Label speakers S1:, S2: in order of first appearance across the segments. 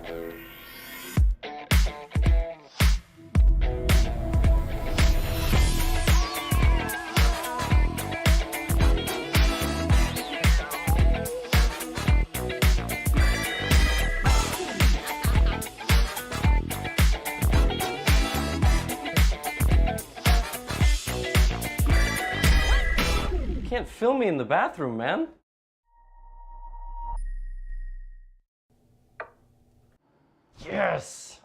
S1: Can't film me in the bathroom, man. Yes!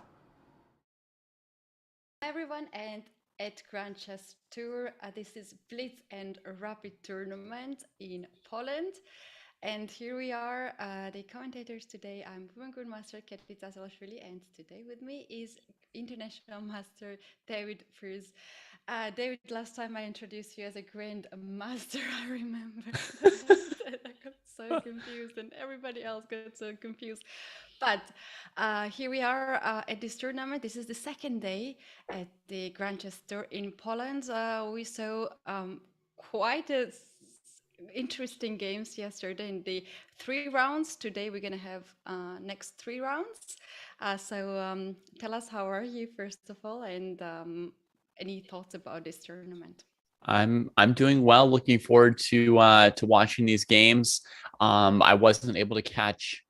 S2: Hi everyone, and at Grand Chess Tour, this is Blitz and Rapid Tournament in Poland. And here we are, the commentators today. I'm Women Grandmaster Ketvita Zalashvili, and today with me is International Master David Furs. David, last time I introduced you as a Grand Master, I remember that I got so confused, and everybody else got so confused. But here we are at this tournament. This is the second day at the Grand Chess Tour in Poland. We saw quite interesting games yesterday in the 3 rounds. Today we're going to have next 3 rounds. So tell us, how are you first of all, and any thoughts about this tournament?
S3: I'm doing well. Looking forward to watching these games. I wasn't able to catch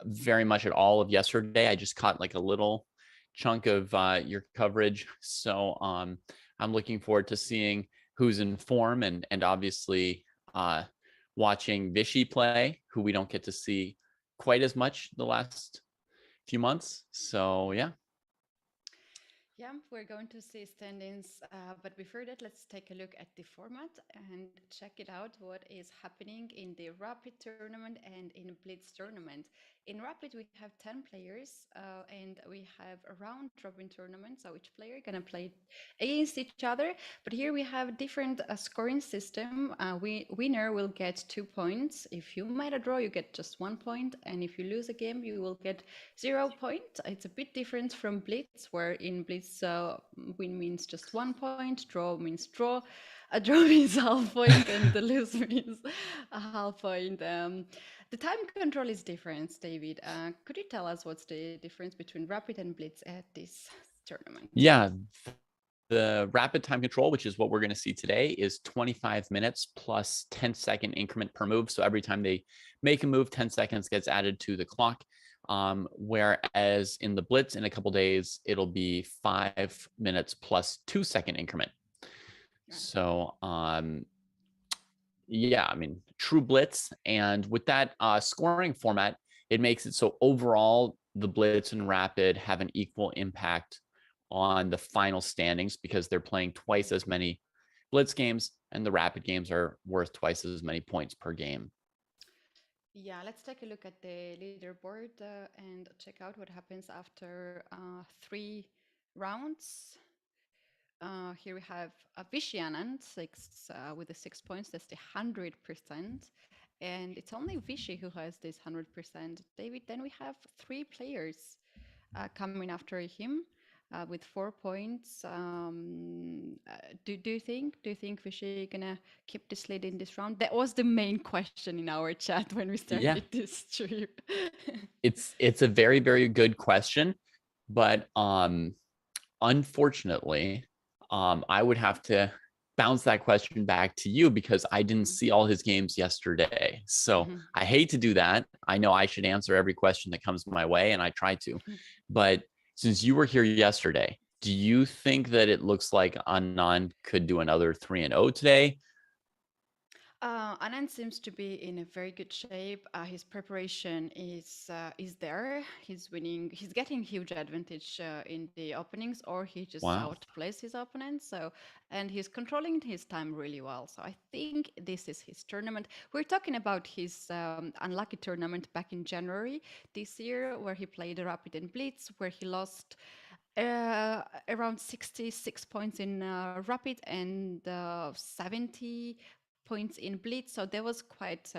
S3: very much at all of yesterday. I just caught like a little chunk of your coverage. So I'm looking forward to seeing who's in form and obviously watching Vishy play, who we don't get to see quite as much the last few months. So yeah.
S2: Yeah, we're going to see standings, but before that, let's take a look at the format and check it out, what is happening in the Rapid tournament and in Blitz tournament. In Rapid, we have 10 players, and we have a round-robin tournament, so each player gonna play against each other. But here we have a different scoring system. Winner will get 2 points. If you made a draw, you get just 1 point, and if you lose a game, you will get 0 point. It's a bit different from Blitz, where in Blitz win means just 1 point, draw means draw, a draw means half point, and the lose means a half point. The time control is different, David. Could you tell us what's the difference between Rapid and Blitz at this tournament?
S3: Yeah, the rapid time control, which is what we're going to see today, is 25 minutes plus 10-second increment per move. So every time they make a move, 10 seconds gets added to the clock. Whereas in the Blitz, in a couple days, it'll be 5 minutes plus 2-second increment. So yeah, I mean, true Blitz. And with that scoring format, it makes it so overall the Blitz and Rapid have an equal impact on the final standings because they're playing twice as many Blitz games, and the Rapid games are worth twice as many points per game.
S2: Yeah, let's take a look at the leaderboard and check out what happens after 3 rounds. Here we have Vishy Anand with the 6 points. That's the 100%. And it's only Vishy who has this 100%. David, then we have 3 players coming after him with 4 points. Do you think Vishy gonna keep this lead in this round? That was the main question in our chat when we started this stream.
S3: It's a very, very good question, but unfortunately, I would have to bounce that question back to you because I didn't see all his games yesterday. So I hate to do that. I know I should answer every question that comes my way, and I try to. But since you were here yesterday, do you think that it looks like Anand could do another 3-0 today?
S2: Anand seems to be in a very good shape. His preparation is there. He's winning. He's getting huge advantage in the openings, or he just outplays his opponents. So, and he's controlling his time really well. So I think this is his tournament. We're talking about his unlucky tournament back in January this year, where he played Rapid and Blitz, where he lost around 66 points in Rapid and 70 points in Blitz, so that was quite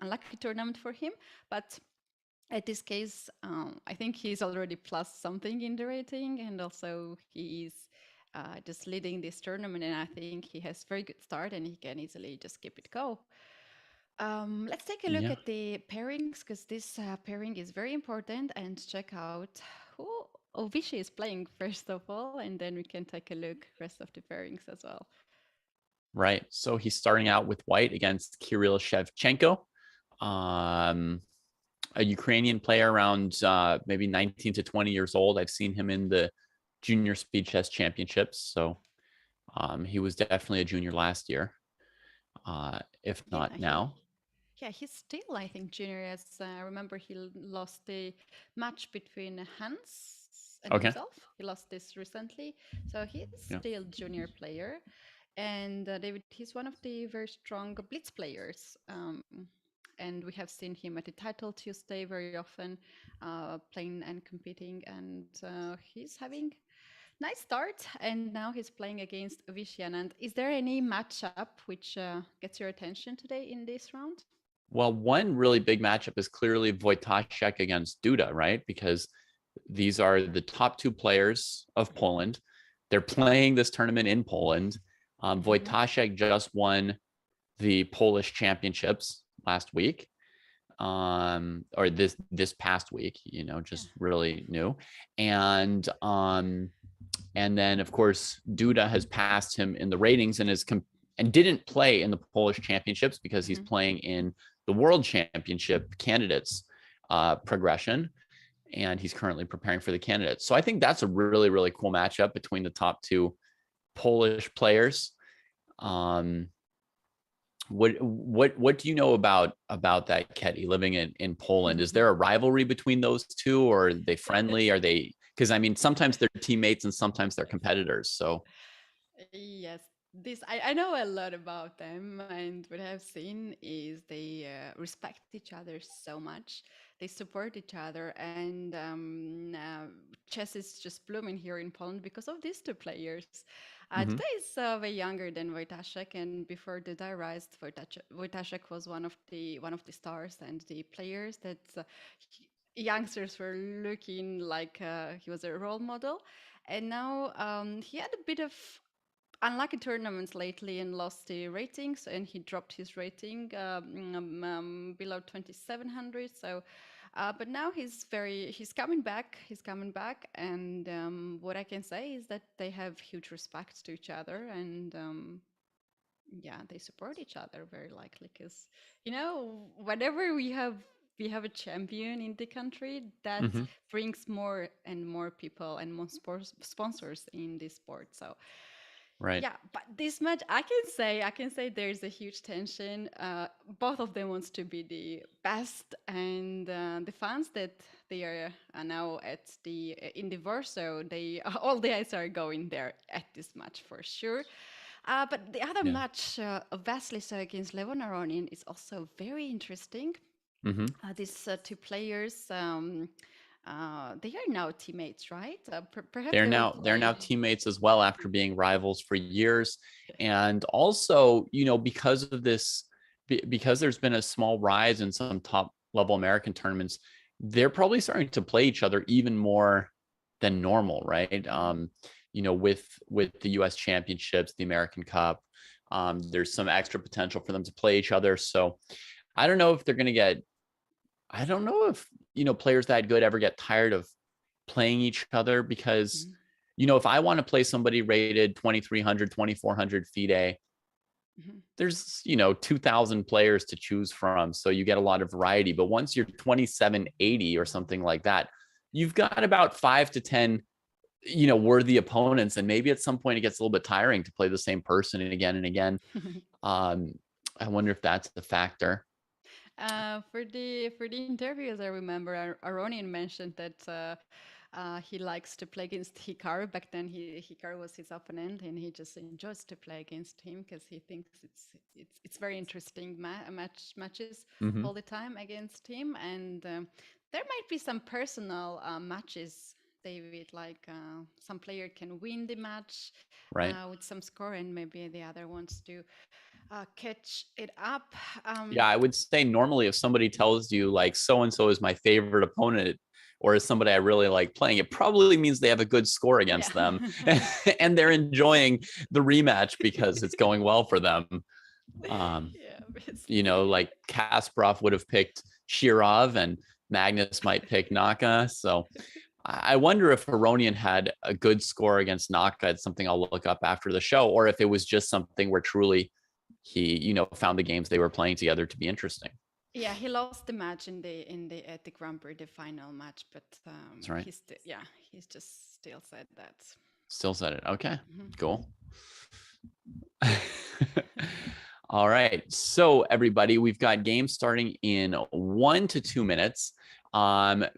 S2: unlucky tournament for him. But at this case, I think he's already plus something in the rating, and also he's just leading this tournament, and I think he has very good start, and he can easily just keep it go. Let's take a look at the pairings because this pairing is very important and check out who Vishy is playing first of all, and then we can take a look rest of the pairings as well.
S3: Right. So he's starting out with white against Kiril Shevchenko, a Ukrainian player around maybe 19 to 20 years old. I've seen him in the junior speed chess championships. So he was definitely a junior last year, if not now.
S2: Yeah, he's still, I think, junior. As I remember, he lost the match between Hans and himself. He lost this recently. So he's still junior player. And David, he's one of the very strong Blitz players. And we have seen him at the title Tuesday very often, playing and competing. And he's having nice start. And now he's playing against Vishy Anand. Is there any matchup which gets your attention today in this round?
S3: Well, one really big matchup is clearly Voitachek against Duda, right? Because these are the top two players of Poland. They're playing this tournament in Poland. Voitachek just won the Polish championships last week, or this past week, just really new. And then of course Duda has passed him in the ratings and didn't play in the Polish championships because he's playing in the World Championship candidates progression, and he's currently preparing for the candidates. So I think that's a really, really cool matchup between the top two Polish players. What do you know about that, Ketty, living in Poland? Is there a rivalry between those two, or are they friendly? Are they, because I mean, sometimes they're teammates and sometimes they're competitors. So
S2: yes, I know a lot about them, and what I've seen is they respect each other so much. They support each other, and chess is just blooming here in Poland because of these two players. Duda is way younger than Voitachek, and before Duda arrived, Voitachek was one of the stars and the players that youngsters were looking like he was a role model. And now he had a bit of unlucky tournaments lately and lost the ratings, and he dropped his rating below 2700. So but now he's coming back. And what I can say is that they have huge respect to each other, and they support each other very likely, because whenever we have a champion in the country, that brings more and more people and more sponsors in this sport. So
S3: right.
S2: Yeah, but this match, I can say there's a huge tension. Both of them wants to be the best, and the fans that they are now in the Warsaw, they all the eyes are going there at this match for sure. But the other match, Wesley So against Levon Aronian, is also very interesting. These two players. They are now teammates, right? Perhaps
S3: they're now teammates as well after being rivals for years. And also, because of this, because there's been a small rise in some top level American tournaments, they're probably starting to play each other even more than normal, right? With the US championships, the American Cup, there's some extra potential for them to play each other. So I don't know if players that good ever get tired of playing each other, because, if I want to play somebody rated 2,300, 2,400 FIDE, there's, 2,000 players to choose from. So you get a lot of variety. But once you're 2,780 or something like that, you've got about 5 to 10, worthy opponents. And maybe at some point it gets a little bit tiring to play the same person again and again. I wonder if that's the factor.
S2: For the interviews, I remember Aronian mentioned that he likes to play against Hikaru. Back then, Hikaru was his opponent, and he just enjoys to play against him because he thinks it's very interesting matches all the time against him. And there might be some personal matches, David, like some player can win the match with some score, and maybe the other wants to catch it up.
S3: I would say normally if somebody tells you like so-and-so is my favorite opponent, or is somebody I really like playing, it probably means they have a good score against them and they're enjoying the rematch because it's going well for them.
S2: Yeah,
S3: Like Kasparov would have picked Shirov and Magnus might pick Naka. So I wonder if Aronian had a good score against Naka. It's something I'll look up after the show, or if it was just something where truly he, found the games they were playing together to be interesting.
S2: Yeah, he lost the match at the Grand Prix, the final match, but
S3: That's right.
S2: he's just still said that.
S3: Still said it. Okay,
S2: Mhm.
S3: cool. All right. So everybody, we've got games starting in 1 to 2 minutes.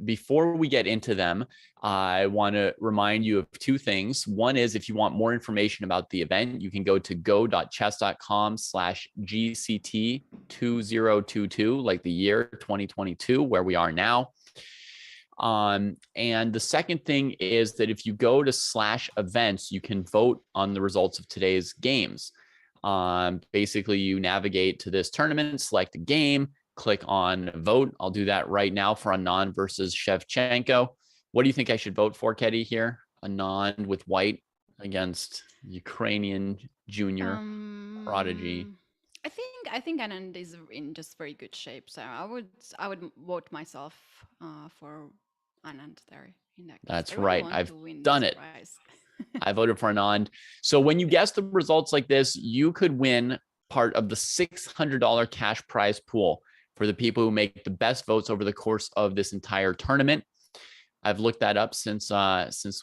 S3: Before we get into them, I want to remind you of two things. One is if you want more information about the event, you can go to go.chess.com/GCT2022, like the year 2022, where we are now. And the second thing is that if you go to /events, you can vote on the results of today's games. Basically, you navigate to this tournament, select a game, click on vote. I'll do that right now for Anand versus Chefchenko. What do you think I should vote for, Ketty, here? Anand with white against Ukrainian junior prodigy.
S2: I think Anand is in just very good shape, so I would vote myself for Anand there in that case.
S3: That's
S2: I really
S3: right.
S2: want
S3: I've
S2: to win
S3: done
S2: this
S3: it.
S2: prize.
S3: I voted for Anand. So when you guess the results like this, you could win part of the $600 cash prize pool for the people who make the best votes over the course of this entire tournament. I've looked that up since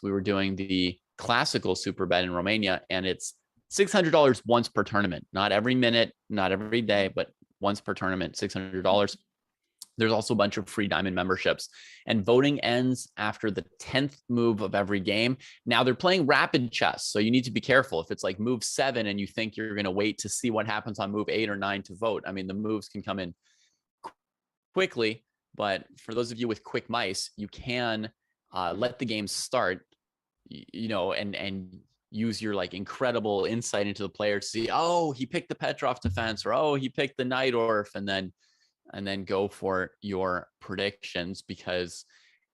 S3: we were doing the classical Superbet in Romania, and it's $600 once per tournament, not every minute, not every day, but once per tournament, $600. There's also a bunch of free diamond memberships, and voting ends after the 10th move of every game. Now they're playing rapid chess, so you need to be careful. If it's like move 7 and you think you're going to wait to see what happens on move 8 or 9 to vote, I mean, the moves can come in quickly, but for those of you with quick mice, you can let the game start, and use your like incredible insight into the player to see, oh, he picked the Petrov defense, or oh, he picked the Najdorf, and then go for your predictions, because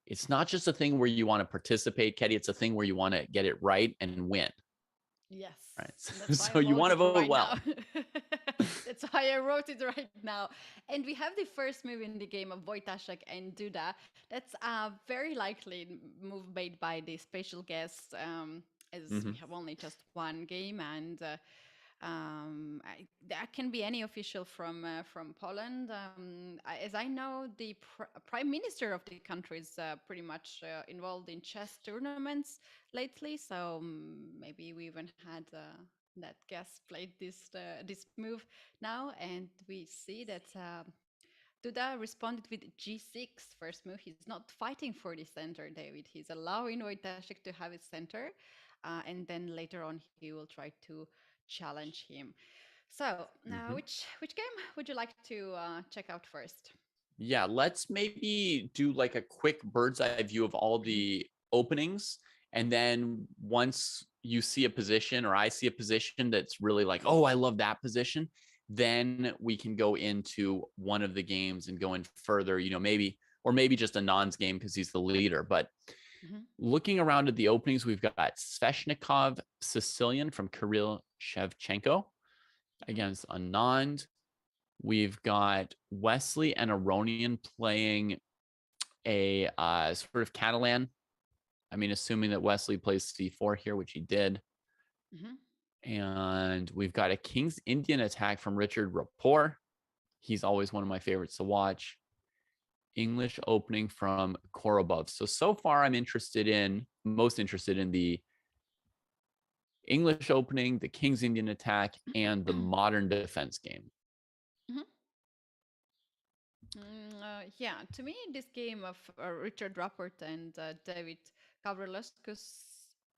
S3: it's not just a thing where you want to participate, Ketty. It's a thing where you want to get it right and win.
S2: Yes.
S3: Right.
S2: That's
S3: So you want to vote
S2: right
S3: well.
S2: That's why I wrote it right now. And we have the first move in the game of Voitachek and Duda. That's a very likely move made by the special guest, as we have only just one game, and that can be any official from Poland. As I know, the prime minister of the country is pretty much involved in chess tournaments lately. So maybe we even had that guest played this move now, and we see that. Duda responded with G6 first move. He's not fighting for the center, David. He's allowing Voitachek to have his center, and then later on he will try to challenge him. So, which game would you like to check out first?
S3: Yeah, let's maybe do like a quick bird's eye view of all the openings. And then once you see a position, or I see a position that's really like, oh, I love that position, then we can go into one of the games and go in further, maybe just Anand's game because he's the leader. But looking around at the openings, we've got Sveshnikov Sicilian from Kiril Shevchenko against Anand. We've got Wesley and Aronian playing a sort of Catalan. I mean, assuming that Wesley plays C4 here, which he did. And we've got a King's Indian attack from Richard Rapport. He's always one of my favorites to watch. English opening from Korrabov. So far, I'm most interested in the English opening, the King's Indian attack, and the modern defense game.
S2: Yeah, to me, this game of Richard Rapport and David Kavrileskus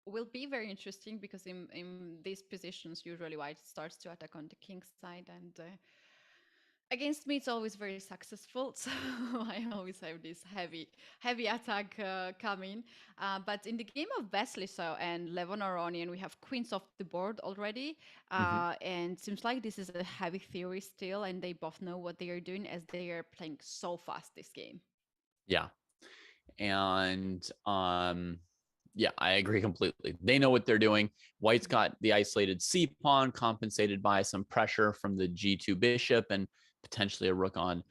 S2: will be very interesting, because in these positions, usually white starts to attack on the king side, and against me, it's always very successful. So I always have this heavy attack coming. But in the game of Wesley So and Levon Aronian, we have queens off the board already. And seems like this is a heavy theory still, and they both know what they are doing, as they are playing so fast this game.
S3: Yeah. And Yeah, I agree completely. They know what they're doing. White's got the isolated C pawn compensated by some pressure from the G2 bishop and potentially a rook on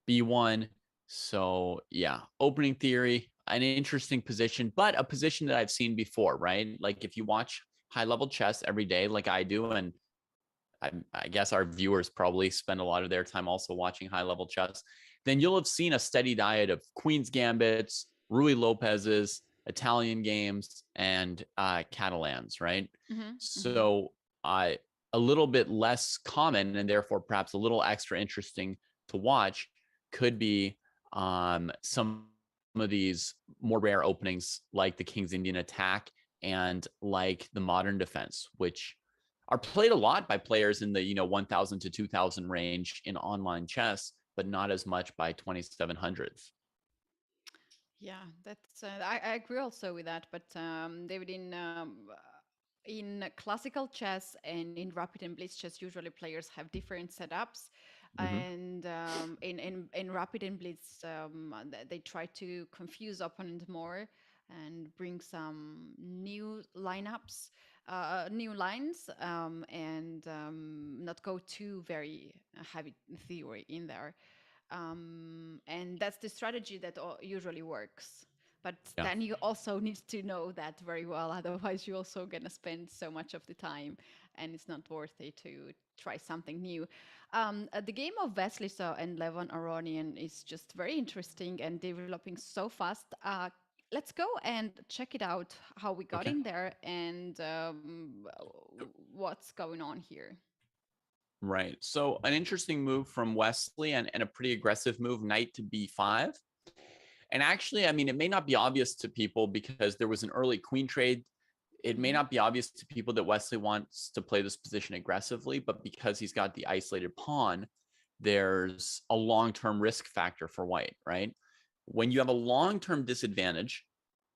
S3: B1. So yeah, opening theory, an interesting position, but a position that I've seen before, right? Like if you watch high level chess every day, like I do, and I guess our viewers probably spend a lot of their time also watching high level chess, then you'll have seen a steady diet of Queen's Gambits, Rui Lopez's, Italian games, and Catalans, right? So a little bit less common and therefore perhaps a little extra interesting to watch could be some of these more rare openings like the King's Indian attack and like the modern defense, which are played a lot by players in the 1000 to 2000 range in online chess, but not as much by 2700s.
S2: Yeah, that's I agree also with that. But David, in classical chess and in rapid and blitz chess, usually players have different setups. And in rapid and blitz, they try to confuse opponent more and bring some new lineups, new lines, and not go too very heavy theory in there. And that's the strategy that usually works. But
S3: Yeah.
S2: then you also need to know that very well. Otherwise, you're also going to spend so much of the time and it's not worth it to try something new. The game of Wesley So and Levon Aronian is just very interesting and developing so fast. Let's go and check it out, how we got in there and what's going on here.
S3: Right. So an interesting move from Wesley and a pretty aggressive move, knight to b5. And actually, I mean, it may not be obvious to people because there was an early queen trade. It may not be obvious to people that Wesley wants to play this position aggressively, but because he's got the isolated pawn, there's a long-term risk factor for White, right? When you have a long-term disadvantage,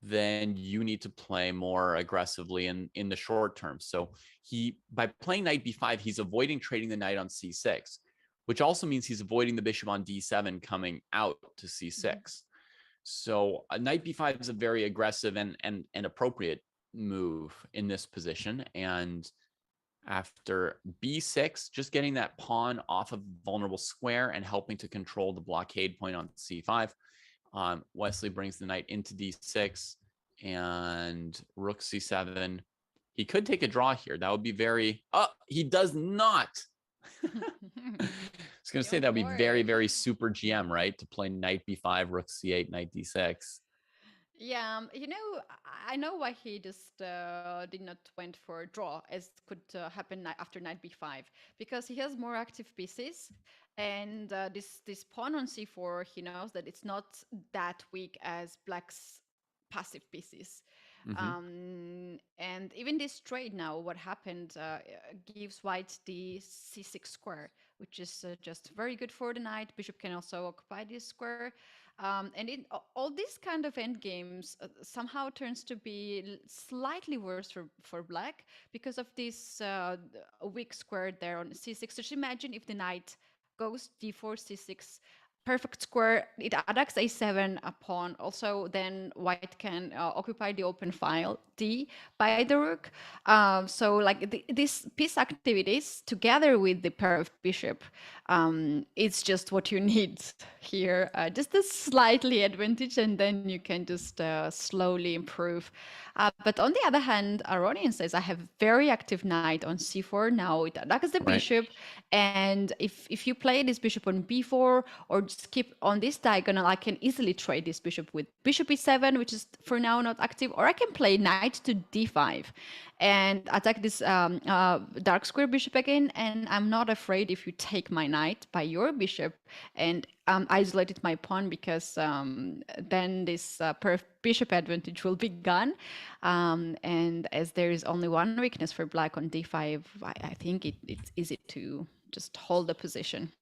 S3: then you need to play more aggressively in the short term. So by playing knight b5, he's avoiding trading the knight on c6, which also means he's avoiding the bishop on d7 coming out to c6. So a knight b5 is a very aggressive and appropriate move in this position. And after b6, just getting that pawn off of vulnerable square and helping to control the blockade point on c5. Wesley brings the knight into d6 and rook c7. He could take a draw here. That would be very... Oh, he does not. I was going to say that would be very, very super GM, right? To play knight b5, rook c8, knight d6.
S2: Yeah, I know why he just did not went for a draw, as could happen after knight b5, because he has more active pieces, and this pawn on c4, he knows that it's not that weak as black's passive pieces. And even this trade now, what happened, gives white the c6 square, which is just very good for the knight. Bishop can also occupy this square. And in all these kind of endgames somehow turns to be slightly worse for black because of this weak square there on c6. So just imagine if the knight goes d4, c6, perfect square, it attacks a7 a pawn. Also, then white can occupy the open file d by the rook. So like these piece activities together with the pair of bishop, it's just what you need here. Just a slightly advantage, and then you can just slowly improve. But on the other hand, Aronian says, I have very active knight on c4. Now it attacks the bishop. And if you play this bishop on b4 or just keep on this diagonal, I can easily trade this bishop with bishop e7, which is for now not active, or I can play knight to d5 and attack this dark square bishop again. And I'm not afraid if you take my knight by your bishop and isolated my pawn, because then this bishop advantage will be gone. And as there is only one weakness for black on d5, I think it's easy to just hold the position.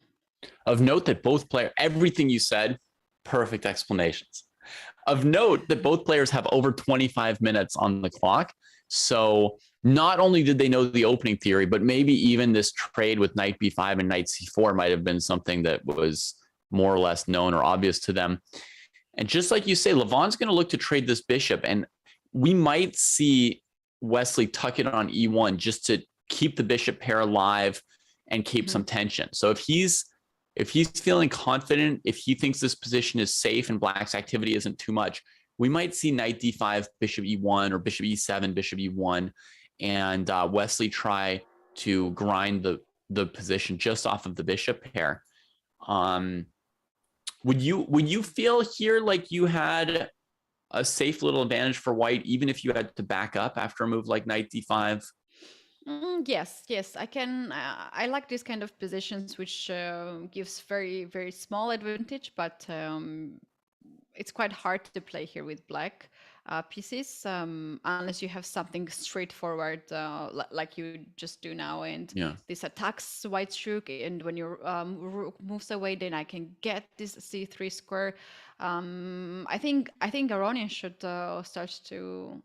S3: Of note that both players, everything you said, perfect explanations. Of note that both players have over 25 minutes on the clock. So not only did they know the opening theory, but maybe even this trade with knight b5 and knight c4 might have been something that was more or less known or obvious to them. And just like you say, Levon's going to look to trade this bishop. And we might see Wesley tuck it on E1 just to keep the bishop pair alive and keep some tension. So if he's feeling confident, if he thinks this position is safe and black's activity isn't too much, we might see knight d5, bishop e1, or bishop e7, bishop e1, and Wesley try to grind the position just off of the bishop pair. Would you feel here like you had a safe little advantage for white, even if you had to back up after a move like knight d5?
S2: Yes, I can. I like this kind of positions, which gives very, very small advantage, but it's quite hard to play here with black pieces unless you have something straightforward like you just do now. And this attacks white's rook, and when your rook moves away, then I can get this c3 square. I think Aronian should start to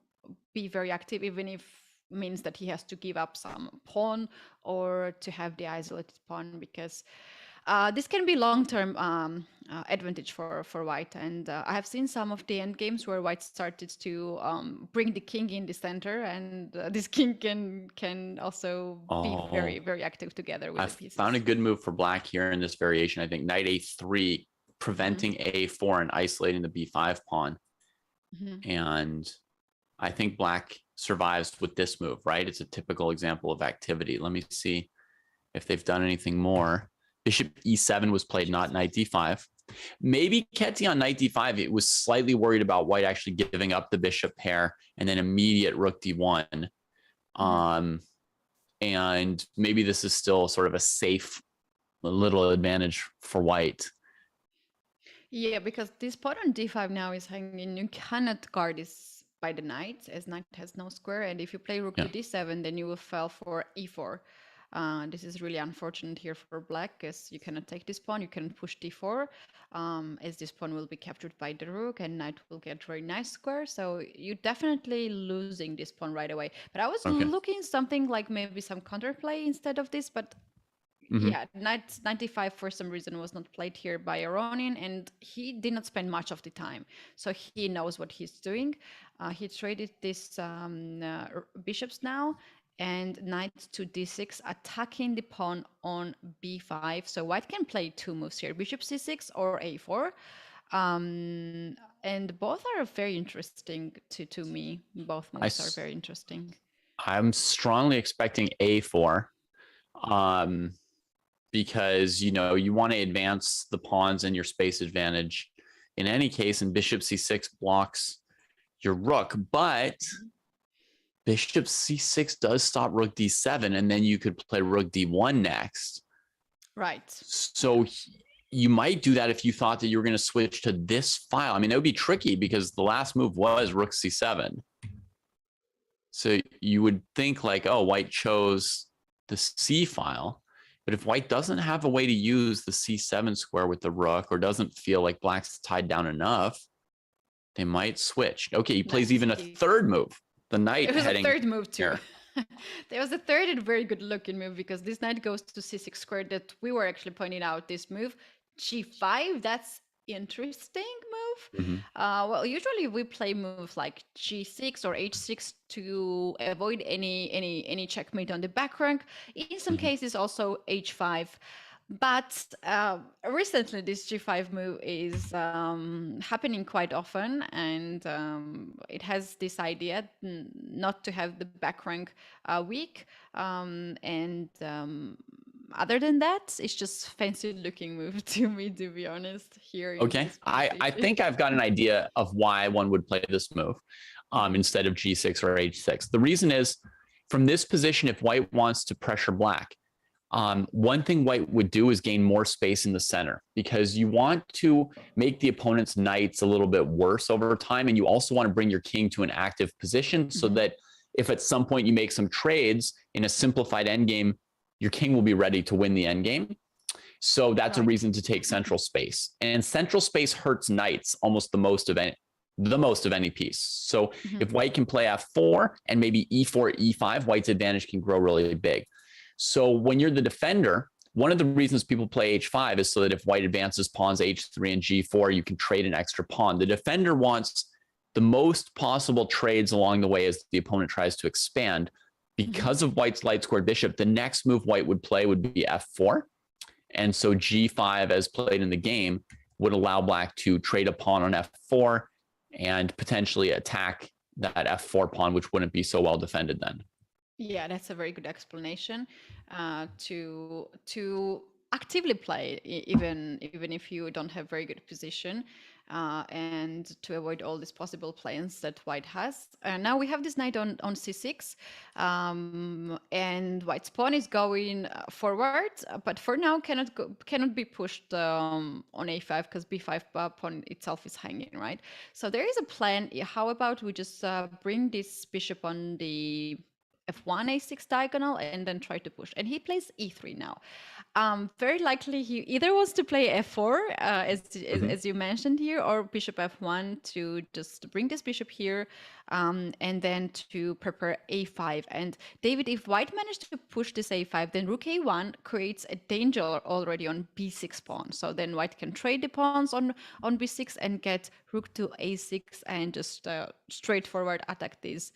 S2: be very active, even if means that he has to give up some pawn or to have the isolated pawn, because this can be long-term advantage for white. And I have seen some of the end games where white started to bring the king in the center, and this king can also be very, very active together with the pieces.
S3: I found a good move for black here in this variation. I think knight a3, preventing a4 and isolating the b5 pawn. And I think black survives with this move, right? It's a typical example of activity. Let me see if they've done anything more. Bishop e7 was played, not knight d5. Maybe Ketty on knight d5, it was slightly worried about white actually giving up the bishop pair and then immediate rook d1. And maybe this is still sort of a safe little advantage for white.
S2: Yeah, because this pawn on d5 now is hanging. You cannot guard this by the knight, as knight has no square, and if you play rook to d7, then you will fall for e4. This is really unfortunate here for black, because you cannot take this pawn, you can push d4, as this pawn will be captured by the rook, and knight will get very nice square, so you're definitely losing this pawn right away. But I was looking something like maybe some counterplay instead of this, but yeah, knight 95 for some reason was not played here by Aronian, and he did not spend much of the time, so he knows what he's doing. He traded these bishops now, and knight to d6, attacking the pawn on b5. So white can play two moves here, bishop c6 or a4. And both are very interesting to me. Both moves are very interesting.
S3: I'm strongly expecting a4. Because, you know, you want to advance the pawns and your space advantage in any case, and bishop c6 blocks your rook, but bishop c6 does stop rook d7, and then you could play rook d1 next.
S2: Right.
S3: So you might do that if you thought that you were going to switch to this file. I mean, it would be tricky because the last move was rook c7. So you would think like, oh, white chose the c file. But if white doesn't have a way to use the c7 square with the rook, or doesn't feel like black's tied down enough, they might switch. Okay, he plays even a third move. The knight heading.
S2: It was a third move too. There was a third and very good looking move, because this knight goes to c6 square that we were actually pointing out. This move, g5, that's interesting move. Well, usually we play moves like g6 or h6 to avoid any checkmate on the back rank. In some cases also h5, but recently this g5 move is happening quite often, and it has this idea not to have the back rank weak, and other than that, it's just fancy looking move to me, to be honest, here.
S3: Okay, I think I've got an idea of why one would play this move instead of g6 or h6. The reason is, from this position, if white wants to pressure black, one thing white would do is gain more space in the center, because you want to make the opponent's knights a little bit worse over time, and you also want to bring your king to an active position so that if at some point you make some trades in a simplified endgame, your king will be ready to win the endgame. So that's a reason to take central space. And central space hurts knights almost the most of any piece. So if white can play f4 and maybe e4, e5, white's advantage can grow really big. So when you're the defender, one of the reasons people play h5 is so that if white advances pawns h3 and g4, you can trade an extra pawn. The defender wants the most possible trades along the way as the opponent tries to expand. Because of white's light squared bishop, the next move white would play would be f4. And so g5, as played in the game, would allow black to trade a pawn on f4 and potentially attack that f4 pawn, which wouldn't be so well defended then.
S2: Yeah, that's a very good explanation to actively play, even if you don't have very good position, and to avoid all these possible plans that white has. Now we have this knight on c6, and white's pawn is going forward, but for now cannot be pushed on a5 because b5 pawn itself is hanging, right? So there is a plan. How about we just bring this bishop on the f1 a6 diagonal and then try to push, and he plays e3 now. Very likely he either wants to play f4 as you mentioned here, or bishop f1 to just bring this bishop here, and then to prepare a5. And David, if white managed to push this a5, then rook a1 creates a danger already on b6 pawn, so then white can trade the pawns on b6 and get rook to a6 and just straightforward attack this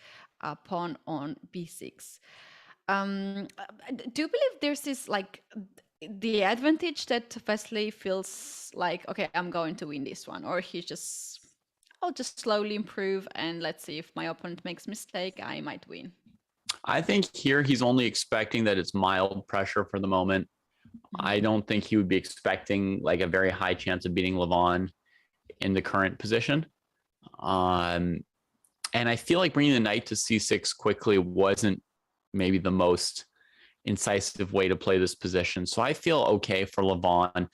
S2: pawn on b6. Do you believe there's this, like, the advantage that Wesley feels like, okay, I'm going to win this one, or I'll just slowly improve and let's see if my opponent makes mistake, I might win?
S3: I think here he's only expecting that it's mild pressure for the moment. I don't think he would be expecting like a very high chance of beating Levon in the current position. And I feel like bringing the knight to c6 quickly wasn't maybe the most incisive way to play this position. So I feel okay for Levon.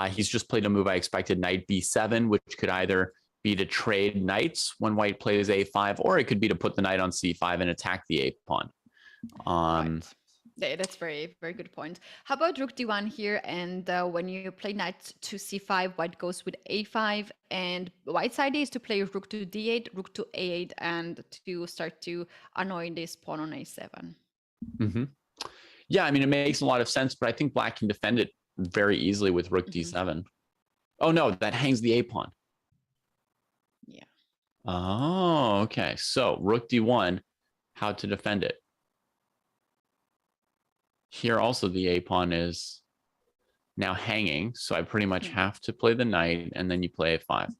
S3: He's just played a move I expected, knight b7, which could either be to trade knights when white plays a5, or it could be to put the knight on c5 and attack the a pawn.
S2: Right. Yeah, that's very, very good point. How about rook d1 here? And when you play knight to c5, white goes with a5, and white's idea is to play rook to d8, rook to a8, and to start to annoy this pawn on a7.
S3: Yeah, I mean, it makes a lot of sense, but I think black can defend it very easily with rook d7. Oh no, that hangs the a pawn.
S2: Yeah.
S3: Oh, okay. So rook d1, how to defend it? Here also the a pawn is now hanging, so I pretty much have to play the knight, and then you play a5.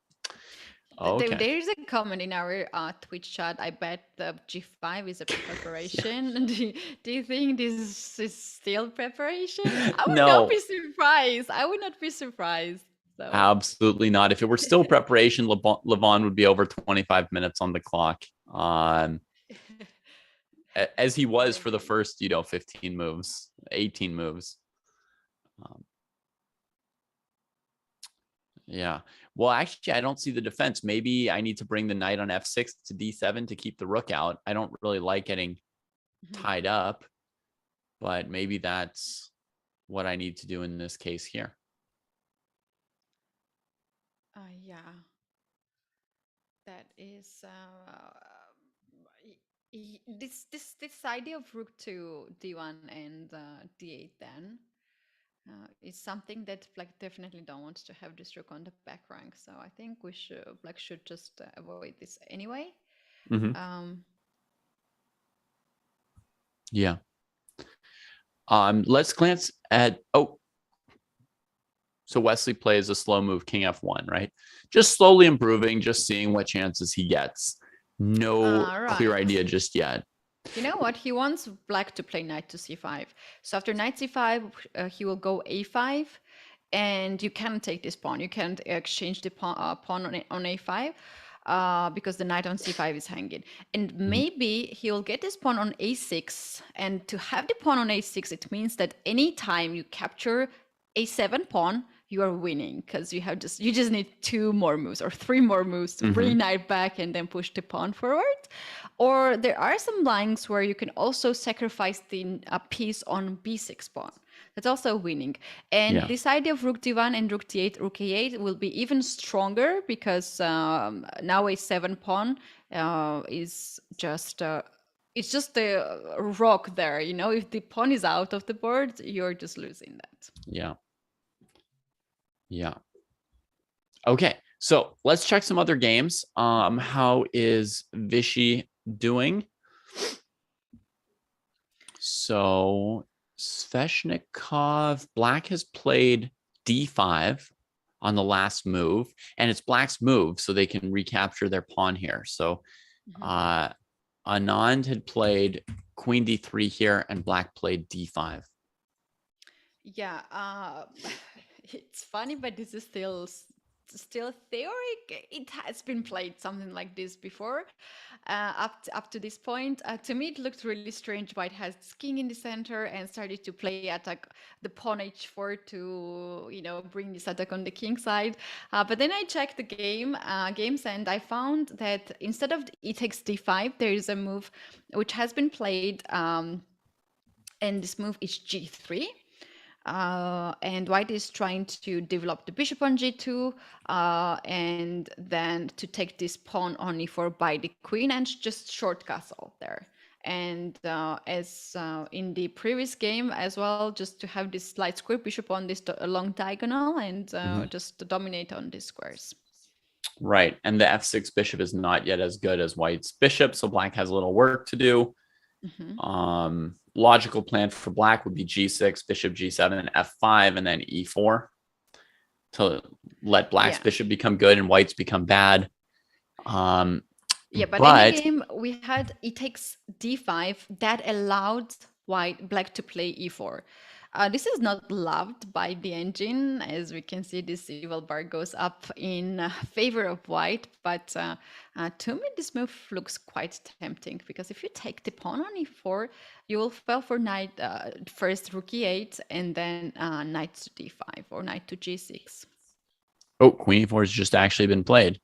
S3: Okay.
S2: There's a comment in our Twitch chat. I bet the g5 is a preparation. do you think this is still preparation? I would not be surprised. I would not be surprised. So.
S3: Absolutely not. If it were still preparation, Levon would be over 25 minutes on the clock. As he was for the first, 15 moves, 18 moves. Yeah. Well, actually, I don't see the defense. Maybe I need to bring the knight on f6 to d7 to keep the rook out. I don't really like getting tied up, but maybe that's what I need to do in this case here.
S2: Yeah. That is... This idea of rook to d1 and d8 then is something that black definitely don't want to have this rook on the back rank. So I think black should just avoid this anyway.
S3: Yeah. Let's glance at so Wesley plays a slow move, king f1, right? Just slowly improving, just seeing what chances he gets. No clear idea just yet.
S2: You know what? He wants black to play knight to c5. So after knight c5, he will go a5, and you can't take this pawn. You can't exchange the pawn on a5 because the knight on c5 is hanging. And maybe he'll get this pawn on a6. And to have the pawn on a6, it means that anytime you capture a7 pawn, you are winning, because you just need 2 more moves or 3 more moves to bring knight back and then push the pawn forward. Or there are some lines where you can also sacrifice the piece on b6 pawn. That's also winning. And this idea of rook d1 and rook d8, rook a8 will be even stronger, because now a7 pawn is just it's just the rock there. If the pawn is out of the board, you're just losing that.
S3: Yeah. Yeah. Okay. So let's check some other games. How is Vishy doing? So Sveshnikov, Black has played d5 on the last move, and it's Black's move, so they can recapture their pawn here. So Anand had played queen d3 here, and Black played d5.
S2: Yeah, it's funny, but this is still theory. It has been played something like this before. Up to this point, to me, it looked really strange. White has king in the center and started to play attack the pawn h4 to bring this attack on the king side. But then I checked the games and I found that instead of e takes d5, there is a move which has been played, and this move is g3. And White is trying to develop the bishop on g2, and then to take this pawn on e4 by the queen and just short castle there. And as in the previous game as well, just to have this light square bishop on this long diagonal and just to dominate on these squares.
S3: Right, and the f6 bishop is not yet as good as White's bishop, so Black has a little work to do. Logical plan for Black would be g6, bishop g7, and f5, and then e4 to let Black's bishop become good and White's become bad.
S2: But in the game we had e takes d5 that allowed Black to play e4. This is not loved by the engine. As we can see, this evil bar goes up in favor of White. But to me, this move looks quite tempting, because if you take the pawn on e4, you will fall for knight, first rook e8, and then knight to d5 or knight to g6.
S3: Oh, queen e4 has just actually been played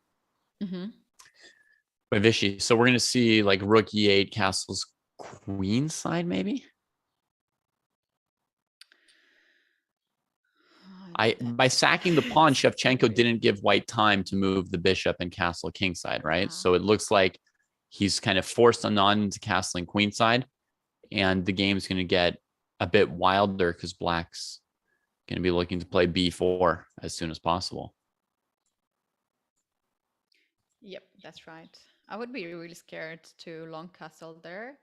S3: by Vishy. So we're going to see like rook e8, castles queen side, maybe? By sacking the pawn, Chefchenko didn't give White time to move the bishop and castle kingside, right? So it looks like he's kind of forced Anand into castling queenside, and the game's going to get a bit wilder because Black's going to be looking to play b4 as soon as possible.
S2: Yep, that's right. I would be really scared to long castle there.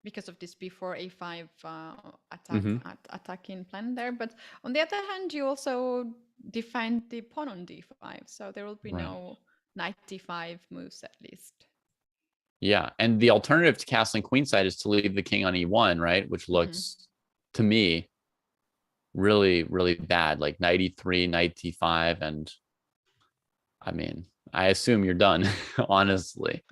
S2: Because of this b4 a5 attacking plan there. But on the other hand, you also defend the pawn on d5, so there will be no knight d5 moves at least.
S3: Yeah, and the alternative to castling queenside is to leave the king on e1, right? Which looks to me really, really bad, like knight e3, knight d5, and I mean, I assume you're done, honestly.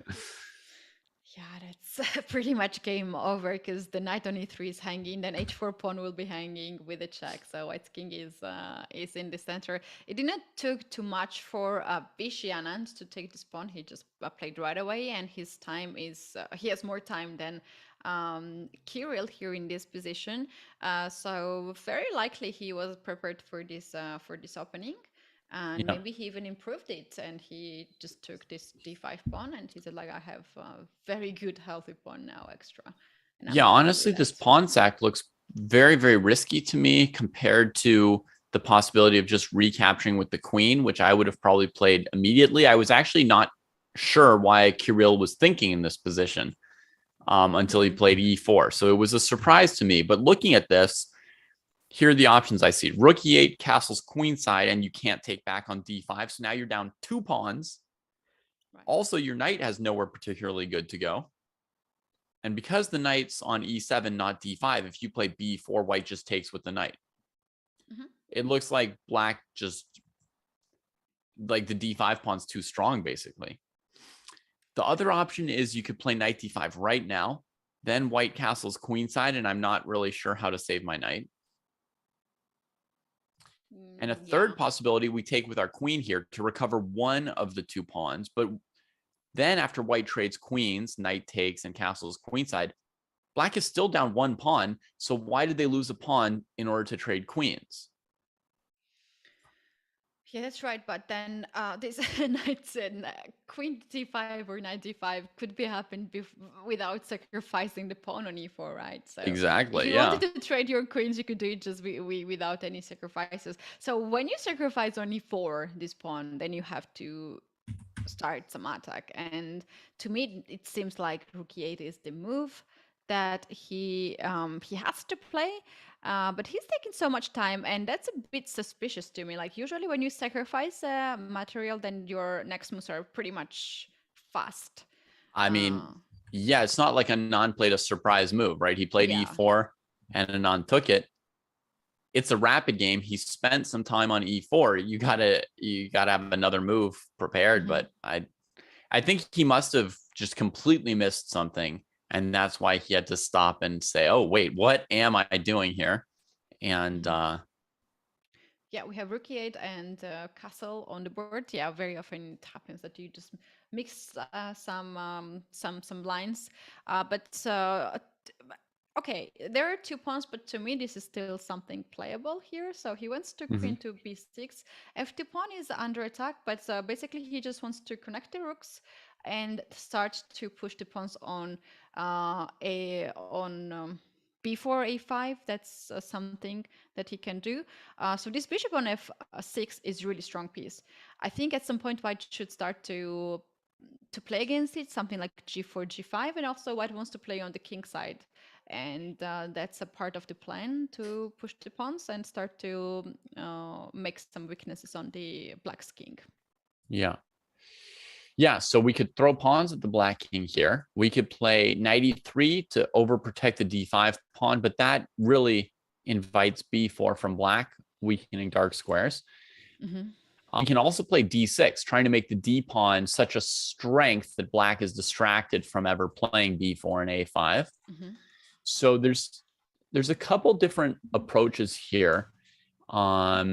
S2: Yeah, that's pretty much game over, because the knight on e3 is hanging, then h4 pawn will be hanging with a check, so White's king is in the center. It didn't took too much for Vishy Anand to take this pawn. He just played right away, and his time is he has more time than Kiril here in this position. So very likely he was prepared for this opening. And maybe he even improved it, and he just took this d5 pawn, and he said, like, I have a very good healthy pawn now extra.
S3: Yeah, honestly, this pawn sack looks very, very risky to me compared to the possibility of just recapturing with the queen, which I would have probably played immediately. I was actually not sure why Kiril was thinking in this position until he played e4. So it was a surprise to me. But looking at this, here are the options I see. Rook e8, castles queenside, and you can't take back on d5. So now you're down 2 pawns. Also, your knight has nowhere particularly good to go. And because the knight's on e7, not d5, if you play b4, White just takes with the knight. It looks like Black just, like the d5 pawn's too strong, basically. The other option is you could play knight d5 right now. Then White castles queenside, and I'm not really sure how to save my knight. And a third possibility we take with our queen here to recover one of the 2 pawns. But then after White trades queens, knight takes, and castles queenside, Black is still down 1 pawn. So why did they lose a pawn in order to trade queens?
S2: Yeah, that's right. But then this knights and queen d5 or knight d5 could be happened without sacrificing the pawn on e4, right? So if
S3: Exactly.
S2: you wanted
S3: Yeah.
S2: to trade your queens, you could do it just without any sacrifices. So when you sacrifice on e4 this pawn, then you have to start some attack. And to me, it seems like rook e8 is the move that he has to play. But he's taking so much time, and that's a bit suspicious to me. Like usually, when you sacrifice material, then your next moves are pretty much fast.
S3: I mean, yeah, it's not like Anand played a surprise move, right? He played
S2: Yeah.
S3: e4 and Anand took it. It's a rapid game. He spent some time on e4. You gotta have another move prepared. But I think he must have just completely missed something, and that's why he had to stop and say, "Oh, wait, what am I doing here?" And
S2: yeah, we have rook e8 and castle on the board. Yeah, very often it happens that you just mix some lines. Okay, there are 2 pawns, but to me this is still something playable here. So he wants to queen to b6. f2 pawn is under attack, but basically he just wants to connect the rooks and start to push the pawns on b4, a5. That's something that he can do. So this bishop on f6 is really strong piece. I think at some point white should start to play against it, something like g4, g5, and also white wants to play on the king side. And that's a part of the plan, to push the pawns and start to make some weaknesses on the black's king.
S3: Yeah, so we could throw pawns at the black king here. We could play knight e3 to overprotect the d5 pawn, but that really invites b4 from black, weakening dark squares. We can also play d6, trying to make the d pawn such a strength that black is distracted from ever playing b4 and a5. So there's a couple different approaches here. I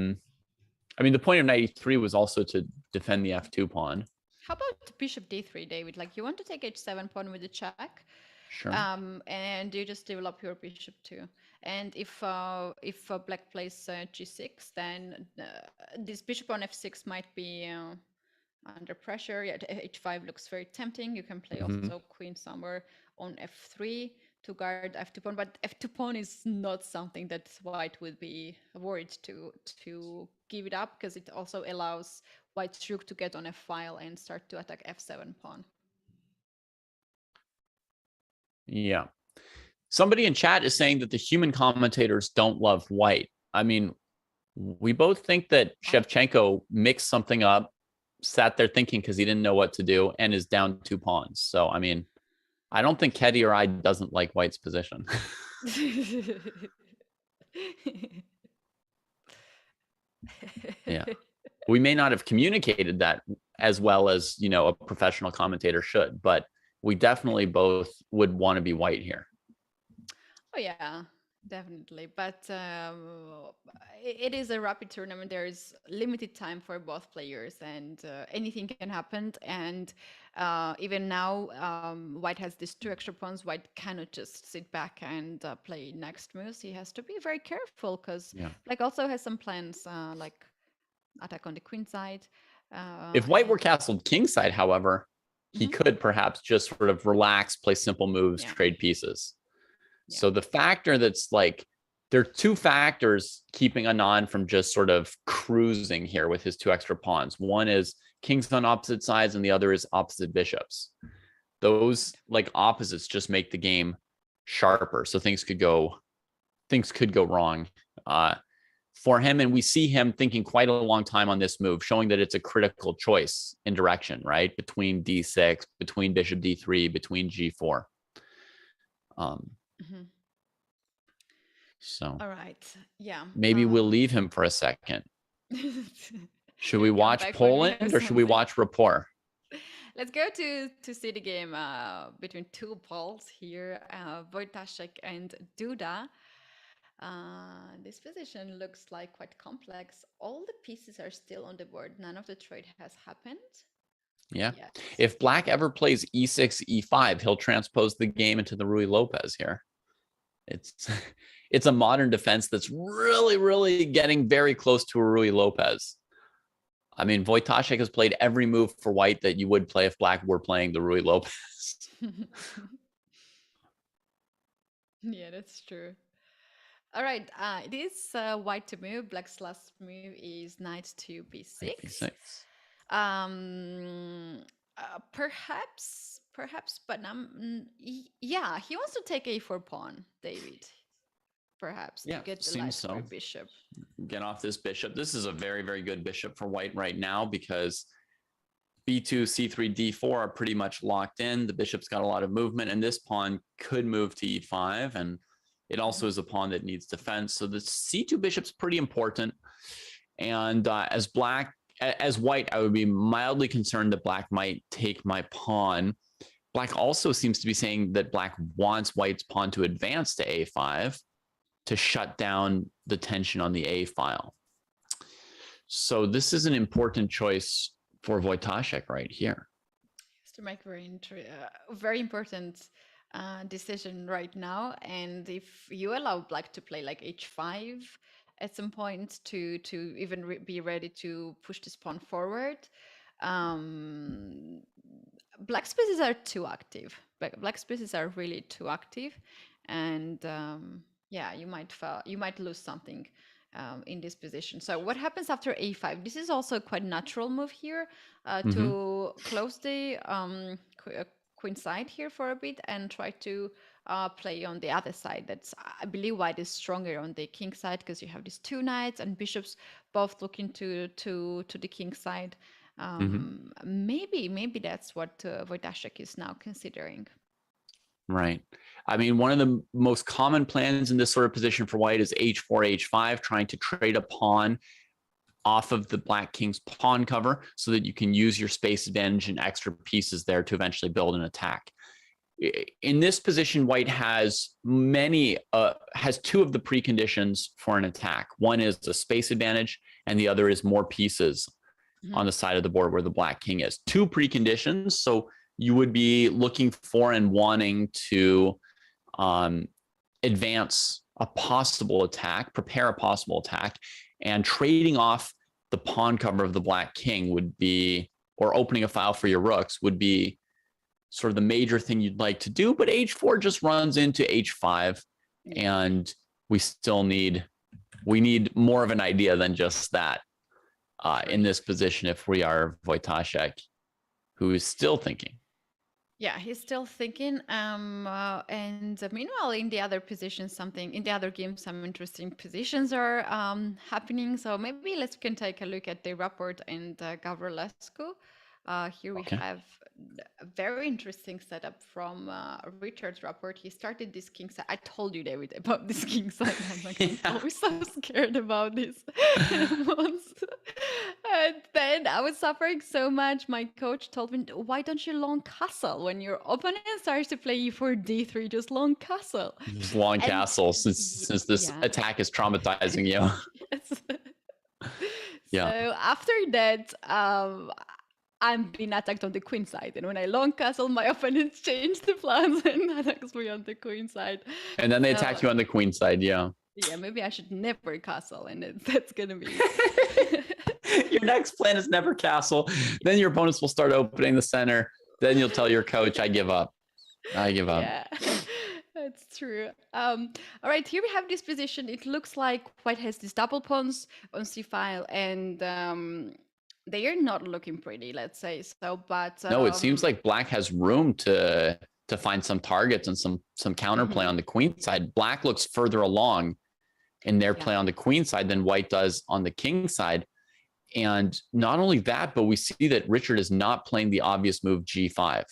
S3: mean, the point of knight e3 was also to defend the f2 pawn.
S2: How about bishop d3, David? Like you want to take h7 pawn with the check,
S3: sure,
S2: and you just develop your bishop too. And if black plays g6, then this bishop on f6 might be under pressure. Yeah, h5 looks very tempting. You can play also queen somewhere on f3 to guard f2 pawn, but f2 pawn is not something that white would be worried to give it up, because it also allows white's rook to get on f-file and start to attack f7 pawn.
S3: Yeah. Somebody in chat is saying that the human commentators don't love white. I mean, we both think that Chefchenko mixed something up, sat there thinking because he didn't know what to do, and is down 2 pawns. So, I mean, I don't think Ketty or I doesn't like white's position. Yeah. We may not have communicated that as well as, you know, a professional commentator should, but we definitely both would want to be white here.
S2: Oh, yeah, definitely. But it is a rapid tournament. There is limited time for both players, and anything can happen. And even now, white has these 2 extra pawns. White cannot just sit back and play next moves. He has to be very careful, because black also has some plans, like attack on the queen side.
S3: If white were castled king side, however, he could perhaps just sort of relax, play simple moves, trade pieces. So the factor that's like, there are 2 factors keeping Anand from just sort of cruising here with his 2 extra pawns. One is kings on opposite sides, and the other is opposite bishops. Those like opposites just make the game sharper. So things could go wrong for him. And we see him thinking quite a long time on this move, showing that it's a critical choice in direction, right? Between d6, between bishop d3, between g4. So,
S2: all right, yeah.
S3: Maybe we'll leave him for a second. Should we watch Poland or should we watch Rapport?
S2: Let's go to see the game between 2 Poles here, Voitachek and Duda. This position looks like quite complex. All the pieces are still on the board. None of the trade has happened.
S3: Yeah. If black ever plays e6, e5, he'll transpose the game into the Ruy Lopez here. It's a modern defense that's really, really getting very close to a Ruy Lopez. I mean, Voitachek has played every move for white that you would play if black were playing the Rui Lopez.
S2: Yeah, that's true. All right, it is white to move. Black's last move is knight to
S3: Knight
S2: b6.
S3: b6.
S2: Perhaps, but yeah, he wants to take a4 pawn, David. Perhaps
S3: Yeah,
S2: to get the
S3: seems
S2: light for
S3: so.
S2: bishop.
S3: Get off this bishop. This is a very, very good bishop for white right now because b2, c3, d4 are pretty much locked in. The bishop's got a lot of movement, and this pawn could move to e5, and it also is a pawn that needs defense. So the c2 bishop's pretty important. And as white, I would be mildly concerned that black might take my pawn. Black also seems to be saying that black wants white's pawn to advance to a5 to shut down the tension on the a file. So this is an important choice for Voitachek right here.
S2: To make very important decision right now. And if you allow black to play like h5 at some point to even be ready to push this pawn forward, black spaces are too active. Black spaces are really too active, and yeah, you might lose something in this position. So what happens after a5? This is also quite natural move here to close the queen side here for a bit and try to play on the other side. That's, I believe, white is stronger on the king side because you have these two knights and bishops both looking to the king side. Maybe that's what Voitachek is now considering.
S3: Right. I mean, one of the most common plans in this sort of position for white is h4, h5, trying to trade a pawn off of the black king's pawn cover so that you can use your space advantage and extra pieces there to eventually build an attack. In this position, white has has two of the preconditions for an attack. One is a space advantage, and the other is more pieces on the side of the board where the black king is. Two preconditions. So you would be looking for and wanting to advance a possible attack, prepare a possible attack, and trading off the pawn cover of the black king would be, or opening a file for your rooks would be sort of the major thing you'd like to do. But h4 just runs into h5, and we need more of an idea than just that in this position if we are Voitachek, who is still thinking.
S2: Yeah, he's still thinking. And meanwhile, in the other positions, in the other games, some interesting positions are happening. So maybe we can take a look at the report and Gavrolescu. Here we have a very interesting setup from Richard's report. He started this king side. I told you, David, about this king side. I'm like, I'm always so scared about this. And then I was suffering so much. My coach told me, why don't you long castle? When your opponent starts to play e4, d3, just long castle.
S3: Just long castle, since this attack is traumatizing you.
S2: Yes. So after that, I'm being attacked on the queen side, and when I long castle, my opponents change the plans and attacks me on the queen side.
S3: And then they attack you on the queen side. Yeah,
S2: maybe I should never castle, and that's gonna be
S3: your next plan is never castle. Then your opponents will start opening the center. Then you'll tell your coach, I give up. Yeah,
S2: that's true. All right, here we have this position. It looks like white has these double pawns on c file, and they are not looking pretty, let's say so. But
S3: no, it seems like black has room to find some targets and some counterplay on the queen side. Black looks further along in their play on the queen side than white does on the king side. And not only that, but we see that Richard is not playing the obvious move g5.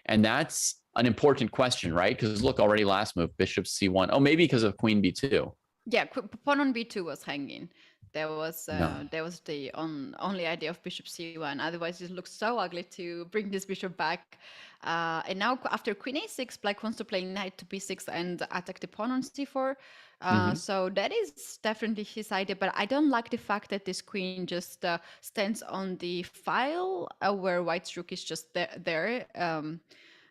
S3: And that's an important question, right? Because look, already last move, bishop c1. Oh, maybe because of queen b2.
S2: Yeah, pawn on b2 was hanging. There was the only idea of bishop c1. Otherwise, it looks so ugly to bring this bishop back. And now after queen a6, black wants to play knight to b6 and attack the pawn on c4. So that is definitely his idea. But I don't like the fact that this queen just stands on the file where white's rook is just there.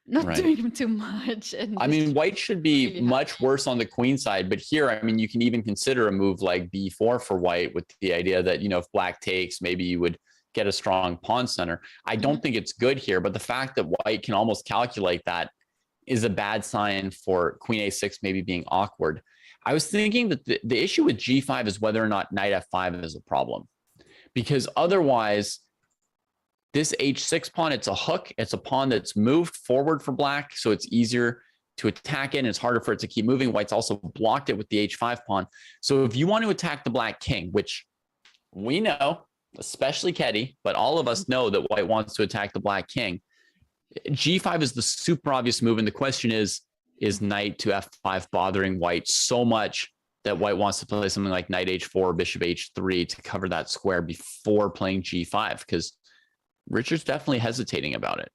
S2: not
S3: Right.
S2: doing too much. And
S3: I mean, white should be
S2: really
S3: much worse on the queen side, but here, I mean, you can even consider a move like b4 for white with the idea that, you know, if black takes, maybe you would get a strong pawn center. I don't think it's good here, but the fact that white can almost calculate that is a bad sign for queen a6 maybe being awkward. I was thinking that the issue with g5 is whether or not knight f5 is a problem, because otherwise this h6 pawn, it's a hook. It's a pawn that's moved forward for black, so it's easier to attack it, and it's harder for it to keep moving. White's also blocked it with the h5 pawn. So if you want to attack the black king, which we know, especially Keddy, but all of us know that white wants to attack the black king, g5 is the super obvious move, and the question is knight to f5 bothering white so much that white wants to play something like knight h4, bishop h3 to cover that square before playing g5? Because Richard's definitely hesitating about it.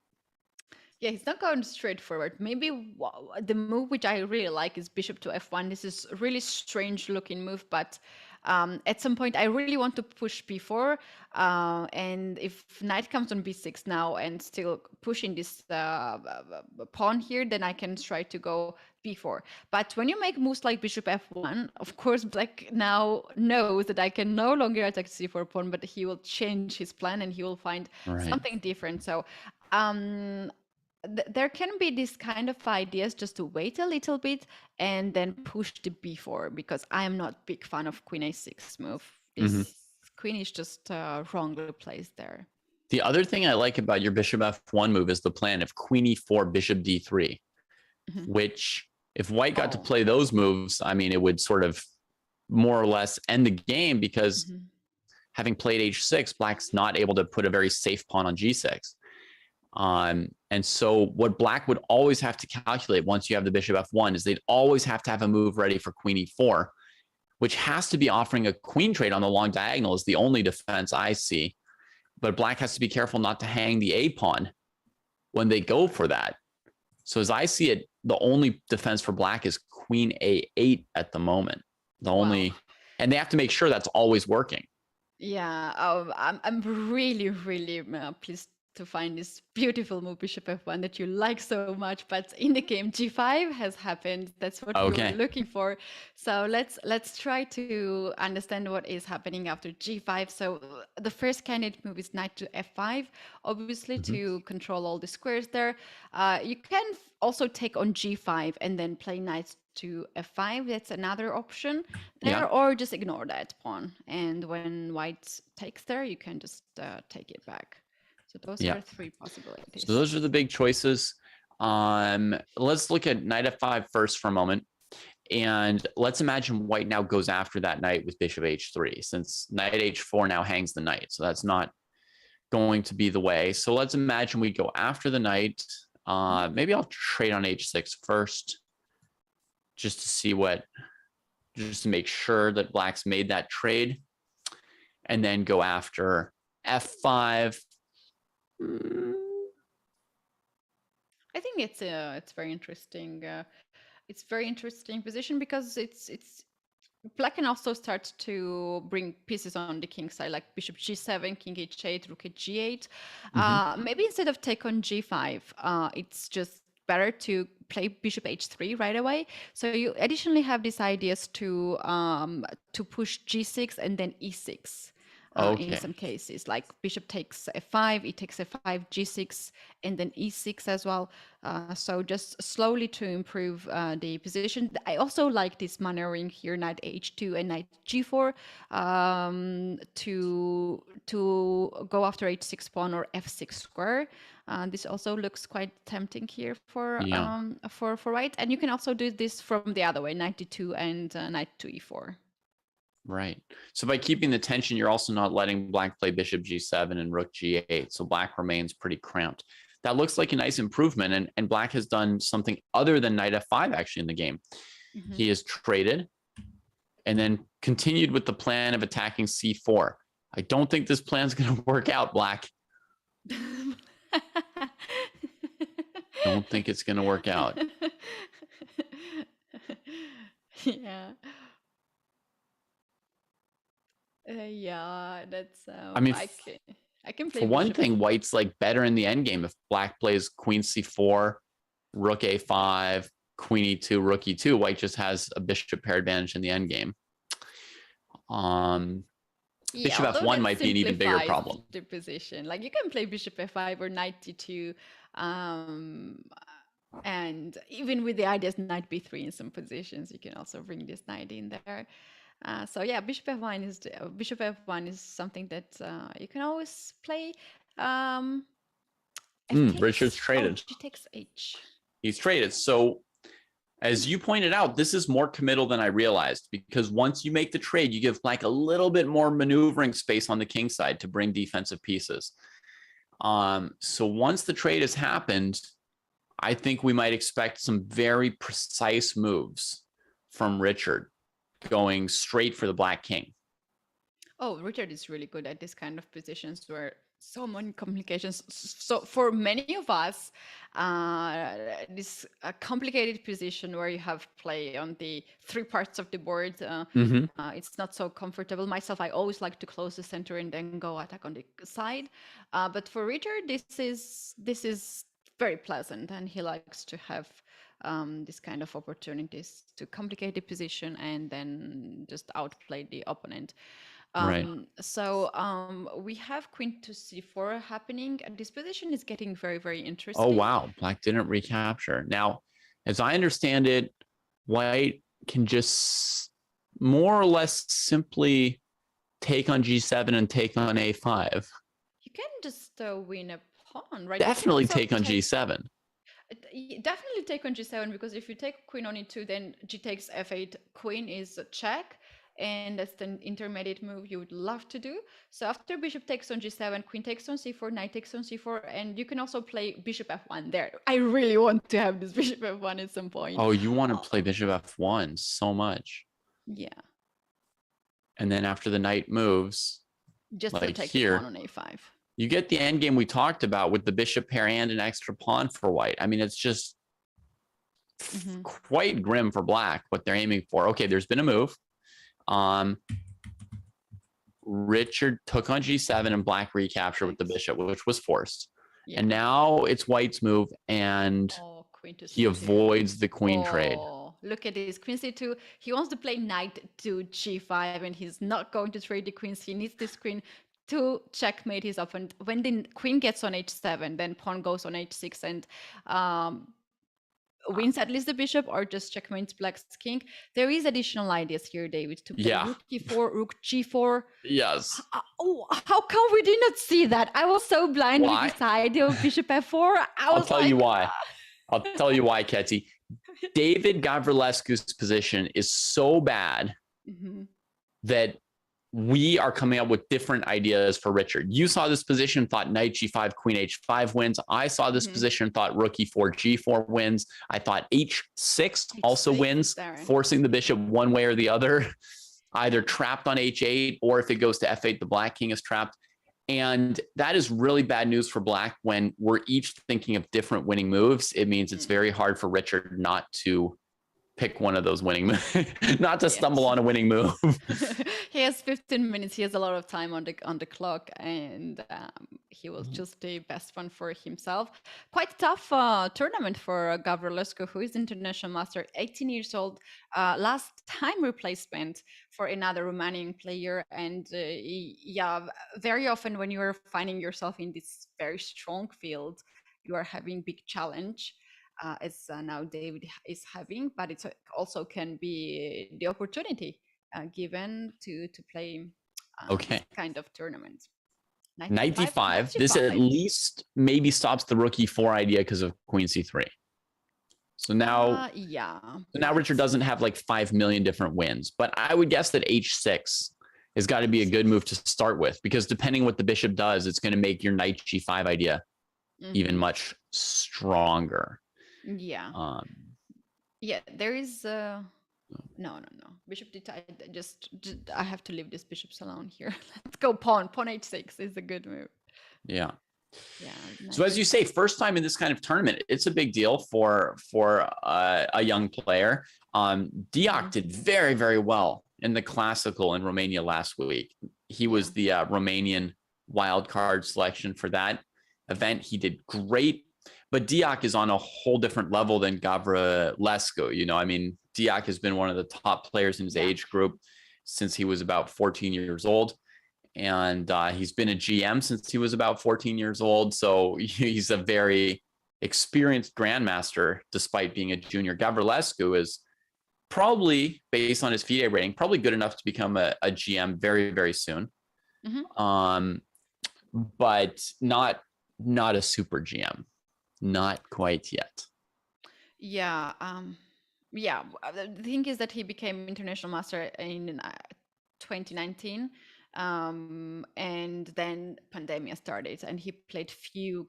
S2: Yeah, he's not going straight forward. Maybe the move which I really like is bishop to f1. This is a really strange looking move, but at some point I really want to push b4. And if knight comes on b6 now and still pushing this pawn here, then I can try to go b4. But when you make moves like bishop f1, of course, black now knows that I can no longer attack c4 pawn, but he will change his plan and he will find something different. So there can be this kind of ideas just to wait a little bit and then push the b4, because I am not big fan of queen a6 move. This queen is just wrongly placed there.
S3: The other thing I like about your bishop f1 move is the plan of queen e4, bishop d3, which if white got to play those moves, I mean, it would sort of more or less end the game, because having played h6, black's not able to put a very safe pawn on g6. And so what black would always have to calculate once you have the bishop f1 is they'd always have to have a move ready for queen e4, which has to be offering a queen trade on the long diagonal is the only defense I see. But black has to be careful not to hang the a pawn when they go for that. So as I see it, the only defense for black is queen a8 at the moment. The only, and they have to make sure that's always working.
S2: Yeah, I'm really, really pleased to find this beautiful move bishop f1 that you like so much, but in the game g5 has happened. That's what we were looking for. So let's try to understand what is happening after g5. So the first candidate move is knight to f5, obviously to control all the squares there. You can also take on g5 and then play knight to f5. That's another option there, or just ignore that pawn, and when white takes there, you can just take it back. So those are three possibilities.
S3: So those are the big choices. Let's look at knight f5 first for a moment. And let's imagine white now goes after that knight with bishop h3, since knight h4 now hangs the knight. So that's not going to be the way. So let's imagine we go after the knight. Maybe I'll trade on h6 first, just to see just to make sure that black's made that trade. And then go after f5.
S2: I think it's very interesting. It's very interesting position, because it's black can also start to bring pieces on the king side, like bishop g7, king h8, rook at g8. Maybe instead of take on g5, it's just better to play bishop h3 right away. So you additionally have these ideas to push g6 and then e6. In some cases, like bishop takes f5, e takes f5, g6, and then e6 as well. So just slowly to improve the position. I also like this maneuvering here, knight h2 and knight g4, to go after h6 pawn or f6 square. This also looks quite tempting here for white. And you can also do this from the other way, knight d2 and knight to e4.
S3: Right. So by keeping the tension, you're also not letting black play bishop g7 and rook g8. So black remains pretty cramped. That looks like a nice improvement. And black has done something other than knight f5 actually in the game. He has traded and then continued with the plan of attacking c4. I don't think this plan is going to work out, black. Don't think it's going to work out.
S2: Yeah. Yeah, that's.
S3: I mean,
S2: I can play.
S3: For one thing, white's like better in the endgame if black plays queen c4 Rook A5, Queen E2, Rook E2. White just has a bishop pair advantage in the endgame. Bishop
S2: although
S3: F1
S2: that
S3: might be an even bigger
S2: simplifies
S3: problem.
S2: the position. Like you can play bishop F5 or knight D2, and even with the ideas knight B3 in some positions, you can also bring this knight in there. So yeah, bishop F1 is something that you can always play.
S3: Richard's traded.
S2: G takes H.
S3: He's traded. So as you pointed out, this is more committal than I realized, because once you make the trade, you give Black a little bit more maneuvering space on the king side to bring defensive pieces. So once the trade has happened, I think we might expect some very precise moves from Richard, going straight for the Black king.
S2: Oh, Richard is really good at this kind of positions where so many complications. So for many of us, this complicated position where you have play on the three parts of the board, it's not so comfortable. Myself, I always like to close the center and then go attack on the side. But for Richard, this is very pleasant, and he likes to have this kind of opportunities to complicate the position and then just outplay the opponent.
S3: Right.
S2: So we have queen to c4 happening, and this position is getting very, very interesting.
S3: Oh, wow. Black didn't recapture. Now, as I understand it, White can just more or less simply take on g7 and take on a5.
S2: You can just win a pawn, right?
S3: Definitely take on g7.
S2: Definitely take on g7, because if you take queen on e2, then g takes f8, queen is a check. And that's the intermediate move you would love to do. So after bishop takes on g7, queen takes on c4, knight takes on c4, and you can also play bishop f1 there. I really want to have this bishop f1 at some point.
S3: Oh, you want to play bishop f1 so much.
S2: Yeah.
S3: And then after the knight moves,
S2: just
S3: like
S2: to take
S3: here,
S2: the pawn on a5.
S3: You get the endgame we talked about with the bishop pair and an extra pawn for White. I mean, it's just quite grim for Black, what they're aiming for. Okay, there's been a move. Richard took on g7 and Black recaptured with the bishop, which was forced. Yeah. And now it's White's move, and he avoids the queen trade.
S2: Look at this, queen c2. He wants to play knight to g5, and he's not going to trade the queens. He needs this queen to checkmate his opponent. When the queen gets on h7, then pawn goes on h6 and wins at least the bishop, or just checkmates Black's king. There is additional ideas here, David, to play rook e4, rook g4.
S3: Yes.
S2: How come we did not see that? I was so blind with this idea of bishop f4.
S3: I'll tell you why. I'll tell you why, Ketty. David Gavrilescu's position is so bad that we are coming up with different ideas for Richard. You saw this position, thought knight g5, queen h5 wins. I saw this position, thought rook e4, g4 wins. I thought h6 also wins, forcing the bishop one way or the other, either trapped on h8, or if it goes to f8, the Black king is trapped. And that is really bad news for Black when we're each thinking of different winning moves. It means it's very hard for Richard not to pick one of those winning moves, not to stumble on a winning move.
S2: He has 15 minutes. He has a lot of time on the clock, and he will choose the best one for himself. Quite tough tournament for Gavrilescu, who is international master, 18 years old, last time replacement for another Romanian player. And yeah, very often when you are finding yourself in this very strong field, you are having big challenge. As now David is having, but it also can be the opportunity given to play this kind of tournament.
S3: Knight d5. This at least maybe stops the rook e4 idea because of queen c3. So now, so now Richard doesn't have like 5 million different wins, but I would guess that h6 has got to be a good move to start with, because depending what the bishop does, it's going to make your knight g5 idea even much stronger.
S2: Yeah. Yeah, there is no. Bishop d5. Just I have to leave this bishops alone here. Let's go pawn h6 is a good move.
S3: Yeah.
S2: Yeah.
S3: Nice. So as you say, first time in this kind of tournament, it's a big deal for a young player. Diak did very, very well in the classical in Romania last week. He was the Romanian wild card selection for that event. He did great. but Diak is on a whole different level than Gavrilescu. You know, I mean, Diak has been one of the top players in his age group since he was about 14 years old. And he's been a GM since he was about 14 years old. So he's a very experienced grandmaster, despite being a junior. Gavrilescu is probably, based on his FIDE rating, probably good enough to become a GM very, very soon. But not a super GM. Not quite yet.
S2: Yeah. The thing is that he became international master in 2019. And then pandemia started and he played few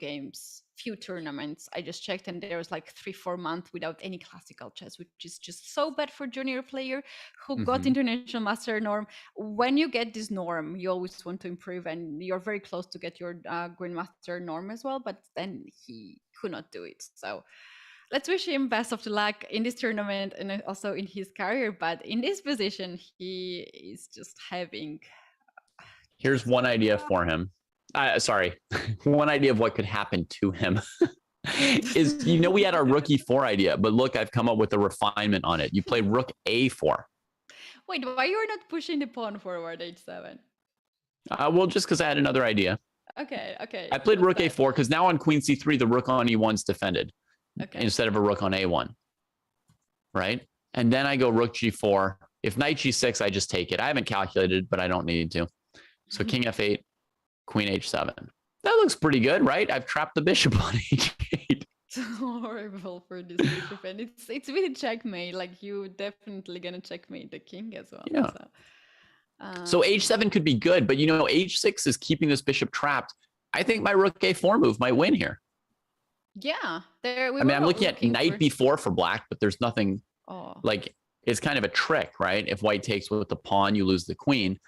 S2: tournaments. I just checked and there was like 3-4 months without any classical chess, which is just so bad for junior player who got international master norm. When you get this norm, you always want to improve and you're very close to get your grandmaster norm as well, but then he could not do it. So let's wish him best of the luck in this tournament and also in his career. But in this position, he is just having...
S3: Here's one idea for him. One idea of what could happen to him is, you know, we had our Rook E4 idea, but look, I've come up with a refinement on it. You play Rook A4.
S2: Wait, why you're not pushing the pawn forward H7?
S3: Well, just because I had another idea.
S2: Okay.
S3: I played Rook A4 because now on Queen C3, the Rook on E1 is defended instead of a Rook on A1, right? And then I go Rook G4. If Knight G6, I just take it. I haven't calculated, but I don't need to. So King F8, Queen H7. That looks pretty good, right? I've trapped the bishop on H8.
S2: It's horrible for this bishop, and it's really checkmate. Like you definitely gonna checkmate the king as well.
S3: Yeah. So H7 could be good, but you know, H6 is keeping this bishop trapped. I think my Rook A4 move might win here.
S2: Yeah,
S3: I'm looking at Knight B4 for black, but there's nothing like it's kind of a trick, right? If white takes with the pawn, you lose the queen.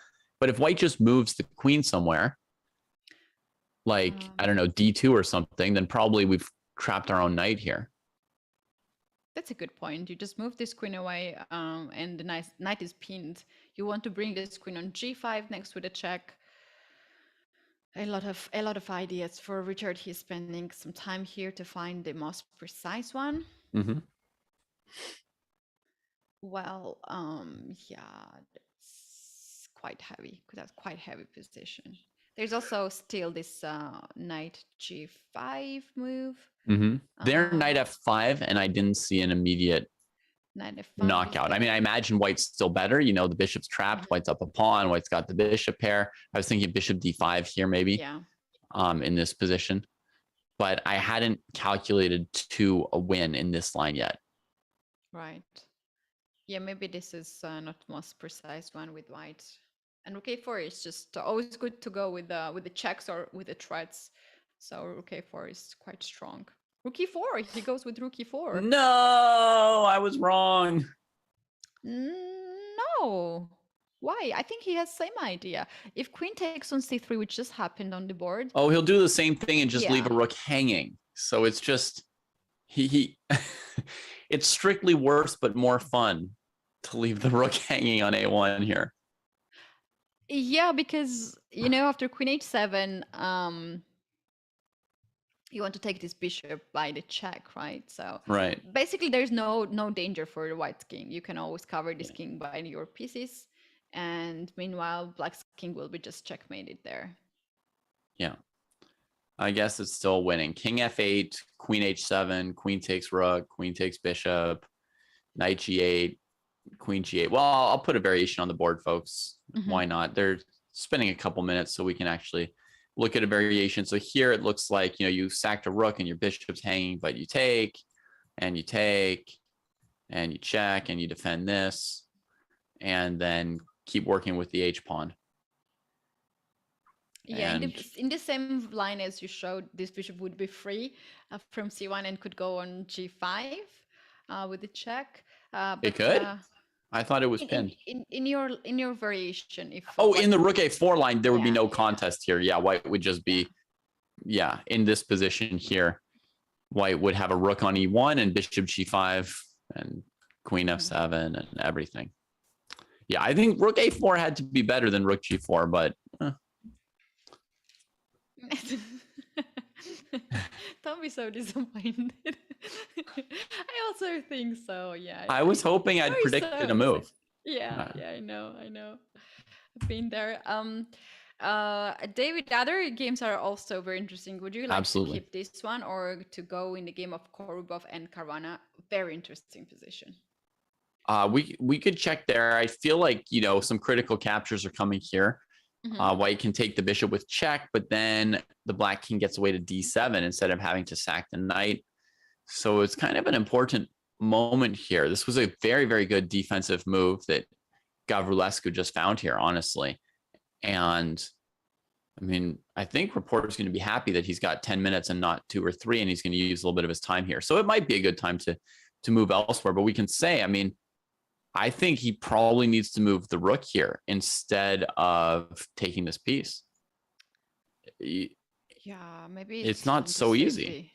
S3: But if white just moves the queen somewhere, like, I don't know, D2 or something, then probably we've trapped our own knight here.
S2: That's a good point. You just move this queen away and the knight is pinned. You want to bring this queen on G5 next with a check. A lot of ideas for Richard. He's spending some time here to find the most precise one. Well, yeah, that's quite heavy. That's quite heavy position. There's also still this knight G5 move.
S3: They're knight F5, and I didn't see an immediate knockout. I mean, I imagine white's still better. You know, the bishop's trapped. White's up a pawn. White's got the bishop pair. I was thinking bishop D5 here, maybe. In this position, but I hadn't calculated to a win in this line yet.
S2: Right. Yeah, maybe this is not the most precise one with white. And Rook A4 is just always good to go with the checks or with the threats. So Rook A4 is quite strong. Rook E4, he goes with Rook E4.
S3: No, I was wrong.
S2: No. Why? I think he has same idea. If queen takes on C3, which just happened on the board.
S3: Oh, he'll do the same thing and just leave a rook hanging. So it's just he it's strictly worse but more fun to leave the rook hanging on A1 here.
S2: Yeah, because you know, after Queen H7, you want to take this bishop by the check, right? So basically there's no danger for the white king. You can always cover this king by your pieces, and meanwhile black's king will be just checkmated there. Yeah,
S3: I guess it's still winning. King F8, Queen H7, Queen takes rook, Queen takes bishop, Knight G8, Queen G8. Well, I'll put a variation on the board, folks. Why not? They're spending a couple minutes so we can actually look at a variation. So here it looks like, you know, you sacked a rook and your bishop's hanging, but you take and you take and you check and you defend this and then keep working with the H pawn.
S2: Yeah, in the same line as you showed, this bishop would be free from C1 and could go on G5 with the check.
S3: It could? I thought it was pinned.
S2: In your variation, if
S3: in the rook A4 line, there would be no contest here. Yeah, white would just be in this position here. White would have a rook on E1 and bishop G5 and Queen F7 and everything. Yeah, I think rook A4 had to be better than rook G4, but
S2: Don't be so disappointed. I also think so. Yeah.
S3: I was hoping I'd
S2: Very
S3: predicted a
S2: so.
S3: move.
S2: Yeah. Yeah. I know. I've been there. David, other games are also very interesting. Would you like
S3: Absolutely.
S2: to keep this one or to go in the game of Korrabov and Caruana? Very interesting position.
S3: We could check there. I feel like, you know, some critical captures are coming here. White can take the bishop with check, but then the black king gets away to d7 instead of having to sack the knight. So it's kind of an important moment here. This was a very, very good defensive move that Gavrulescu just found here, honestly. And I mean, I think Reporter's going to be happy that he's got 10 minutes and not 2 or 3, and he's going to use a little bit of his time here. So it might be a good time to move elsewhere. But we can say, I mean, I think he probably needs to move the rook here instead of taking this piece.
S2: Yeah, maybe
S3: it's not so easy.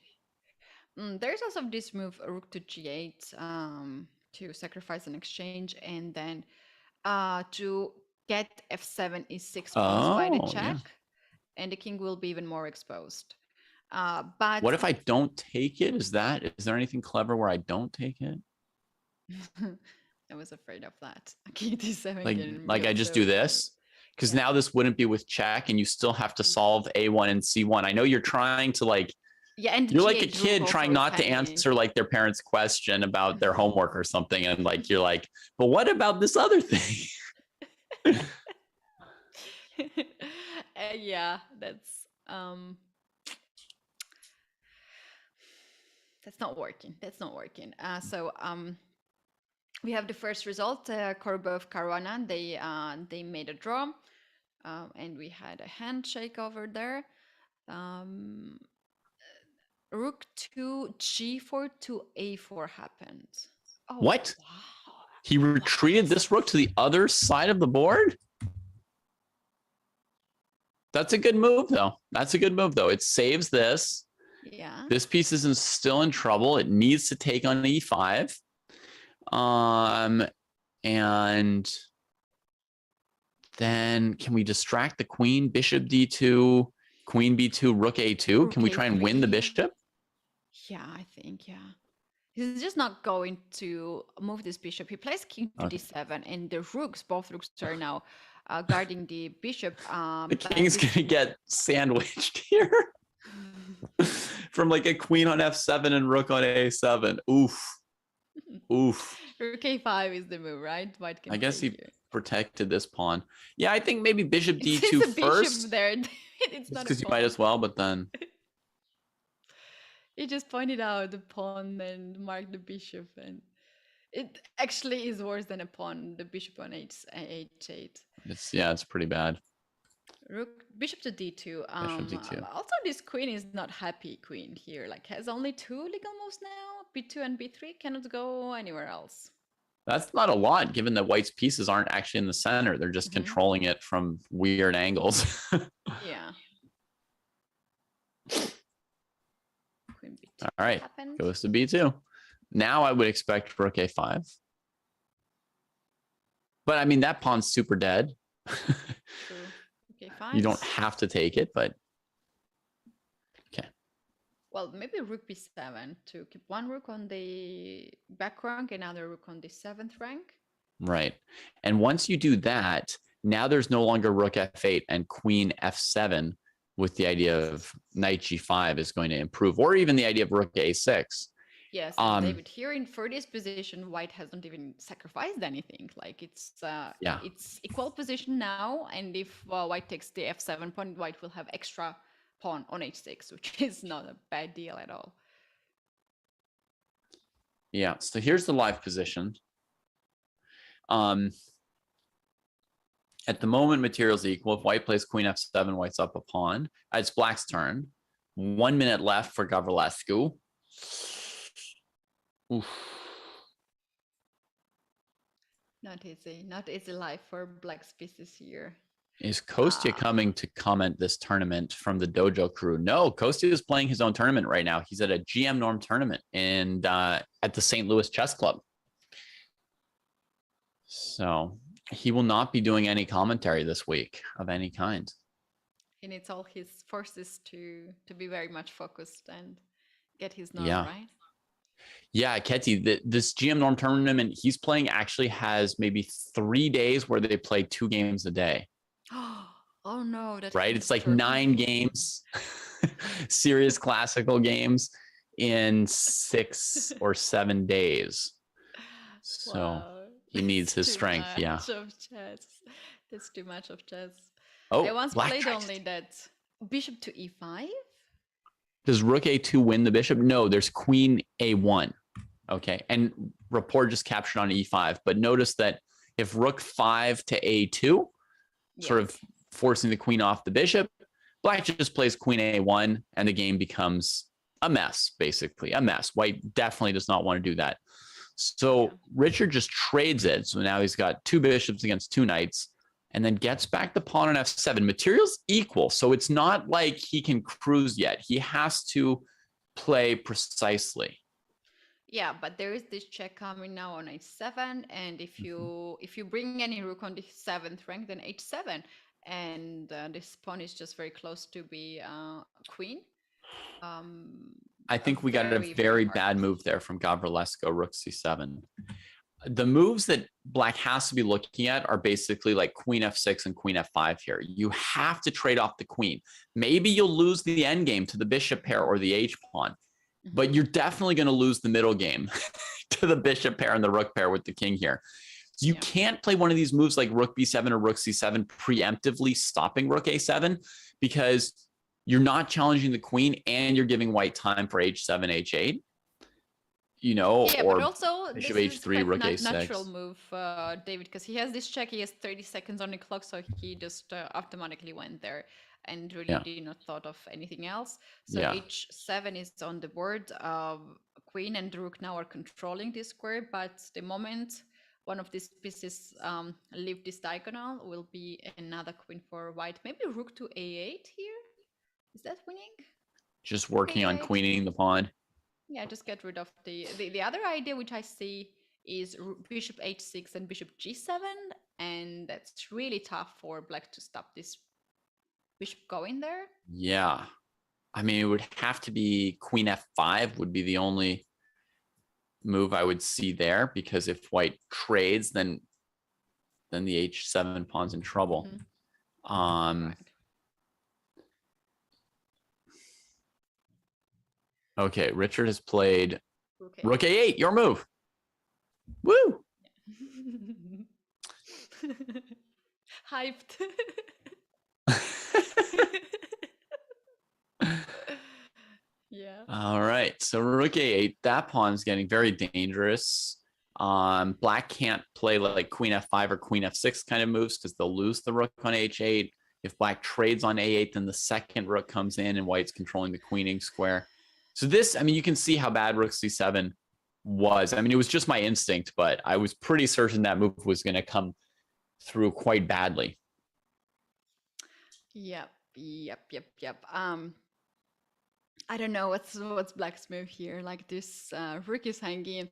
S2: There's also this move, rook to g8, to sacrifice an exchange, and then to get f7 is 6 pawns by the check, and the king will be even more exposed. But
S3: what if I don't take it? Is there anything clever where I don't take it?
S2: I was afraid of that. King d7.
S3: Like I just do this, because now this wouldn't be with check, and you still have to solve a1 and c1. I know you're trying to like. Yeah, and you're like a kid trying not to answer like their parents' question about their homework or something, and like you're like, but what about this other thing?
S2: Yeah, that's not working. That's not working. So we have the first result. Korrabov Caruana. They made a draw, and we had a handshake over there. Rook to g4 to a4 happened.
S3: Oh, what? Wow. He retreated this rook to the other side of the board? That's a good move, though. It saves this.
S2: Yeah.
S3: This piece isn't still in trouble. It needs to take on e5. And then can we distract the queen? Bishop d2, queen b2, rook a2.
S2: Rook
S3: can we try and win the bishop?
S2: Yeah, I think, yeah. He's just not going to move this bishop. He plays king to d7, and the rooks, both rooks are now guarding the bishop.
S3: The king's going to get sandwiched here from like a queen on f7 and rook on a7. Oof. Oof.
S2: Rook a5 is the move, right? White can
S3: I guess he
S2: here.
S3: Protected this pawn. Yeah, I think maybe bishop d2
S2: it's a
S3: first.
S2: Bishop there. It's not
S3: because you might as well, but then...
S2: He just pointed out the pawn and marked the bishop, and it actually is worse than a pawn. The bishop on h8.
S3: It's pretty bad.
S2: Bishop to d2.
S3: Bishop d2.
S2: Also, this queen is not happy. Queen here, like, has only 2 legal moves now. b2 and b3 cannot go anywhere else.
S3: That's not a lot, given that white's pieces aren't actually in the center. They're just controlling it from weird angles.
S2: Yeah.
S3: All right, goes to b2. Now I would expect rook a5. But I mean, that pawn's super dead.
S2: Okay, fine.
S3: You don't have to take it, but okay.
S2: Well, maybe rook b7 to keep one rook on the back rank, another rook on the 7th rank.
S3: Right. And once you do that, now there's no longer rook f8 and queen f7, with the idea of knight g5 is going to improve, or even the idea of rook a6.
S2: Yes, David, here for this position, white hasn't even sacrificed anything. Like, it's equal position now, and if white takes the f7 pawn, white will have extra pawn on h6, which is not a bad deal at all.
S3: Yeah, so here's the live position. At the moment, material's equal. If white plays queen f7, white's up a pawn. It's black's turn. 1 minute left for Gavrulescu. Oof.
S2: Not easy life for black's pieces here.
S3: Is Kostya coming to comment this tournament from the dojo crew? No, Kostya is playing his own tournament right now. He's at a GM Norm tournament and at the St. Louis Chess Club. So he will not be doing any commentary this week of any kind.
S2: He needs all his forces to be very much focused and get his norm,
S3: Yeah.
S2: right?
S3: Yeah, Ketty, this GM Norm tournament he's playing actually has maybe 3 days where they play 2 games a day.
S2: Oh no, that
S3: Right?
S2: can
S3: It's like
S2: destroy
S3: 9
S2: me.
S3: games, serious classical games in 6 or 7 days. So
S2: Wow,
S3: he needs his
S2: too
S3: strength. Yeah.
S2: much of chess. That's too much of chess. I
S3: Oh,
S2: once
S3: black
S2: played
S3: tries
S2: only
S3: to-
S2: that bishop to e5.
S3: Does rook a2 win the bishop? No, there's queen a1. Okay. And report just captured on e5. But notice that if rook 5 to a2, sort of forcing the queen off the bishop, black just plays queen a1 and the game becomes a mess, basically. A mess. White definitely does not want to do that. So Richard just trades it. So now he's got 2 bishops against 2 knights and then gets back the pawn on f7. Material's equal. So it's not like he can cruise yet. He has to play precisely.
S2: Yeah, but there is this check coming now on h7, and if you bring any rook on the 7th rank, then h7, and this pawn is just very close to be queen.
S3: I think we got a very bad move there from Gavrilesco, rook c7. The moves that black has to be looking at are basically like queen f6 and queen f5 here. You have to trade off the queen. Maybe you'll lose the endgame to the bishop pair or the h pawn, but you're definitely going to lose the middle game to the bishop pair and the rook pair with the king here. So you can't play one of these moves like rook b7 or rook c7 preemptively stopping rook a7 because you're not challenging the queen and you're giving white time for h7, h8. You know, or
S2: but also
S3: bishop
S2: this is
S3: h3, rook a6.
S2: Natural move, David, because he has this check. He has 30 seconds on the clock, so he just automatically went there and really did not thought of anything else. So h7 is on the board. Queen and the rook now are controlling this square, but the moment one of these pieces leave this diagonal will be another queen for white. Maybe rook to a8 here. Is that winning?
S3: Just working on queening the pawn.
S2: Yeah, just get rid of the other idea which I see is bishop h6 and bishop g7, and that's really tough for black to stop this bishop going there.
S3: Yeah. I mean, it would have to be queen f5 would be the only move I would see there, because if white trades, then the h7 pawn's in trouble. Right. Okay, Richard has played rook a8, your move. Woo!
S2: Hyped. Yeah.
S3: All right, so rook a8, that pawn's getting very dangerous. Black can't play like queen f5 or queen f6 kind of moves because they'll lose the rook on h8. If black trades on a8, then the second rook comes in and white's controlling the queening square. So this, I mean, you can see how bad rook c7 was. I mean, it was just my instinct, but I was pretty certain that move was going to come through quite badly.
S2: Yep. I don't know what's black's move here. Like this rook is hanging.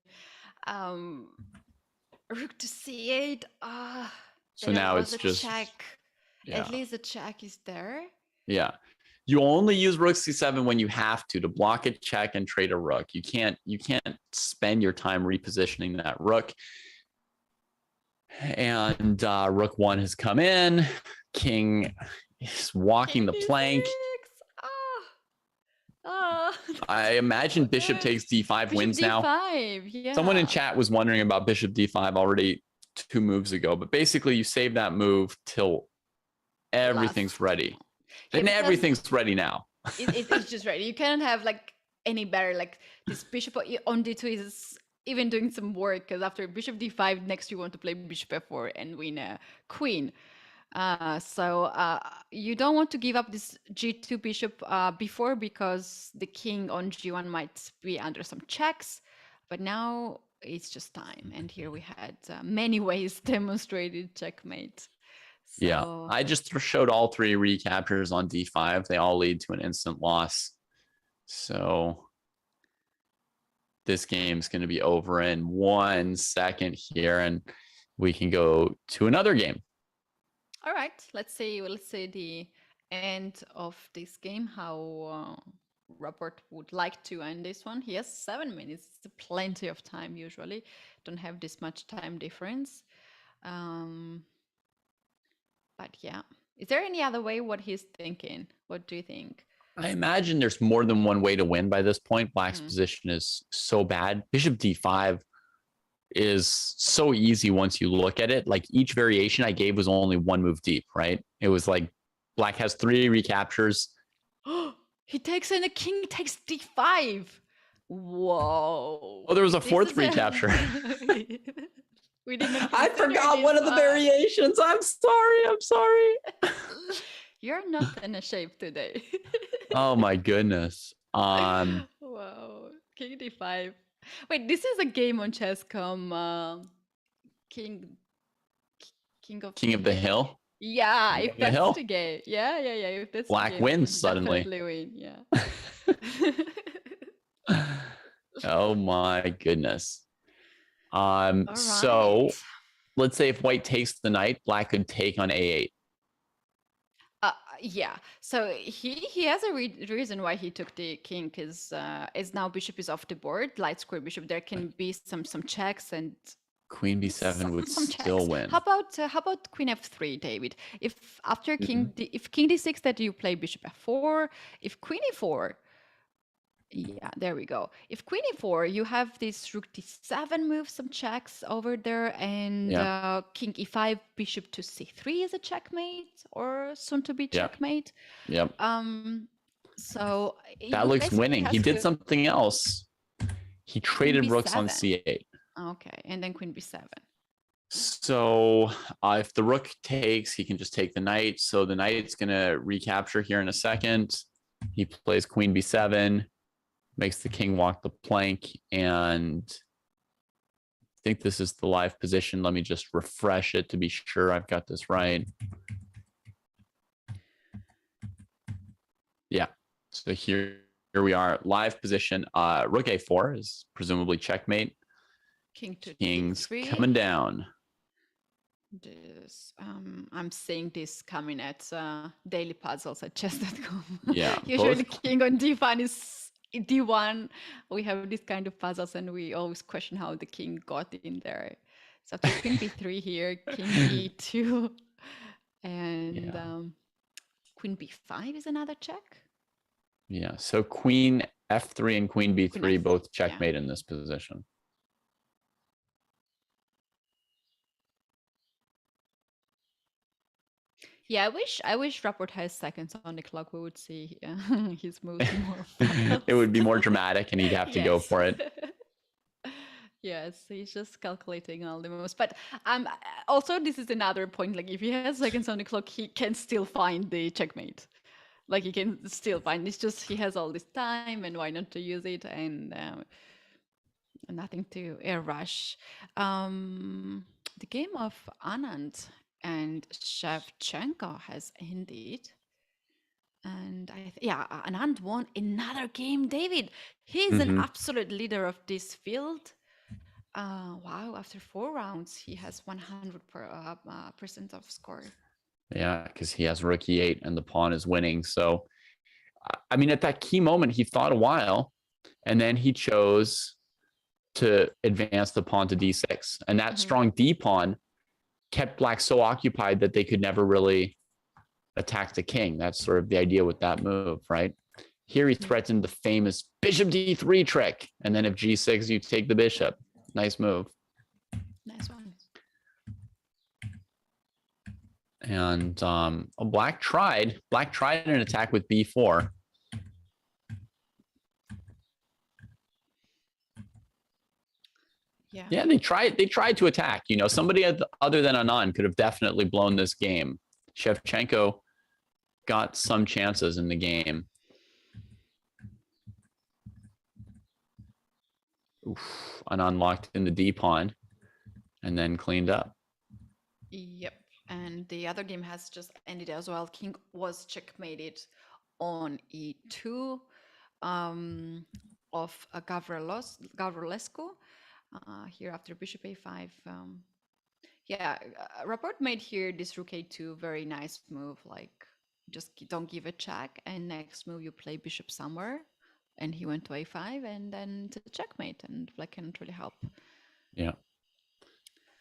S2: Rook to c8.
S3: So now it's just
S2: check. Yeah. At least the check is there.
S3: Yeah. You only use rook c7 when you have to block a check and trade a rook. You can't spend your time repositioning that rook. And rook 1 has come in. King is walking the plank. I imagine bishop takes d5 wins now.
S2: Yeah.
S3: Someone in chat was wondering about bishop d5 already 2 moves ago, but basically you save that move till everything's ready. And everything's ready now.
S2: It's just ready. You cannot have like any better. Like this bishop on d2 is even doing some work, because after bishop d5, next you want to play bishop f4 and win a queen. So you don't want to give up this g2 bishop before, because the king on g1 might be under some checks. But now it's just time. And here we had many ways demonstrated checkmate. So,
S3: yeah, I just showed all 3 recaptures on d5. They all lead to an instant loss. So this game's going to be over in 1 second here, and we can go to another game.
S2: All right, let's see the end of this game. How Robert would like to end this one. He has 7 minutes. It's plenty of time usually. Don't have this much time difference. But yeah. Is there any other way what he's thinking? What do you think?
S3: I imagine there's more than one way to win by this point. Black's
S2: Mm.
S3: position is so bad. Bishop d5 is so easy once you look at it. Like each variation I gave was only one move deep, right? It was like Black has 3 recaptures.
S2: He takes in a king, takes d5. Whoa.
S3: Oh, there was a
S2: This
S3: 4th
S2: is a-
S3: recapture.
S2: We didn't
S3: I
S2: consider
S3: forgot
S2: this
S3: one of the variations. I'm sorry.
S2: You're not in a shape today.
S3: Oh my goodness.
S2: Wow. King d5. Wait, this is a game on Chess.com. King of
S3: the Hill.
S2: Yeah,
S3: King
S2: if
S3: of the Hill.
S2: that's the game. Yeah. If that's the
S3: Black
S2: game,
S3: wins
S2: we
S3: suddenly.
S2: definitely win. Yeah.
S3: Oh my goodness.
S2: All
S3: So
S2: right.
S3: let's say if white takes the knight, black could take on a8.
S2: Yeah. So he has a reason why he took the king, because as now bishop is off the board, light square bishop, there can be some checks and
S3: Queen b7 would
S2: some
S3: still
S2: checks.
S3: win.
S2: How about queen f3, David? If after king
S3: Mm-hmm.
S2: if king d6, that you play bishop f4, if queen e4. Yeah, there we go. If queen e4, you have this rook d7 move, some checks over there, and king e5, bishop to c3 is a checkmate, or soon to be checkmate.
S3: Yep.
S2: So
S3: That looks winning. He did something else. He traded rooks on c8.
S2: Okay, and then queen b7.
S3: So if the rook takes, he can just take the knight. So the knight's going to recapture here in a second. He plays queen b7. Makes the king walk the plank, and I think this is the live position. Let me just refresh it to be sure I've got this right. Yeah, so here we are, live position. Rook a4 is presumably checkmate. King's coming down.
S2: This I'm seeing this coming at daily puzzles at chess.com.
S3: Yeah,
S2: usually king on d1 is d1. We have this kind of puzzles, and we always question how the king got in there. So after queen b3 here, king e2, and queen b5 is another check.
S3: Yeah, so queen f3 and queen b3
S2: Queen
S3: both checkmate in this position.
S2: Yeah, I wish Rapport has seconds on the clock. We would see his moves more fast.
S3: It would be more dramatic, and he'd have to go for it.
S2: Yes, he's just calculating all the moves. But also this is another point. Like if he has seconds on the clock, he can still find the checkmate. Like he can still find. It's just he has all this time, and why not to use it? And nothing to rush. The game of Anand and Shevchenko has ended. And Anand won another game, David. He's an absolute leader of this field. Wow, after 4 rounds, he has 100% of score.
S3: Yeah, because he has rook e8 and the pawn is winning. So, I mean, at that key moment, he thought a while, and then he chose to advance the pawn to d6. And that strong d pawn kept black so occupied that they could never really attack the king. That's sort of the idea with that move, right? Here he threatened the famous bishop d3 trick. And then if g6, you take the bishop. Nice move.
S2: Nice one.
S3: And black tried an attack with b4. Yeah, they tried to attack. You know, somebody other than Anand could have definitely blown this game. Chefchenko got some chances in the game. Oof, Anand locked in the D pawn and then cleaned up.
S2: Yep. And the other game has just ended as well. King was checkmated on e2 of Gavrilescu. Here after bishop a5. Rapport made here this rook a2, very nice move. Like just don't give a check, and next move you play bishop somewhere. and he went to a5 and then to checkmate, and black cannot really help.
S3: Yeah.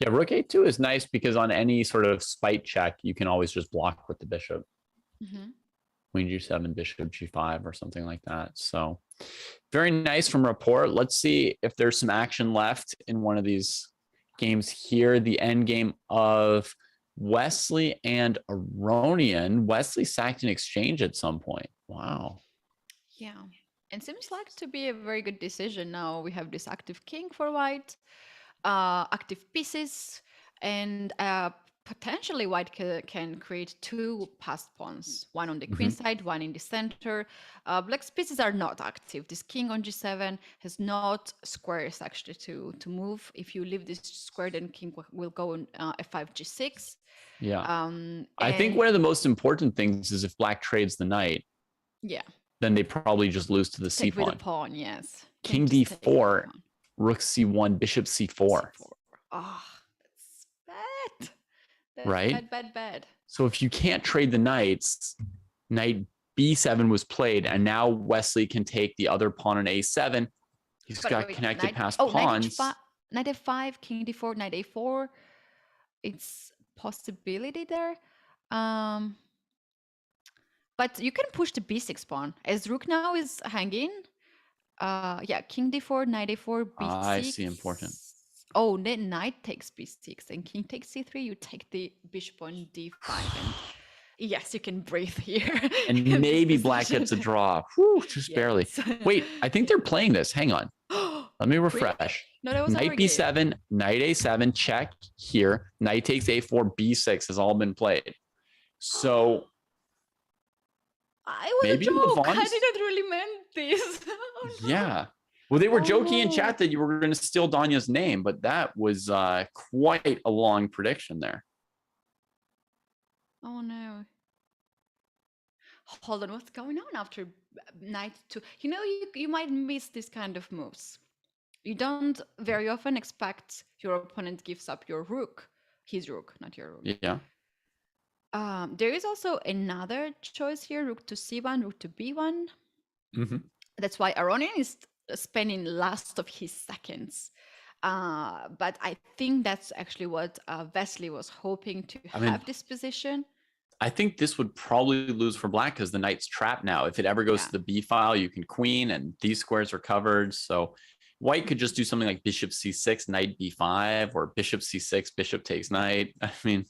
S3: Yeah, rook a2 is nice because on any sort of spite check, you can always just block with the bishop. Queen g7, bishop g5, or something like that. So very nice from Rapport. Let's see if there's some action left in one of these games here. The end game of Wesley and Aronian. Wesley sacked an exchange at some point. Wow.
S2: Yeah, and seems like to be a very good decision. Now we have this active king for white, active pieces, and potentially white can create two passed pawns, one on the queen side, one in the center. Black's pieces are not active. This king on g7 has not squares actually to move. If you leave this square, then king will go on f5 g6.
S3: Yeah. I think one of the most important things is if black trades the knight,
S2: yeah, then
S3: they probably just lose to the c pawn.
S2: With the pawn, yes.
S3: King d4, rook c1, bishop c4.
S2: Oh, that's bad. That's
S3: right?
S2: Bad.
S3: So if you can't trade the knights, knight b7 was played, and now Wesley can take the other pawn on a7. He's got connected past pawns.
S2: Knight f5, king d4, knight a4. It's possibility there. But you can push the b6 pawn, as rook now is hanging. Yeah, king d4, knight a4, b6.
S3: I see, important.
S2: Oh, then knight takes b6 and king takes c3. You take the bishop on d5. And yes, you can breathe here.
S3: And maybe black gets a draw. Whew, just barely. Wait, I think they're playing this. Hang on. Let me refresh.
S2: No, that was
S3: knight b7, knight a7, check here. Knight takes a4, b6 has all been played. So
S2: I was
S3: maybe
S2: a joke.
S3: Levon's...
S2: I didn't really mean this. Oh, no.
S3: Yeah. Well, they were joking in chat that you were going to steal Danya's name, but that was quite a long prediction there.
S2: Oh, no. Hold on, what's going on after knight 2? You know, you might miss this kind of moves. You don't very often expect your opponent gives up your rook. His rook, not your rook.
S3: Yeah.
S2: There is also another choice here, rook to c1, rook to b1. That's why Aronian is spending last of his seconds. But I think that's actually what Wesley was hoping to have this position.
S3: I think this would probably lose for black because the knight's trapped now. If it ever goes to the b file, you can queen, and these squares are covered. So white could just do something like bishop c6, knight b5, or bishop c6, bishop takes knight. I mean,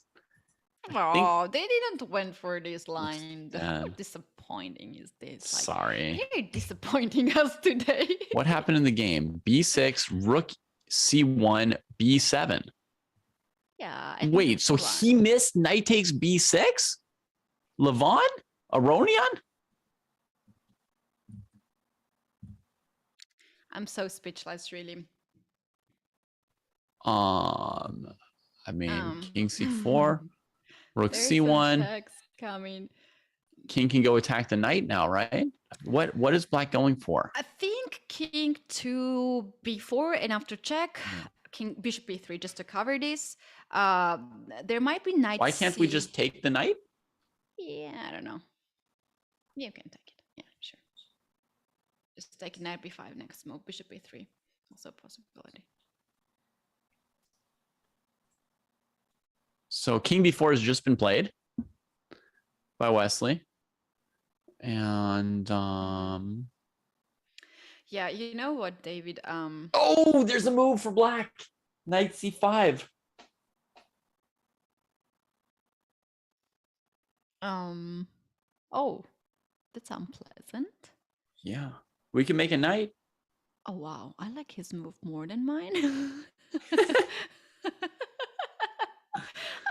S2: they didn't went for this line. How disappointing is this?
S3: Sorry.
S2: You're disappointing us today.
S3: What happened in the game? b6, rook c1, b7.
S2: Yeah.
S3: Wait, so he missed knight takes b6? Levon? Aronian?
S2: I'm so speechless, really.
S3: I mean, king c4, rook c1.
S2: Coming.
S3: King can go attack the knight now, right? What is black going for?
S2: I think king to b4, and after check, king bishop b3 just to cover this. There might be knight.
S3: Why can't we just take the knight?
S2: Yeah, I don't know. You can take it. Yeah, sure. Just take knight b5 next move, bishop a3. Also a possibility.
S3: So king b4 has just been played by Wesley. And
S2: yeah, you know what, David?
S3: Oh, there's a move for black. Knight c5.
S2: Oh, that's unpleasant.
S3: Yeah. We can make a knight.
S2: Oh wow, I like his move more than mine. I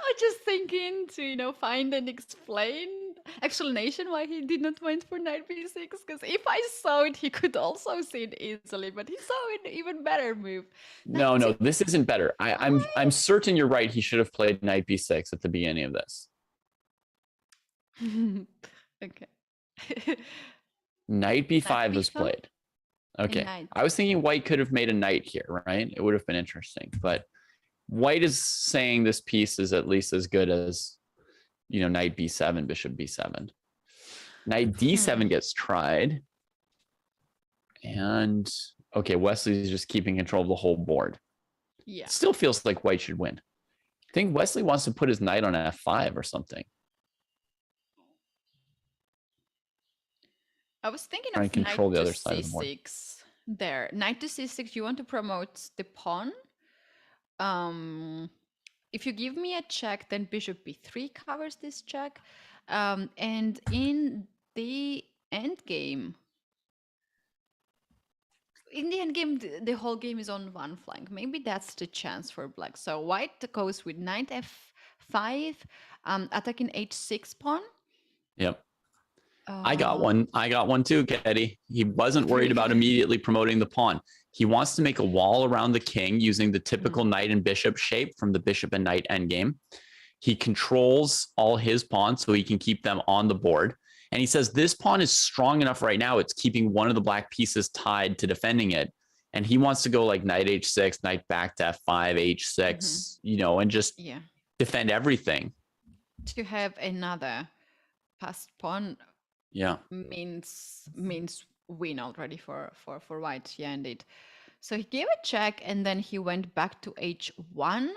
S2: was just thinking to, find an explanation why he did not went for knight b6. Because if I saw it, he could also see it easily. But he saw an even better move.
S3: No, this isn't better. I'm certain you're right. He should have played knight b6 at the beginning of this.
S2: Okay.
S3: Knight b5 was played. Okay. I was thinking white could have made a knight here, right? It would have been interesting. But white is saying this piece is at least as good as, knight b7, bishop b7. Knight d7 gets tried. And okay, Wesley's just keeping control of the whole board.
S2: Yeah.
S3: Still feels like white should win. I think Wesley wants to put his knight on f5 or something.
S2: I was thinking
S3: Trying
S2: of
S3: to control
S2: knight
S3: the
S2: to
S3: other side of the board.
S2: c6 there. Knight to c6, you want to promote the pawn. If you give me a check, then bishop b3 covers this check. And in the endgame, the whole game is on one flank. Maybe that's the chance for black. So white goes with knight f5, attacking h6 pawn.
S3: Yep. I got one too, Ketty. He wasn't worried about immediately promoting the pawn. He wants to make a wall around the king using the typical knight and bishop shape from the bishop and knight endgame. He controls all his pawns so he can keep them on the board. And he says this pawn is strong enough right now. It's keeping one of the black pieces tied to defending it. And he wants to go like knight h6, knight back to f5, h6, you know, and just defend everything.
S2: To have another passed pawn means win already for white. Yeah, indeed. So he gave a check and then he went back to h1.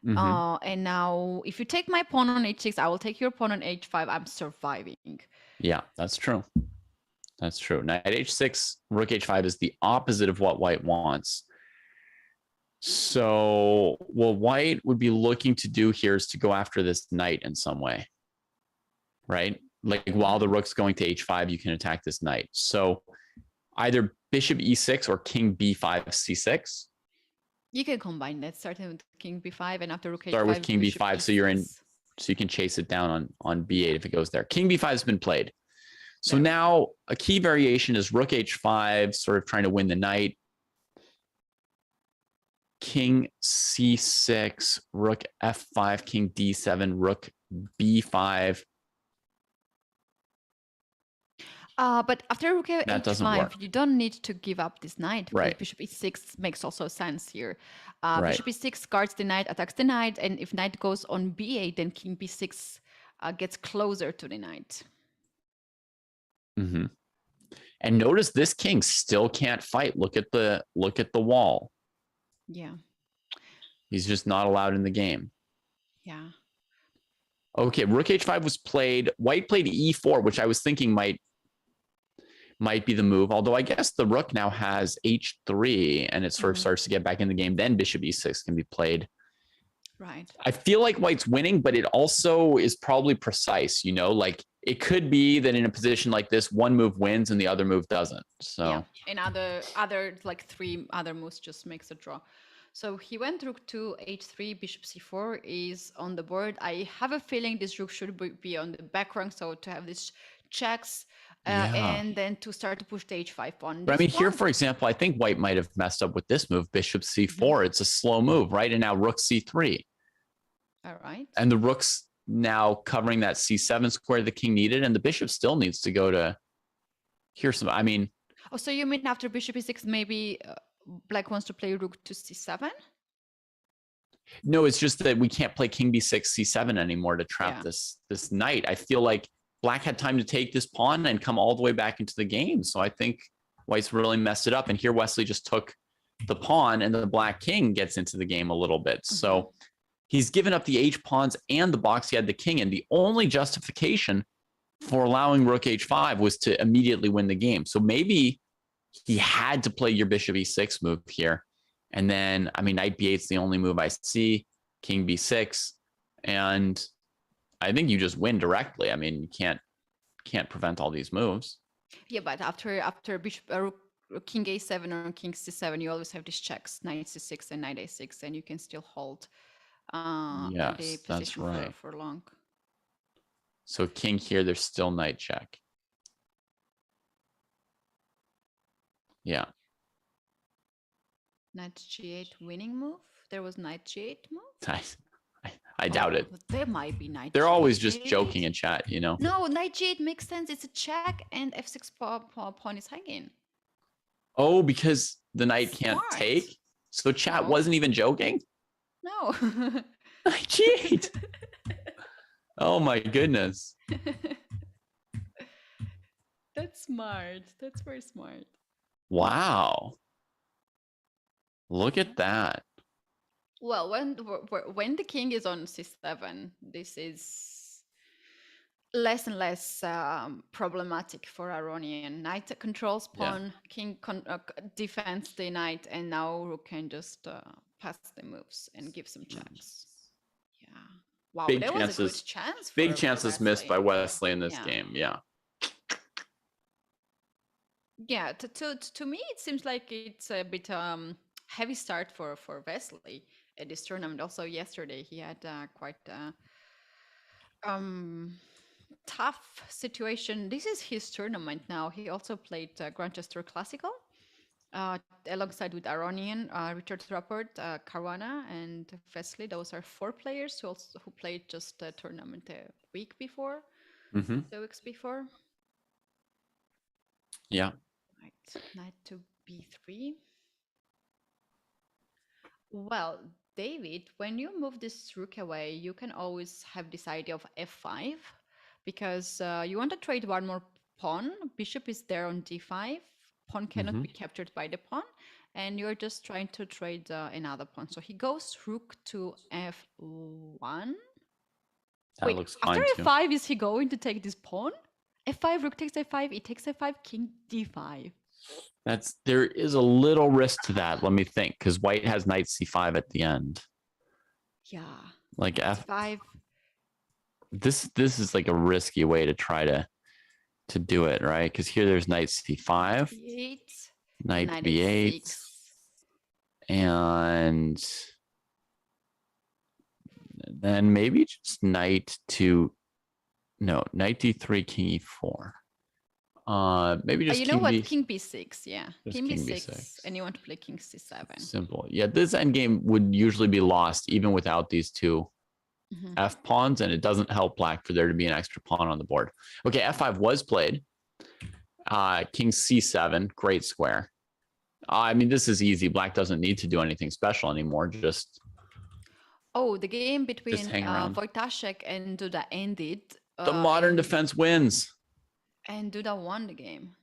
S2: And now if you take my pawn on h6, I will take your pawn on h5. I'm surviving.
S3: Yeah, that's true. That's true. Knight h6, rook h5 is the opposite of what white wants. So what white would be looking to do here is to go after this knight in some way, right? Like while the rook's going to h5, you can attack this knight. So either bishop e6 or king b5 c6.
S2: You can combine that, starting with king b5 and after rook h5.
S3: Start with king b5,
S2: e6.
S3: so you're in, so you can chase it down on b8 if it goes there. King b5 has been played. So now a key variation is rook h5, sort of trying to win the knight. King c6, rook f5, king d7, rook b5.
S2: But after rook h5, you don't need to give up this knight.
S3: Right.
S2: Bishop e6 makes also sense here.
S3: Right.
S2: Bishop e6 guards the knight, attacks the knight, and if knight goes on b8, then king b6 gets closer to the knight.
S3: And notice this king still can't fight. Look at the wall.
S2: Yeah.
S3: He's just not allowed in the game.
S2: Yeah.
S3: Okay, rook h5 was played. White played e4, which I was thinking might be the move. Although I guess the rook now has h3 and it sort of starts to get back in the game. Then bishop e6 can be played.
S2: Right.
S3: I feel like white's winning, but it also is probably precise, you know, like it could be that in a position like this, one move wins and the other move doesn't. So
S2: and other like three other moves just makes a draw. So he went rook to h3, bishop c4 is on the board. I have a feeling this rook should be on the back rank, so to have these checks and then to start to push the h5 pawn.
S3: But I mean, here, for example, I think white might have messed up with this move, bishop c4. It's a slow move, right? And now rook c3.
S2: All right.
S3: And the rook's now covering that c7 square the king needed, and the bishop still needs to go to here's some, I mean.
S2: Oh, so you mean after bishop e6, maybe black wants to play rook to c7?
S3: No, it's just that we can't play king b6, c7 anymore to trap this knight. I feel like black had time to take this pawn and come all the way back into the game. So I think white's really messed it up. And here Wesley just took the pawn and the black king gets into the game a little bit. So he's given up the h pawns and the box he had the king in. The only justification for allowing rook h5 was to immediately win the game. So maybe he had to play your bishop e6 move here. And then, I mean, knight b8 is the only move I see, king b6. And I think you just win directly. I mean, you can't prevent all these moves.
S2: Yeah, but after bishop king a7 or king c7, you always have these checks, knight c6 and knight a6, and you can still hold
S3: yes,
S2: the position
S3: that's right.
S2: for long.
S3: So king here, there's still knight check. Yeah.
S2: Knight g8 winning move? There was knight g8 move?
S3: I doubt it.
S2: There might be knight
S3: They're
S2: g8.
S3: always just joking in chat, you know?
S2: No, knight g8 makes sense. It's a check and f6 pawn is hanging.
S3: Oh, because the knight can't
S2: Smart.
S3: take? So chat wasn't even joking?
S2: No.
S3: Knight g8. Oh my goodness.
S2: That's smart. That's very smart.
S3: Wow. Look at that.
S2: Well, when the king is on c7, this is less and less problematic for Aronian. Knight controls pawn, king defends the knight, and now rook can just pass the moves and give some checks. Yeah. Wow,
S3: Big
S2: that
S3: chances,
S2: was a good chance.
S3: Big chances missed by Wesley in this game. Yeah.
S2: Yeah. To me, it seems like it's a bit heavy start for Wesley at this tournament. Also, yesterday he had quite tough situation. This is his tournament now. He also played Grandchester Classical alongside with Aronian, Richard Rapport, Caruana, and Wesley. Those are 4 players who played just a tournament a week before, 2 weeks before.
S3: Yeah.
S2: Right, knight to b3. Well, David, when you move this rook away, you can always have this idea of f5 because you want to trade one more pawn. Bishop is there on d5. Pawn cannot be captured by the pawn, and you're just trying to trade another pawn. So he goes rook to f1.
S3: That looks fine
S2: after
S3: too.
S2: f5, is he going to take this pawn? f5, rook takes f5, e takes f5, king d5.
S3: There is a little risk to that. Let me think, because white has knight c5 at the end.
S2: Yeah.
S3: Like
S2: f5.
S3: This is like a risky way to try to do it, right? Because here there's knight c5, knight b8, and then maybe just knight d3, king e4. Maybe just
S2: king b6, yeah. King b6, and you want to play king c7.
S3: Simple. Yeah, this endgame would usually be lost even without these two f pawns, and it doesn't help black for there to be an extra pawn on the board. Okay, f5 was played. King c7, great square. I mean, this is easy. Black doesn't need to do anything special anymore. Just
S2: the game between Voitachek and Duda ended.
S3: The modern defense wins.
S2: And Duda won the game.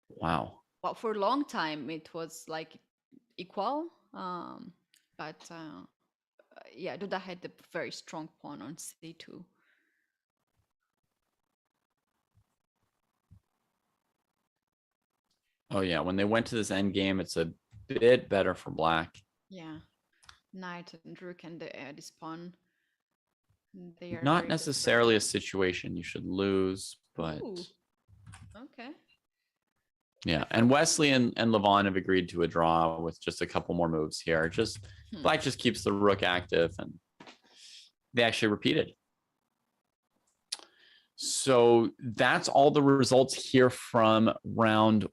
S3: Wow.
S2: Well, for a long time it was like equal, but yeah, Duda had a very strong pawn on c2.
S3: Oh yeah, when they went to this end game, it's a bit better for black.
S2: Yeah, knight and rook and this pawn. They are
S3: not necessarily a situation you should lose, but
S2: okay.
S3: Yeah, and Wesley and Levon have agreed to a draw with just a couple more moves here. Just black just keeps the rook active, and they actually repeated. So that's all the results here from round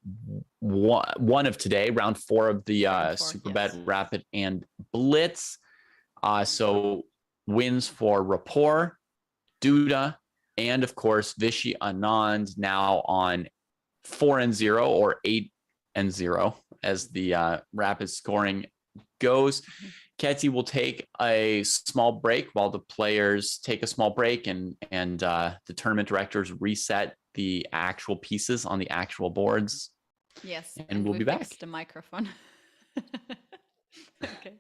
S3: one of today, round 4 of the Superbet Rapid and Blitz. So wins for Rapport, Duda, and of course Vishy Anand now on 4-0 or 8-0 as the rapid scoring goes. Ketty will take a small break while the players take a small break and the tournament directors reset the actual pieces on the actual boards.
S2: Yes,
S3: and we'll be back.
S2: The microphone. Okay.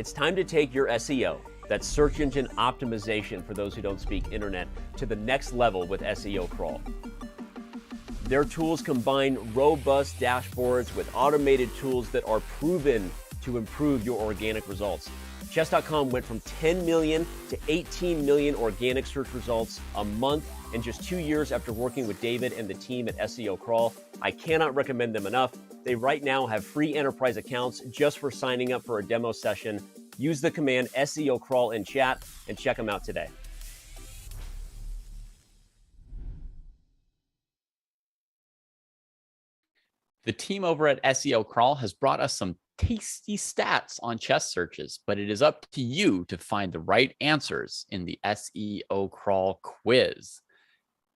S4: It's time to take your SEO, that's search engine optimization for those who don't speak internet, to the next level with SEO Crawl. Their tools combine robust dashboards with automated tools that are proven to improve your organic results. Chess.com went from 10 million to 18 million organic search results a month in just 2 years after working with David and the team at SEO Crawl. I cannot recommend them enough. They right now have free enterprise accounts just for signing up for a demo session. Use the command SEO Crawl in chat and check them out today.
S3: The team over at SEO Crawl has brought us some tasty stats on chess searches, but it is up to you to find the right answers in the SEO Crawl quiz.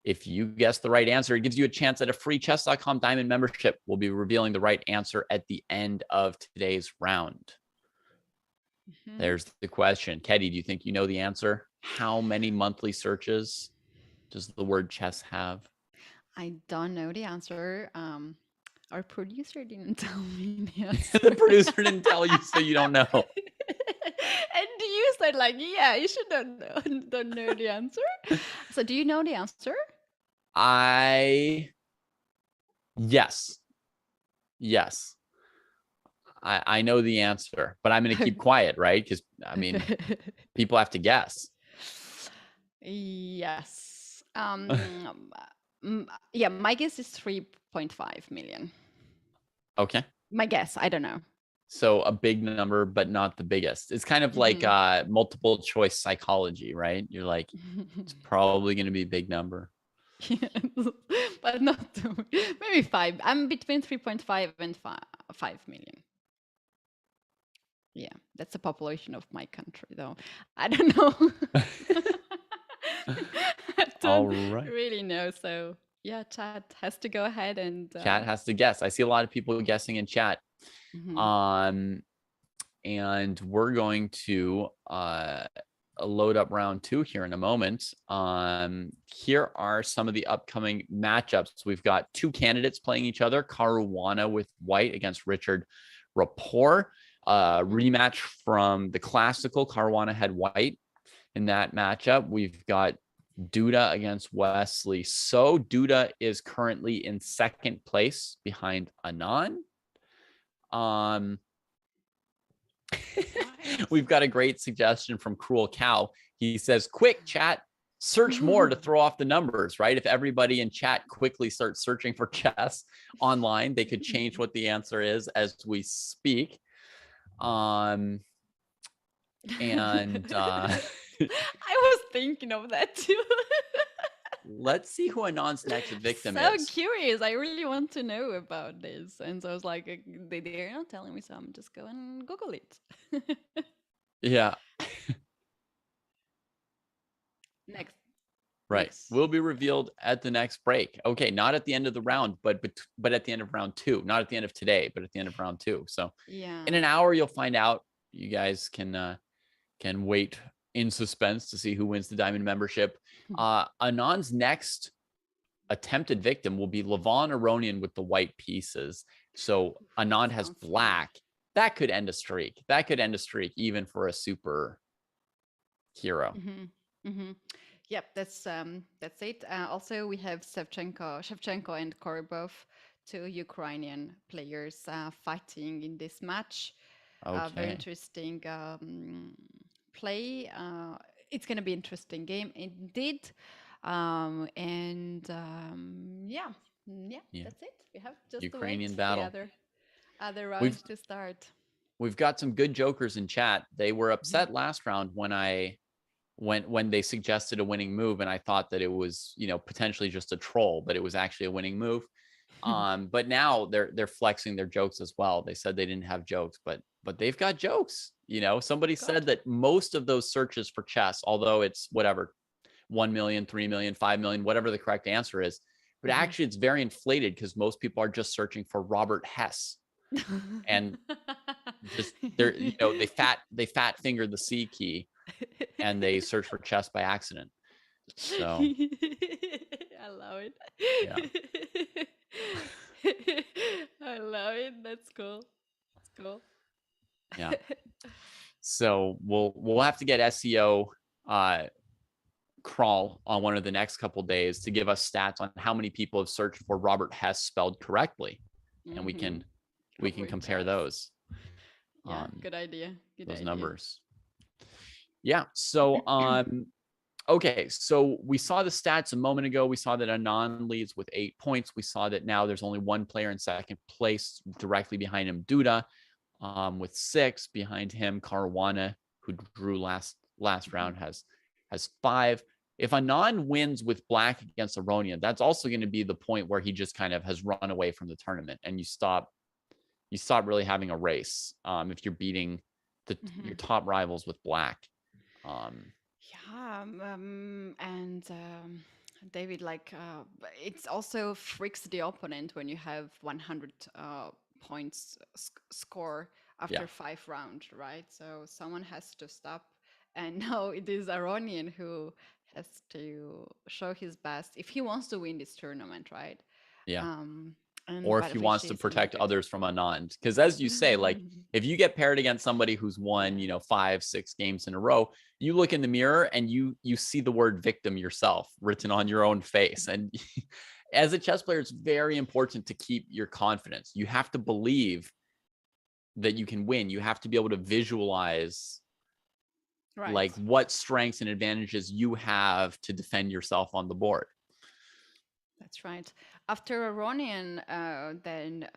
S3: If you guess the right answer, it gives you a chance at a free chess.com diamond membership. We'll be revealing the right answer at the end of today's round. There's the question. Ketty, do you think you know the answer? How many monthly searches does the word chess have?
S2: I don't know the answer. Our producer didn't tell me the answer.
S3: The producer didn't tell you, so you don't know.
S2: And you said like, yeah, you should don't know the answer. So do you know the answer?
S3: Yes. I know the answer, but I'm going to keep quiet, right? Because, I mean, people have to guess.
S2: Yes. Yeah, my guess is 3.5 million.
S3: Okay.
S2: My guess, I don't know.
S3: So a big number, but not the biggest. It's kind of like multiple choice psychology, right? You're like, it's probably going to be a big number.
S2: Yes, but not too, maybe 5. I'm between 3.5 and 5 million. Yeah, that's the population of my country, though. I don't know. I don't really know. So yeah, chat has to go ahead and
S3: chat has to guess. I see a lot of people guessing in chat. And we're going to load up round 2 here in a moment. Here are some of the upcoming matchups. We've got 2 candidates playing each other. Caruana with white against Richard Rapport. Rematch from the classical. Caruana had white in that matchup. We've got Duda against Wesley So. Duda is currently in 2nd place behind Anand. We've got a great suggestion from Cruel Cow. He says, quick chat, search more to throw off the numbers, right? If everybody in chat quickly starts searching for chess online, they could change what the answer is as we speak. I
S2: was thinking of that too.
S3: Let's see who Anand's next victim is.
S2: So curious. I really want to know about this. And so I was like, they're not telling me, so I'm just going and Google it.
S3: Yeah.
S2: Next.
S3: Right.
S2: Next.
S3: Will be revealed at the next break. Okay. Not at the end of the round, but at the end of round 2. Not at the end of today, but at the end of round 2. So
S2: yeah,
S3: in an hour, you'll find out. You guys can wait in suspense to see who wins the diamond membership. Anand's next attempted victim will be Levon Aronian with the white pieces. So Anand has black. That could end a streak. That could end a streak even for a super hero.
S2: Yep, that's it. Also, we have Chefchenko and Korrabov, 2 Ukrainian players fighting in this match.
S3: Okay.
S2: Very interesting play. It's going to be an interesting game indeed. Yeah, that's it. We have just
S3: Ukrainian
S2: to wait
S3: battle.
S2: The other rounds to start.
S3: We've got some good jokers in chat. They were upset last round when they suggested a winning move, and I thought that it was, potentially just a troll, but it was actually a winning move. But now they're flexing their jokes as well. They said they didn't have jokes, but they've got jokes. Somebody said that most of those searches for chess, although it's whatever, 1 million, 3 million, 5 million, whatever the correct answer is, but actually it's very inflated because most people are just searching for Robert Hess. And just they fat finger the C key and they search for chess by accident. So
S2: I love it.
S3: Yeah.
S2: I love it. That's cool. That's cool.
S3: Yeah. So we'll have to get SEO crawl on one of the next couple days to give us stats on how many people have searched for Robert Hess spelled correctly, and we can compare those.
S2: Yeah, good idea.
S3: Those numbers. Yeah. So okay, so we saw the stats a moment ago. We saw that Anand leads with 8 points. We saw that now there's only one player in second place, directly behind him, Duda, with 6. Behind him, Caruana, who drew last round, has 5. If Anand wins with black against Aronian, that's also going to be the point where he just kind of has run away from the tournament, and you stop really having a race if you're beating your top rivals with black.
S2: David, it also freaks the opponent when you have 100 points score after 5 rounds, right? So someone has to stop, and now it is Aronian who has to show his best if he wants to win this tournament, right?
S3: Yeah. Or if he wants to protect others from Anand. Because as you say, like, if you get paired against somebody who's won, 5-6 games in a row, you look in the mirror and you see the word victim yourself written on your own face. And as a chess player, it's very important to keep your confidence. You have to believe that you can win. You have to be able to visualize like what strengths and advantages you have to defend yourself on the board.
S2: That's right. After Aronian, then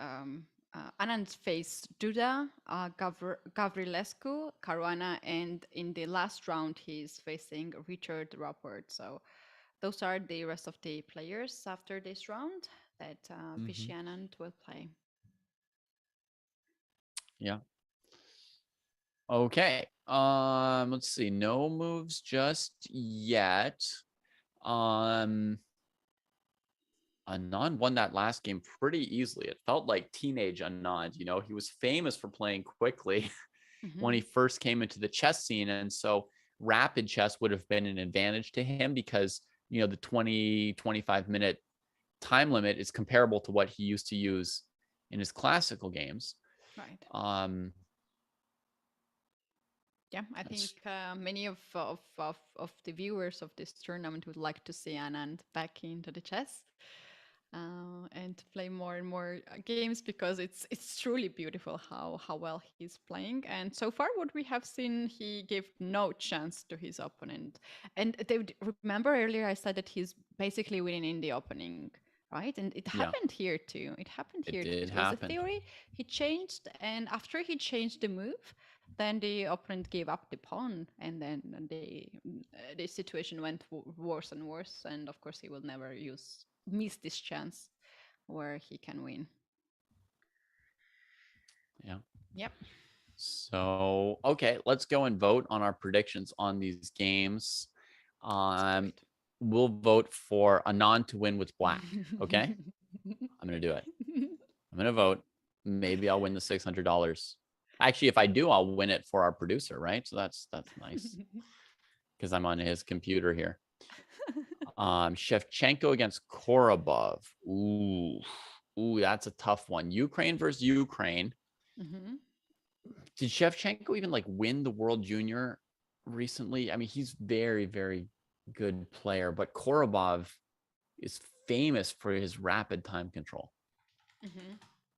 S2: Anand faced Duda, Gavrilescu, Caruana, and in the last round, he's facing Richard Rapport. So those are the rest of the players after this round that Vishy Anand will play.
S3: Yeah. Okay. Let's see. No moves just yet. Anand won that last game pretty easily. It felt like teenage Anand. He was famous for playing quickly when he first came into the chess scene. And so rapid chess would have been an advantage to him because, the 20-25 minute time limit is comparable to what he used to use in his classical games.
S2: Right. Yeah, I think many of the viewers of this tournament would like to see Anand back into the chess and play more and more games, because it's truly beautiful how well he's playing. And so far, what we have seen, he gave no chance to his opponent. And David, remember earlier I said that he's basically winning in the opening, right? And it happened here too. It happened here too. It was a theory. He changed, and after he changed the move, then the opponent gave up the pawn, and then the situation went worse and worse. And of course, he will never miss this chance where he can win.
S3: Yeah.
S2: Yep.
S3: So, okay, let's go and vote on our predictions on these games. We'll vote for Anand to win with black. Okay. I'm going to do it. I'm going to vote. Maybe I'll win the $600. Actually, if I do, I'll win it for our producer, right? So that's nice because I'm on his computer here. Chefchenko against Korrabov. Ooh, that's a tough one. Ukraine versus Ukraine. Did Chefchenko even win the World Junior recently? I mean, he's very, very good player, but Korrabov is famous for his rapid time control.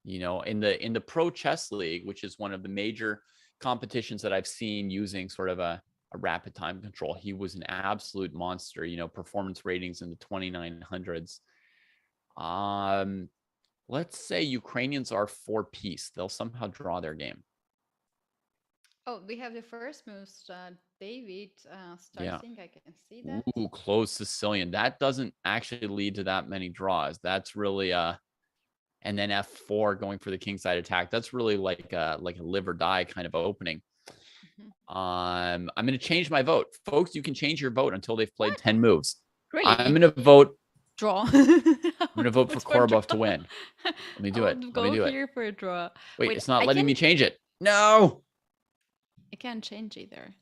S3: In the Pro Chess League, which is one of the major competitions that I've seen using sort of a rapid time control, he was an absolute monster. Performance ratings in the 2900s. Let's say Ukrainians are 4-piece. They'll somehow draw their game.
S2: Oh, we have the first moves. David starting. I can see that.
S3: Ooh, closed Sicilian. That doesn't actually lead to that many draws. That's really and then F4 going for the kingside attack. That's really like a live or die kind of opening. I'm going to change my vote. Folks, you can change your vote until they've played 10 moves.
S2: Really?
S3: I'm going to vote.
S2: Draw.
S3: I'm going to vote for Korrabov to win. Let me do it. Let me do
S2: here for a draw.
S3: Wait, it's not letting me change it. No.
S2: I can't change either.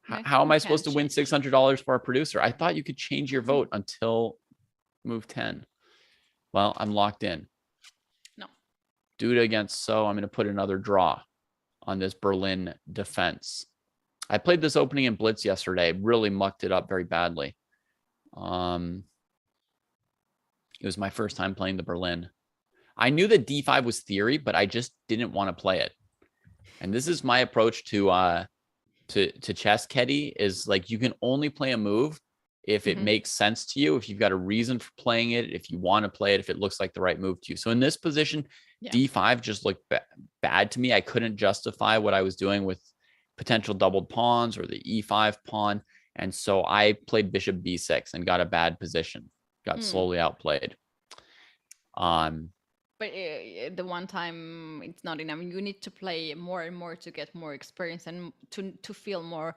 S3: How am I supposed to win $600 for our producer? I thought you could change your vote until move 10. Well, I'm locked in.
S2: No.
S3: Duda against So. I'm going to put another draw. on this Berlin defense. I played this opening in Blitz yesterday, really mucked it up very badly. It was my first time playing the Berlin. I knew that D5 was theory, but I just didn't want to play it. And this is my approach to chess, Keddy, is like you can only play a move if it makes sense to you, if you've got a reason for playing it, if you want to play it, if it looks like the right move to you. So in this position, D5 just looked bad to me. I couldn't justify what I was doing with potential doubled pawns or the E5 pawn. And so I played bishop B6 and got a bad position, got slowly outplayed.
S2: But the one time it's not enough. You need to play more and more to get more experience and to feel more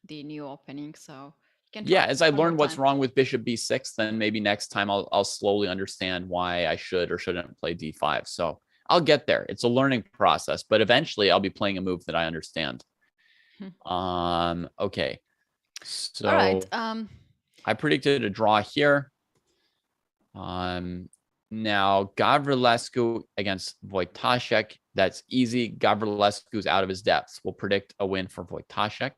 S2: the new opening. So you can
S3: as I learn what's wrong with bishop B6, then maybe next time I'll slowly understand why I should or shouldn't play D5. So I'll get there. It's a learning process, but eventually I'll be playing a move that I understand. Okay. So
S2: all right.
S3: I predicted a draw here. Now, Gavrilescu against Voitachek. That's easy. Gavrilescu's out of his depths. We'll predict a win for Voitachek.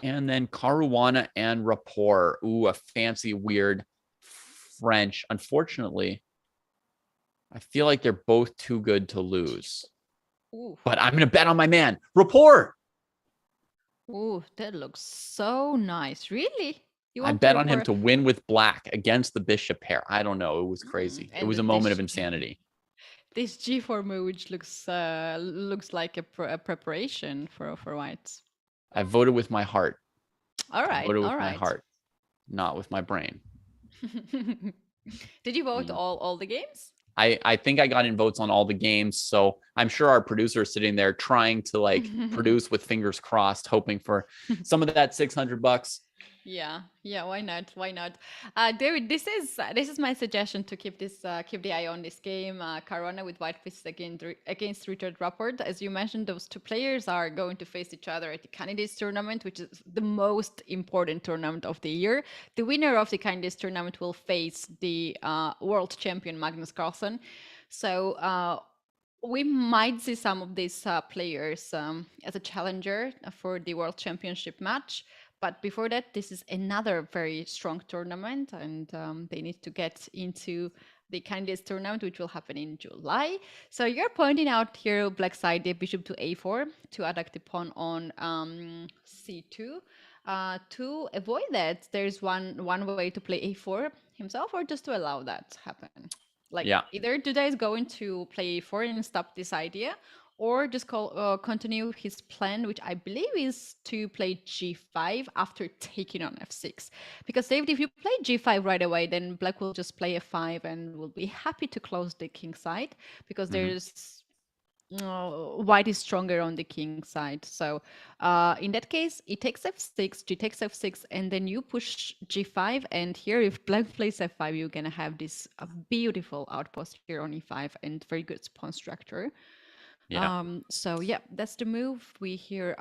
S3: And then Caruana and Rapport. Ooh, a fancy, weird French. Unfortunately, I feel like they're both too good to lose.
S2: Ooh.
S3: But I'm going to bet on my man, Rapport.
S2: Ooh, that looks so nice. Really?
S3: I bet on him to win with black against the bishop pair. I don't know. It was crazy. It was a moment of insanity.
S2: This G4 move, which looks like a preparation for whites.
S3: I voted with my heart.
S2: All right.
S3: I voted with my heart, not with my brain.
S2: Did you vote all the games?
S3: I think I got in votes on all the games. So I'm sure our producer is sitting there trying to like produce with fingers crossed, hoping for some of that $600.
S2: Yeah, why not? David, this is my suggestion to keep the eye on this game. Caruana with white pieces against Richard Rapport. As you mentioned, those two players are going to face each other at the Candidates tournament, which is the most important tournament of the year. The winner of the Candidates tournament will face the world champion Magnus Carlsen. So we might see some of these players as a challenger for the world championship match. But before that, this is another very strong tournament, and they need to get into the Candidates tournament, which will happen in July. So you're pointing out here, black side, the bishop to a4 to attack the pawn on c2. To avoid that, there's one way to play a4 himself, or just to allow that to happen. Like either Duda is going to play a4 and stop this idea, or just continue his plan, which I believe is to play g5 after taking on f6. Because David, if you play g5 right away, then black will just play f5 and will be happy to close the king side, because there's white is stronger on the king side. So in that case, it takes f6, g takes f6, and then you push g5. And here, if black plays f5, you're going to have this beautiful outpost here on e5 and very good pawn structure. So that's the move we here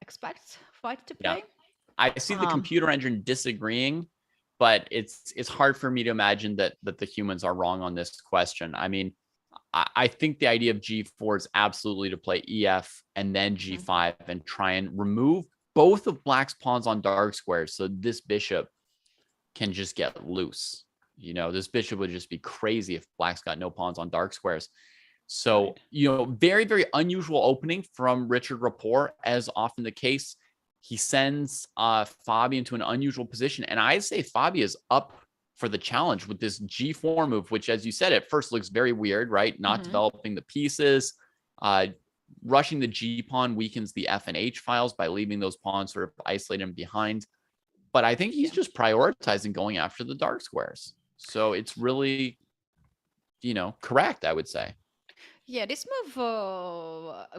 S2: expect white to play.
S3: I see the computer engine disagreeing, but it's hard for me to imagine that the humans are wrong on this question. I mean, I think the idea of g4 is absolutely to play ef and then g5 and try and remove both of black's pawns on dark squares, so this bishop can just get loose. You know, this bishop would just be crazy if black's got no pawns on dark squares. So, very, very unusual opening from Richard Rapport, as often the case. He sends Fabi into an unusual position. And I say Fabi is up for the challenge with this G4 move, which, as you said, at first looks very weird, right? Not developing the pieces. Rushing the G pawn weakens the F and H files by leaving those pawns sort of isolated behind. But I think he's just prioritizing going after the dark squares. So it's really, correct, I would say.
S2: Yeah, this move,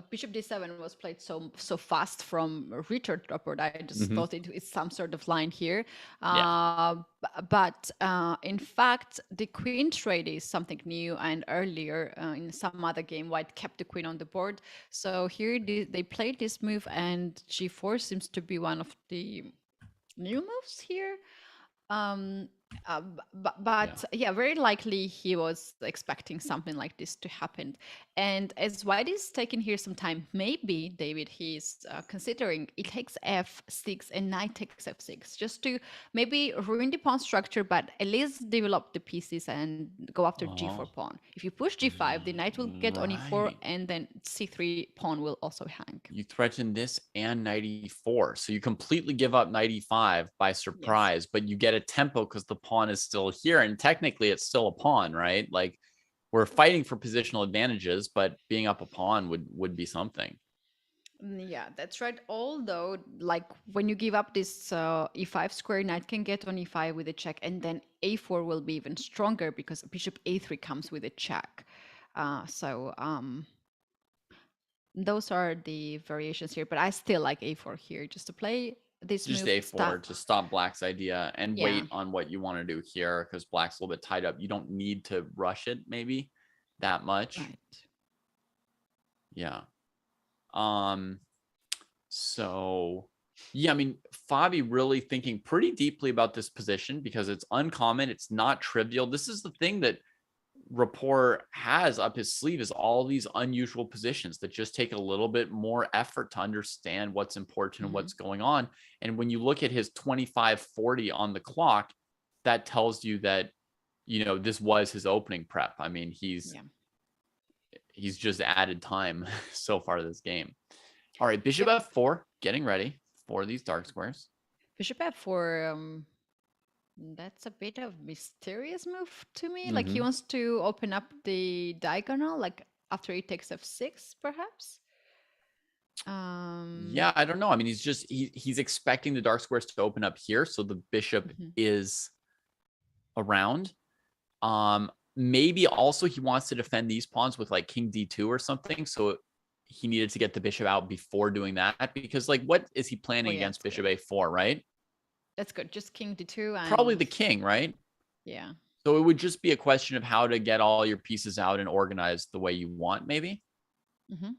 S2: bishop d7, was played so fast from Richard Rapport. I just thought it's some sort of line here. But in fact, the queen trade is something new. And earlier in some other game, white kept the queen on the board. So here they played this move, and g4 seems to be one of the new moves here. But yeah, very likely he was expecting something like this to happen. And as White is taking here some time, maybe David, he's considering it takes f6 and knight takes f6 just to maybe ruin the pawn structure, but at least develop the pieces and go after g4
S3: Oh,
S2: pawn. If you push g5, the knight will get on e4,
S3: right.
S2: and then c3 pawn will also hang.
S3: You threaten this and knight e4. So you completely give up knight e5 by
S2: Yes.
S3: surprise, but you get a tempo because the pawn is still here. And technically it's still a pawn, right? Like we're fighting for positional advantages, but being up a pawn would be something.
S2: Yeah, that's right. Although, like when you give up this e5 square, knight can get on e5 with a check, and then a4 will be even stronger because bishop a3 comes with a check. So those are the variations here. But I still like a4 here just to play this
S3: Just
S2: move.
S3: a4 to stop black's idea and
S2: Yeah.
S3: wait on what you want to do here because black's a little bit tied up. You don't need to rush it maybe that much.
S2: Right.
S3: Yeah. So yeah, I mean, Fabi really thinking pretty deeply about this position because it's uncommon. It's not trivial. This is the thing that Rapport has up his sleeve is all these unusual positions that just take a little bit more effort to understand what's important and what's going on. And when you look at his 25:40 on the clock, that tells you that, you know, this was his opening prep. I mean, he's just added time so far this game. All right, bishop f4, getting ready for these dark squares.
S2: Bishop f4, that's a bit of mysterious move to me. Like he wants to open up the diagonal, like after he takes f6, perhaps.
S3: Yeah, I don't know. I mean, he's expecting the dark squares to open up here, so the bishop is around. Maybe also he wants to defend these pawns with like king d2 or something, so he needed to get the bishop out before doing that, because like what is he planning against bishop a4, right?
S2: That's good. Just king d2 and
S3: probably the king, right?
S2: Yeah.
S3: So it would just be a question of how to get all your pieces out and organized the way you want, maybe. It's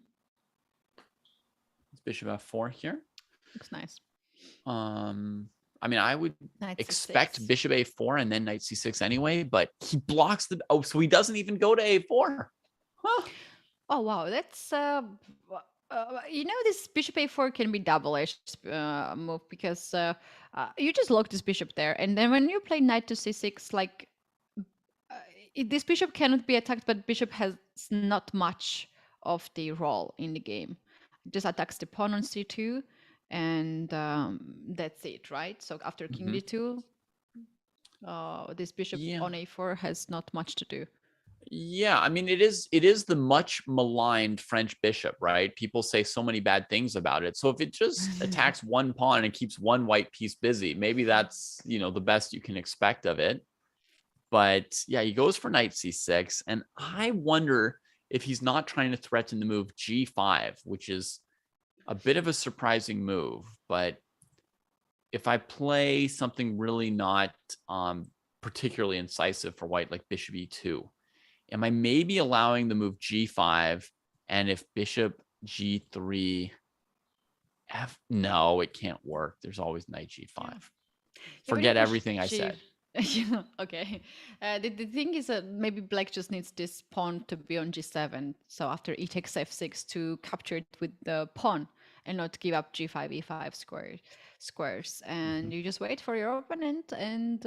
S3: bishop f4 here.
S2: Looks nice.
S3: I mean, I would expect bishop a4 and then knight c6 anyway, but he blocks the... Oh, so he doesn't even go to a4. Huh.
S2: Oh, wow. That's... you know, this bishop a4 can be double-edged move because you just lock this bishop there. And then when you play knight to c6, like... this bishop cannot be attacked, but bishop has not much of the role in the game. It just attacks the pawn on c2. And that's it, right? So after king d2, this bishop on a4 has not much to do.
S3: Yeah, I mean, it is the much maligned French bishop, right? People say so many bad things about it. So if it just attacks one pawn and keeps one white piece busy, maybe that's, you know, the best you can expect of it. But yeah, he goes for knight c6. And I wonder if he's not trying to threaten the move g5, which is a bit of a surprising move. But if I play something really not particularly incisive for white, like bishop e2, am I maybe allowing the move g5? And if bishop g3, no, it can't work. There's always knight g5. Forget everything I said.
S2: Okay. The thing is that maybe black just needs this pawn to be on g7. So after e takes f6 to capture it with the pawn and not give up g5, e5 squares. And you just wait for your opponent and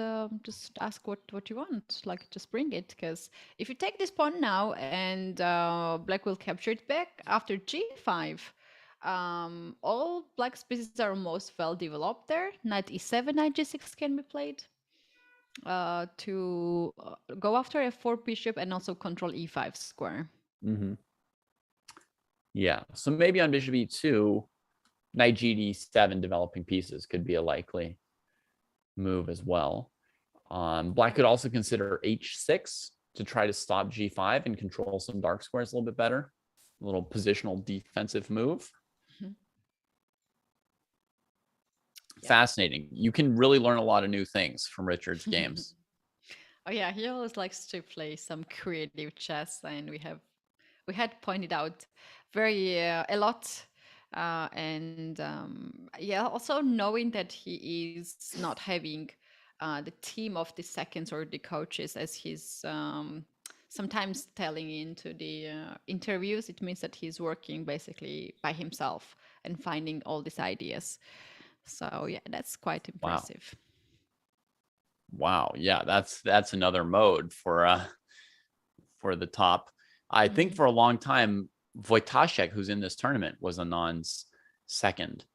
S2: just ask what you want. Like just bring it. Because if you take this pawn now and black will capture it back after g5, all black's pieces are most well developed there. Knight e7, knight g6 can be played. To go after f4 bishop and also control e5 square.
S3: Yeah, so maybe on bishop e2, knight gd7 developing pieces could be a likely move as well. Black could also consider h6 to try to stop g5 and control some dark squares a little bit better. A little positional defensive move. Fascinating. You can really learn a lot of new things from Richard's games.
S2: Oh yeah, he always likes to play some creative chess, and we had pointed out a lot. Yeah, also knowing that he is not having the team of the seconds or the coaches, as he's sometimes telling into the interviews. It means that he's working basically by himself and finding all these ideas. So yeah, that's quite impressive.
S3: Wow. Yeah, that's another mode for the top. I think for a long time, Voitachek, who's in this tournament, was Anand's second.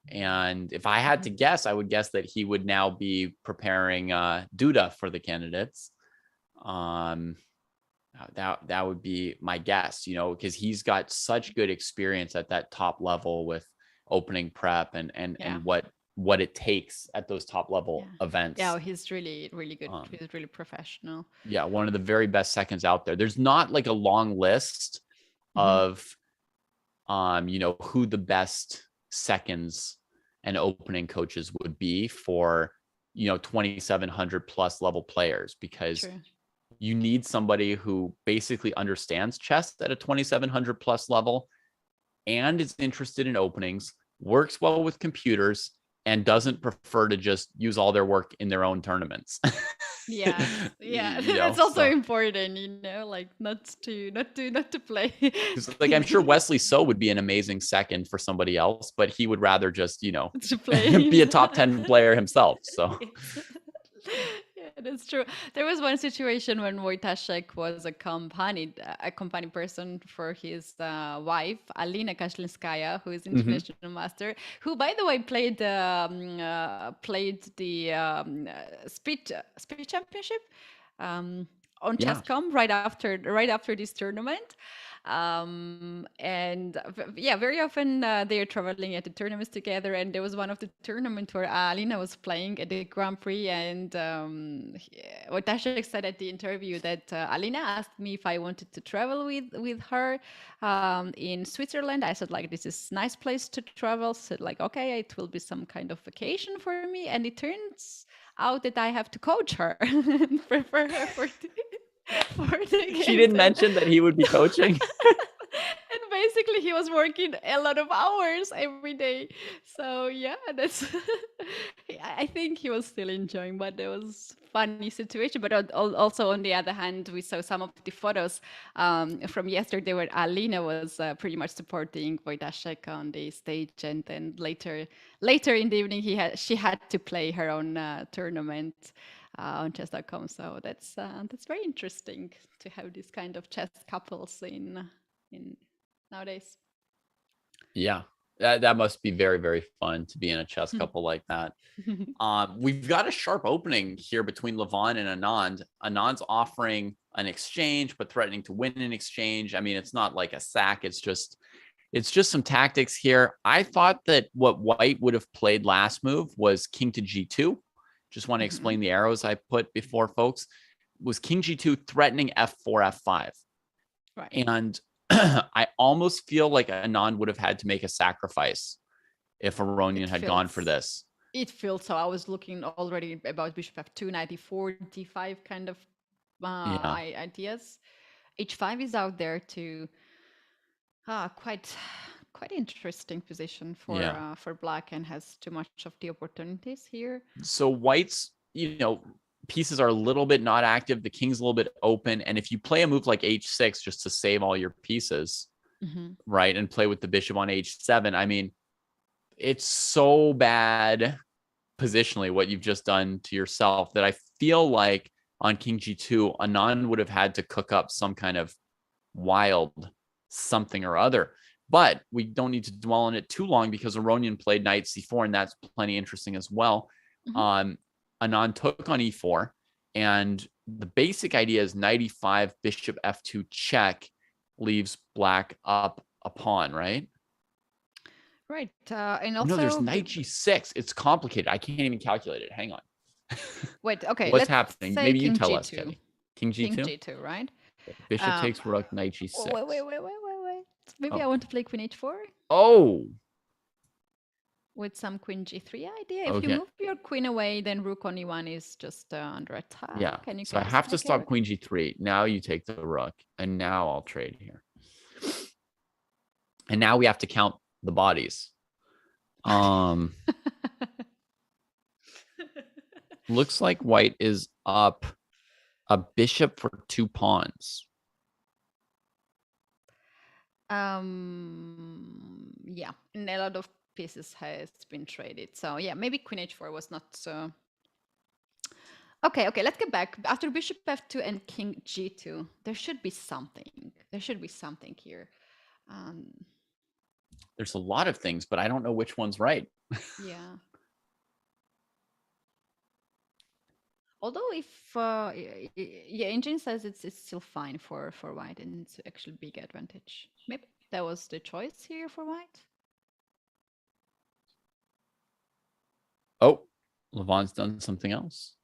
S3: And if I had to guess, I would guess that he would now be preparing Duda for the candidates. That would be my guess, you know, because he's got such good experience at that top level with opening prep and what it takes at those top level events.
S2: Yeah, he's really, really good. He's really professional.
S3: Yeah, one of the very best seconds out there. There's not like a long list of, you know, who the best seconds and opening coaches would be for, you know, 2,700 plus level players, because you need somebody who basically understands chess at a 2,700 plus level and is interested in openings, works well with computers, and doesn't prefer to just use all their work in their own tournaments.
S2: Yeah, that's also important, you know, like not to play.
S3: Like, I'm sure Wesley So would be an amazing second for somebody else, but he would rather just, you know,
S2: to play.
S3: be a top 10 player himself. So
S2: yeah, that's true. There was one situation when Voitachek was accompanied person for his wife, Alina Kashlinskaya, who is international master, who, by the way, played the speed championship on Chess.com right after this tournament. And very often they're traveling at the tournaments together, and there was one of the tournaments where Alina was playing at the Grand Prix, and Voitachek said at the interview that Alina asked me if I wanted to travel with her in Switzerland. I said, like, this is a nice place to travel. Said, like, okay, it will be some kind of vacation for me, and it turns out that I have to coach her and prepare her for the game.
S3: She didn't mention that he would be coaching.
S2: And basically he was working a lot of hours every day. So yeah, that's I think he was still enjoying, but there was funny situation. But also on the other hand, we saw some of the photos from yesterday where Alina was pretty much supporting Voitachek on the stage, and then later in the evening she had to play her own tournament on chess.com. So that's very interesting to have this kind of chess couples in nowadays.
S3: Yeah, that must be very, very fun to be in a chess couple like that. We've got a sharp opening here between Levon and Anand. Anand's offering an exchange, but threatening to win an exchange. I mean, it's not like a sack. It's just some tactics here. I thought that what White would have played last move was king to g2. Just want to explain the arrows I put before, folks. Was king g2 threatening f4, f5.
S2: Right.
S3: And I almost feel like Anand would have had to make a sacrifice if Aronian had gone for this.
S2: It feels so. I was looking already about bishop f2, knight e4, d5 kind of ideas. h5 is out there too. Quite interesting position for black, and has too much of the opportunities here.
S3: So White's, you know, pieces are a little bit not active. The king's a little bit open. And if you play a move like h6 just to save all your pieces, right, and play with the bishop on h7, I mean, it's so bad positionally what you've just done to yourself that I feel like on king g2, Anand would have had to cook up some kind of wild something or other. But we don't need to dwell on it too long, because Aronian played knight c4, and that's plenty interesting as well. Anand took on e4, and the basic idea is knight e5, bishop f2 check leaves black up a pawn, right?
S2: Right. And also,
S3: no, there's knight g6. It's complicated. I can't even calculate it. Hang on.
S2: Wait, okay.
S3: What's happening? Maybe you tell us,
S2: G2.
S3: Kelly. King g2?
S2: King g2, right?
S3: Bishop takes rook, knight g6.
S2: Wait. Maybe I want to play queen h4.
S3: Oh.
S2: With some queen g3 idea. If you move your queen away, then rook on e1 is just under attack.
S3: Yeah. So I have to stop queen g3. Now you take the rook, and now I'll trade here. And now we have to count the bodies. Looks like white is up a bishop for 2 pawns.
S2: Yeah, and a lot of pieces has been traded. So yeah, maybe queen h4 was not so. Okay, let's get back. After bishop f2 and king g2, there should be something. There should be something here.
S3: There's a lot of things, but I don't know which one's right.
S2: Yeah. Although if yeah, engine says it's still fine for white and it's actually big advantage. Maybe that was the choice here for white.
S3: Oh, Levon's done something else.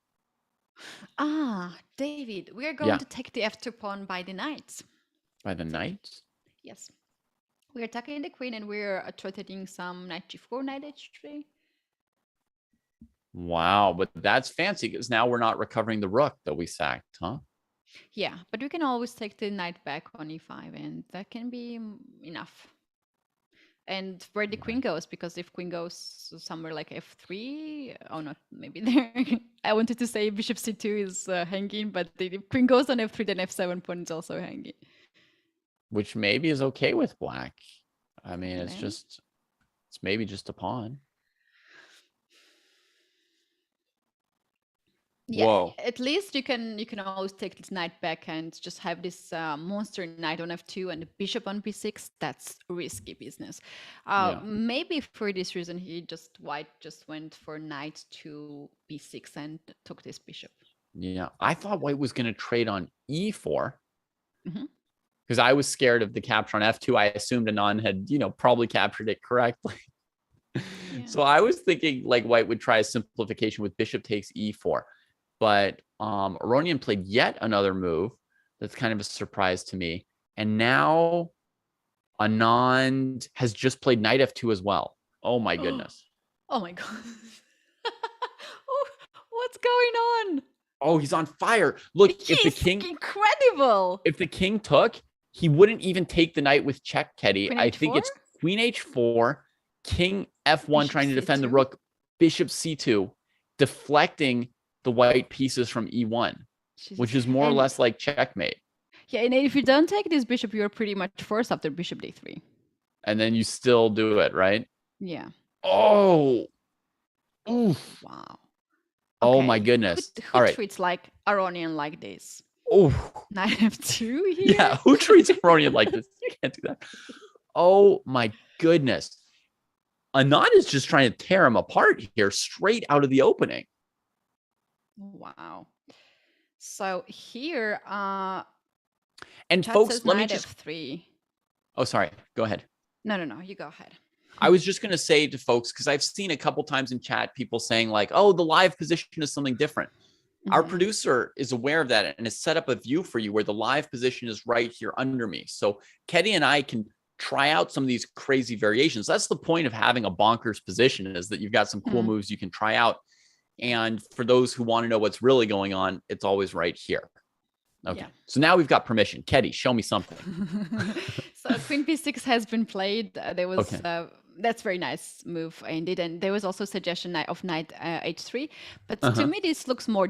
S2: David, we are going to take the f2 pawn by the knight.
S3: By the knight?
S2: Yes. We are attacking the queen and we're threatening some knight g4, knight h3.
S3: Wow, but that's fancy because now we're not recovering the rook that we sacked, huh?
S2: Yeah, but we can always take the knight back on e5 and that can be enough. And where the queen goes, because if queen goes somewhere like f3, oh no, maybe there. I wanted to say bishop c2 is hanging, but if queen goes on f3, then f7 pawn is also hanging.
S3: Which maybe is okay with black. I mean, it's maybe just a pawn.
S2: Yeah,
S3: whoa.
S2: At least you can always take this knight back and just have this monster knight on f2 and the bishop on b6. That's risky business. Maybe for this reason white just went for knight to b6 and took this bishop.
S3: Yeah, I thought white was going to trade on e4 because I was scared of the capture on f2. I assumed Anand had probably captured it correctly. So I was thinking like white would try a simplification with bishop takes e4. But Aronian played yet another move that's kind of a surprise to me. And now Anand has just played knight f2 as well. Oh my goodness.
S2: Oh my god. What's going on?
S3: Oh, he's on fire. Look,
S2: He's incredible.
S3: If the king took, he wouldn't even take the knight with check, Ketty. I think it's queen h4, king f1 bishop trying to defend the rook, bishop c2, deflecting the white pieces from e1, which is more or less like checkmate.
S2: Yeah, and if you don't take this bishop, you're pretty much forced after bishop d3.
S3: And then you still do it, right?
S2: Yeah.
S3: Oh. Oof.
S2: Wow.
S3: Oh my goodness.
S2: Who treats like Aronian like this?
S3: Oh.
S2: Knight f2 here?
S3: Yeah, who treats Aronian like this? You can't do that. Oh my goodness. Anand is just trying to tear him apart here, straight out of the opening.
S2: Wow. So here,
S3: and folks, let me just
S2: f3.
S3: Oh, sorry. Go ahead.
S2: No, you go ahead.
S3: I was just going to say to folks, because I've seen a couple times in chat people saying like, oh, the live position is something different. Our producer is aware of that and has set up a view for you where the live position is right here under me. So Ketty and I can try out some of these crazy variations. That's the point of having a bonkers position, is that you've got some cool moves you can try out. And for those who want to know what's really going on, it's always right here. Okay. So now we've got permission. Ketty, show me something.
S2: So queen b6 has been played. There was that's very nice move indeed. And there was also a suggestion of knight h3. But to me, this looks more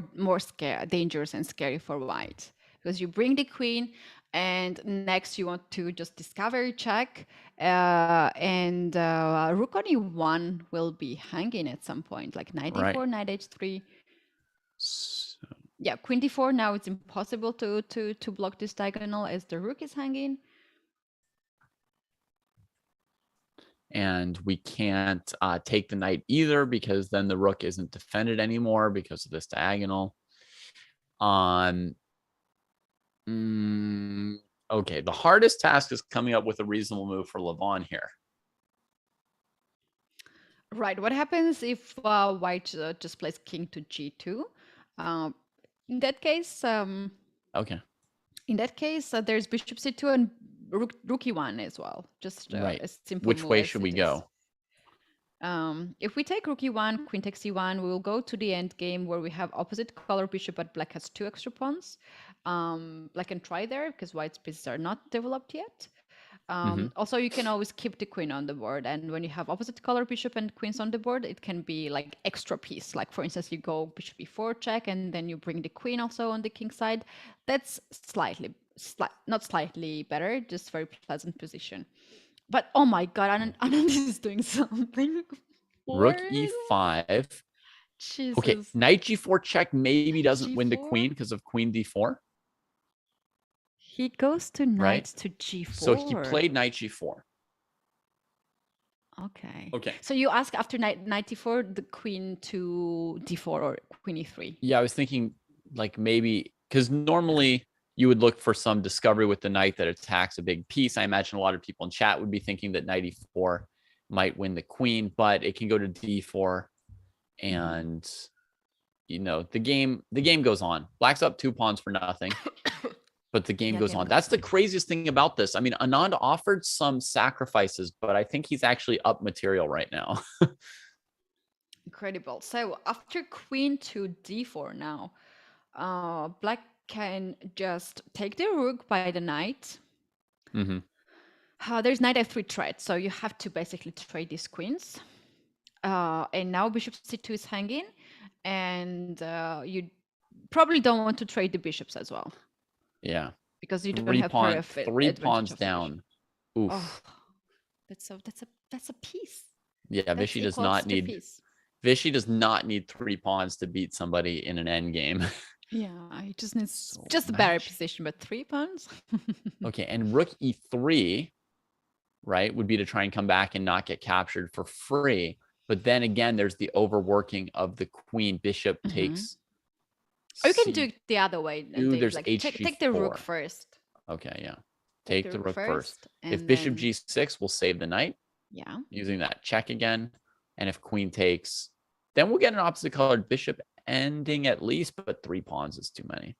S2: dangerous and scary for white, because you bring the queen and next you want to just discover check and rook on e1 will be hanging at some point, like knight d4, knight h3. So, yeah, queen d4, now it's impossible to block this diagonal as the rook is hanging.
S3: And we can't take the knight either, because then the rook isn't defended anymore because of this diagonal. Okay, the hardest task is coming up with a reasonable move for Levon here.
S2: Right, what happens if white just plays king to g2? In that case,
S3: okay.
S2: In that case, there's bishop c2 and rook e1 as well. Just a simple
S3: Which
S2: move
S3: way should we go?
S2: If we take rook e1, queen takes e1, we will go to the end game where we have opposite color bishop, but black has 2 extra pawns. Black can try there because white's pieces are not developed yet. Also, you can always keep the queen on the board, and when you have opposite color bishop and queens on the board, it can be like extra piece. Like for instance, you go bishop e4 check, and then you bring the queen also on the king side. That's not slightly better, just very pleasant position. But oh my god, Anand is doing something.
S3: Rook
S2: What?
S3: e5.
S2: Jesus.
S3: Okay, knight g4 check maybe doesn't win the
S2: G4?
S3: queen because of queen d4.
S2: He goes to knight
S3: Right.
S2: to g4.
S3: So he played knight g4.
S2: Okay.
S3: Okay.
S2: So you ask after knight d4, the queen to d4 or queen e3.
S3: Yeah, I was thinking like maybe because normally you would look for some discovery with the knight that attacks a big piece. I imagine a lot of people in chat would be thinking that knight e4 might win the queen, but it can go to d4, and you know the game goes on. Black's up 2 pawns for nothing. But the game goes on. That's the craziest thing about this. I mean, Anand offered some sacrifices, but I think he's actually up material right now.
S2: Incredible. So after queen to d4 now, black can just take the rook by the knight. There's knight f3 threat, so you have to basically trade these queens. And now bishop c2 is hanging, and you probably don't want to trade the bishops as well.
S3: Yeah.
S2: Because you don't have perfect
S3: 3 pawns down. Oof.
S2: Oh, that's a piece.
S3: Yeah, Vishy does not need 3 pawns to beat somebody in an end game.
S2: Yeah, he just needs just a better position, but 3 pawns.
S3: Okay, and rook e3, right, would be to try and come back and not get captured for free. But then again, there's the overworking of the queen. Bishop takes.
S2: Or you can do it the other way.
S3: There's
S2: like,
S3: HG4.
S2: take the rook first.
S3: Okay, yeah. Take the rook first. If
S2: then...
S3: bishop g6, we'll save the knight.
S2: Yeah.
S3: Using that check again. And if queen takes, then we'll get an opposite colored bishop ending at least, but 3 pawns is too many.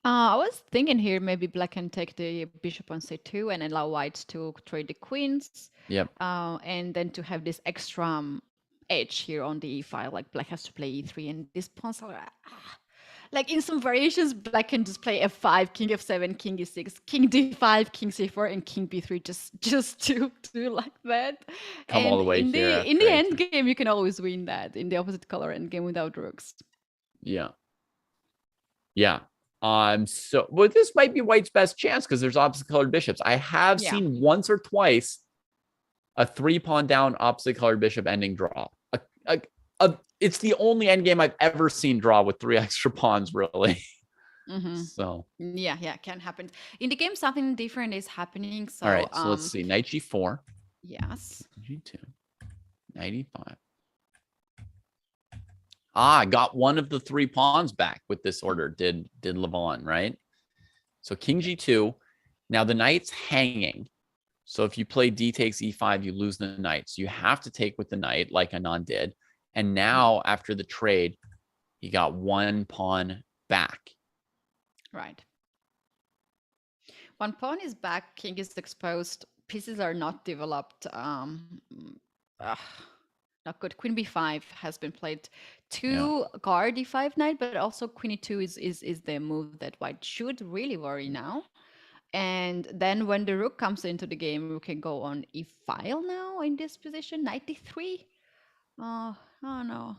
S2: I was thinking here maybe black can take the bishop on c2 and allow white to trade the queens.
S3: Yep.
S2: And then to have this extra edge here on the e file, like black has to play e3, and this pawns are like in some variations, black can just play f5, king f7, king e6, king d5, king c4, and king b3, just to do like that.
S3: Come all the way
S2: in
S3: here.
S2: In the end game, you can always win that in the opposite color end game without rooks.
S3: Yeah. Yeah. So well, this might be white's best chance because there's opposite colored bishops. I have seen once or twice a 3 pawn down opposite colored bishop ending draw. It's the only endgame I've ever seen draw with 3 extra pawns, really. So
S2: yeah, can happen. In the game, something different is happening. So
S3: all right, so let's see. Knight g4.
S2: Yes.
S3: G2. Knight e5. I got one of the 3 pawns back with this order. Did Levon, right? So king g2. Now the knight's hanging. So if you play d takes e5, you lose the knight. So you have to take with the knight like Anand did. And now after the trade, he got 1 pawn back. Right.
S2: 1 pawn is back, king is exposed, pieces are not developed. Not good. Queen b5 has been played to guard d5 knight, but also queen e2 is the move that white should really worry now. And then when the rook comes into the game, we can go on e file now in this position, knight d3. Oh no.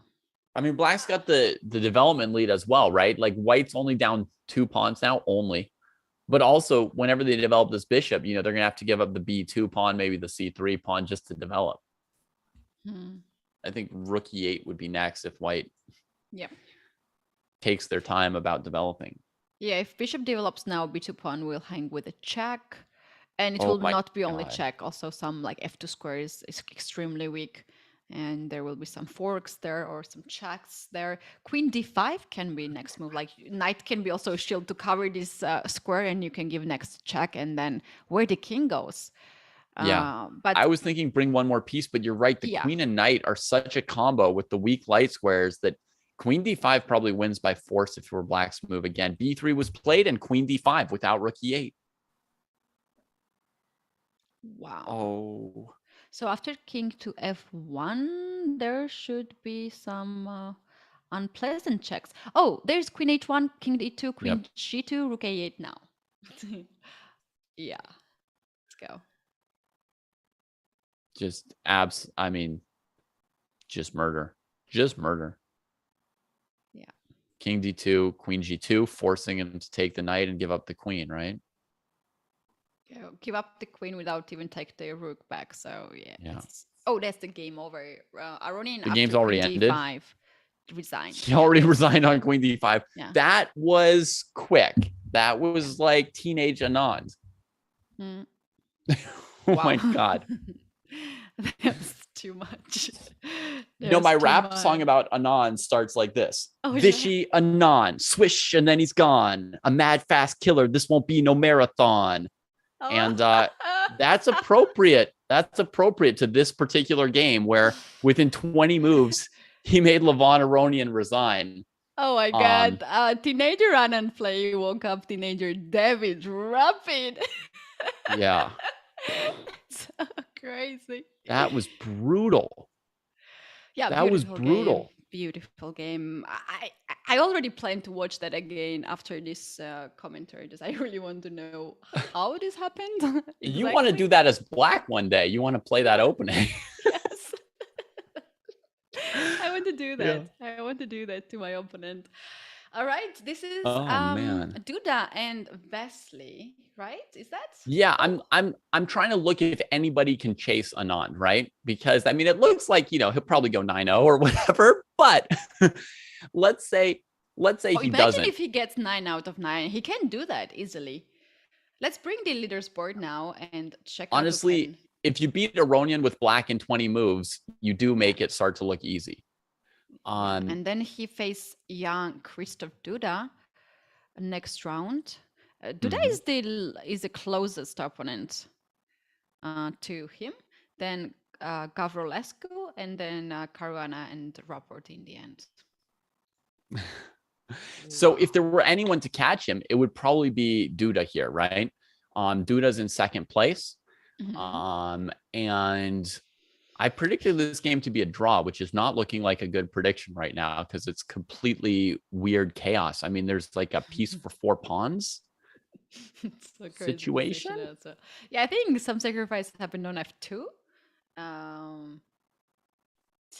S3: I mean, black's got the development lead as well, right? Like white's only down 2 pawns now, only. But also, whenever they develop this bishop, they're going to have to give up the b2 pawn, maybe the c3 pawn just to develop. I think rook e8 would be next if white takes their time about developing. Yeah, if bishop develops now, b2 pawn will hang with a check. And it will not be only check. Also, some like f2 square is extremely weak. And there will be some forks there or some checks there. Queen d5 can be next move. Like knight can be also a shield to cover this square, and you can give next check, and then where the king goes. But I was thinking bring one more piece, but you're right. The queen and knight are such a combo with the weak light squares that queen d5 probably wins by force if it were black's move again. b3 was played and queen d5 without rook e8. Wow. Oh. So after king to f1, there should be some unpleasant checks. Oh, there's queen h1, king d2, queen g2, rook a8 now. Yeah.
S2: go.
S3: Just I mean, just murder. Just murder.
S2: Yeah.
S3: King D2, Queen G2, forcing him to take the knight and give up the queen, right?
S2: Give up the queen without even take the rook back. So yeah.
S3: Yeah.
S2: Oh, that's the game over. Aronian
S3: The game's already
S2: queen
S3: ended.
S2: D5 resigned.
S3: He already resigned on Queen D5.
S2: Yeah.
S3: That was quick. That was like teenage Anand.
S2: Mm.
S3: Oh my God.
S2: That's too much.
S3: My rap song about Anand starts like this.
S2: Oh,
S3: Vishy Anand, swish, and then he's gone. A mad fast killer. This won't be no marathon.
S2: Oh.
S3: And that's appropriate. That's appropriate to this particular game where within 20 moves, he made Levon Aronian resign.
S2: Oh my God. Teenager Anand play woke up teenager David Rapid.
S3: Yeah.
S2: So crazy.
S3: That was brutal.
S2: Yeah,
S3: that was brutal.
S2: Game. Beautiful game. I already plan to watch that again after this commentary. Just I really want to know how this happened. Exactly.
S3: You want to do that as black one day. You want to play that opening.
S2: Yes. I want to do that. Yeah. I want to do that to my opponent. All right. This is
S3: man.
S2: Duda and Wesley, right? Is that?
S3: Yeah, I'm trying to look if anybody can chase Anand, right? Because I mean, it looks like, he'll probably go 9-0 or whatever, but let's say he doesn't.
S2: Imagine if he gets 9 out of 9. He can do that easily. Let's bring the leaders board now and check.
S3: Honestly, if you beat Aronian with black in 20 moves, you do make it start to look easy.
S2: And then he faces young Christoph Duda next round. Duda is the closest opponent to him. Then Gavrolescu, and then Caruana and Rapport in the end.
S3: So if there were anyone to catch him, it would probably be Duda here, right? Duda's in second place. And I predicted this game to be a draw, which is not looking like a good prediction right now because it's completely weird chaos. I mean, there's like a piece for 4 pawns
S2: so
S3: situation.
S2: So, yeah, I think some sacrifices happened on F2.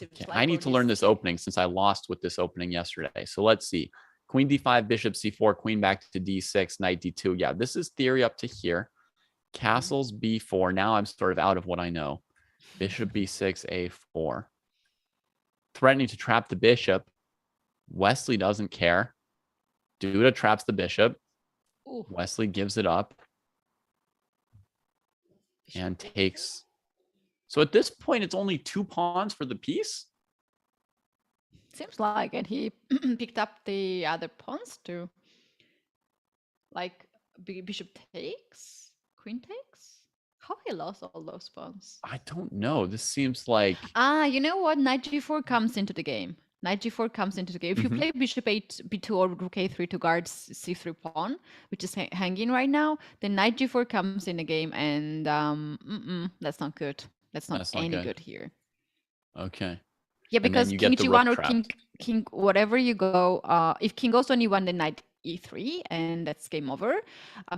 S3: Okay, I need to learn this opening since I lost with this opening yesterday. So let's see. Queen D5, Bishop C4, Queen back to D6, Knight D2. Yeah, this is theory up to here. Castles B4. Now I'm sort of out of what I know. Bishop B6, A4. Threatening to trap the bishop. Wesley doesn't care. Duda traps the bishop.
S2: Ooh.
S3: Wesley gives it up. And takes. So at this point, it's only 2 pawns for the piece?
S2: Seems like it. He picked up the other pawns too. Like bishop takes, queen takes. How he lost all those pawns?
S3: I don't know. This seems like...
S2: you know what? Knight G4 comes into the game. Knight G4 comes into the game. If you play bishop 8, B2 or rook A3 to guard C3 pawn, which is hanging right now, then Knight G4 comes in the game, and that's not good. That's not any good here.
S3: Okay.
S2: Yeah, because King G1 or King whatever you go, if King goes on E1, then Knight E3, and that's game over.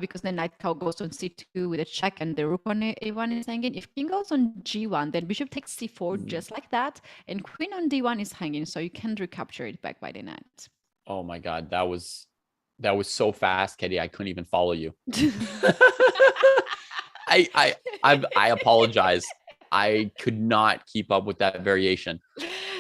S2: Because then Knight goes on C2 with a check, and the rook on A1 is hanging. If King goes on G1, then Bishop takes C4 just like that, and Queen on D1 is hanging, so you can't recapture it back by the Knight.
S3: Oh my God, that was so fast, Katie. I couldn't even follow you. I apologize. I could not keep up with that variation.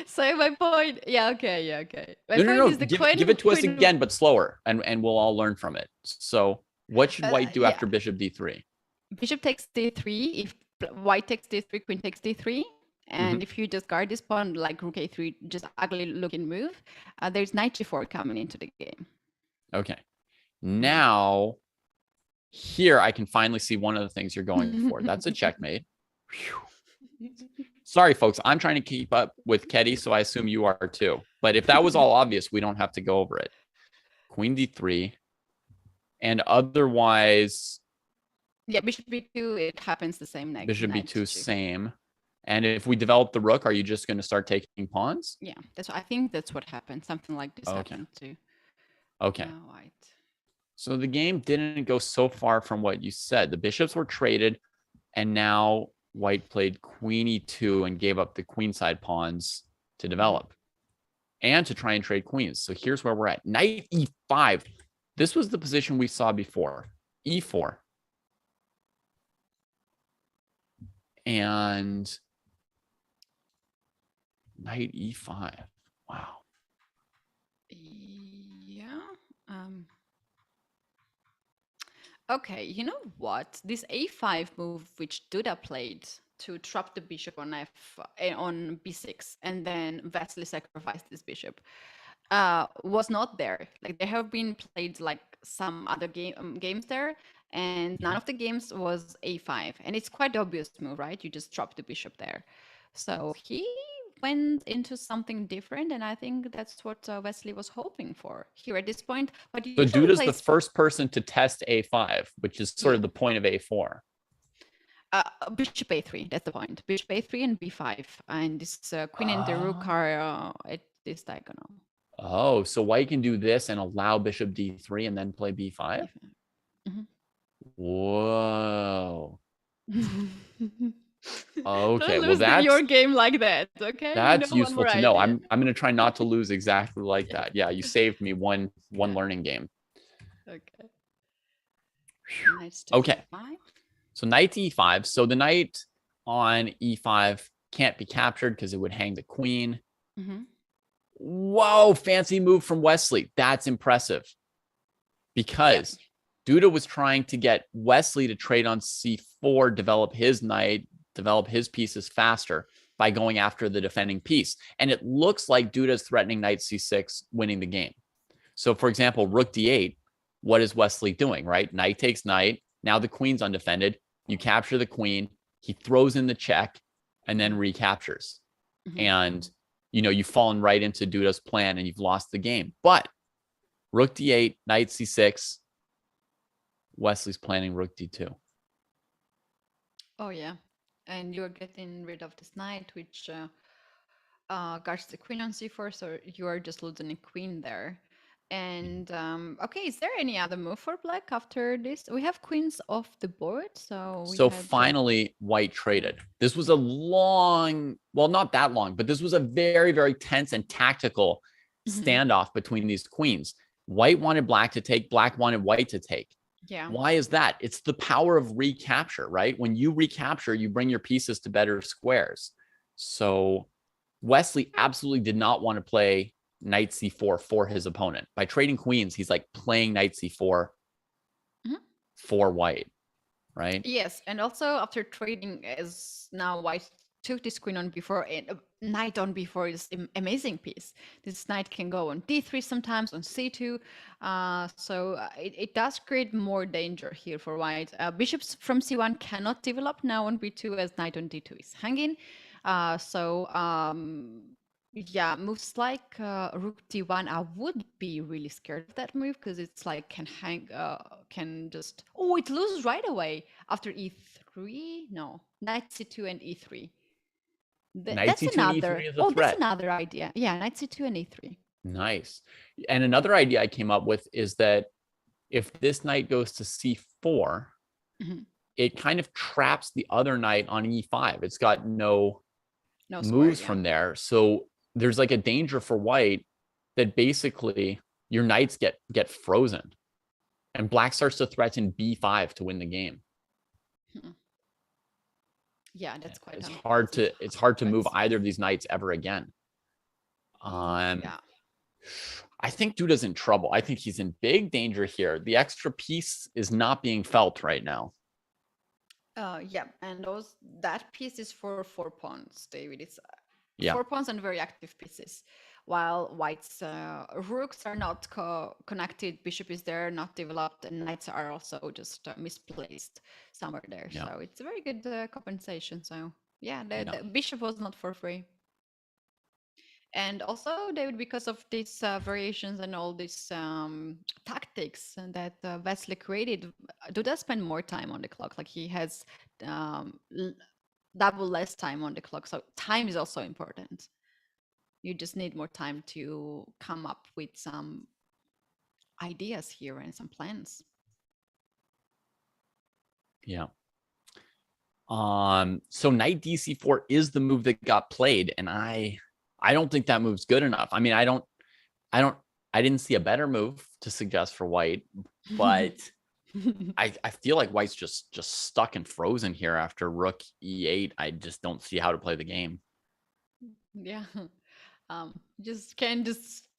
S2: So my point, okay.
S3: No. Give it to us again, but slower, and we'll all learn from it. So what should white do after Bishop D3?
S2: Bishop takes D3. If white takes D3, Queen takes D3. And if you just guard this pawn like Rook A3, just ugly looking move, there's Knight G4 coming into the game.
S3: Okay. Now, here I can finally see one of the things you're going for. That's a checkmate. Sorry, folks. I'm trying to keep up with Ketty, so I assume you are too. But if that was all obvious, we don't have to go over it. Queen D3. And otherwise...
S2: Yeah, Bishop B2, it happens the same next.
S3: Bishop B2, same. And if we develop the rook, are you just going to start taking pawns?
S2: Yeah, I think that's what happened. Something like this happened too.
S3: Okay.
S2: White.
S3: So the game didn't go so far from what you said. The bishops were traded. And now white played queen e2 and gave up the queenside pawns to develop and to try and trade queens. So here's where we're at. Knight e5. This was the position we saw before. E4. And knight e5. Wow.
S2: Yeah. Okay, you know what? This a5 move, which Duda played to trap the bishop on on b6, and then Wesley sacrificed this bishop, was not there. Like there have been played like some other games there, and none of the games was a5, and it's quite obvious move, right? You just drop the bishop there. So he went into something different, and I think that's what Wesley was hoping for here at this point. But
S3: So Duda's the first person to test a5, which is sort of the point of a4.
S2: Bishop a3, that's the point. Bishop a3 and b5, and this queen and the rook are at this diagonal.
S3: Oh, so white can do this and allow bishop d3 and then play b5?
S2: Mm-hmm.
S3: Whoa. Okay,
S2: Don't
S3: well
S2: lose
S3: that's
S2: your game like that, okay?
S3: That's useful to know.
S2: Idea.
S3: I'm going to try not to lose exactly like that. Yeah, you saved me one learning game.
S2: Okay.
S3: Okay. So knight e5. So the knight on e5 can't be captured because it would hang the queen.
S2: Mm-hmm.
S3: Whoa, fancy move from Wesley. That's impressive. Because Duda was trying to get Wesley to trade on c4, develop his knight, develop his pieces faster by going after the defending piece. And it looks like Duda's threatening knight c6, winning the game. So for example, rook d8, what is Wesley doing, right? Knight takes knight. Now the queen's undefended. You capture the queen. He throws in the check and then recaptures.
S2: Mm-hmm.
S3: And, you know, you've fallen right into Duda's plan and you've lost the game. But rook d8, knight c6, Wesley's planning rook d2.
S2: Oh, yeah. And you're getting rid of this knight, which guards the queen on c4, so you are just losing a queen there. And okay, is there any other move for black after this? We have queens off the board, so
S3: finally white traded. This was a long, well, not that long, but this was a very, very tense and tactical standoff between these queens. White wanted black to take, black wanted white to take.
S2: Yeah.
S3: Why is that? It's the power of recapture, right? When you recapture, you bring your pieces to better squares. So Wesley absolutely did not want to play knight c4 for his opponent. By trading queens, he's like playing knight c4 for white, right?
S2: Yes, and also after trading, as now white took this queen on b4, and knight on b4 is an amazing piece. This knight can go on d3 sometimes, on c2, so it does create more danger here for white. Bishops from c1 cannot develop now on b2 as knight on d2 is hanging. Yeah, moves like rook d1, I would be really scared of that move because it's like can just, oh, it loses right away after e3. No, knight c2 and e3. That's another.
S3: And E3 is a threat.
S2: That's another idea. Yeah, knight c2 and e3.
S3: Nice. And another idea I came up with is that if this knight goes to c4, it kind of traps the other knight on e5. It's got no moves from there. So there's like a danger for white that basically your knights get frozen and black starts to threaten b5 to win the game.
S2: Yeah, that's quite
S3: it's hard to move either of these knights ever again. I think Duda's in trouble. I think he's in big danger here. The extra piece is not being felt right now.
S2: Yeah, and that piece is for 4 pawns, David. It's 4 pawns and very active pieces, while white's rooks are not connected, bishop is there, not developed, and knights are also just misplaced somewhere there. So it's a very good compensation. So yeah, the bishop was not for free. And also, David, because of these variations and all these tactics that Wesley created, Duda spend more time on the clock. Like he has double less time on the clock. So time is also important. You just need more time to come up with some ideas here and some plans.
S3: Yeah. So knight dc4 is the move that got played, and I don't think that move's good enough. I mean, I didn't see a better move to suggest for white, but I feel like white's just stuck and frozen here after rook e8. I just don't see how to play the game.
S2: Yeah. Just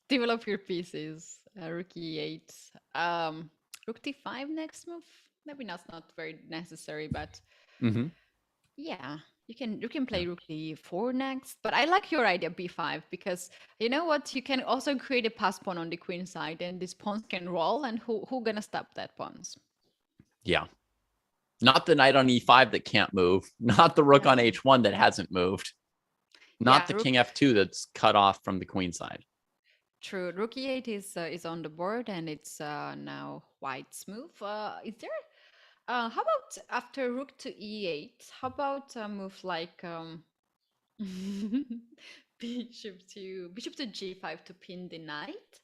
S2: develop your pieces. Rook e8. Rook d5 next move. Maybe that's not very necessary, but yeah, you can play rook d4 next. But I like your idea b5 because you know what? You can also create a pass pawn on the queen side, and these pawns can roll. And who gonna stop that pawns?
S3: Yeah. Not the knight on e5 that can't move. Not the rook on h1 that hasn't moved. Not the king f2 that's cut off from the queen side.
S2: True. Rook e8 is on the board, and it's now white's move. Is there? How about after rook to e8? How about a move like bishop to g5 to pin the knight?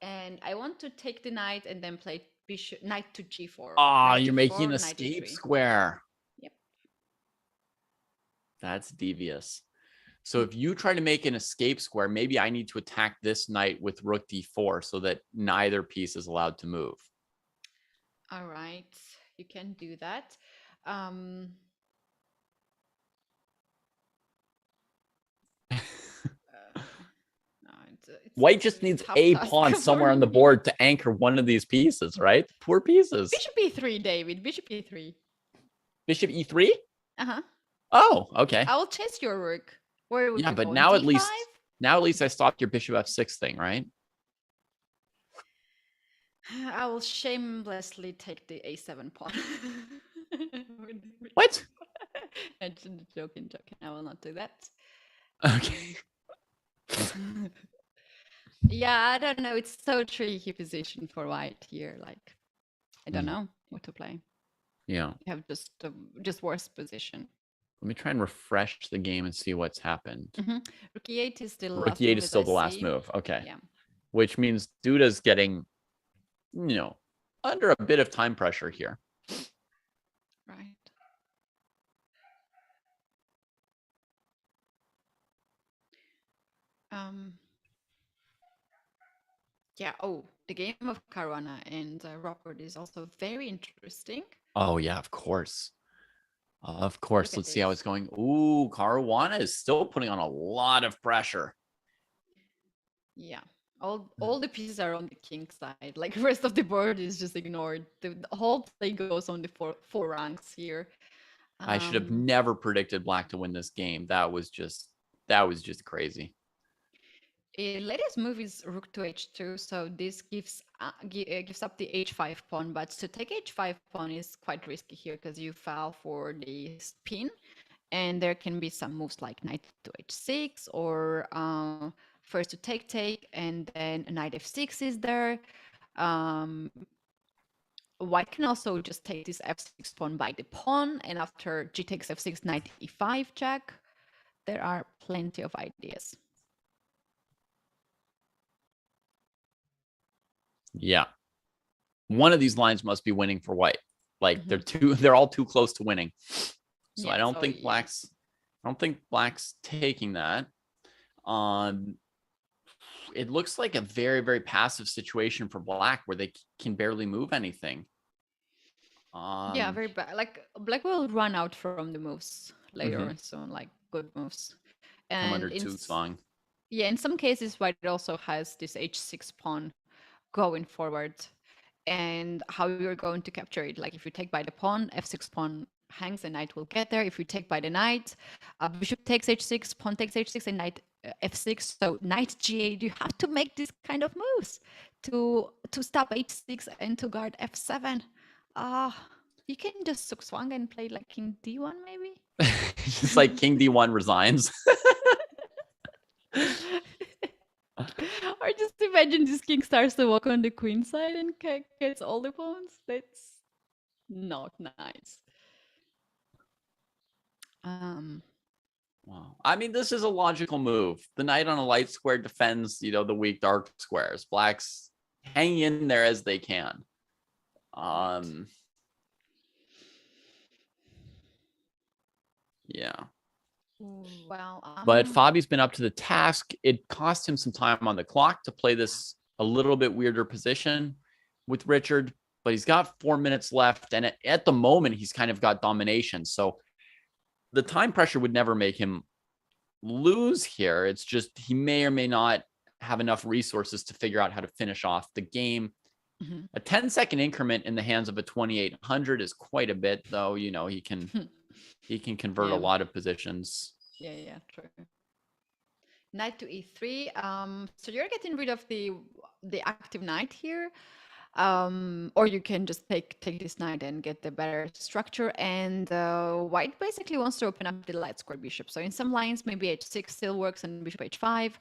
S2: And I want to take the knight and then play knight to g4.
S3: Ah, you're making an escape square.
S2: Yep.
S3: That's devious. So if you try to make an escape square, maybe I need to attack this knight with rook d4 so that neither piece is allowed to move.
S2: All right, you can do that.
S3: White just needs a pawn somewhere on the board to anchor one of these pieces, right? Poor pieces.
S2: Bishop e3, David. Bishop e3.
S3: Bishop e3?
S2: Uh-huh.
S3: Oh, okay.
S2: I will chase your rook. Where
S3: yeah, but now at least I stopped your bishop f6 thing, right?
S2: I will shamelessly take the a7 pawn.
S3: What?
S2: Joking. I will not do that.
S3: Okay.
S2: Yeah, I don't know. It's so tricky position for white here. Like, I don't know what to play.
S3: Yeah.
S2: You have just worse position.
S3: Let me try and refresh the game and see what's happened.
S2: Rook e8 is still
S3: Rook e8 is still the last move. Okay.
S2: Yeah.
S3: Which means Duda's getting, under a bit of time pressure here.
S2: Right. Yeah. Oh, the game of Caruana and Robert is also very interesting.
S3: Oh yeah, of course. Of course. Let's see how it's going. Ooh, Caruana is still putting on a lot of pressure.
S2: Yeah. All the pieces are on the king side. Like the rest of the board is just ignored. The whole play goes on the four ranks here.
S3: I should have never predicted black to win this game. That was just crazy.
S2: Latest move is rook to h2, so this gives up the h5 pawn, but to take h5 pawn is quite risky here because you fell for the spin, and there can be some moves like knight to h6 or first to take, and then knight f6 is there. White can also just take this f6 pawn by the pawn, and after g takes f6, knight e5 check. There are plenty of ideas.
S3: Yeah. One of these lines must be winning for white. Like they're all too close to winning. So I don't think black's taking that. It looks like a very, very passive situation for black where they can barely move anything.
S2: Yeah, very bad. Like black will run out from the moves later, so like good moves. And
S3: come under two song.
S2: Yeah, in some cases white also has this h6 pawn going forward, and how you're going to capture it. Like if you take by the pawn, f6 pawn hangs, the knight will get there. If you take by the knight, bishop takes h6, pawn takes h6, and knight f6. So knight g8, you have to make this kind of moves to stop h6 and to guard f7. You can just swung and play like king d1 maybe.
S3: Just like king d1 resigns.
S2: Or just imagine this king starts to walk on the queen side and gets all the pawns. That's not nice.
S3: Wow. I mean, this is a logical move. The knight on a light square defends, the weak dark squares. Black's hanging in there as they can. Yeah.
S2: Well,
S3: But Fabi's been up to the task. It cost him some time on the clock to play this a little bit weirder position with Richard, but he's got 4 minutes left. And at the moment, he's kind of got domination. So the time pressure would never make him lose here. It's just he may or may not have enough resources to figure out how to finish off the game. A 10-second increment in the hands of a 2800 is quite a bit, though. You know, he can convert a lot of positions.
S2: Yeah, true. Knight to e3. So you're getting rid of the active knight here. Or you can just take this knight and get the better structure. And white basically wants to open up the light square bishop. So in some lines, maybe h6 still works and bishop h5,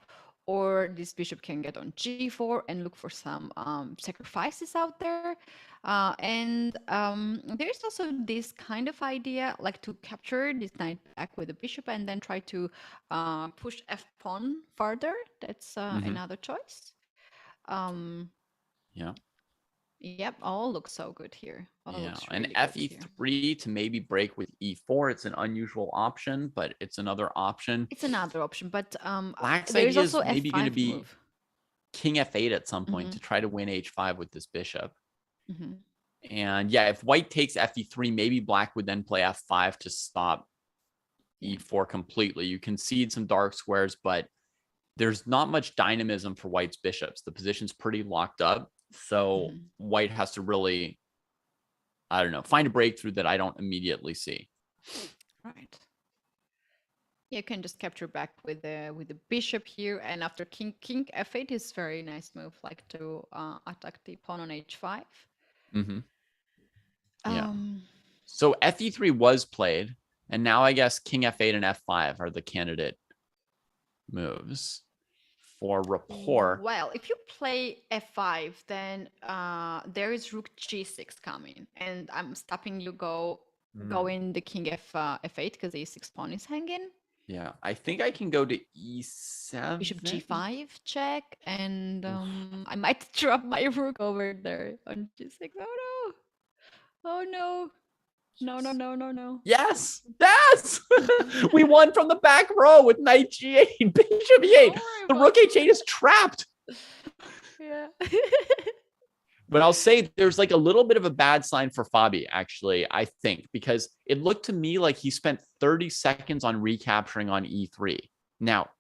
S2: or this bishop can get on g4 and look for some sacrifices out there. And there's also this kind of idea, like to capture this knight back with the bishop and then try to push f pawn further. That's another choice.
S3: Yeah.
S2: Yep, all looks so good here.
S3: Yeah, and fe3 to maybe break with e4. It's an unusual option, but it's another option.
S2: It's another option, but
S3: Black's
S2: there's
S3: idea is
S2: also
S3: maybe going to
S2: F5
S3: be
S2: move.
S3: king f8 at some point to try to win h5 with this bishop. And yeah, if white takes fe3, maybe black would then play f5 to stop e4 completely. You concede some dark squares, but there's not much dynamism for white's bishops. The position's pretty locked up. So white has to really, I don't know, find a breakthrough that I don't immediately see.
S2: Right. You can just capture back with the bishop here, and after king f8 is very nice move, like to attack the pawn on h5.
S3: Yeah. So fe3 was played, and now I guess king f8 and f5 are the candidate moves for rapport.
S2: Well, if you play f5, then there is rook g6 coming, and I'm stopping you going the king f8 because the e6 pawn is hanging.
S3: Yeah, I think I can go to e7.
S2: Bishop g5 check, and I might drop my rook over there on g6. Oh no! No!
S3: Yes! We won from the back row with knight g8, bishop e8. The rook h8 is trapped.
S2: Yeah.
S3: But I'll say there's like a little bit of a bad sign for Fabi, actually, I think, because it looked to me like he spent 30 seconds on recapturing on e3. Now,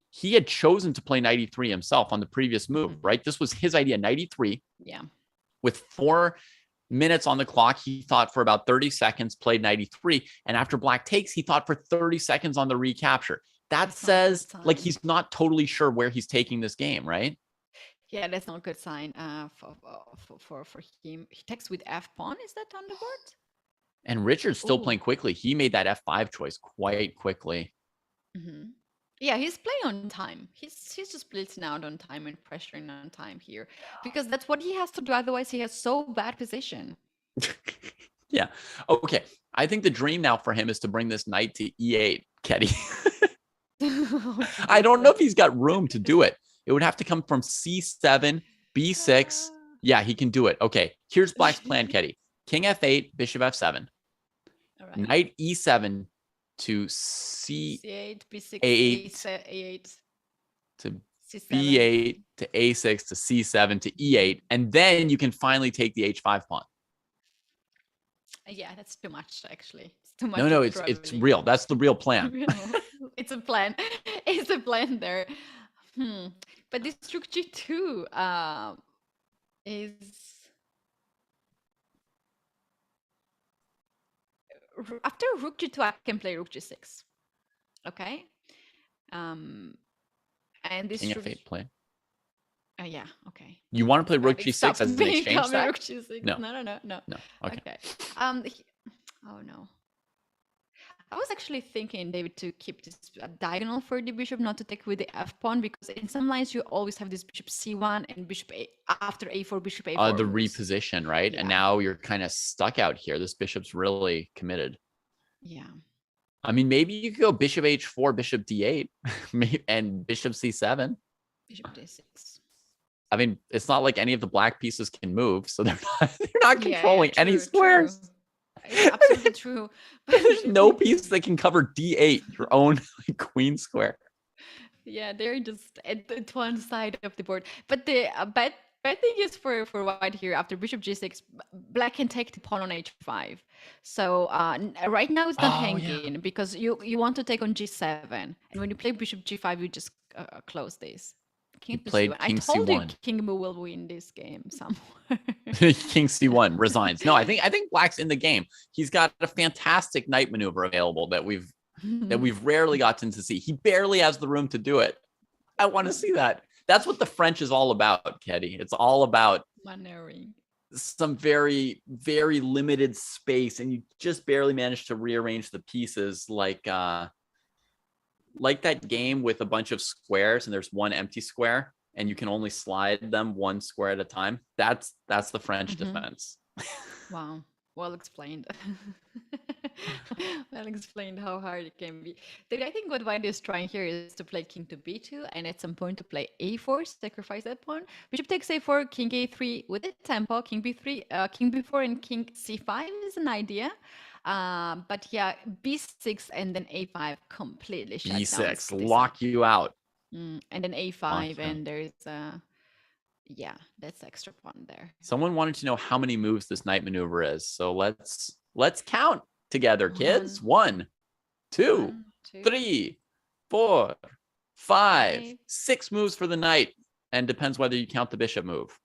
S3: he had chosen to play knight e3 himself on the previous move, right? This was his idea, knight e3.
S2: Yeah.
S3: With 4 minutes on the clock, he thought for about 30 seconds, played knight e3. And after black takes, he thought for 30 seconds on the recapture. That says like he's not totally sure where he's taking this game, right?
S2: Yeah, that's not a good sign for him. He takes with f pawn. Is that on the board?
S3: And Richard's still playing quickly. He made that f5 choice quite quickly.
S2: Yeah, he's playing on time. He's just blitzing out on time and pressuring on time here, because that's what he has to do. Otherwise, he has so bad position.
S3: Yeah. Okay. I think the dream now for him is to bring this knight to e8, Ketty. I don't know if he's got room to do it. It would have to come from c7, b6. Yeah, he can do it. Okay. Here's black's plan, Ketty. King f8, bishop f7.
S2: All right.
S3: Knight e7 to c8,
S2: b6,
S3: a8 to
S2: c7.
S3: b8 to a6 to c7 to e8, and then you can finally take the h5 pawn.
S2: Yeah, that's too much, actually. It's too much.
S3: No, it's real. That's the real plan.
S2: It's a plan. It's a plan there. But this rook g2 is... After rook g2, I can play rook g6. Okay. And this
S3: King f8 play.
S2: Yeah. Okay.
S3: You want to play rook g6 as an exchange stack?
S2: Rook g6. No.
S3: Okay.
S2: Oh no. I was actually thinking, David, to keep this diagonal for the bishop, not to take with the f pawn, because in some lines you always have this bishop c1 and bishop a after a4, bishop a4.
S3: The reposition, right? Yeah. And now you're kind of stuck out here. This bishop's really committed.
S2: Yeah.
S3: I mean, maybe you could go bishop h4, bishop d8, and bishop c7.
S2: Bishop d6.
S3: I mean, it's not like any of the black pieces can move, so they're not controlling any squares.
S2: it's absolutely true.
S3: There's no piece that can cover d8, your own queen square.
S2: Yeah, they're just at one side of the board. But the bad thing is for white here, after bishop g6, black can take the pawn on h5. So right now it's not
S3: Oh, yeah.
S2: hanging because you want to take on g7. And when you play bishop g5, you just close this. King to
S3: played
S2: c1. I
S3: king
S2: told you
S3: c1.
S2: king will win this game somewhere.
S3: King c1 resigns. No, I think black's in the game. He's got a fantastic knight maneuver available that we've rarely gotten to see. He barely has the room to do it. I want to see that. That's what the French is all about, Keddy. It's all about
S2: Maneuvering.
S3: some very, very limited space, and you just barely manage to rearrange the pieces like that game with a bunch of squares and there's one empty square and you can only slide them one square at a time. That's the French defense.
S2: Wow. Well explained. Well explained how hard it can be. I think what white is trying here is to play king to b2 and at some point to play a4, sacrifice that pawn. Bishop takes a4, king a3 with a tempo, king b3, king b4 and king c5 is an idea. But yeah, b6 and then a5 completely shut down.
S3: b6, lock you out.
S2: And then a5 and there's yeah, that's extra pawn there.
S3: Someone wanted to know how many moves this knight maneuver is. So let's count together, kids. 1, 2, 3, 4, 5, 6 moves for the knight. And depends whether you count the bishop move.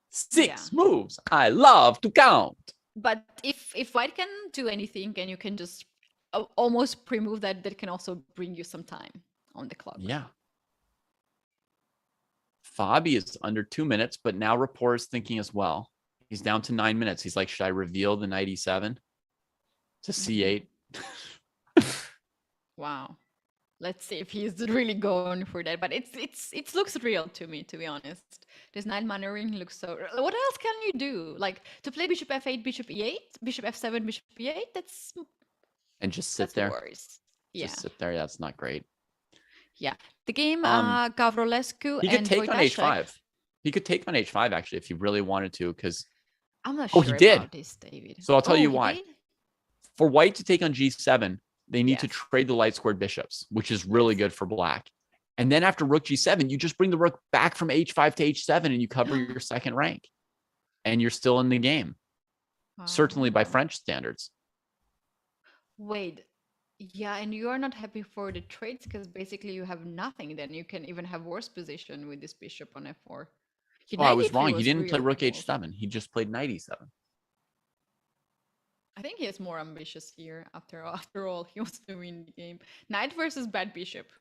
S3: 6 moves. I love to count.
S2: But if white can do anything and you can just almost pre-move that can also bring you some time on the clock.
S3: Yeah. Fabi is under 2 minutes, but now Rapport is thinking as well. He's down to 9 minutes. He's like, should I reveal the knight e7 to c8?
S2: Wow. Let's see if he's really going for that. But it looks real to me, to be honest. This knight maneuvering looks so. What else can you do? Like to play bishop f8, bishop e8, bishop f7, bishop e8. That's
S3: and just sit there.
S2: Worse. Yeah.
S3: Just sit there. That's not great.
S2: Yeah, the game Gavrolescu
S3: he could
S2: and
S3: take on
S2: Voitachek.
S3: h5. He could take on h5 actually if he really wanted to, because
S2: I'm not sure
S3: he did.
S2: about this, David.
S3: So I'll tell you why.
S2: Did?
S3: For white to take on g7, they need to trade the light squared bishops, which is really good for black. And then after rook g7, you just bring the rook back from h5 to h7 and you cover your second rank. And you're still in the game. Certainly by French standards.
S2: Wait. Yeah, and you are not happy for the trades because basically you have nothing. Then you can even have worse position with this bishop on f4.
S3: I was wrong. He didn't play rook h7. He just played knight e7.
S2: I think he is more ambitious here. After all, he wants to win the game. Knight versus bad bishop.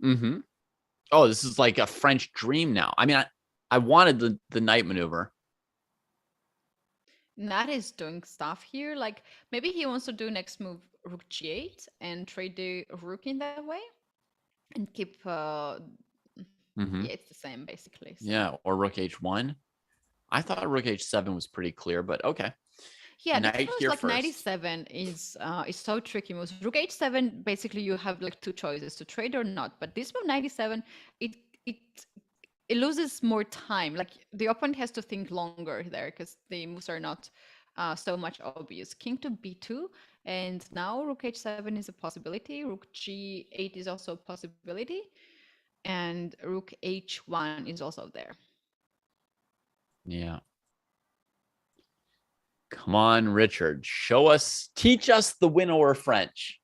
S3: Mm-hmm. Oh, this is like a French dream now. I mean, I wanted the knight maneuver.
S2: Knight is doing stuff here. Like maybe he wants to do next move rook g8 and trade the rook in that way and keep yeah, it's the same basically. So.
S3: Yeah, or rook h1. I thought rook h7 was pretty clear, but okay.
S2: Yeah, knight here like first. 97 is so tricky. Moves rook h7. Basically, you have like two choices to trade or not. But this move 97, it loses more time. Like the opponent has to think longer there because the moves are not so much obvious. King to b2, and now rook h7 is a possibility. Rook g8 is also a possibility, and rook h1 is also there.
S3: Yeah. Come on, Richard. Teach us the winnower French.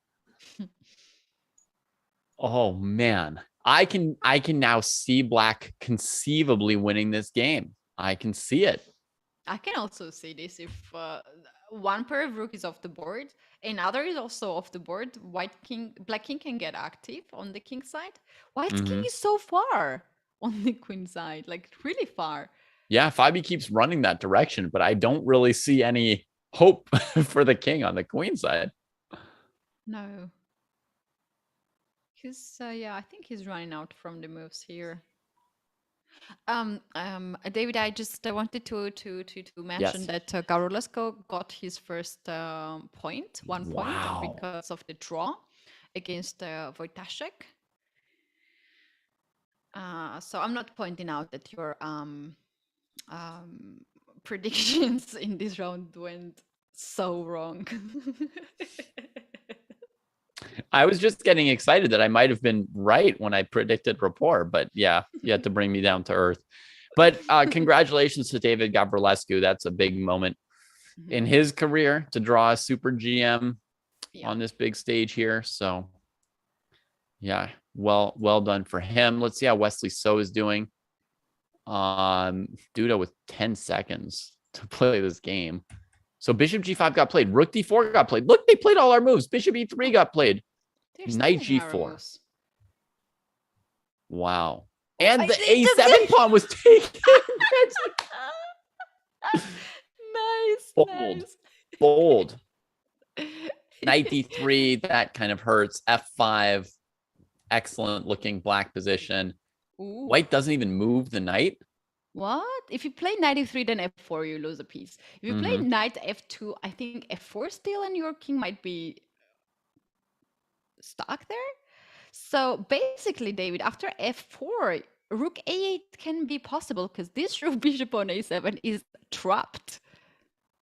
S3: Oh man. I can now see black conceivably winning this game. I can see it.
S2: I can also see this if one pair of rook is off the board, another is also off the board. Black king can get active on the king side. White king is so far on the queen side, like really far.
S3: Yeah, Fabi keeps running that direction, but I don't really see any hope for the king on the queen side.
S2: No. He's yeah, I think he's running out from the moves here. David, I just wanted to mention that Gavrolescu got his first point, 1 point, because of the draw against Voitachek. So I'm not pointing out that your predictions in this round went so wrong.
S3: I was just getting excited that I might have been right when I predicted rapport, but yeah, you had to bring me down to earth. But congratulations to David Gavrilescu. That's a big moment in his career to draw a super GM on this big stage here. So yeah, well done for him. Let's see how Wesley So is doing. Duda with 10 seconds to play this game. So Bishop G5 got played. Rook D4 got played. Look, they played all our moves. Bishop E3 got played. Knight G4. Wow. And the A7 pawn was taken.
S2: Nice.
S3: Bold. Knight D3, that kind of hurts. F5, excellent looking black position.
S2: Ooh.
S3: White doesn't even move the knight.
S2: What? If you play knight e3, then f4, you lose a piece. If you play knight f2, I think f4 still, and your king might be stuck there. So basically, David, after f4, rook a8 can be possible because this rook bishop on a7 is trapped.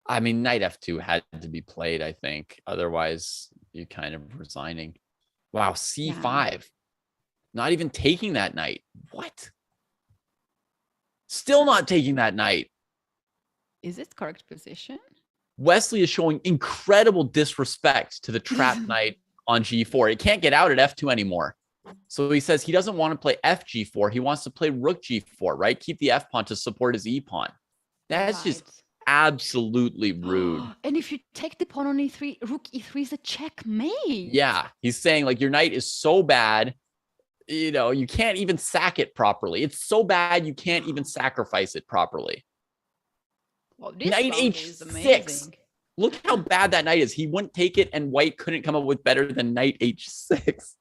S3: I mean, knight f2 had to be played, I think. Otherwise, you're kind of resigning. Wow, c5. Yeah. Not even taking that knight. What? Still not taking that knight.
S2: Is it correct position?
S3: Wesley is showing incredible disrespect to the trapped knight on g4. It can't get out at f2 anymore. So he says he doesn't want to play fg4. He wants to play rook g4, right? Keep the f pawn to support his e pawn. That's just absolutely rude.
S2: And if you take the pawn on e3, rook e3 is a checkmate.
S3: Yeah, he's saying like your knight is so bad, you know, you can't even sack it properly. It's so bad you can't even sacrifice it properly.
S2: Well, this
S3: knight h6. Look how bad that knight is. He wouldn't take it, and white couldn't come up with better than knight h6.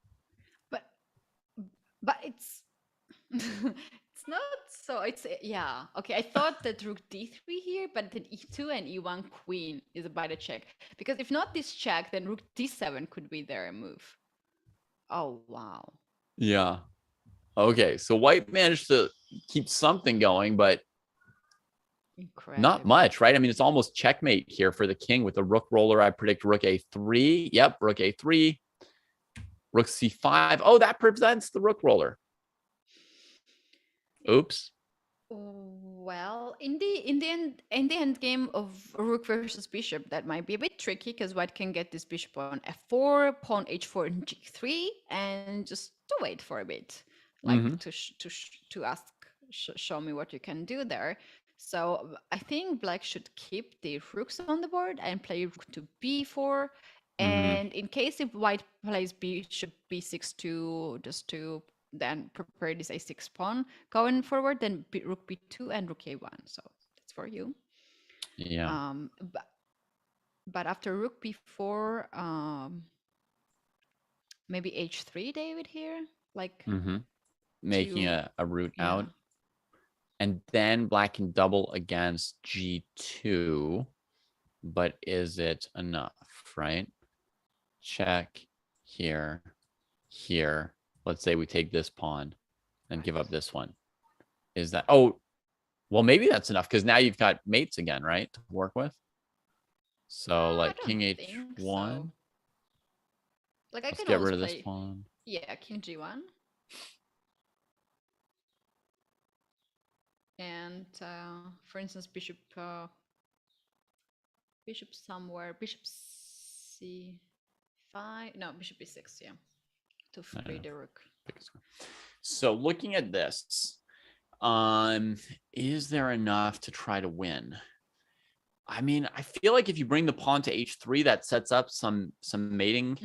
S2: But it's it's not so. It's yeah. Okay, I thought that rook d3 here, but then e2 and e1 queen is about to check, because if not this check, then rook d7 could be their move. Oh wow.
S3: Yeah. Okay, so white managed to keep something going, but not much, right? I mean, it's almost checkmate here for the king with the rook roller. I predict rook a3. Yep, rook a3. Rook c5. Oh, that prevents the rook roller. Oops.
S2: Well, in the end game of rook versus bishop, that might be a bit tricky because white can get this bishop on f4, pawn h4 and g3, and just to wait for a bit, like to ask, show me what you can do there. So I think black should keep the rooks on the board and play rook to b4. And in case if white plays bishop b6 just to then prepare this a6 pawn going forward, then rook b2 and rook a1. So that's for you.
S3: Yeah.
S2: But after rook b4, maybe h3, David, here, like
S3: making a route out. And then black can double against g2, but is it enough, right? Check here. Let's say we take this pawn and give up this one. Is that, oh, well, maybe that's enough because now you've got mates again, right, to work with. So like king h1.
S2: So. Like
S3: Let's get rid of this pawn.
S2: Yeah, king g1. And for instance, bishop somewhere, bishop c5. No, bishop b6, yeah, to free the rook.
S3: So looking at this, is there enough to try to win? I mean, I feel like if you bring the pawn to h3, that sets up some mating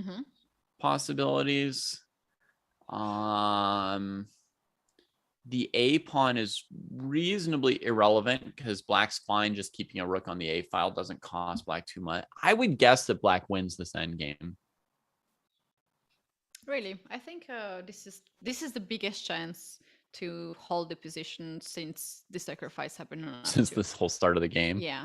S3: possibilities. The a pawn is reasonably irrelevant because black's fine just keeping a rook on the a file, doesn't cost black too much. I would guess that black wins this endgame.
S2: Really, I think this is the biggest chance to hold the position since the sacrifice happened on
S3: since this whole start of the game.
S2: Yeah.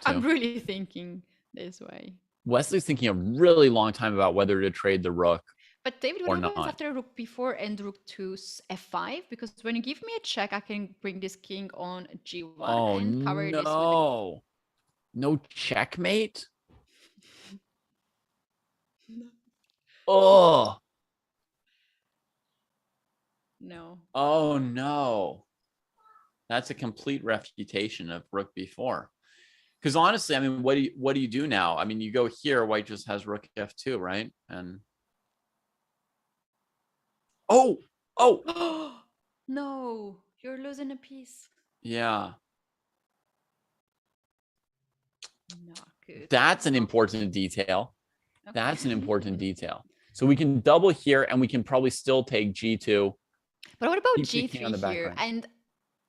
S2: I'm really thinking this way.
S3: Wesley's thinking a really long time about whether to trade the rook.
S2: But David, what happens after rook b4 and rook to f5? Because when you give me a check, I can bring this king on g1 and cover this with
S3: No checkmate? Oh,
S2: No.
S3: oh no. That's a complete refutation of Rook B4. Because honestly, I mean, what do you do now? I mean, you go here, white just has Rook F2, right? And oh,
S2: No, you're losing a piece.
S3: yeah.
S2: Not good.
S3: That's an important detail. That's an important detail. So we can double here and we can probably still take G2.
S2: But what about
S3: Keep the king on
S2: G3
S3: the
S2: here?
S3: background.
S2: And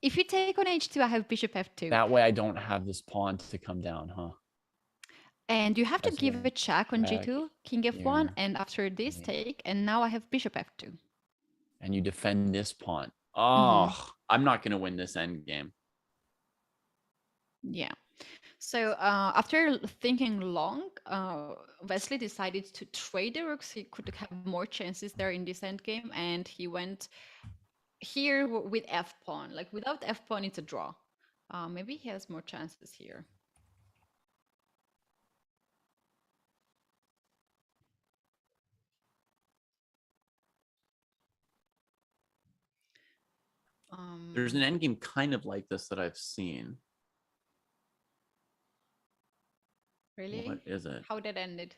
S2: if you take on H2, I have bishop F2.
S3: That way I don't have this pawn to come down, huh?
S2: And you have to
S3: That's
S2: give
S3: right.
S2: a check on
S3: Check
S2: G2, king F1,
S3: here.
S2: and after this
S3: Okay.
S2: take, and now I have bishop F2.
S3: And you defend this pawn. Oh, I'm not going to win this endgame.
S2: Yeah. So after thinking long, Wesley decided to trade the rooks. He could have more chances there in this endgame, and he went here with F pawn. Like without F pawn, it's a draw. Maybe he has more chances here.
S3: There's an endgame kind of like this that I've seen.
S2: Really?
S3: What is it?
S2: How that ended?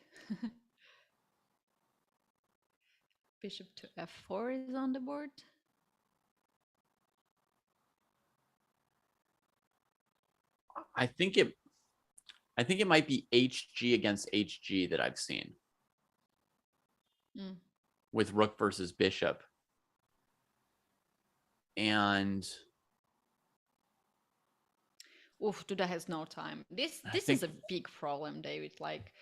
S2: Bishop to F4 is on the board.
S3: I think it might be HG against HG that I've seen. With Rook versus Bishop. And
S2: Oof, Duda has no time. This is a big problem, David. Like,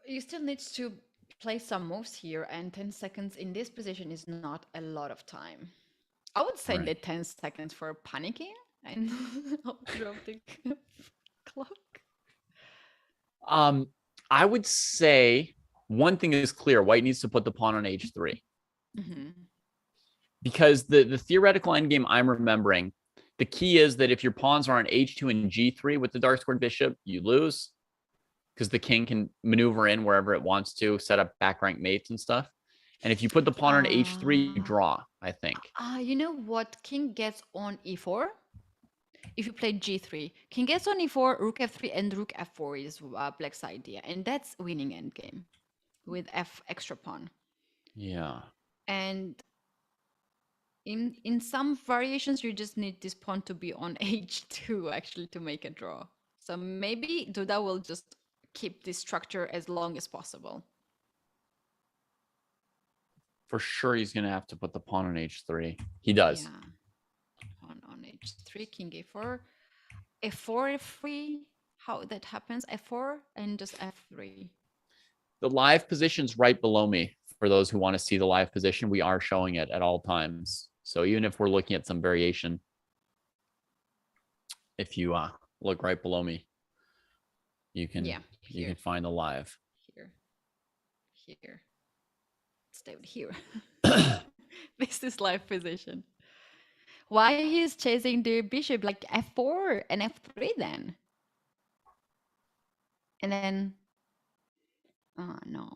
S2: you still need to play some moves here, and 10 seconds in this position is not a lot of time. I would say the 10 seconds for panicking and I'll drop the clock.
S3: I would say one thing is clear. White needs to put the pawn on H3. Because the theoretical endgame I'm remembering, the key is that if your pawns are on H2 and G3 with the dark squared bishop, you lose. Because the king can maneuver in wherever it wants to, set up back rank mates and stuff. And if you put the pawn on H3, you draw, I think.
S2: You know what? King gets on E4. If you play G3, king gets on E4, Rook F3, and Rook F4 is Black's idea. And that's winning endgame with F extra pawn.
S3: Yeah.
S2: And in some variations, you just need this pawn to be on H2 actually to make a draw. So maybe Duda will just keep this structure as long as possible.
S3: For sure, he's going to have to put the pawn on H3. He does.
S2: Yeah. Pawn on H3, king A4, F4, F3. How that happens? F4 and just F3.
S3: The live position's right below me. For those who want to see the live position, we are showing it at all times. So even if we're looking at some variation, if you look right below me, you can you can find the live.
S2: Here. Stay here. This is live position. Why he's chasing the bishop like F4 and F3 then? And then, oh no.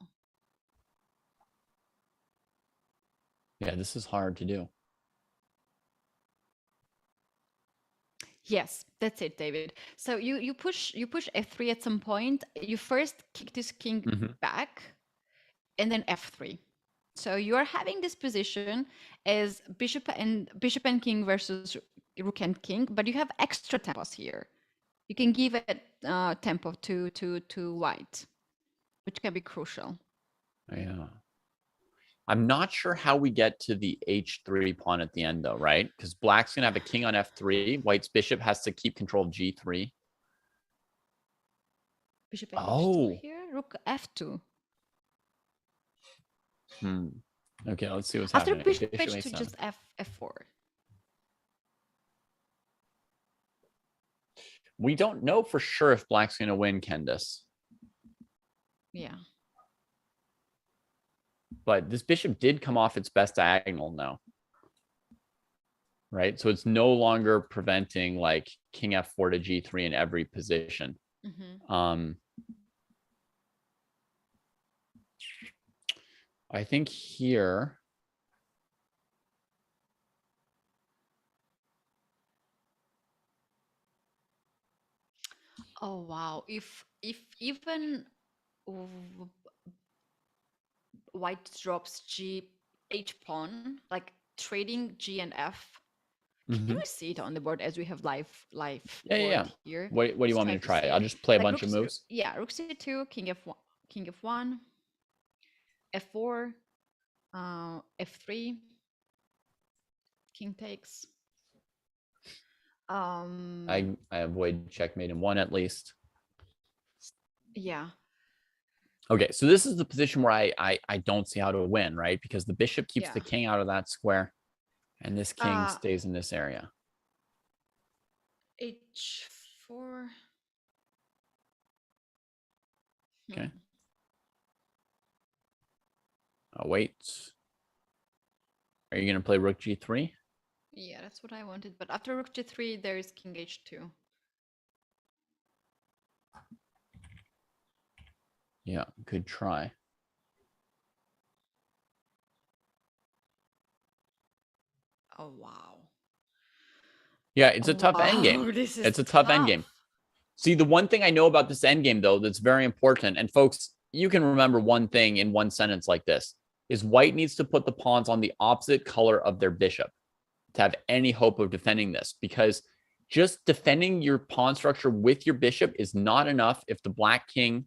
S3: Yeah, this is hard to do.
S2: Yes, that's it, David. So you push F3 at some point. You first kick this king back, and then F3. So you are having this position as bishop and king versus rook and king, but you have extra tempos here. You can give it tempo to white, which can be crucial.
S3: Yeah. I'm not sure how we get to the H3 pawn at the end, though, right? Because black's going to have a king on F3. White's bishop has to keep control of G3.
S2: Bishop H2 here, rook F2.
S3: Okay, let's see what's
S2: After
S3: happening.
S2: bishop H2, just F4.
S3: We don't know for sure if black's going to win, Candace.
S2: Yeah.
S3: But this bishop did come off its best diagonal now. right? So it's no longer preventing like king f4 to g3 in every position. I think here,
S2: Oh wow! If even white drops G H pawn, like trading G and F. Can we see it on the board as we have live
S3: yeah.
S2: board here?
S3: What do you want me to try? I'll just play a bunch of moves.
S2: Yeah, rook c2, king f1, f4, f3, king takes.
S3: I avoid checkmate in one at least.
S2: Yeah.
S3: Okay, so this is the position where I don't see how to win, right? Because the bishop keeps the king out of that square, and this king stays in this area.
S2: h4.
S3: Okay. Oh, wait. Are you going to play rook g3?
S2: Yeah, that's what I wanted. But after rook g3, there is king h2.
S3: Yeah, good try.
S2: Oh, wow.
S3: Yeah, it's a tough endgame. It's a tough endgame. See, the one thing I know about this endgame, though, that's very important, and folks, you can remember one thing in one sentence like this, is white needs to put the pawns on the opposite color of their bishop to have any hope of defending this, because just defending your pawn structure with your bishop is not enough if the black king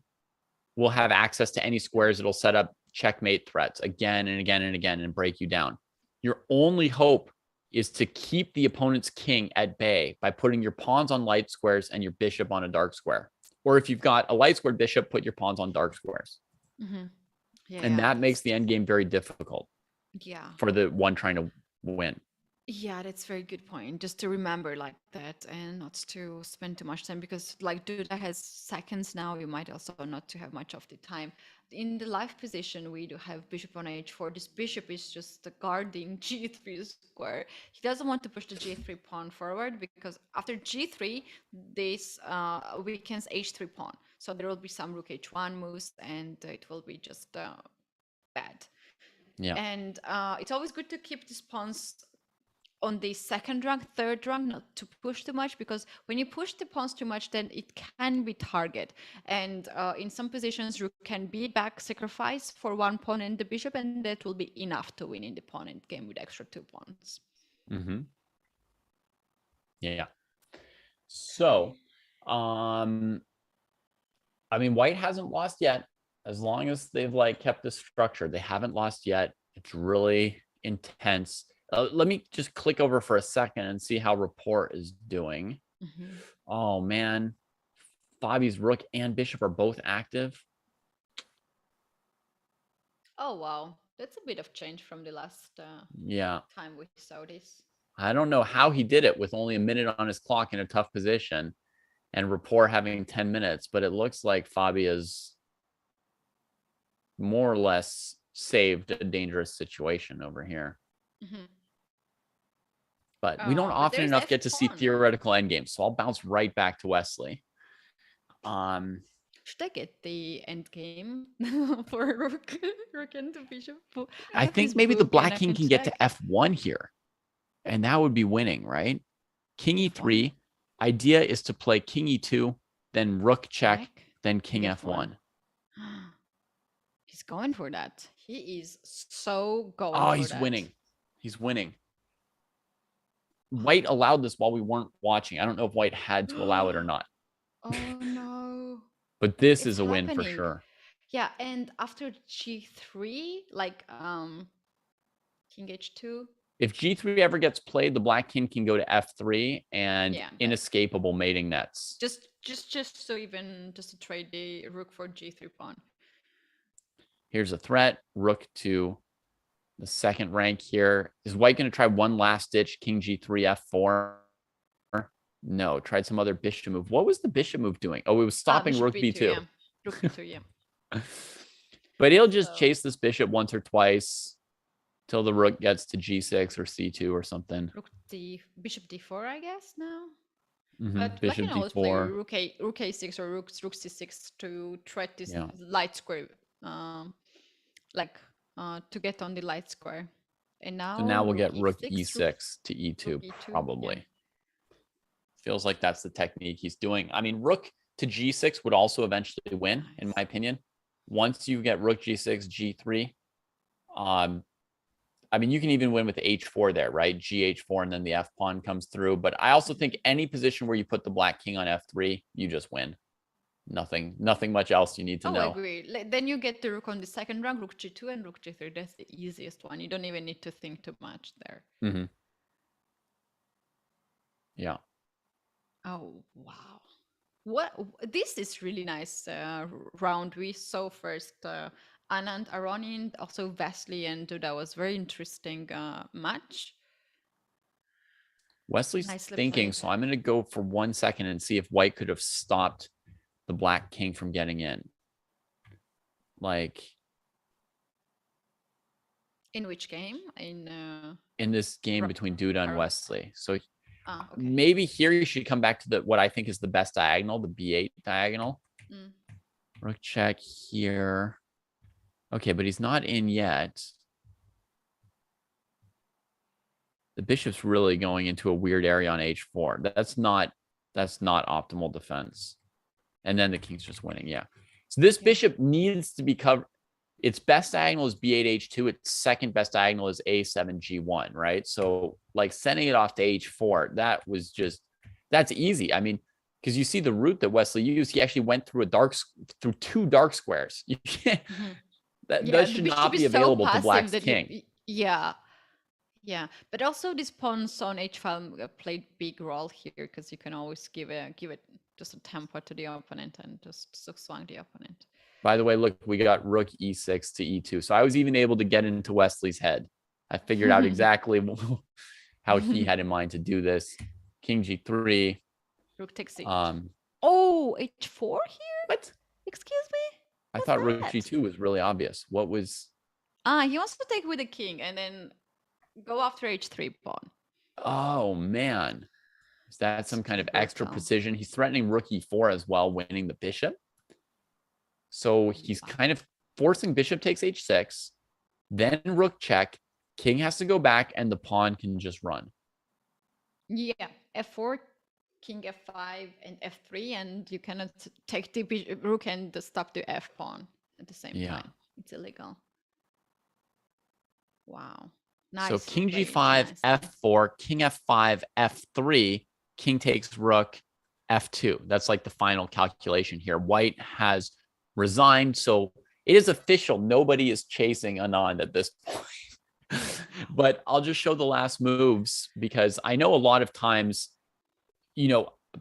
S3: will have access to any squares. It'll set up checkmate threats again and again and again and break you down. Your only hope is to keep the opponent's king at bay by putting your pawns on light squares and your bishop on a dark square. Or if you've got a light squared bishop, put your pawns on dark squares. And that makes the endgame very difficult for the one trying to win.
S2: Yeah, that's a very good point. Just to remember like that and not to spend too much time, because like Duda has seconds now, you might also not to have much of the time. In the live position, we do have bishop on h4. This bishop is just guarding g3 square. He doesn't want to push the g3 pawn forward, because after g3, this weakens h3 pawn. So there will be some rook h1 moves, and it will be just bad.
S3: Yeah.
S2: And it's always good to keep these pawns on the second rank, third rank, not to push too much, because when you push the pawns too much, then it can be target. And in some positions, rook can be back sacrifice for one pawn and the bishop, and that will be enough to win in the pawn end game with extra 2 pawns.
S3: Yeah. So, I mean, white hasn't lost yet. As long as they've like kept this structure, they haven't lost yet. It's really intense. Let me just click over for a second and see how Report is doing. Oh, man. Fabi's rook and bishop are both active.
S2: Oh, wow. That's a bit of change from the last time we saw this.
S3: I don't know how he did it with only a minute on his clock in a tough position and Report having 10 minutes, but it looks like Fabi has more or less saved a dangerous situation over here. But we don't often enough get to see theoretical endgames, so I'll bounce right back to Wesley.
S2: Should I get the endgame for rook and the bishop?
S3: I think maybe the black king can get to f1 here, and that would be winning, right? King e3. Idea is to play king e2, then rook check, then king f1.
S2: He's going for that. He is so going.
S3: Oh, he's winning. He's winning. White allowed this while we weren't watching. I don't know if white had to allow it or not.
S2: Oh no.
S3: But this is a win for sure.
S2: Yeah, and after g3, like king h2.
S3: If g3 ever gets played, the black king can go to f3 and inescapable mating nets.
S2: Just so even just to trade the rook for g3 pawn.
S3: Here's a threat. Rook to the second rank here. Is white going to try one last ditch? King g3 f4. No, tried some other bishop move. What was the bishop move doing? Oh, it was stopping rook b2.
S2: Yeah. Rook b2, yeah.
S3: But he'll just chase this bishop once or twice till the rook gets to g6 or c2 or something.
S2: Bishop d4, I guess now.
S3: Mhm.
S2: But black
S3: Bishop
S2: can always play
S3: d4.
S2: rook a6 or rook c6 to try this
S3: Yeah.
S2: light square, to get on the light square. And now,
S3: So now we'll get
S2: rook
S3: rook
S2: e6,
S3: e6 to e2,
S2: rook e2,
S3: probably.
S2: yeah.
S3: Feels like that's the technique he's doing. I mean, rook to g6 would also eventually win,
S2: Nice.
S3: in my opinion. Once you get rook g6, g3, I mean, you can even win with h4 there, right? Gh4, and then the f pawn comes through. But I also think any position where you put the black king on f3, you just win. Nothing much else you need to know.
S2: I agree. Then you get the rook on the second rank, rook g2 and rook g3. That's the easiest one. You don't even need to think too much there.
S3: Mm-hmm. Yeah.
S2: Oh, wow. This is really nice round. We saw first Anand, Aronian, also Wesley and Duda. Was very interesting match.
S3: Wesley's
S2: Nicely
S3: thinking,
S2: played.
S3: so I'm going to go for 1 second and see if white could have stopped the black king from getting in. Like,
S2: in which game?
S3: in this game between Duda and Wesley. So
S2: okay.
S3: Maybe here you should come back to what I think is the best diagonal, the b8 diagonal. Rook check here. Okay, but he's not in yet. The bishop's really going into a weird area on h4. That's not optimal defense. And then the king's just winning. Yeah. So this bishop needs to be covered. Its best diagonal is b8, h2. Its second best diagonal is a7, g1, right? So like sending it off to h4, that's easy. I mean, because you see the route that Wesley used, he actually went through through 2 dark squares. You can't, that should not be available to black's king.
S2: Yeah. But also these pawns on h5 played big role here because you can always give it just a tempo to the opponent and just swung the opponent.
S3: By the way, look, we got rook e6 to e2. So I was even able to get into Wesley's head. I figured out exactly how he had in mind to do this. King g3.
S2: Rook takes it.
S3: Oh,
S2: h4 here?
S3: What?
S2: Excuse me?
S3: I thought rook g2 was really obvious. What was...
S2: He wants to take with the king and then go after h3 pawn.
S3: Oh, man. Is that some kind of extra precision? He's threatening rook e4 as well, winning the bishop. So he's kind of forcing bishop takes h6, then rook check, king has to go back, and the pawn can just run.
S2: Yeah, f4, king f5, and f3, and you cannot take the rook and stop the f pawn at the same time. It's illegal. Wow. Nice.
S3: So king g5, f4, king f5, f3, king takes rook, f2. That's like the final calculation here. White has resigned, so it is official. Nobody is chasing Anand at this point. But I'll just show the last moves because I know a lot of times,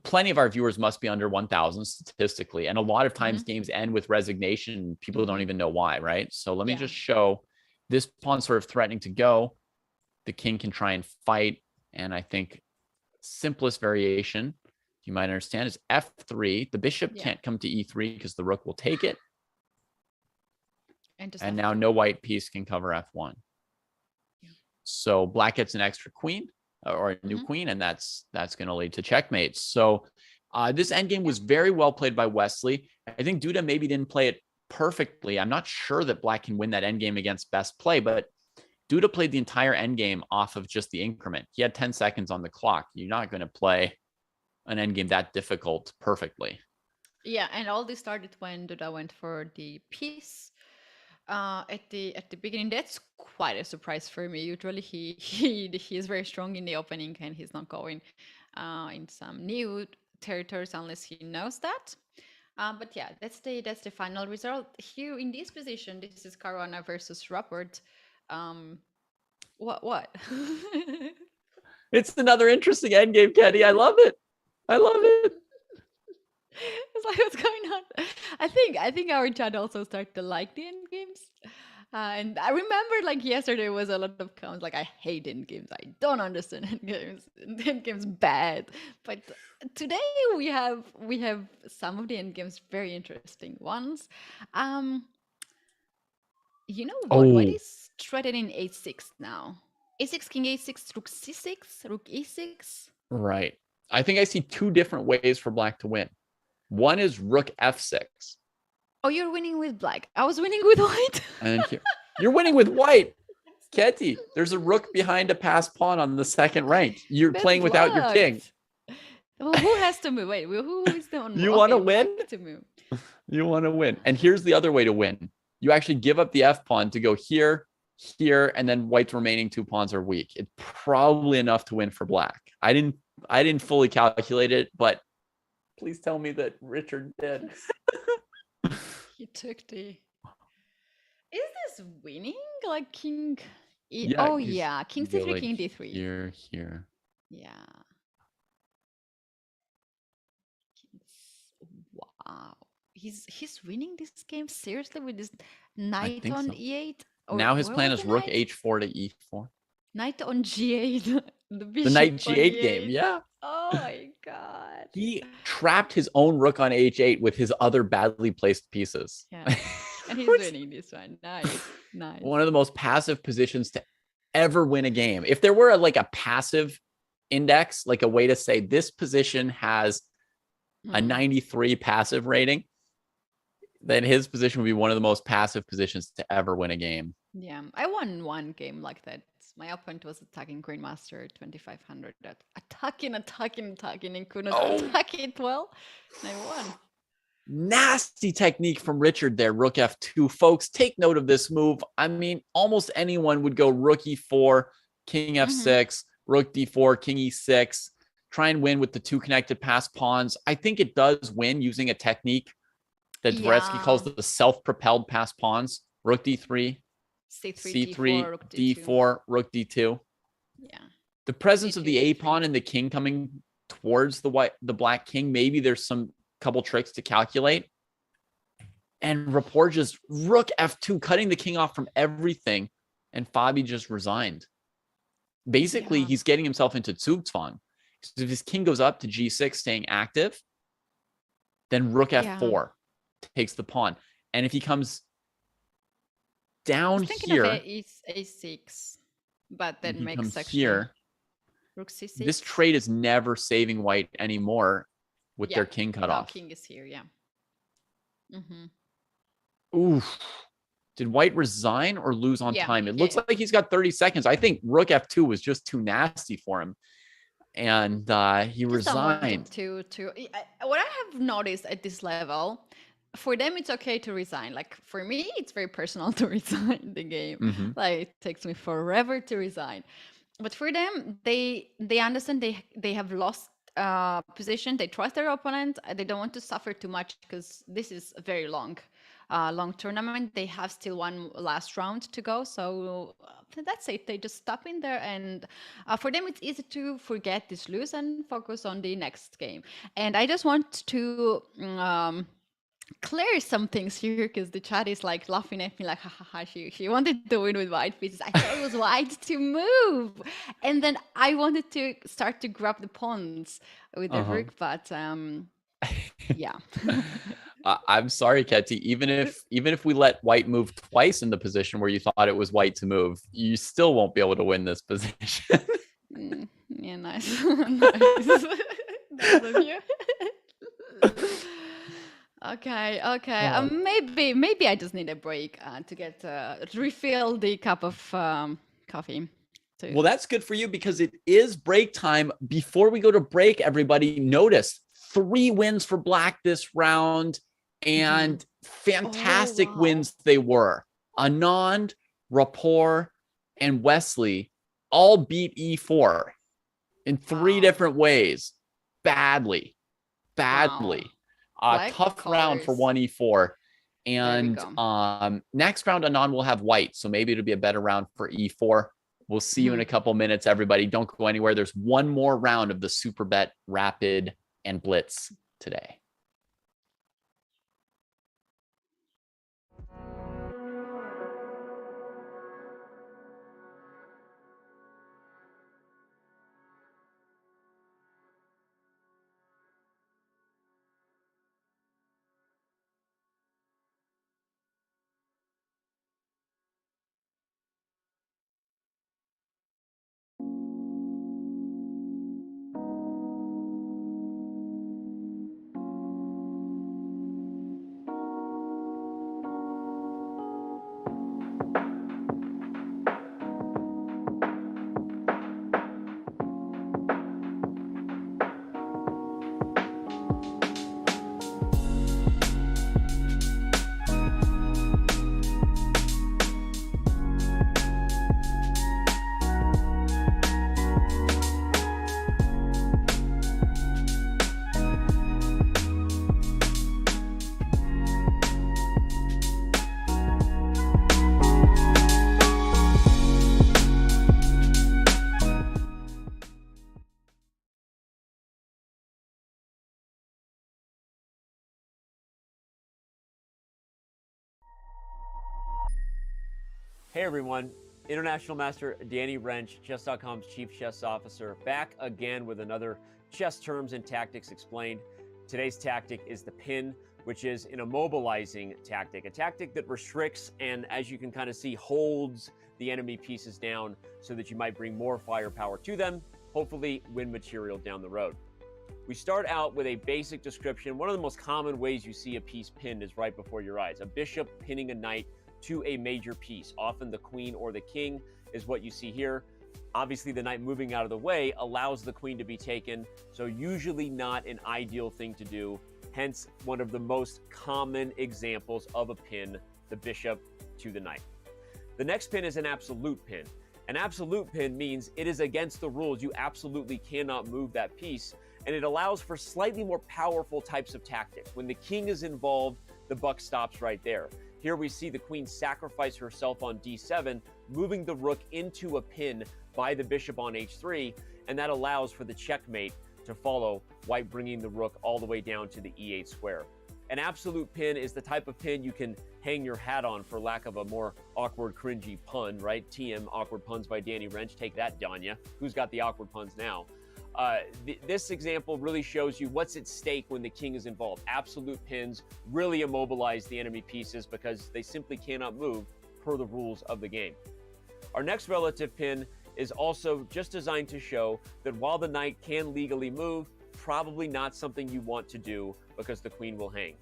S3: plenty of our viewers must be under 1,000 statistically, and a lot of times games end with resignation. People don't even know why, right? So let me just show this pawn sort of threatening to go. The king can try and fight, and I think simplest variation you might understand is f3. The bishop can't come to e3 because the rook will take it. And now no white piece can cover f1. So black gets an extra queen or a new queen, and that's going to lead to checkmate. So this endgame was very well played by Wesley. I think Duda maybe didn't play it perfectly. I'm not sure that black can win that endgame against best play, but Duda played the entire endgame off of just the increment. He had 10 seconds on the clock. You're not going to play an endgame that difficult perfectly. Yeah,
S2: and all this started when Duda went for the piece at the beginning. That's quite a surprise for me. Usually he is very strong in the opening and he's not going in some new territories unless he knows that. But yeah, that's the final result here in this position. This is Caruana versus Robert. What?
S3: It's another interesting endgame, Kenny. I love it.
S2: It's like, what's going on? I think our chat also started to like the end games. And I remember like yesterday was a lot of comments like, I hate end games. I don't understand end games. End games bad. But today we have some of the end games very interesting ones. You know what? White
S3: Oh,
S2: is threatening h6 now. a6, king a6, rook c6, rook e6.
S3: right. I think I see two different ways for black to win. One is rook f6.
S2: Oh, you're winning with black. I was winning with white.
S3: And here, you're winning with white. Ketty, there's a rook behind a passed pawn on the second rank. You're
S2: That
S3: playing without your king.
S2: blocked. Well, who has to move? Wait, who is the one?
S3: You want to win?
S2: Black to move.
S3: You want to win. And here's the other way to win. You actually give up the f pawn to go here, here, and then white's remaining 2 pawns are weak. It's probably enough to win for black. I didn't fully calculate it, but please tell me that Richard did.
S2: He took the. Is this winning? Like king?
S3: Yeah,
S2: oh
S3: 'cause
S2: yeah, king
S3: you go
S2: c3,
S3: like
S2: king d3.
S3: Here.
S2: Yeah. Wow. He's winning this game seriously with this knight
S3: think
S2: on
S3: so.
S2: e8.
S3: Now his
S2: where
S3: plan
S2: was
S3: is
S2: the
S3: rook
S2: knight?
S3: h4 to e4.
S2: Knight on g8. The
S3: The knight
S2: bishop on
S3: g8 game,
S2: e8.
S3: yeah.
S2: Oh my god.
S3: He trapped his own rook on h8 with his other badly placed pieces.
S2: Yeah. And he's winning this one. Nice. Nice.
S3: One of the most passive positions to ever win a game. If there were like a passive index, like a way to say this position has a 93 passive rating, then his position would be one of the most passive positions to ever win a game.
S2: Yeah, I won one game like that. My opponent was attacking Grandmaster 2500. Attacking, and could not attack it well. And I won.
S3: Nasty technique from Richard there, rook f2. Folks, take note of this move. I mean, almost anyone would go rook e4, king f6, rook d4, king e6, try and win with the 2 connected passed pawns. I think it does win using a technique that Dvoretsky calls the self-propelled passed pawns. Rook d3,
S2: C3,
S3: c3,
S2: rook d2.
S3: d4, rook d2.
S2: Yeah.
S3: The presence of
S2: D2,
S3: the a
S2: D3.
S3: pawn and the king coming towards the black king, maybe there's some couple tricks to calculate. And Rapport just rook f2, cutting the king off from everything, and Fabi just resigned. Basically, he's getting himself into Zugzwang. So if his king goes up to g6, staying active, then rook f4 takes the pawn. And if he comes down here,
S2: of a6, but then makes
S3: here,
S2: rook c6.
S3: this trade is never saving white anymore with their king cut off.
S2: King is here, yeah.
S3: Oof. Did white resign or lose on time? It looks like he's got 30 seconds. I think rook f2 was just too nasty for him. And he resigned.
S2: What I have noticed at this level, for them, it's okay to resign. Like for me, it's very personal to resign the game. Like it takes me forever to resign. But for them, they understand they have lost position. They trust their opponent. They don't want to suffer too much because this is a very long tournament. They have still one last round to go. So that's it. They just stop in there. And for them, it's easy to forget this lose and focus on the next game. And I just want to clear some things here because the chat is like laughing at me like, ha, she wanted to win with white pieces. I thought it was white to move. And then I wanted to start to grab the pawns with the rook, but yeah.
S3: I'm sorry, Ketty. Even if we let white move twice in the position where you thought it was white to move, you still won't be able to win this position.
S2: Yeah, nice. Nice. Nice of you. Okay. Maybe I just need a break to get refill the cup of coffee.
S3: Well, that's good for you because it is break time. Before we go to break, everybody, notice 3 wins for black this round, and fantastic wins they were. Anand, Rapport, and Wesley all beat e4 in 3 different ways. Badly. Tough round for 1e4. And next round, Anand will have white. So maybe it'll be a better round for e4. We'll see you in a couple minutes, everybody. Don't go anywhere. There's one more round of the Superbet Rapid and Blitz today.
S4: Hey everyone, International Master Danny Wrench, Chess.com's Chief Chess Officer, back again with another chess terms and tactics explained. Today's tactic is the pin, which is an immobilizing tactic, a tactic that restricts and, as you can kind of see, holds the enemy pieces down so that you might bring more firepower to them, hopefully win material down the road. We start out with a basic description. One of the most common ways you see a piece pinned is right before your eyes. A bishop pinning a knight to a major piece. Often the queen or the king is what you see here. Obviously, the knight moving out of the way allows the queen to be taken, so usually not an ideal thing to do. Hence, one of the most common examples of a pin, the bishop to the knight. The next pin is an absolute pin. An absolute pin means it is against the rules. You absolutely cannot move that piece, and it allows for slightly more powerful types of tactics. When the king is involved, the buck stops right there. Here we see the queen sacrifice herself on d7, moving the rook into a pin by the bishop on h3, and that allows for the checkmate to follow, white bringing the rook all the way down to the e8 square. An absolute pin is the type of pin you can hang your hat on, for lack of a more awkward, cringy pun, right? TM, awkward puns by Danny Wrench. Take that, Danya. Who's got the awkward puns now? This example really shows you what's at stake when the king is involved. Absolute pins really immobilize the enemy pieces because they simply cannot move per the rules of the game. Our next relative pin is also just designed to show that while the knight can legally move, probably not something you want to do because the queen will hang.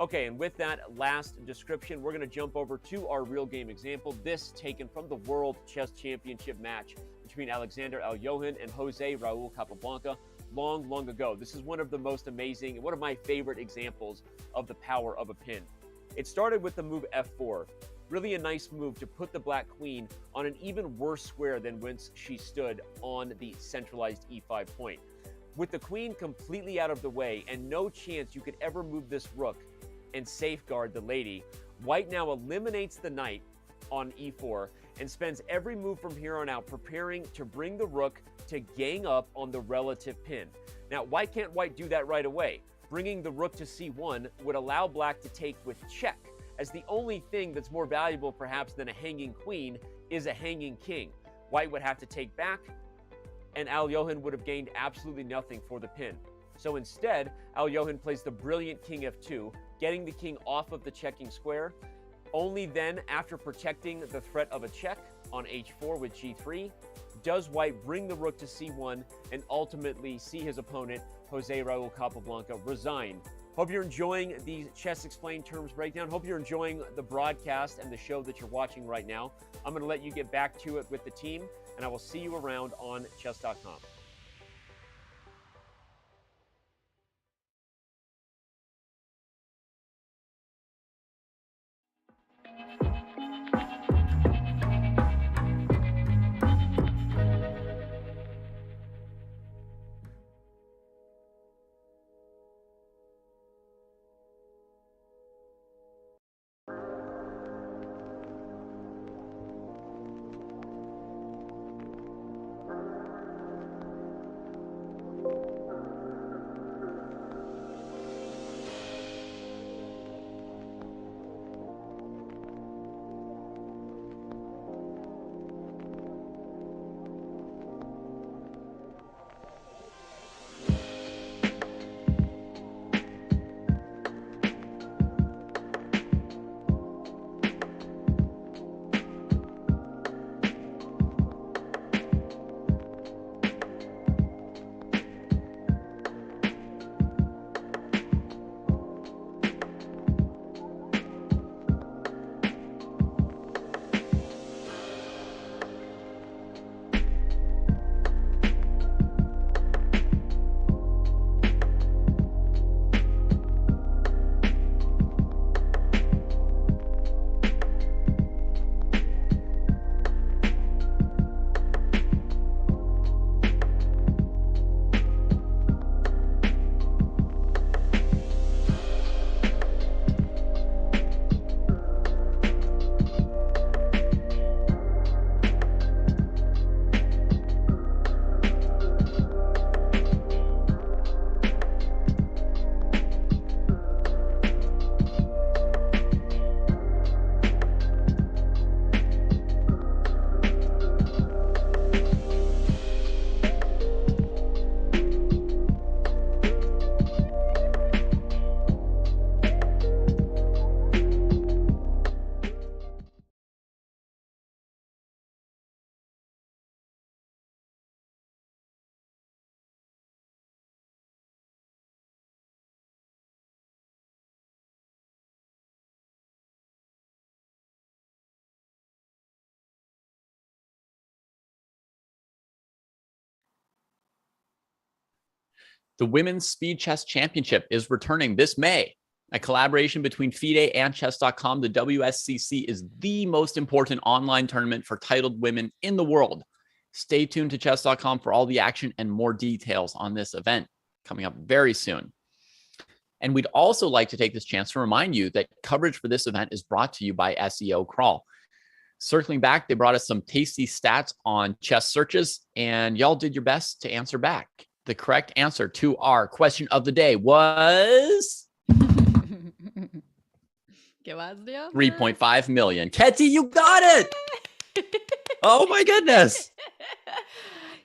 S4: Okay, and with that last description, we're going to jump over to our real game example. This taken from the World Chess Championship match between Alexander Aljohin and Jose Raul Capablanca long ago. This is one of the most amazing, one of my favorite examples of the power of a pin. It started with the move f4. Really a nice move to put the black queen on an even worse square than whence she stood on the centralized e5 point. With the queen completely out of the way and no chance you could ever move this rook and safeguard the lady, white now eliminates the knight on e4 and spends every move from here on out preparing to bring the rook to gang up on the relative pin. Now, why can't white do that right away? Bringing the rook to c1 would allow black to take with check, as the only thing that's more valuable perhaps than a hanging queen is a hanging king. White would have to take back, and Aljohin would have gained absolutely nothing for the pin. So instead, Aljohin plays the brilliant king f2, getting the king off of the checking square. Only then, after protecting the threat of a check on h4 with g3, does white bring the rook to c1 and ultimately see his opponent, Jose Raul Capablanca, resign. Hope you're enjoying the Chess Explained Terms breakdown. Hope you're enjoying the broadcast and the show that you're watching right now. I'm going to let you get back to it with the team, and I will see you around on chess.com.
S3: The Women's Speed Chess Championship is returning this May. A collaboration between FIDE and Chess.com, the WSCC is the most important online tournament for titled women in the world. Stay tuned to Chess.com for all the action and more details on this event coming up very soon. And we'd also like to take this chance to remind you that coverage for this event is brought to you by SEO Crawl. Circling back, they brought us some tasty stats on chess searches, and y'all did your best to answer back. The correct answer to our question of the day was... 3.5 million. Ketty, you got it! Oh my goodness.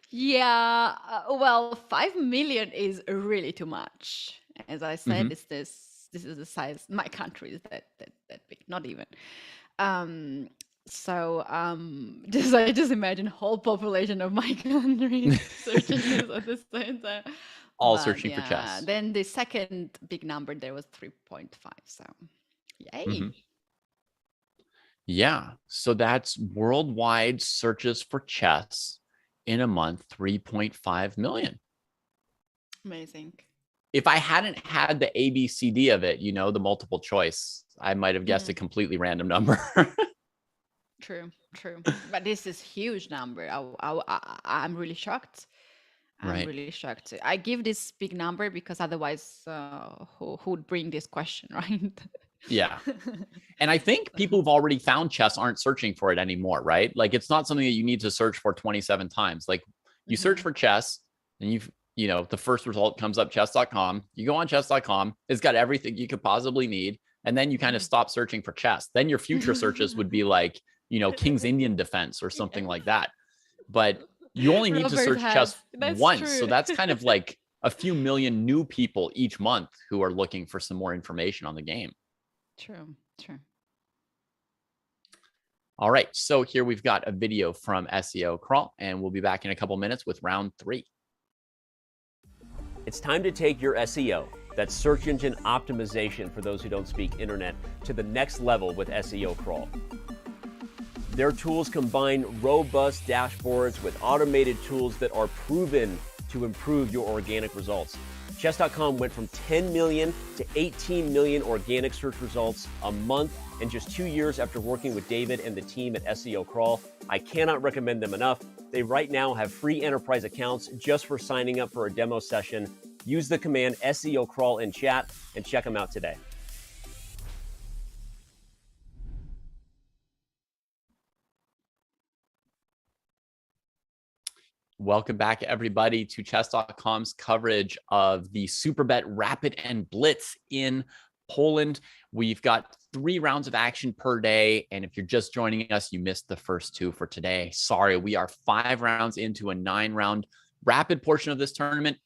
S2: Yeah, well, 5 million is really too much. As I said, this is the size. My country is that big, not even. So I just imagine whole population of my country searching this at the same time.
S3: All searching for chess.
S2: Then the second big number there was 3.5. So, yay.
S3: Yeah, so that's worldwide searches for chess in a month, 3.5 million.
S2: Amazing.
S3: If I hadn't had the ABCD of it, you know, the multiple choice, I might have guessed a completely random number.
S2: True. But this is huge number. I'm really shocked. I'm really shocked. I give this big number because otherwise, who would bring this question, right?
S3: Yeah. And I think people who've already found chess aren't searching for it anymore, right? Like, it's not something that you need to search for 27 times. Like, you search for chess and you know, the first result comes up chess.com. You go on chess.com. It's got everything you could possibly need. And then you kind of stop searching for chess. Then your future searches would be like, you know, King's Indian defense or something like that. But you only need to search chess once. True. So that's kind of like a few million new people each month who are looking for some more information on the game.
S2: True.
S3: All right. So here we've got a video from SEO Crawl, and we'll be back in a couple minutes with round 3.
S4: It's time to take your SEO, that's search engine optimization for those who don't speak internet, to the next level with SEO Crawl. Their tools combine robust dashboards with automated tools that are proven to improve your organic results. Chess.com went from 10 million to 18 million organic search results a month in just 2 years after working with David and the team at SEO Crawl. I cannot recommend them enough. They right now have free enterprise accounts just for signing up for a demo session. Use the command SEO Crawl in chat and check them out today.
S3: Welcome back, everybody, to Chess.com's coverage of the Superbet Rapid and Blitz in Poland. We've got 3 rounds of action per day. And if you're just joining us, you missed the first 2 for today. Sorry, we are 5 rounds into a 9-round rapid portion of this tournament,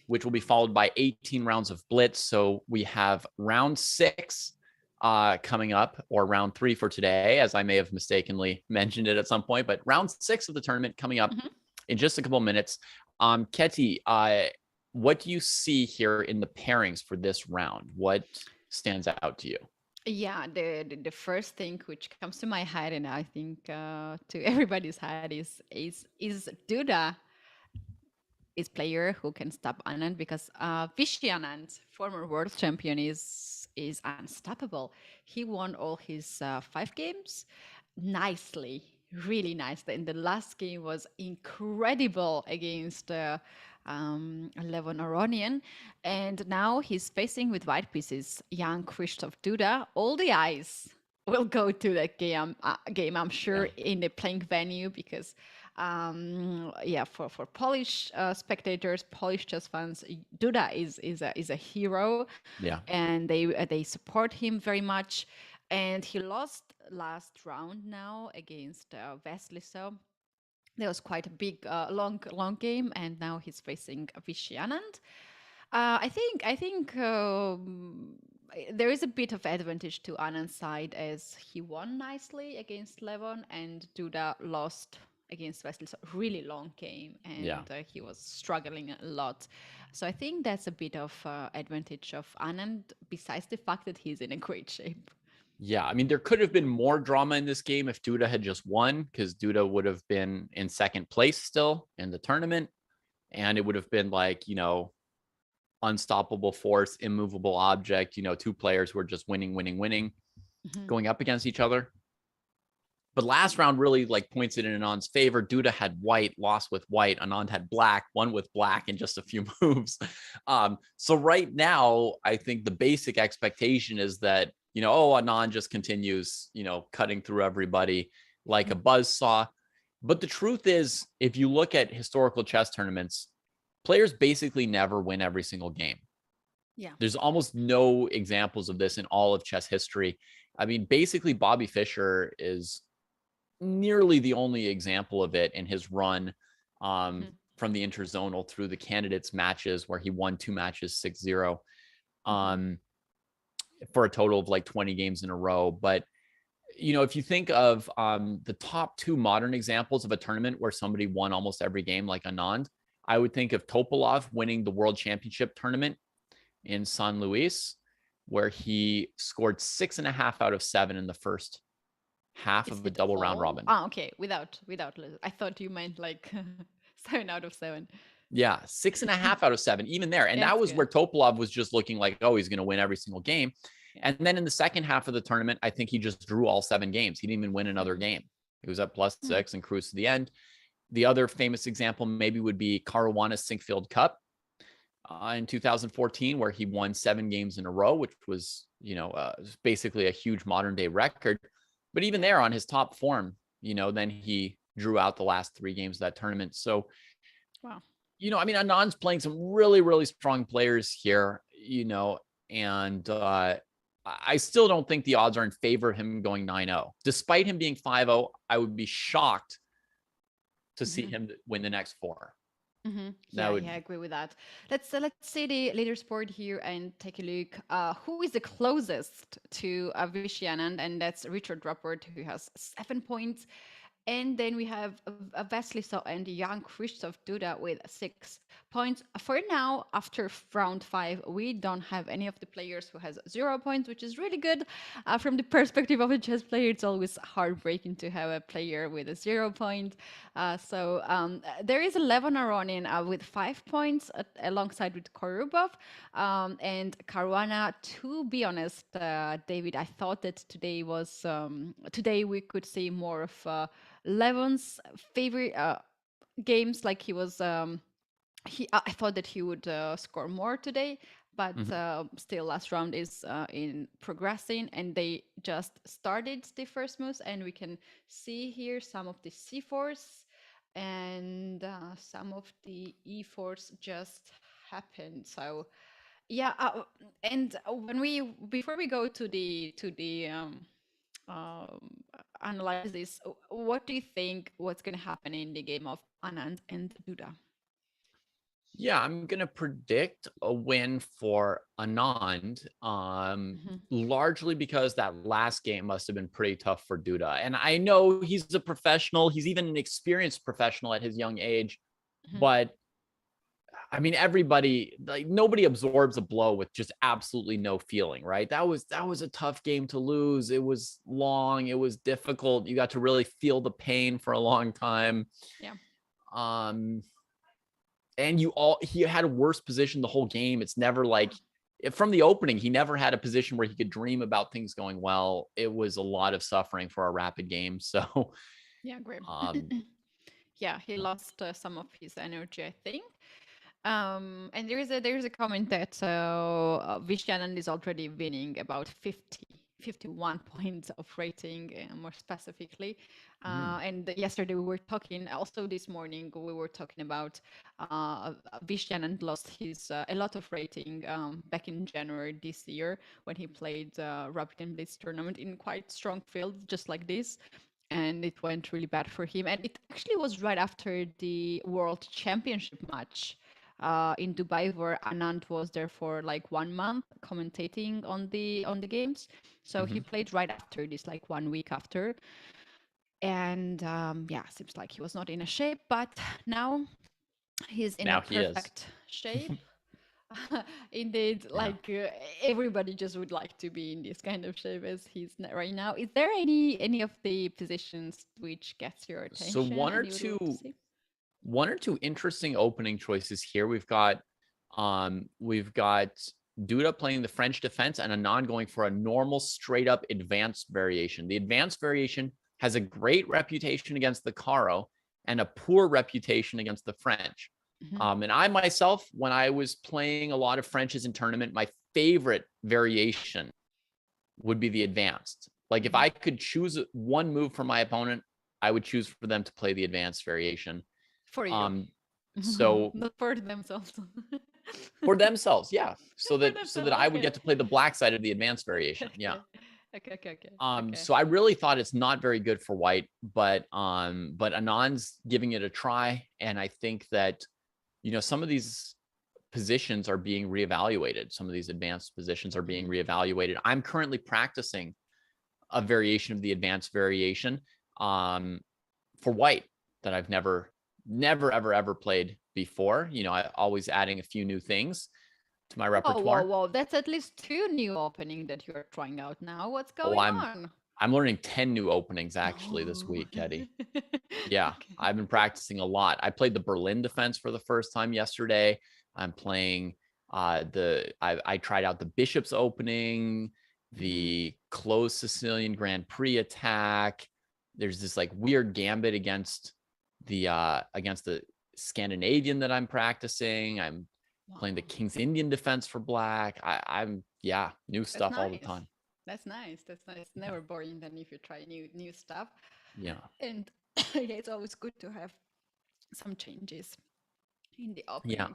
S3: which will be followed by 18 rounds of Blitz. So we have round 6 coming up, or round 3 for today, as I may have mistakenly mentioned it at some point, but round 6 of the tournament coming up in just a couple of minutes. Ketty, what do you see here in the pairings for this round? What stands out to you?
S2: Yeah, the first thing which comes to my head, and I think to everybody's head, is Duda is player who can stop Anand, because Vishy Anand, former world champion, is unstoppable. He won all his 5 games nicely. Really nice. And the last game was incredible against Levon Aronian. And now he's facing with white pieces, young Krzysztof Duda. All the eyes will go to that game, I'm sure, in the playing venue, because for Polish spectators, Polish chess fans, Duda is a hero.
S3: Yeah.
S2: And they support him very much. And he lost last round now against Wesley So. That was quite a big, long game, and now he's facing Vishy Anand. I think there is a bit of advantage to Anand's side, as he won nicely against Levon, and Duda lost against Wesley. So really long game, and he was struggling a lot. So I think that's a bit of advantage of Anand, besides the fact that he's in a great shape.
S3: Yeah, I mean, there could have been more drama in this game if Duda had just won, because Duda would have been in second place still in the tournament. And it would have been like, you know, unstoppable force, immovable object, two players who are just winning, going up against each other. But last round really points it in Anand's favor. Duda had white, lost with white. Anand had black, won with black in just a few moves. So right now, I think the basic expectation is that, Anand just continues, cutting through everybody like a buzzsaw. But the truth is, if you look at historical chess tournaments, players basically never win every single game.
S2: Yeah.
S3: There's almost no examples of this in all of chess history. I mean, basically, Bobby Fischer is nearly the only example of it in his run from the interzonal through the candidates matches where he won 2 matches 6-0 for a total of 20 games in a row. But if you think of the top 2 modern examples of a tournament where somebody won almost every game like Anand, I would think of Topalov winning the World Championship tournament in San Luis, where he scored 6.5 out of 7 in the first half of the double round robin.
S2: Oh, okay. Without. I thought you meant 7 out of 7.
S3: Yeah, 6.5 out of 7, even there. And that was
S2: good.
S3: where Topalov was just looking like, oh, he's going to win every single game. And then in the second half of the tournament, I think he just drew all 7 games. He didn't even win another game. He was at +6 and cruised to the end. The other famous example maybe would be Caruana's Sinkfield Cup in 2014, where he won 7 games in a row, which was, basically a huge modern day record. But even there on his top form, then he drew out the last 3 games of that tournament. So,
S2: wow.
S3: I mean, Anand's playing some really, really strong players here, and I still don't think the odds are in favor of him going 9-0. Despite him being 5-0, I would be shocked to see him win the next 4.
S2: Yeah, I agree with that. Let's see the leaderboard here and take a look. Who is the closest to Vishy Anand? And that's Richard Rapport, who has 7 points. And then we have Wesley So and young Krzysztof Duda with 6 points. For now, after round 5, we don't have any of the players who has 0 points, which is really good. From the perspective of a chess player, it's always heartbreaking to have a player with a 0 point. So there is a Levon Aronian with 5 points alongside with Korrabov and Caruana. To be honest, David, I thought that today was today we could see more of Levon's favorite games. Like he was, I thought that he would score more today, but still last round is in progressing, and they just started the first moves, and we can see here some of the c4s and some of the e4s just happened. So yeah, and before we go to the analyze this, what do you think what's going to happen in the game of Anand and Duda?
S3: Yeah, I'm going to predict a win for Anand, largely because that last game must have been pretty tough for Duda. And I know he's a professional. He's even an experienced professional at his young age. But I mean, nobody absorbs a blow with just absolutely no feeling, right? That was a tough game to lose. It was long. It was difficult. You got to really feel the pain for a long time.
S2: Yeah.
S3: And he had a worse position the whole game. It's never from the opening, he never had a position where he could dream about things going well. It was a lot of suffering for a rapid game. So
S2: yeah, great. Yeah, he lost some of his energy, I think. And there's a comment that Vishy Anand is already winning about 51 points of rating, more specifically. And yesterday we were talking, also this morning we were talking about Vishy Anand lost his a lot of rating back in January this year when he played Rapid and Blitz tournament in quite strong fields, just like this. And it went really bad for him. And it actually was right after the World Championship match in Dubai, where Anand was there for 1 month commentating on the games. So he played right after this, 1 week after. And yeah, seems like he was not in a shape, but now he's in a perfect shape. Indeed, everybody just would like to be in this kind of shape as he's right now. Is there any of the positions which gets your attention?
S3: So one or two interesting opening choices here. We've got We've got Duda playing the French defense and Anand going for a normal straight up advanced variation. The advanced variation has a great reputation against the Caro and a poor reputation against the French. And I myself, when I was playing a lot of Frenches in tournament, my favorite variation would be the advanced. Like if I could choose one move for my opponent, I would choose for them to play the advanced variation.
S2: For you.
S3: So
S2: not for themselves.
S3: for themselves, yeah. So that
S2: themselves,
S3: I would
S2: okay.
S3: get to play the black side of the advanced variation. Yeah.
S2: Okay.
S3: So I really thought it's not very good for white, but Anand's giving it a try. And I think that, you know, some of these positions are being reevaluated. Some of these advanced positions are being reevaluated. I'm currently practicing a variation of the advanced variation for white that I've never ever played before. You know, I always adding a few new things to my repertoire.
S2: Whoa. That's at least 2 new openings that you're trying out now. What's going on?
S3: I'm learning 10 new openings actually this week, Eddie. Yeah, I've been practicing a lot. I played the Berlin defense for the first time yesterday. I'm playing I tried out the Bishop's opening, the closed Sicilian Grand Prix attack. There's this like weird gambit against the Scandinavian that I'm practicing. I'm playing the King's Indian defense for black. I'm new stuff all the time.
S2: That's nice. It's never boring then if you try new stuff.
S3: Yeah.
S2: And yeah, it's always good to have some changes in the opening.
S3: Yeah.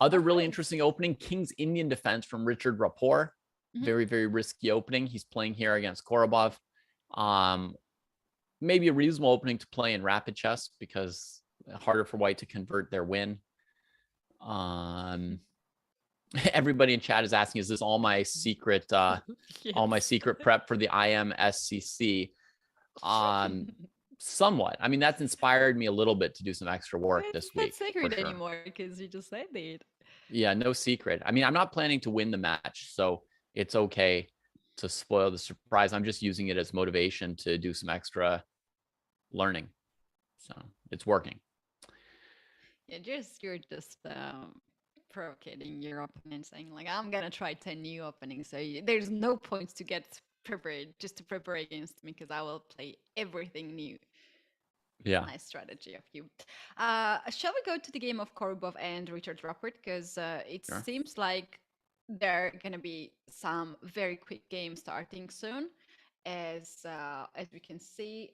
S3: Other really interesting opening, King's Indian defense from Richard Rapport. Very, very risky opening. He's playing here against Korrabov. Maybe a reasonable opening to play in rapid chess because harder for white to convert their win. Everybody in chat is asking, is this all my secret all my secret prep for the IMSCC? Somewhat. I mean, that's inspired me a little bit to do some extra work this week.
S2: It's not secret anymore because you just said it.
S3: Yeah, no secret. I mean, I'm not planning to win the match, so it's okay to spoil the surprise. I'm just using it as motivation to do some extra learning. So it's working.
S2: Yeah, you're just provocating your opponent, saying like, I'm gonna try 10 new openings. So there's no point to get prepared just to prepare against me because I will play everything new.
S3: Yeah.
S2: Nice strategy of you. Shall we go to the game of Korrabov and Richard Rapport? Because it seems like there are going to be some very quick games starting soon. As we can see,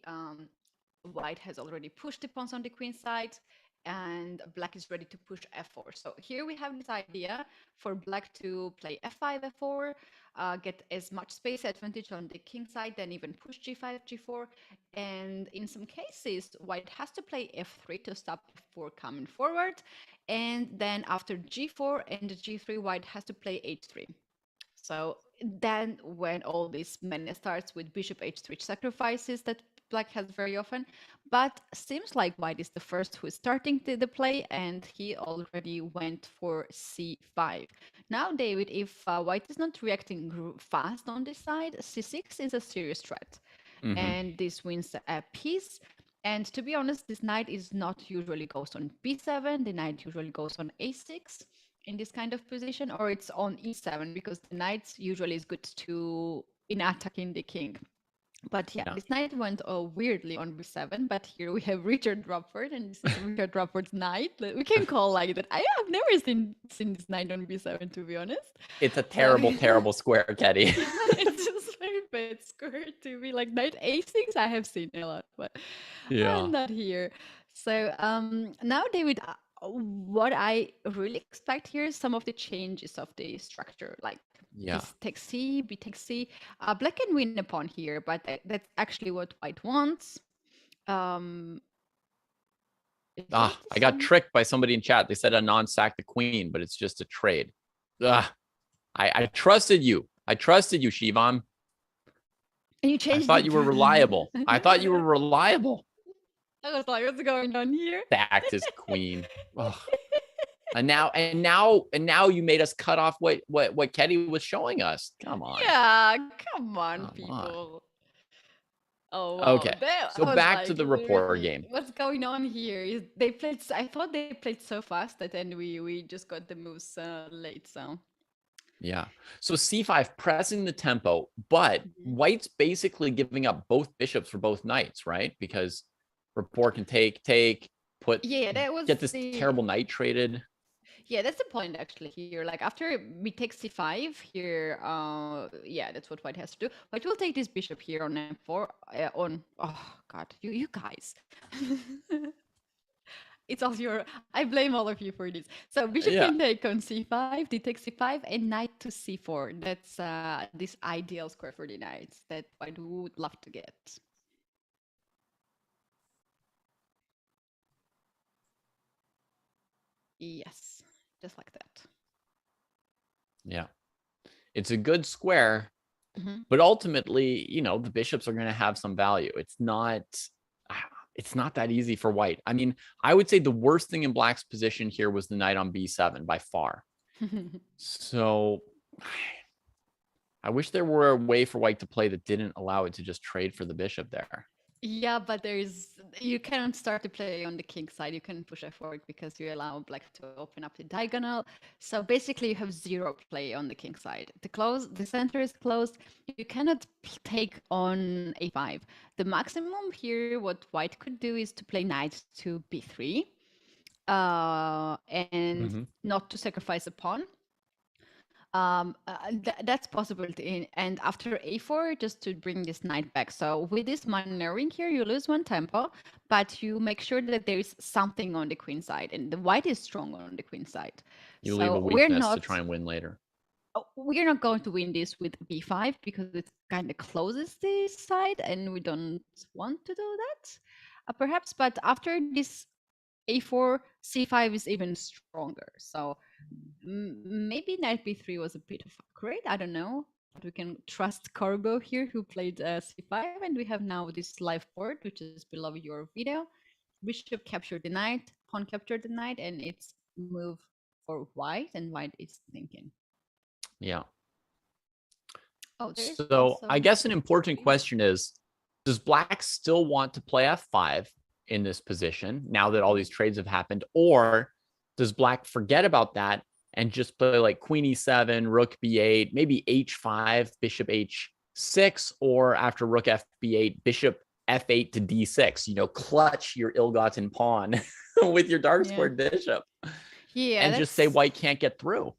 S2: white has already pushed the pawns on the queen side, and black is ready to push f4. So here we have this idea for black to play f5, f4, get as much space advantage on the king side, then even push g5, g4. And in some cases, white has to play f3 to stop f4 coming forward. And then after g4 and g3, white has to play h3. So then when all this madness starts with bishop h3 sacrifices that black has very often, but seems like white is the first who is starting the play, and he already went for c5. Now, David, if white is not reacting fast on this side, c6 is a serious threat, and this wins a piece. And to be honest, this knight is not usually goes on b7. The knight usually goes on a6 in this kind of position, or it's on e7 because the knight usually is good to in attacking the king. But yeah, this knight went weirdly on b7, but here we have Richard Rapport, and this is Richard Rapport's knight. We can call like that. I have never seen this knight on b7, to be honest.
S3: It's a terrible, terrible square, Teddy.
S2: It's just very bad square to be like knight a6. I have seen a lot, but not here. So now, David, what I really expect here is some of the changes of the structure, like this takes c, b takes c. Black can win a pawn here, but that's actually what white wants.
S3: I got tricked by somebody in chat. They said Anand sacked the queen, but it's just a trade. I trusted you. I trusted you, Shivam.
S2: And you changed.
S3: I thought you were reliable. I thought you were reliable.
S2: I was like, what's going on here?
S3: Sacked his queen. Ugh. And now you made us cut off what Keddy was showing us. Come on.
S2: Yeah, come on, people. Oh wow!
S3: Okay,
S2: There,
S3: so
S2: I was
S3: back to
S2: like,
S3: the rapport
S2: literally,
S3: game.
S2: what's going on here? They played. I thought they played so fast that then we just got the moves late. So
S3: Yeah. So c5 pressing the tempo, but
S2: Mhm.
S3: white's basically giving up both bishops for both knights, right? Because rapport can take,
S2: yeah, that was
S3: get this
S2: the
S3: terrible knight traded.
S2: yeah, that's the point actually here. Like after we take c5 here, yeah, that's what white has to do. White will take this bishop here on f4 on. Oh God, you guys. It's all your. I blame all of you for this. So bishop
S3: Yeah.
S2: can take on c5, d takes c5, and knight to c4. That's this ideal square for the knights that I would love to get. Yes, just like that.
S3: Yeah. It's a good square,
S2: Mhm.
S3: but ultimately, the bishops are going to have some value. It's not that easy for white. I mean, I would say the worst thing in black's position here was the knight on b7 by far. So I wish there were a way for white to play that didn't allow it to just trade for the bishop there.
S2: Yeah, but you cannot start to play on the king side. You can push forward because you allow black to open up the diagonal. So basically, you have zero play on the king side. The center is closed. You cannot take on a5. The maximum here, what white could do is to play knight to b3, and
S3: Mhm.
S2: not to sacrifice a pawn. That's possible. And after a4, just to bring this knight back. So with this maneuvering here, you lose one tempo, but you make sure that there is something on the queen side, and the white is strong on the queen side.
S3: You leave a
S2: So
S3: weakness to try and win later.
S2: we're not going to win this with b5 because it kind of closes this side, and we don't want to do that, perhaps. But after this a4, c5 is even stronger. So maybe knight b3 was a bit of upgrade. I don't know. But we can trust Korrabov here, who played c5, and we have now this live board, which is below your video. Bishop captured the knight, pawn captured the knight, and it's move for white, and white is thinking.
S3: Yeah.
S2: Oh, there's
S3: So
S2: also
S3: I guess an
S2: knight
S3: important
S2: b3.
S3: question is, does black still want to play f5 in this position now that all these trades have happened? Or does black forget about that and just play like queen e7, rook b8, maybe h5, bishop h6, or after rook fb8, bishop f8 to d6, clutch your ill-gotten pawn with your dark squared bishop,
S2: Yeah,
S3: and just say white can't get through?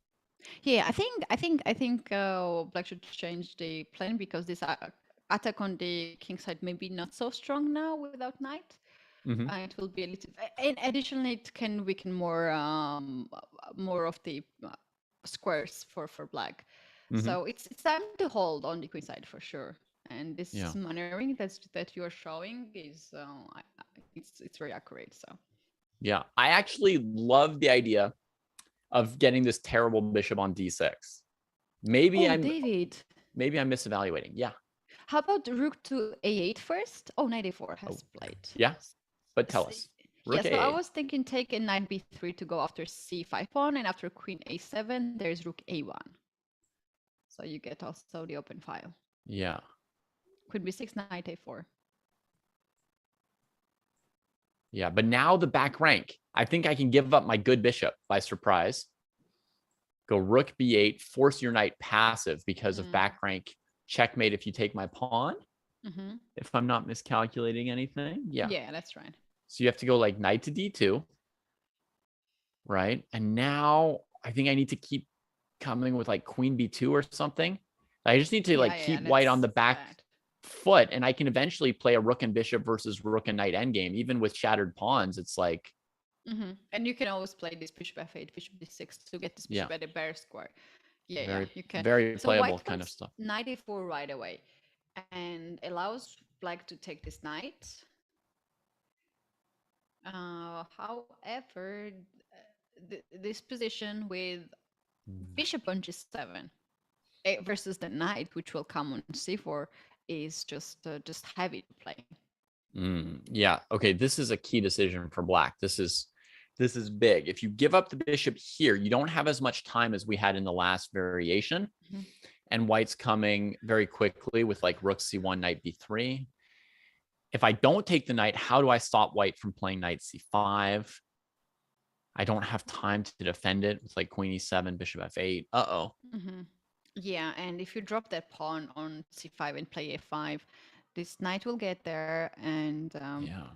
S2: Yeah, I think black should change the plan because this attack on the king side maybe not so strong now without knight.
S3: Mhm.
S2: It will be a little. And additionally, it can weaken more of the squares for black.
S3: Mhm.
S2: So it's time to hold on the queen side for sure. And this
S3: Yeah.
S2: maneuvering that you're showing is it's very accurate. So
S3: Yeah, I actually love the idea of getting this terrible bishop on d6. Maybe I'm
S2: David,
S3: misevaluating. Yeah.
S2: how about rook to a8 first? Oh, knight a4 has played.
S3: Yeah. But tell
S2: S-
S3: us.
S2: Yeah,
S3: Rook
S2: so I
S3: a8.
S2: was thinking take a knight b3 to go after c5 pawn, and after queen a7, there's rook a1. So you get also the open file.
S3: Yeah.
S2: Queen b6, knight a4.
S3: Yeah. But now the back rank. I think I can give up my good bishop by surprise. Go rook b8, force your knight passive because of back rank checkmate if you take my pawn. If I'm not miscalculating anything. Yeah.
S2: Yeah, that's right.
S3: So you have to go like knight to d2. Right. And now I think I need to keep coming with like queen b2 or something. I just need to keep white on the back foot, and I can eventually play a rook and bishop versus rook and knight endgame. Even with shattered pawns, it's like.
S2: And you can always play this bishop f8, bishop d6 to get this bishop at a bare square. Yeah, you can.
S3: Very
S2: So
S3: playable
S2: white
S3: kind of
S2: wants
S3: stuff.
S2: knight a4 right away, and allows black to take this knight. However, this position with bishop on g7 versus the knight, which will come on c4, is just heavy to play.
S3: Yeah. Okay. This is a key decision for black. This is big. If you give up the bishop here, you don't have as much time as we had in the last variation. And white's coming very quickly with like rook c1, knight b3. if I don't take the knight, how do I stop white from playing knight c5? I don't have time to defend it. It's like queen e7, bishop f8. Uh-oh.
S2: Yeah, and if you drop that pawn on c5 and play a5, this knight will get there, and
S3: Yeah.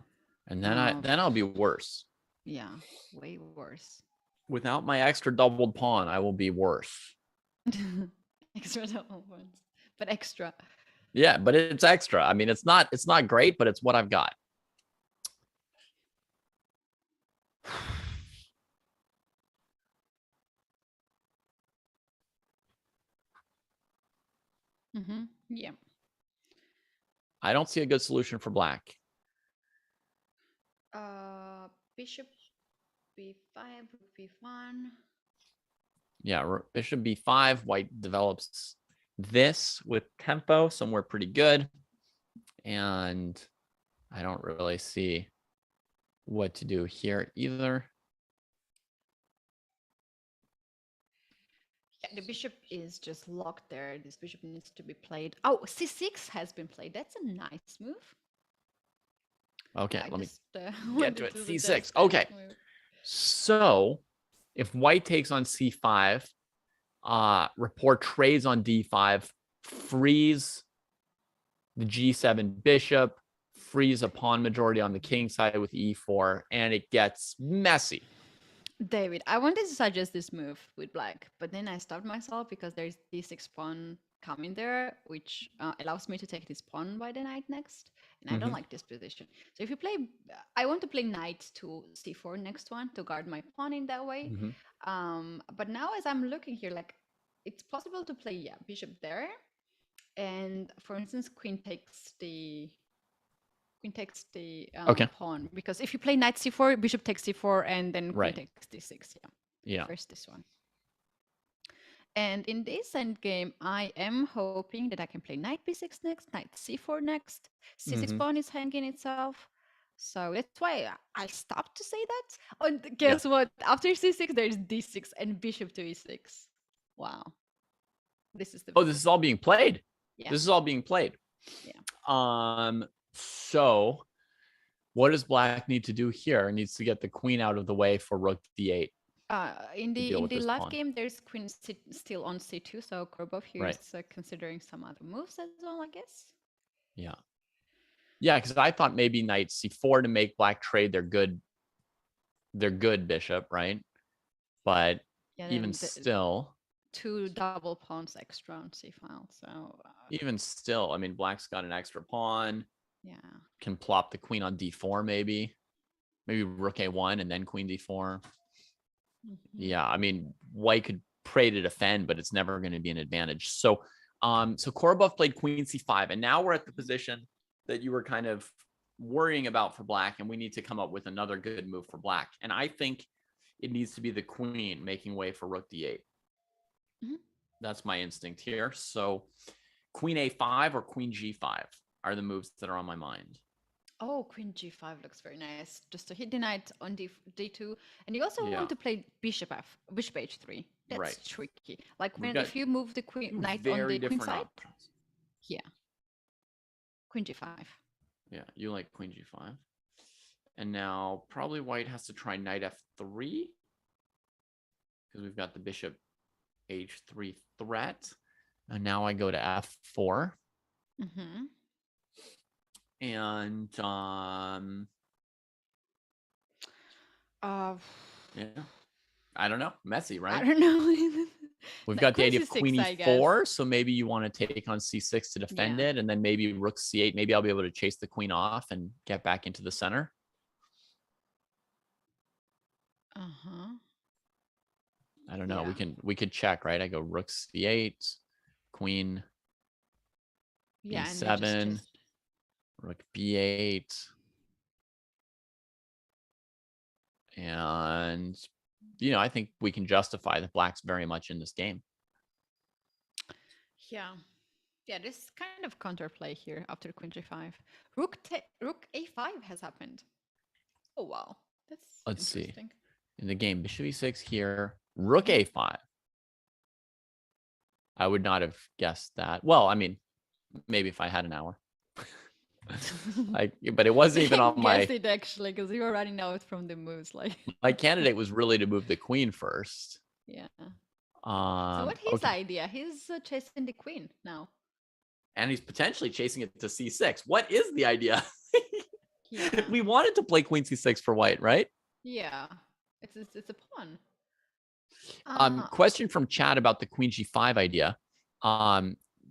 S3: And then I'll be worse.
S2: yeah, way worse.
S3: Without my extra doubled pawn, I will be worse.
S2: Extra double ones, but extra.
S3: Yeah, but it's extra. I mean, it's not great, but it's what I've got.
S2: Yeah.
S3: I don't see a good solution for black.
S2: Bishop b5, rook b1.
S3: Yeah, bishop b5. White develops this with tempo somewhere pretty good. And I don't really see what to do here either.
S2: Yeah, the bishop is just locked there. This bishop needs to be played. Oh, c6 has been played. That's a nice move.
S3: Okay,
S2: I
S3: let me
S2: just,
S3: get to
S2: wanted
S3: it.
S2: do
S3: C6.
S2: that
S3: Okay.
S2: move.
S3: So if white takes on c5, rapport trades on d5, frees the g7 bishop, frees a pawn majority on the king side with e4, and it gets messy.
S2: David, I wanted to suggest this move with black, but then I stopped myself because there's d6 pawn coming there, which allows me to take this pawn by the knight next, and I don't like this position. So if you play, I want to play knight to c4 next one to guard my pawn in that way. But now as I'm looking here, like it's possible to play bishop there, and for instance, queen takes the pawn, because if you play knight c4, bishop takes c4, and then queen takes d6. Yeah. First this one. And in this endgame, I am hoping that I can play knight b6 next, knight c4 next. C6 pawn is hanging itself. So that's why I stopped to say that. And guess what? After c6, there's d6 and bishop to e6. Wow. This is the
S3: this is all being played.
S2: Yeah.
S3: This is all being played.
S2: Yeah.
S3: So what does black need to do here? It needs to get the queen out of the way for rook d8.
S2: In the live game, there's queen still on c2, so Korrabov here is considering some other moves as well, I guess.
S3: Yeah. Yeah, because I thought maybe knight c4 to make black trade their good bishop, right? But even still,
S2: 2 double pawns extra on c-file. So
S3: even still, I mean, black's got an extra pawn.
S2: Yeah.
S3: Can plop the queen on d4 maybe rook a1 and then queen d4. Yeah, I mean, white could pray to defend, but it's never going to be an advantage. So Korrabov played queen c5, and now we're at the position that you were kind of worrying about for black, and we need to come up with another good move for black. And I think it needs to be the queen making way for rook d8. That's my instinct here. So queen a5 or queen g5 are the moves that are on my mind.
S2: Oh, queen g5 looks very nice. Just to hit the knight on d2. And you also want to play bishop h3. That's tricky. Like if you move the knight on the queen side.
S3: Options.
S2: Yeah. Queen g5.
S3: Yeah, you like queen g5. And now probably white has to try knight f3. Because we've got the bishop h3 threat. And now I go to f4. And yeah, I don't know, messy, right?
S2: I don't know.
S3: We've got the idea of queen e4, so maybe you want to take on c6 to defend it, and then maybe rook c8. Maybe I'll be able to chase the queen off and get back into the center. I don't know. We could check, right? I go rook c8, queen e7. Rook b8. And, I think we can justify that black's very much in this game.
S2: Yeah. Yeah, this kind of counterplay here after queen g5. Rook a5 has happened. Oh, wow. Let's
S3: see. In the game, bishop e6 here, rook a5. I would not have guessed that. Well, I mean, maybe if I had an hour. But it wasn't even on my.
S2: Guess it actually, because you were running out from the moves. Like,
S3: My candidate was really to move the queen first.
S2: yeah. So what his
S3: Okay.
S2: idea? He's chasing the queen now.
S3: And he's potentially chasing it to c6. What is the idea?
S2: Yeah.
S3: We wanted to play queen c6 for white, right?
S2: Yeah. It's a pawn.
S3: Question from chat about the queen g5 idea.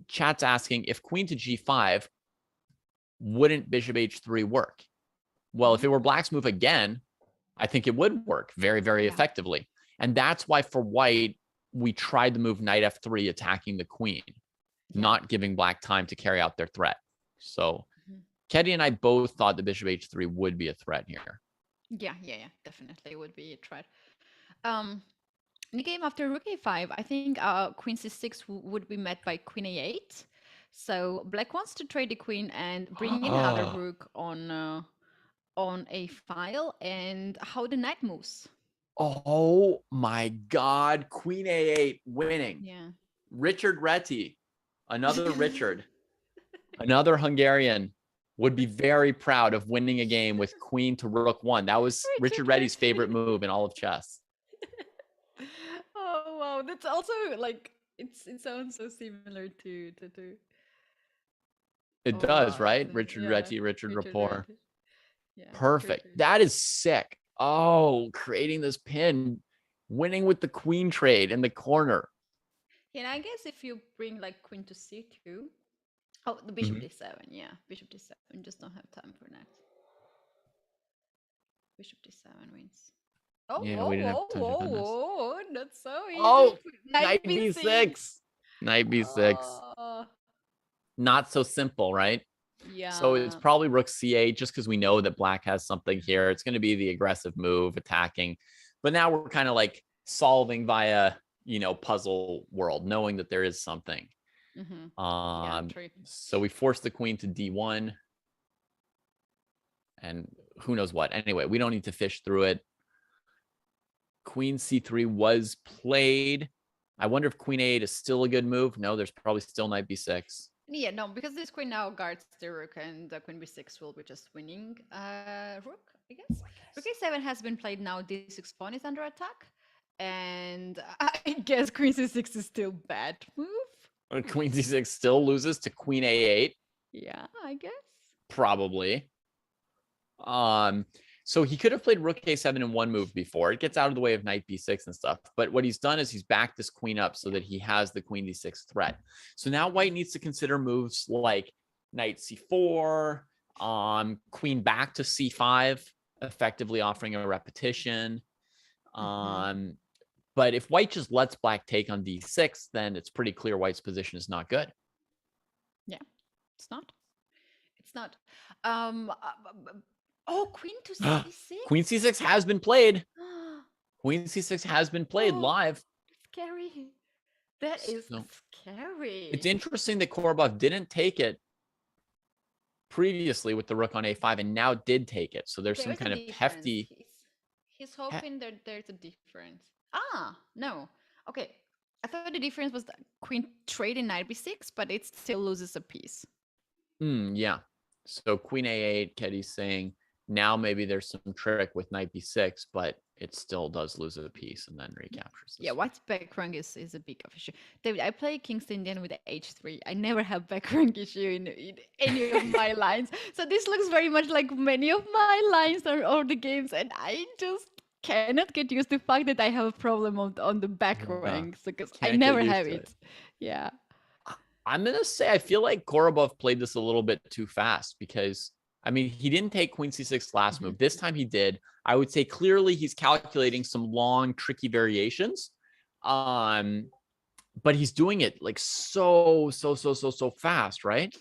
S3: Chat's asking if queen to g5, wouldn't bishop h3 work? Well, if it were black's move again, I think it would work very, very effectively. And that's why for white, we tried the move knight f3 attacking the queen, not giving black time to carry out their threat. So Keddy and I both thought the bishop h3 would be a threat here.
S2: Yeah, definitely would be a threat. In the game after rook a5, I think queen c6 would be met by queen a8. So black wants to trade the queen and bring in another rook on a file, and how the knight moves.
S3: Oh my God. Queen a8 winning.
S2: Yeah.
S3: Richard Reti, another Richard, another Hungarian, would be very proud of winning a game with queen to rook 1. That was Richard Reti's favorite move in all of chess.
S2: Oh wow, that's also like it sounds so similar to
S3: It does, right? Richard Reti, Richard Rapport.
S2: Reti. Yeah,
S3: Perfect. That is sick. Oh, creating this pin, winning with the queen trade in the corner.
S2: Yeah, and I guess if you bring like queen to c2, oh, the bishop d7, yeah, bishop d7. Just don't have time for that. Bishop d7 wins. Oh,
S3: Yeah, we didn't have time to defend this.
S2: Not so easy.
S3: Oh, knight b6. Knight b6.
S2: Oh.
S3: Not so simple, right?
S2: Yeah.
S3: So it's probably rook c8, just because we know that black has something here. It's going to be the aggressive move, attacking. But now we're kind of like solving via, puzzle world, knowing that there is something. So we force the queen to d1. And who knows what. Anyway, we don't need to fish through it. Queen c3 was played. I wonder if queen a8 is still a good move. No, there's probably still knight b6.
S2: Yeah, no, because this queen now guards the rook, and queen b6 will be just winning rook, I guess. Rook a7 has been played now. D6 pawn is under attack. And I guess queen c6 is still bad move.
S3: And queen c6 still loses to queen a8.
S2: Yeah, I guess.
S3: Probably. So he could have played rook a7 in one move before. It gets out of the way of knight b6 and stuff. But what he's done is he's backed this queen up so that he has the queen d6 threat. So now white needs to consider moves like knight c4, queen back to c5, effectively offering a repetition. But if white just lets black take on d6, then it's pretty clear white's position is not good.
S2: Yeah, it's not. It's not. Oh, queen to c6.
S3: Queen c6 has been played. Queen c6 has been played live.
S2: Scary. That is scary.
S3: It's interesting that Korrabov didn't take it previously with the rook on a5 and now did take it. So there's some kind of hefty.
S2: He's hoping that there's a difference. No. Okay. I thought the difference was that queen trading knight b6, but it still loses a piece.
S3: Yeah. So queen a8, Keddy's saying now maybe there's some trick with knight b6, but it still does lose a piece and then recaptures.
S2: Yeah, white's back rank is a big issue. David, I play King's Indian with h3. I never have back rank issue in any of my lines. So this looks very much like many of my lines or the games, and I just cannot get used to the fact that I have a problem on the back ranks because I never have it. Yeah.
S3: I'm going to say I feel like Korrabov played this a little bit too fast because, I mean, he didn't take queen c6 last move. This time he did. I would say clearly he's calculating some long, tricky variations. But he's doing it like so fast, right?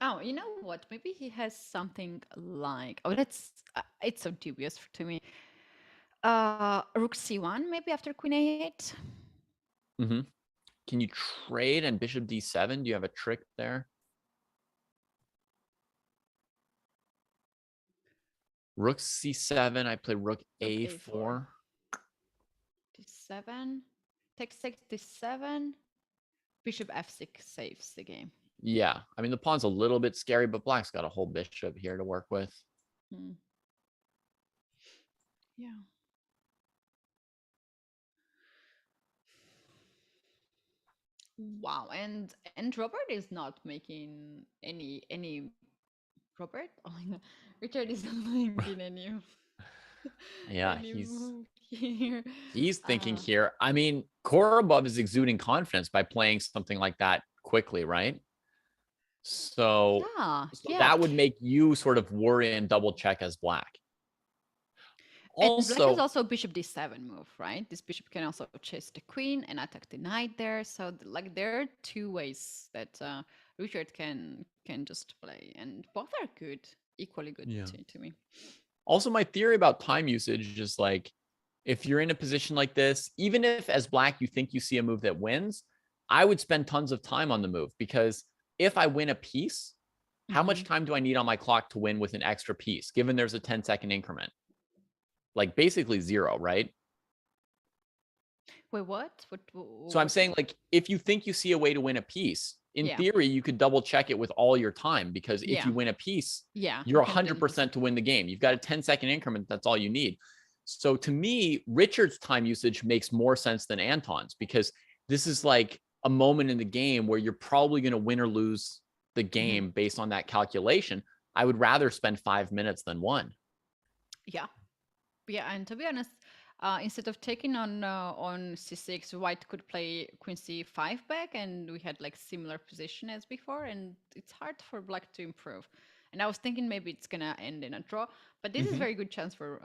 S2: Oh, you know what? Maybe he has something like, that's, it's so dubious to me. Rook c1, maybe after queen a8.
S3: Can you trade and bishop d7? Do you have a trick there? Rook c7. I play rook a4.
S2: d7. Takes d7. Bishop f6 saves the game.
S3: Yeah, I mean, the pawn's a little bit scary, but black's got a whole bishop here to work with.
S2: Hmm. Yeah. Wow, and Robert is not making any Robert. Oh my God, Richard is not making
S3: Yeah,
S2: any
S3: he's
S2: move here.
S3: thinking
S2: Uh,
S3: here. I mean, Korrabov is exuding confidence by playing something like that quickly, right? So,
S2: yeah,
S3: so
S2: yeah.
S3: that would make you sort of worry and double check as black.
S2: And black has
S3: Also,
S2: also bishop d7 move, right? This bishop can also chase the queen and attack the knight there. So like there are two ways that Richard can just play, and both are good, equally good
S3: yeah.
S2: to me.
S3: Also, my theory about time usage is like, if you're in a position like this, even if as black you think you see a move that wins, I would spend tons of time on the move, because if I win a piece, how much time do I need on my clock to win with an extra piece, given there's a 10-second increment? Like basically 0, right?
S2: Wait, what?
S3: So I'm saying, like, if you think you see a way to win a piece, in
S2: Yeah.
S3: theory, you could double check it with all your time, because if
S2: Yeah.
S3: you win a piece,
S2: Yeah,
S3: you're
S2: you can then
S3: 100% to win the game. You've got a 10-second increment. That's all you need. So to me, Richard's time usage makes more sense than Anton's, because this is like a moment in the game where you're probably going to win or lose the game based on that calculation. I would rather spend 5 minutes than 1.
S2: Yeah. Yeah, and to be honest, instead of taking on c6, white could play queen c5 back, and we had like similar position as before, and it's hard for black to improve. And I was thinking maybe it's gonna end in a draw, but this is very good chance for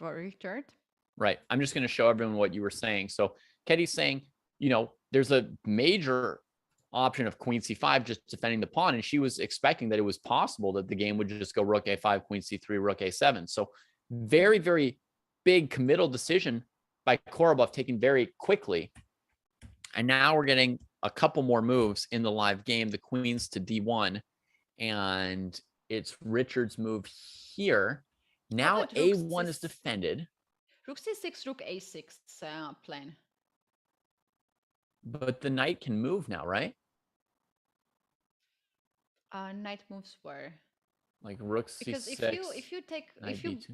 S2: Richard.
S3: Right. I'm just going to show everyone what you were saying. So Ketty's saying, there's a major option of queen c5 just defending the pawn, and she was expecting that it was possible that the game would just go rook a5, queen c3, rook a7. So very, very big committal decision by Korrabov, taken very quickly. And now we're getting a couple more moves in the live game, the queens to d1, and it's Richard's move here. Now a1 is defended.
S2: Rook c6, rook a6 plan.
S3: But the knight can move now, right?
S2: Knight moves where?
S3: Like rook c6.
S2: Because if you take
S3: knight b2.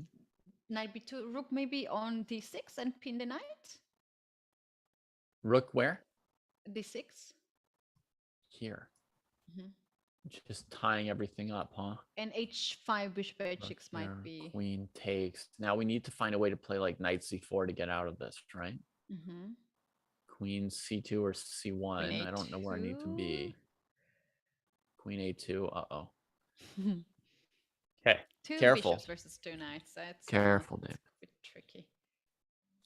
S2: Knight b2, rook maybe on d6 and pin the knight.
S3: Rook where?
S2: D6.
S3: Here. Just tying everything up, huh?
S2: And h5 bishop h6 might be.
S3: Queen takes. Now we need to find a way to play like knight c4 to get out of this, right? Queen c2 or c1. I don't know where I need to be. Queen a2. Uh-oh. Okay. Careful.
S2: Bishops versus 2 knights. That's
S3: careful, Dave.
S2: a bit tricky.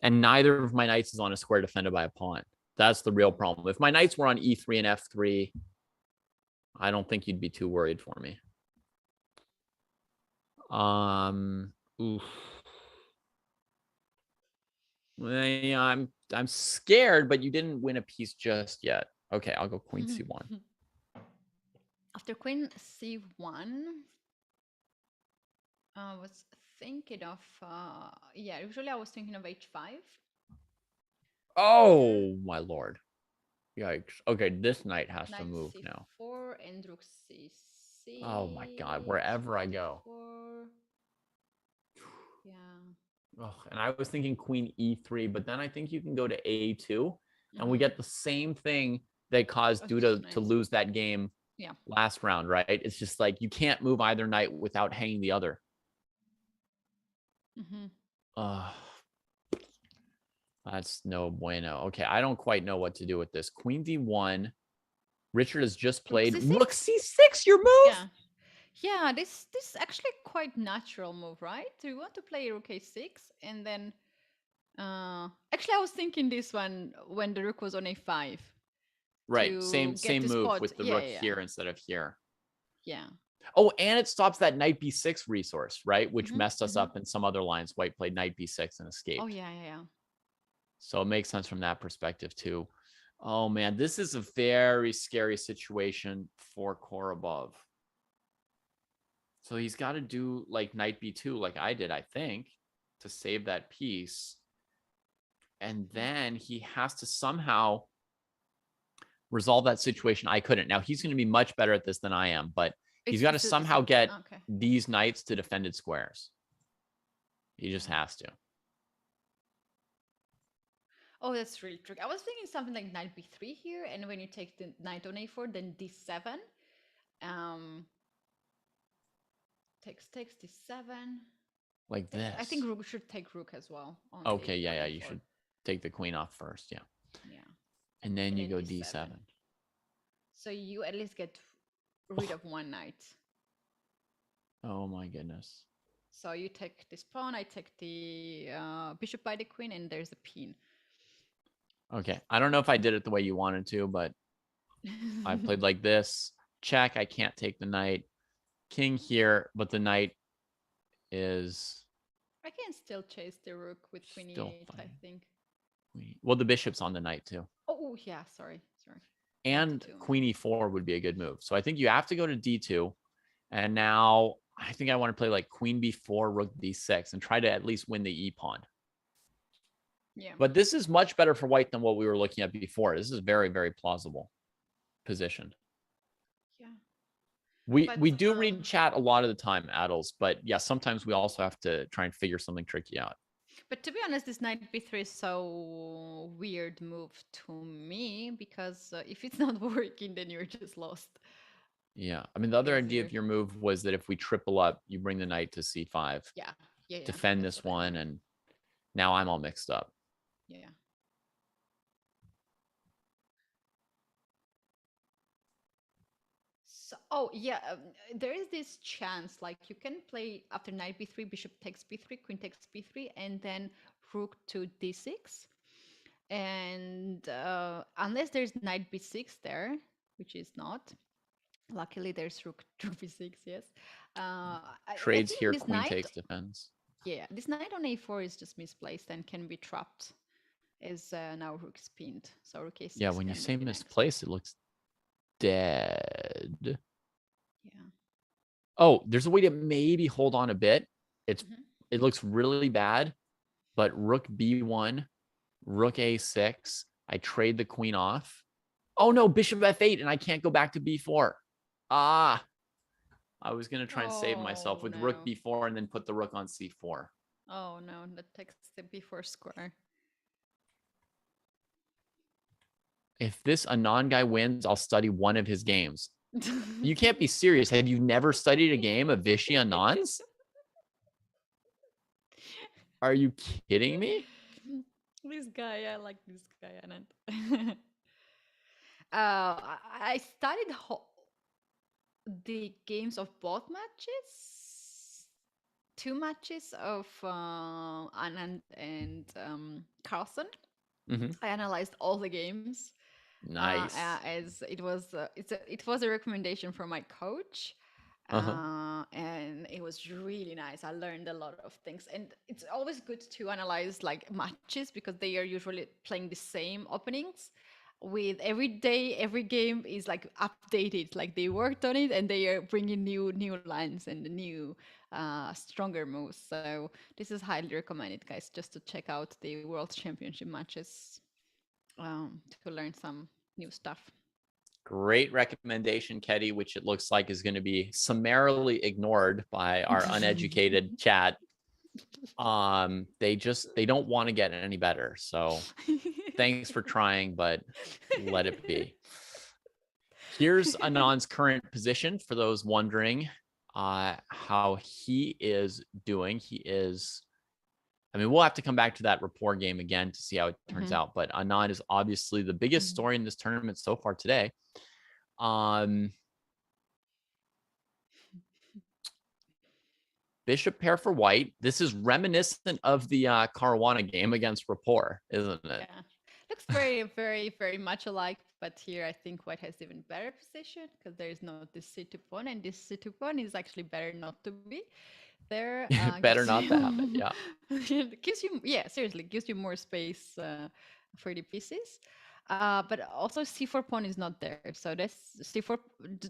S3: And neither of my knights is on a square defended by a pawn. That's the real problem. If my knights were on e3 and f3, I don't think you'd be too worried for me. Oof. Yeah, I'm scared, but you didn't win a piece just yet. Okay, I'll go queen c1.
S2: After queen c1, I was thinking of usually I was thinking of h5.
S3: Oh my lord. Yikes. Okay, this knight has to move
S2: c4
S3: now.
S2: And rook c6.
S3: Oh my god, wherever I go.
S2: Yeah.
S3: Oh, and I was thinking queen e3, but then I think you can go to a2, and we get the same thing that caused Duda to lose that game last round, right? It's just like you can't move either knight without hanging the other. That's no bueno. Okay, I don't quite know what to do with this. Queen d1. Richard has just played rook c6. Your move.
S2: Yeah, this is actually quite natural move, right? Do you want to play rook a6 and then actually I was thinking this one when the rook was on a5.
S3: Right, same move with the rook here instead of here.
S2: Yeah.
S3: Oh, and it stops that knight b6 resource, right? Which messed us up in some other lines. White played knight b6 and escaped.
S2: Oh yeah.
S3: So it makes sense from that perspective too. Oh man, this is a very scary situation for Korrabov. So he's got to do like knight b2 like I did, I think, to save that piece. And then he has to somehow resolve that situation. I couldn't. Now he's going to be much better at this than I am, but he's got to somehow get these knights to defended squares. He just has to.
S2: Oh, that's really tricky. I was thinking something like knight b3 here, and when you take the knight on a4, then d7. Takes d7.
S3: Like this.
S2: I think rook should take rook as well. On
S3: Okay, yeah, you should take the queen off first, yeah.
S2: Yeah.
S3: And then you go d7.
S2: So you at least get rid of one knight.
S3: Oh my goodness.
S2: So you take this pawn, I take the bishop by the queen, and there's a pin.
S3: Okay, I don't know if I did it the way you wanted to, but I played like this. Check, I can't take the knight. King here, but the knight is...
S2: I can still chase the rook with queen e8, I think.
S3: Well, the bishop's on the knight too.
S2: Oh, yeah, sorry.
S3: And queen e4 would be a good move. So I think you have to go to d2. And now I think I want to play like queen b4, rook d6, and try to at least win the e-pawn.
S2: Yeah.
S3: But this is much better for white than what we were looking at before. This is very, very plausible position.
S2: Yeah.
S3: We do read chat a lot of the time, Adels, but yeah, sometimes we also have to try and figure something tricky out.
S2: But to be honest, this knight b3 is so weird move to me, because if it's not working, then you're just lost.
S3: Yeah. I mean, the other idea of your move was that if we triple up, you bring the knight to c5.
S2: Yeah.
S3: Defend this one, and now I'm all mixed up.
S2: Yeah. So, there is this chance, like you can play after knight b3, bishop takes b3, queen takes b3, and then rook to d6. And unless there's knight b6 there, which is not, luckily there's rook to b6, yes.
S3: Trades here, queen takes, defends.
S2: Yeah, this knight on a4 is just misplaced and can be trapped, as now rook is pinned. So rook a6.
S3: Yeah, when you say misplaced, it looks dead.
S2: Yeah.
S3: Oh, there's a way to maybe hold on a bit. It looks really bad, but rook b1, rook a6. I trade the queen off. Oh no, bishop f8, and I can't go back to b4. Ah, I was gonna try and save myself with rook b4 and then put the rook on c4.
S2: Oh no, that takes the b4 square.
S3: If this Anand guy wins, I'll study one of his games. You can't be serious. Have you never studied a game of Vishy Anand's? Are you kidding me?
S2: This guy, I like this guy, Anand. I studied the games of both matches. 2 matches of Anand and Carlson. I analyzed all the games.
S3: Nice.
S2: As it was, it was a recommendation from my coach, and it was really nice. I learned a lot of things, and it's always good to analyze like matches, because they are usually playing the same openings. With every day, every game is like updated. Like they worked on it, and they are bringing new lines and new stronger moves. So this is highly recommended, guys, just to check out the World Championship matches to learn some new stuff.
S3: Great recommendation, Ketty, which it looks like is going to be summarily ignored by our uneducated chat. They don't want to get any better. So thanks for trying, but let it be. Here's Anand's current position for those wondering how he is doing. I mean, we'll have to come back to that rapport game again to see how it turns out. But Anand is obviously the biggest story in this tournament so far today. Bishop pair for white. This is reminiscent of the Caruana game against rapport, isn't it?
S2: Yeah. Looks very, very, very much alike. But here I think white has even better position, because there is no this c2 pawn, and this c2 pawn is actually better not to be there.
S3: Better not to happen. Yeah.
S2: It gives you, seriously, gives you more space for the pieces. But also c4 pawn is not there, so this c4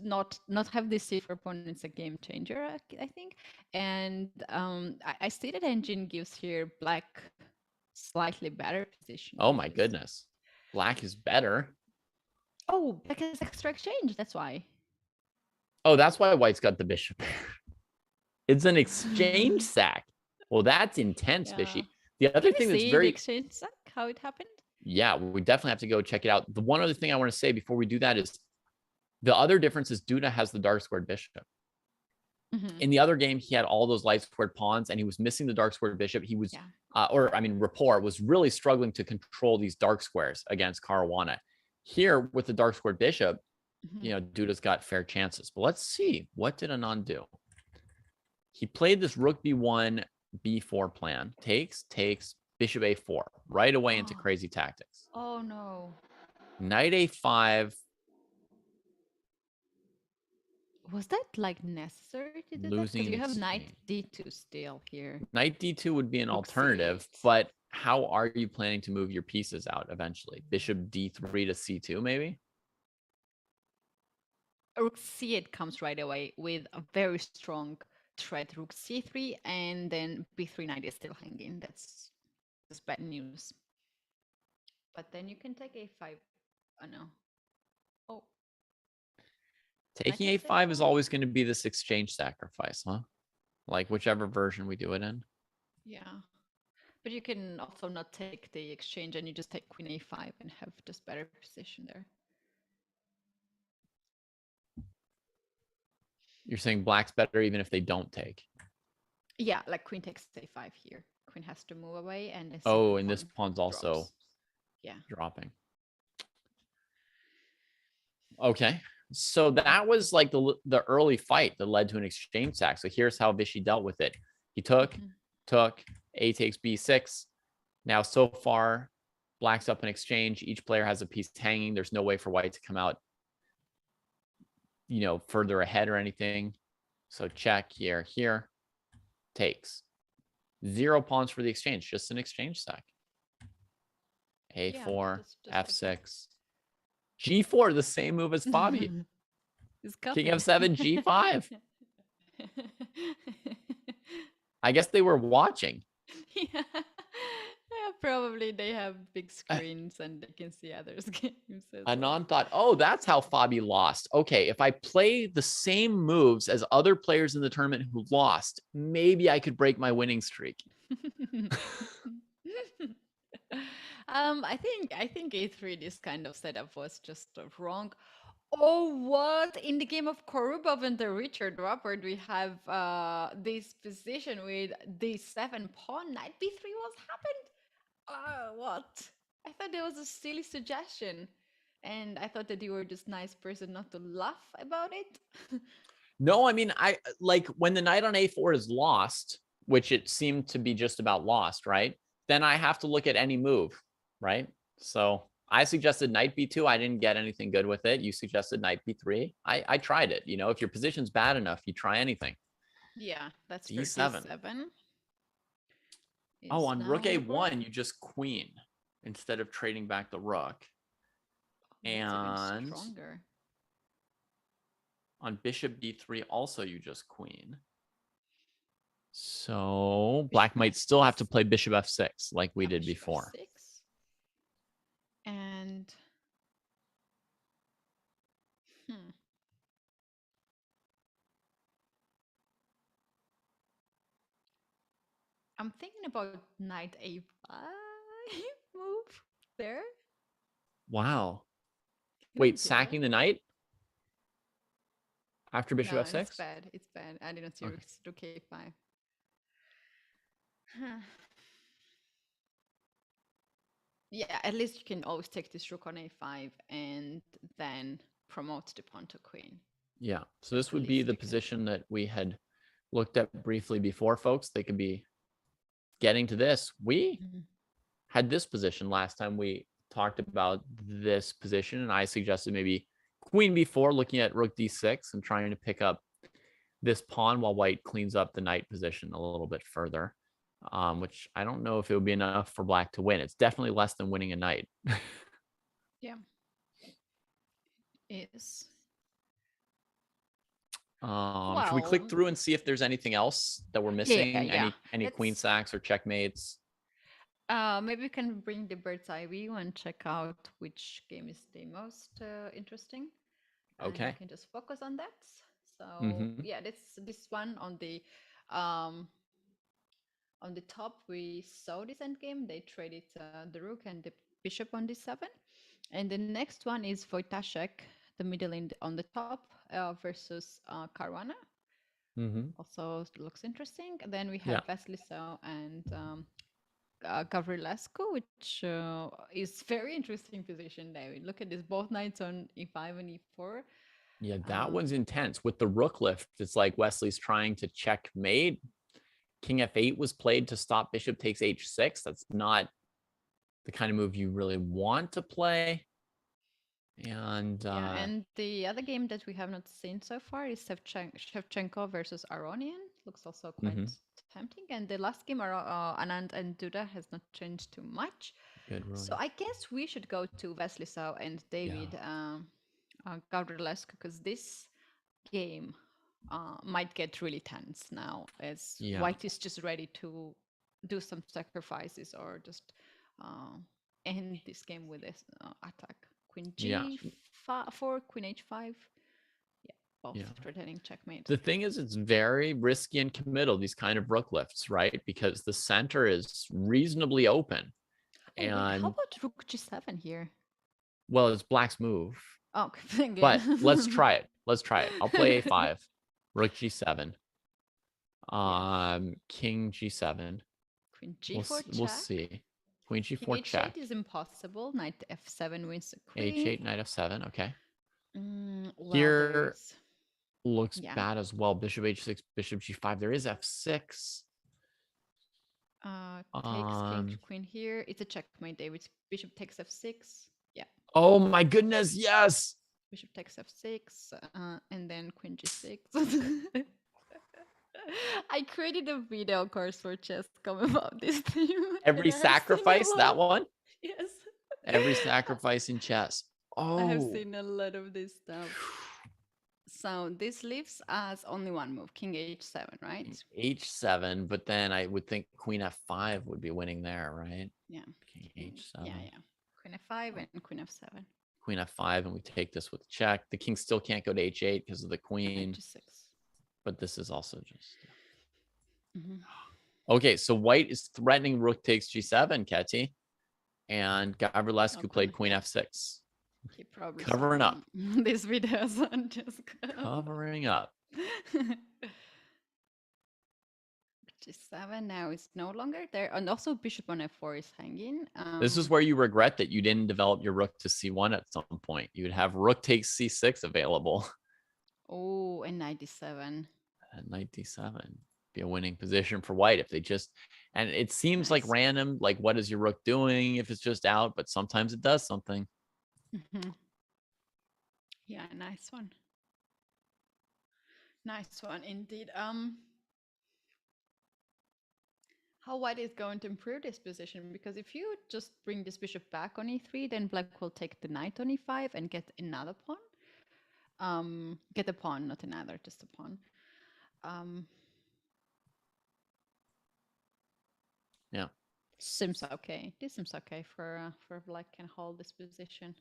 S2: not have this c4 pawn. It's a game changer, I think. And I see that engine gives here black slightly better position.
S3: Oh my goodness, black is better.
S5: Oh, because extra exchange. That's why.
S3: Oh, that's why white's got the bishop. It's an exchange sack. Well, that's intense,
S5: Yeah.
S3: Vishy. The other
S5: Can
S3: thing
S5: we
S3: that's
S5: see
S3: very
S5: the exchange sack, how it happened?
S3: yeah, we definitely have to go check it out. The one other thing I want to say before we do that is the other difference is Duda has the dark squared bishop.
S5: Mhm.
S3: In the other game, he had all those light squared pawns and he was missing the dark squared bishop. He was, Rapport was really struggling to control these dark squares against Caruana. Here with the dark squared bishop, Duda's got fair chances. But let's see, what did Anand do? He played this rook b1, b4 plan. Takes, bishop a4, right away into crazy tactics.
S5: Oh, no.
S3: Knight a5.
S5: Was that like necessary to do that? Because
S3: Losing
S5: you have knight
S3: exchange.
S5: d2 still here.
S3: Knight d2 would be an
S5: Rook
S3: alternative,
S5: c8.
S3: but how are you planning to move your pieces out eventually? Bishop d3 to c2, maybe?
S5: Rook c8 comes right away with a very strong threat. Rook c3, and then b3 knight is still hanging. That's bad news. But then you can take a5. Oh, no. Oh.
S3: Taking a5 is always going to be this exchange sacrifice, huh? Like whichever version we do it in.
S5: Yeah. But you can also not take the exchange and you just take queen a5 and have just better position there.
S3: You're saying black's better even if they don't take?
S5: Yeah, like queen takes a5 here. Queen has to move away and then
S3: oh, and this pawn's also
S5: drops.
S3: dropping. Okay. So that was like the early fight that led to an exchange sack. So here's how Vishy dealt with it. He took, A takes b6. Now, so far, black's up in exchange. Each player has a piece hanging. There's no way for white to come out, further ahead or anything. So check here, takes. 0 pawns for the exchange, just an exchange sack. A4, F6. G4, the same move as Fabi. King F7, G5. I guess they were watching.
S5: Yeah, probably they have big screens and they can see others' games.
S3: Anand thought, oh, that's how Fabi lost. Okay, if I play the same moves as other players in the tournament who lost, maybe I could break my winning streak.
S5: I think a3, this kind of setup was just wrong. Oh, what? In the game of Korrabov and the Richard Robert, we have this position with d7 pawn, knight b3 was happened. What? I thought that was a silly suggestion. And I thought that you were just nice person not to laugh about it.
S3: No, I mean, I like when the knight on a4 is lost, which it seemed to be just about lost, right? Then I have to look at any move, right? So I suggested knight b2. I didn't get anything good with it. You suggested knight b3. I tried it. If your position's bad enough, you try anything.
S5: Yeah, that's
S3: d7. Oh, on rook a1, you just queen instead of trading back the rook. And on bishop b3, also you just queen. So black might still have to play bishop f6 like we did before.
S5: And I'm thinking about knight a5 move there.
S3: Wow. Wait, sacking the knight after bishop f6?
S5: It's bad. It's bad. I didn't see rook a5. Yeah, at least you can always take this rook on a5 and then promote the pawn to queen.
S3: Yeah, so this would be the position that we had looked at briefly before, folks. They could be getting to this. We had this position last time we talked about this position, and I suggested maybe queen b4, looking at rook d6 and trying to pick up this pawn while white cleans up the knight position a little bit further, which I don't know if it would be enough for black to win. It's definitely less than winning a knight.
S5: Yeah. It is.
S3: Should we click through and see if there's anything else that we're missing? Any queen sacks or checkmates?
S5: Maybe we can bring the bird's eye view and check out which game is the most interesting, and we
S3: Okay.
S5: can just focus on that. So
S3: Mhm.
S5: yeah, this one um on the top we saw this end game. They traded the rook and the bishop on d7, and the next one is Voitachek, the middle on the top versus Caruana.
S3: Mhm.
S5: Also looks interesting. And then we
S3: Yeah.
S5: have Wesley So and Gavrilescu, which is very interesting position, David. Look at this, both knights on e5 and e4.
S3: Yeah, that one's intense. With the rook lift, it's like Wesley's trying to checkmate. King f8 was played to stop bishop takes h6. That's not the kind of move you really want to play. And
S5: Yeah, and the other game that we have not seen so far is Shevchenko versus Aronian. Looks also quite
S3: Mhm.
S5: tempting. And the last game, Anand and Duda, has not changed too much.
S3: Good
S5: So
S3: ruling.
S5: I guess we should go to Wesley So and
S3: Yeah.
S5: David Gavrilescu, because this game might get really tense now, as
S3: Yeah.
S5: White is just ready to do some sacrifices or just uh, end this game with this attack. Queen
S3: Yeah.
S5: G4, Queen H5. Yeah, both
S3: Yeah.
S5: threatening checkmate.
S3: The thing is, it's very risky and committal, these kind of rook lifts, right? Because the center is reasonably open.
S5: Oh, wait, how
S3: And
S5: about Rook G7 here?
S3: well, it's black's move.
S5: Oh,
S3: But
S5: again.
S3: let's try it. Let's try it. I'll play a5, rook g7,
S5: Yes.
S3: king g7.
S5: Queen
S3: We'll
S5: G4
S3: we'll
S5: check.
S3: see. Queen
S5: King
S3: g4 check.
S5: H8 is impossible. Knight F7 wins the queen.
S3: h8, knight f7. Okay.
S5: Well,
S3: Here
S5: there's
S3: looks
S5: yeah.
S3: bad as well. Bishop h6, bishop g5. There is f6.
S5: Takes king to
S3: Um.
S5: queen here. It's a checkmate, David. Bishop takes f6. Yeah.
S3: Oh my goodness! Yes.
S5: Bishop takes f6, and then queen g6. I created a video course for chess.com about this theme,
S3: Every
S5: and I have seen a
S3: sacrifice. That
S5: lot.
S3: one.
S5: Yes.
S3: Every sacrifice in chess.
S5: I have
S3: Oh.
S5: seen a lot of this stuff. So this leaves us only one move, king h7, right?
S3: h7, but then I would think queen f5 would be winning there, right?
S5: Yeah.
S3: King
S5: Yeah,
S3: h7.
S5: yeah. Queen f5 and queen f7.
S3: Queen f5, and we take this with check. The king still can't go to h8 because of the queen,
S5: H6.
S3: but this is also just
S5: Mhm.
S3: okay. So white is threatening rook takes g7, Ketty, and Gavrilescu played queen
S5: Yeah.
S3: f6,
S5: He probably
S3: covering
S5: saw
S3: up.
S5: these videos on just
S3: Covering up.
S5: G7 now is no longer there, and also bishop on f4 is hanging.
S3: This is where you regret that you didn't develop your rook to c1 at some point. You would have rook takes c6 available.
S5: Oh, and knight d7.
S3: And knight d7 be a winning position for white if they just, and it seems like
S5: Nice.
S3: random, like what is your rook doing if it's just out, but sometimes it does something.
S5: Yeah, nice one. Nice one indeed. How white is going to improve this position? Because if you just bring this bishop back on e3, then black will take the knight on e5 and get another pawn. Get a pawn, not another, just a pawn.
S3: Yeah.
S5: Seems okay. This seems okay for black can hold this position.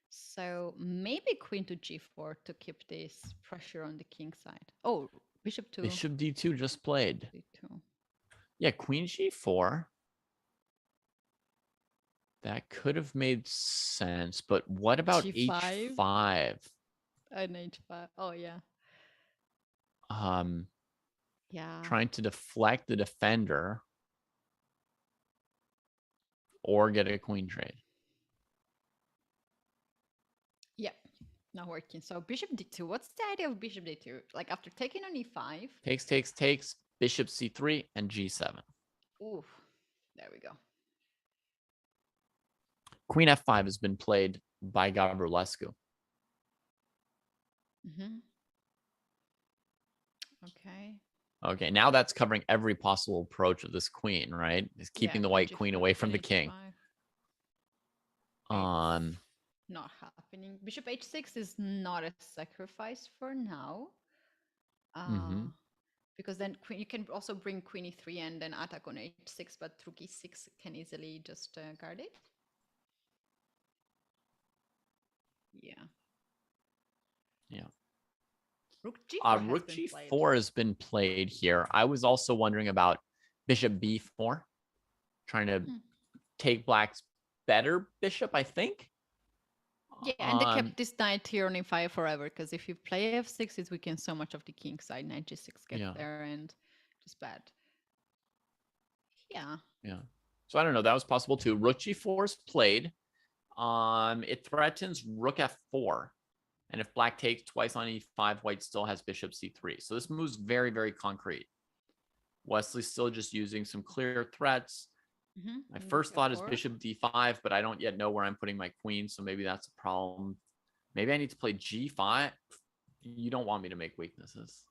S5: So maybe queen to g4 to keep this pressure on the king side. Oh, bishop to
S3: Bishop d2 just played.
S5: d2.
S3: Yeah, queen g4. That could have made sense, but what about
S5: G5?
S3: h5?
S5: An h5. Oh yeah. Yeah.
S3: Trying to deflect the defender or get a queen trade.
S5: Yeah. Not working. So bishop d2. What's the idea of bishop d2? Like after taking on e5.
S3: Takes, bishop c3 and g7.
S5: Ooh. There we go.
S3: Queen f5 has been played by Gavrilescu.
S5: Okay.
S3: Okay, now that's covering every possible approach of this queen, right? It's keeping the white queen away from the king.
S5: Not happening. Bishop h6 is not a sacrifice for now. because then you can also bring queen e3 and then attack on h6, but rook e6 can easily just guard it. Yeah.
S3: Yeah.
S5: Rook g4
S3: Rook
S5: has been played.
S3: g4 has been played here. I was also wondering about bishop b4, trying to take black's better bishop, I think.
S5: Yeah, and they kept this knight here on e5 forever, because if you play f6, it weakens so much of the king side. Knight g6 gets there and just bad. Yeah.
S3: Yeah. So I don't know. That was possible too. Rook g4 is played. It threatens rook f4. And if black takes twice on e5, white still has bishop c3. So this move's very, very concrete. Wesley's still just using some clear threats. My first thought is bishop d5, but I don't yet know where I'm putting my queen, so maybe that's a problem. Maybe I need to play g5. You don't want me to make weaknesses.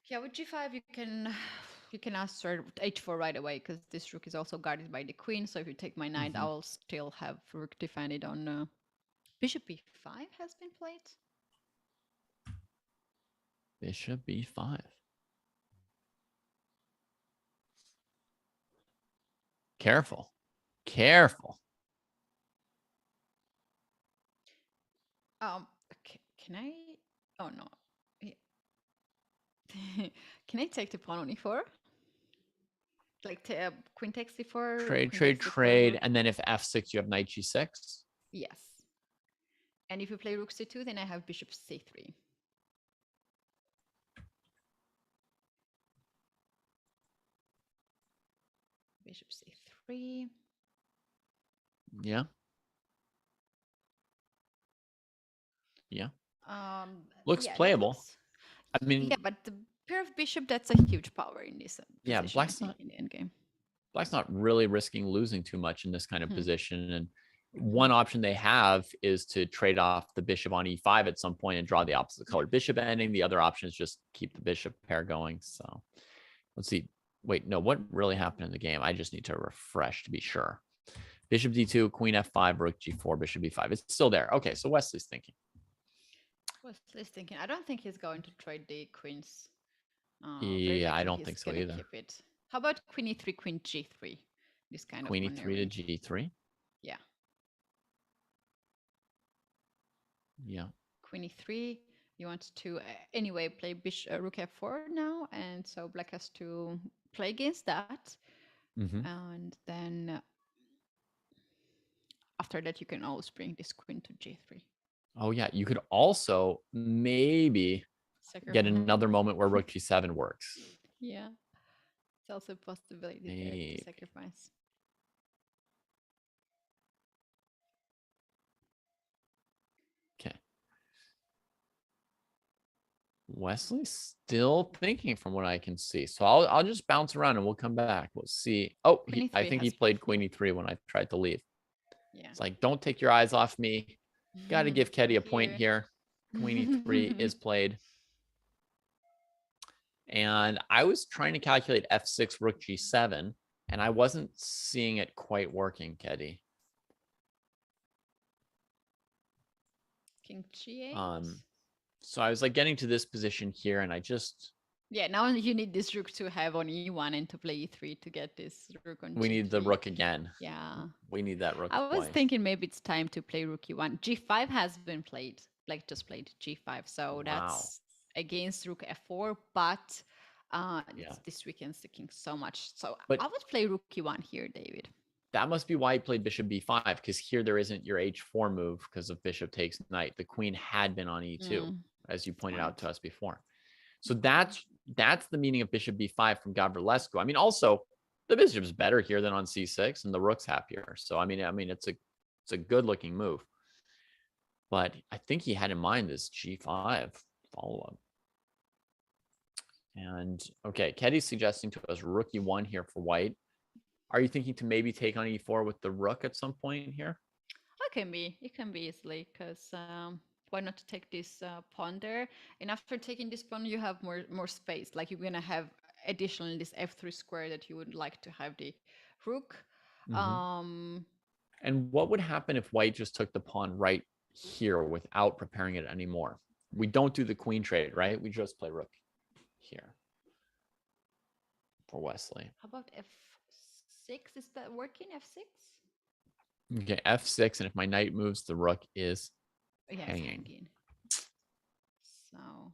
S5: Yeah, with g5 you can assert h4 right away, because this rook is also guarded by the queen. So if you take my knight, I will still have rook defended on bishop b5 has been played.
S3: Bishop b5. Careful. Careful.
S5: Can I? Oh no. Can I take the pawn on e4? Like queen takes e4.
S3: Trade. And then if f6, you have knight g6.
S5: Yes. And if you play rook c2, then I have bishop c3. Bishop c3.
S3: Yeah. Yeah. Looks playable. I mean,
S5: yeah, but the pair of bishop, that's a huge power in this
S3: yeah,
S5: position, in the endgame.
S3: Black's not really risking losing too much in this kind of position. And one option they have is to trade off the bishop on e5 at some point and draw the opposite colored bishop ending. The other option is just keep the bishop pair going. So let's see. Wait, no, what really happened in the game? I just need to refresh to be sure. Bishop d2, queen f5, rook g4, bishop b5. It's still there. Okay, so Wesley's thinking.
S5: Wesley's thinking. I don't think he's going to trade the queens.
S3: Yeah, I don't think so either.
S5: Keep it. How about queen e3, queen g3? This kind
S3: queen
S5: of
S3: e3 to g3?
S5: Yeah.
S3: Yeah.
S5: Queen e3. You want to anyway play rook f4 now, and so black has to play against that. And then after that, you can always bring this queen to g3.
S3: Oh yeah, you could also maybe get another moment where rook g7 works.
S5: Yeah, it's also a possibility there to sacrifice.
S3: Okay. Wesley's still thinking from what I can see. So I'll just bounce around and we'll come back. We'll see. Oh, I think he played queen e3 when I tried to leave.
S5: Yeah.
S3: It's like, don't take your eyes off me. Got to give Keddy a point here. Queen e3 is played. And I was trying to calculate f6, rook g7, and I wasn't seeing it quite working, Keddy.
S5: King g8.
S3: So I was like getting to this position here, and I just...
S5: Yeah, now you need this rook to have on e1 and to play e3 to get this rook on
S3: We
S5: g3.
S3: need the rook again.
S5: Yeah.
S3: We need that rook
S5: I was
S3: twice.
S5: thinking maybe it's time to play rook e1. g5 has been played. Like just played g5. So that's against rook f4, but this weakens the king so much. So I would play rook e1 here, David.
S3: That must be why he played bishop b5, because here there isn't your h4 move because of bishop takes knight. The queen had been on e2, as you pointed out to us before. So that's the meaning of bishop b5 from Gavrilescu. I mean, also the bishop's better here than on c6, and the rook's happier. So I mean, it's a good looking move. But I think he had in mind this g5 follow up. And okay, Keddy's suggesting to us rook e1 here for white. Are you thinking to maybe take on e4 with the rook at some point here?
S5: It can be easily, because why not to take this pawn there? And after taking this pawn, you have more space. Like you're gonna have additionally this f3 square that you would like to have the rook.
S3: And what would happen if white just took the pawn right here without preparing it anymore? We don't do the queen trade, right? We just play rook here for Wesley.
S5: How about f6? Is that working? F6?
S3: Okay, f6, and if my knight moves, the rook is
S5: Yeah, it's
S3: hanging.
S5: hanging. So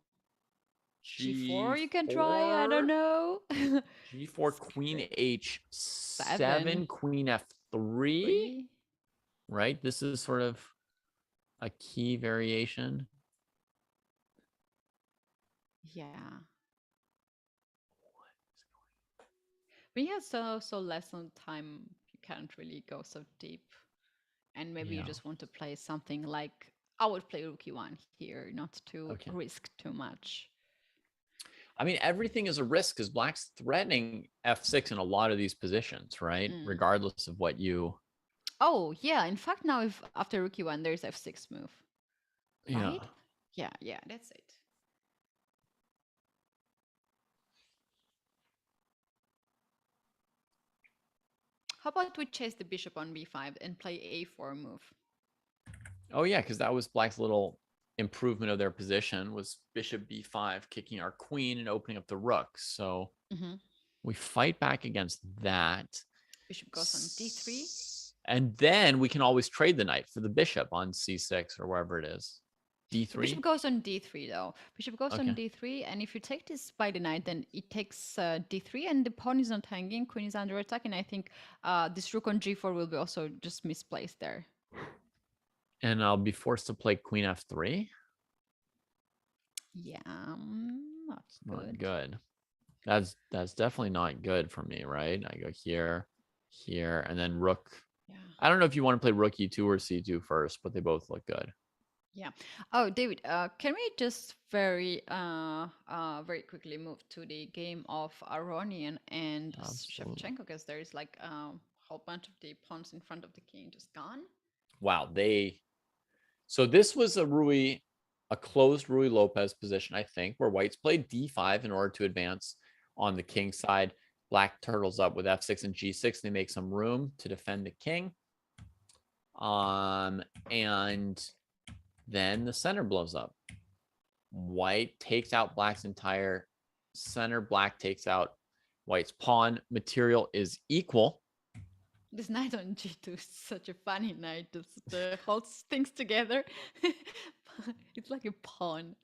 S5: G4 you can try. I don't know.
S3: G4, queen h7,
S5: Seven.
S3: queen f3.
S5: Three.
S3: Right? This is sort of a key variation.
S5: Yeah. When you have so less on time, you can't really go so deep. And maybe you
S3: Yeah.
S5: just want to play something like I would play Rook E1 here, not to
S3: Okay.
S5: risk too much.
S3: I mean, everything is a risk because black's threatening f6 in a lot of these positions, right? Regardless of what you...
S5: Oh, yeah. In fact, now if after Rook E1, there's f6 move. Right? Yeah, that's it. How about we chase the bishop on b5 and play a4 move?
S3: Oh, yeah, because that was black's little improvement of their position was bishop b5, kicking our queen and opening up the rook. So we fight back against that.
S5: Bishop goes on d3.
S3: And then we can always trade the knight for the bishop on c6 or wherever it is. d3?
S5: Bishop goes on d3 though. Bishop goes on d3, and if you take this by the knight, then it takes d3, and the pawn is not hanging, queen is under attack, and I think this rook on g4 will be also just misplaced there.
S3: And I'll be forced to play queen f3?
S5: Yeah, not good.
S3: Not good. That's definitely not good for me, right? I go here, here, and then rook.
S5: Yeah.
S3: I don't know if you want to play rook e2 or c2 first, but they both look good.
S5: Yeah. Oh, David, can we just very quickly move to the game of Aronian and Shevchenko, because there is like a whole bunch of the pawns in front of the king just gone.
S3: Wow, so this was a closed Rui Lopez position, I think, where whites played d5 in order to advance on the king side. Black turtles up with f6 and g6. They make some room to defend the king. And then the center blows up. White takes out black's entire center. Black takes out white's pawn. Material is equal.
S5: This knight on g2 is such a funny knight. Just holds things together. It's like a pawn.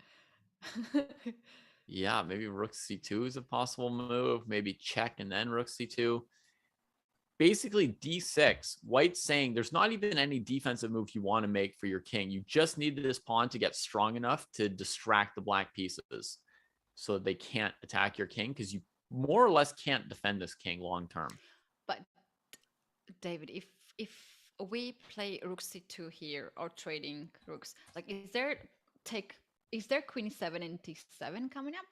S3: Yeah, maybe rook c2 is a possible move. Maybe check and then rook c2. Basically, d6, white's saying there's not even any defensive move you want to make for your king. You just need this pawn to get strong enough to distract the black pieces so that they can't attack your king, because you more or less can't defend this king long term.
S5: But David, if we play rook c2 here or trading rooks, like is there queen e7 and t7 coming up?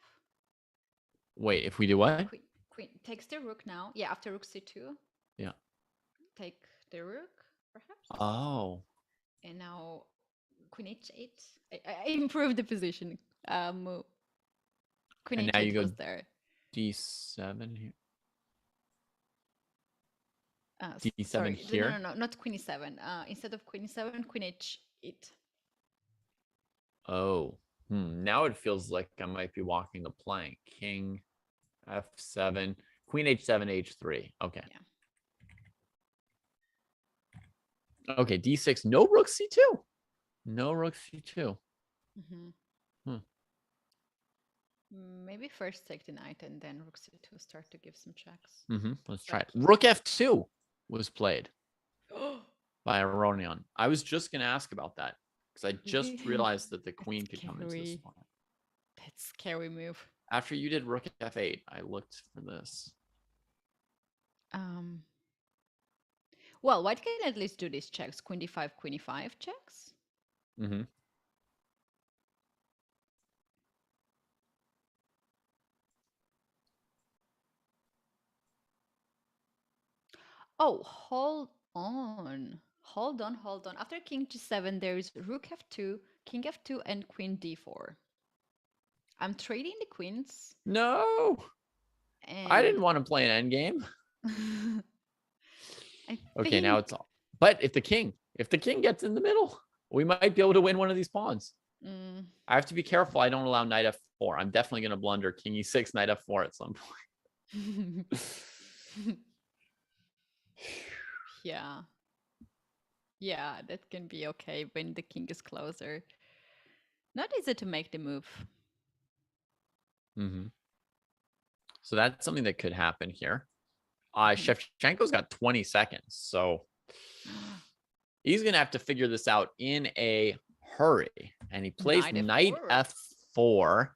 S3: Wait, if we do what?
S5: Queen takes the rook now. Yeah, after rook c2.
S3: Yeah.
S5: Take the rook, perhaps.
S3: Oh.
S5: And now queen h8. I improved the position. Move. Queen
S3: and
S5: h8
S3: now you go
S5: was there.
S3: d7 here.
S5: D7
S3: sorry, here?
S5: No, not queen e7. Instead of queen e7, queen h8.
S3: Oh. Now it feels like I might be walking the plank. King f7, queen h7, h3. Okay.
S5: Yeah.
S3: Okay, d6. No rook c2. No rook c2.
S5: Maybe first take the knight and then rook c2 start to give some checks.
S3: Let's try it. Rook f2 was played by Aronian. I was just going to ask about that because I just realized that the queen could come into this spot.
S5: That's scary move.
S3: After you did rook f8, I looked for this.
S5: Well, white can at least do these checks. Queen d5, queen e5 checks. Oh, hold on. Hold on. After king g7, there is rook f2, king f2, and queen d4. I'm trading the queens.
S3: No! I didn't want to play an endgame. Okay, now it's all. But if the king gets in the middle, we might be able to win one of these pawns.
S5: Mm.
S3: I have to be careful. I don't allow knight f4. I'm definitely going to blunder king e6, knight f4 at some point.
S5: Yeah. Yeah, that can be okay when the king is closer. Not easy to make the move.
S3: Mm-hmm. So that's something that could happen here.
S5: Mhm.
S3: Shevchenko's got 20 seconds, so he's going to have to figure this out in a hurry. And he plays
S5: Knight
S3: knight
S5: f4.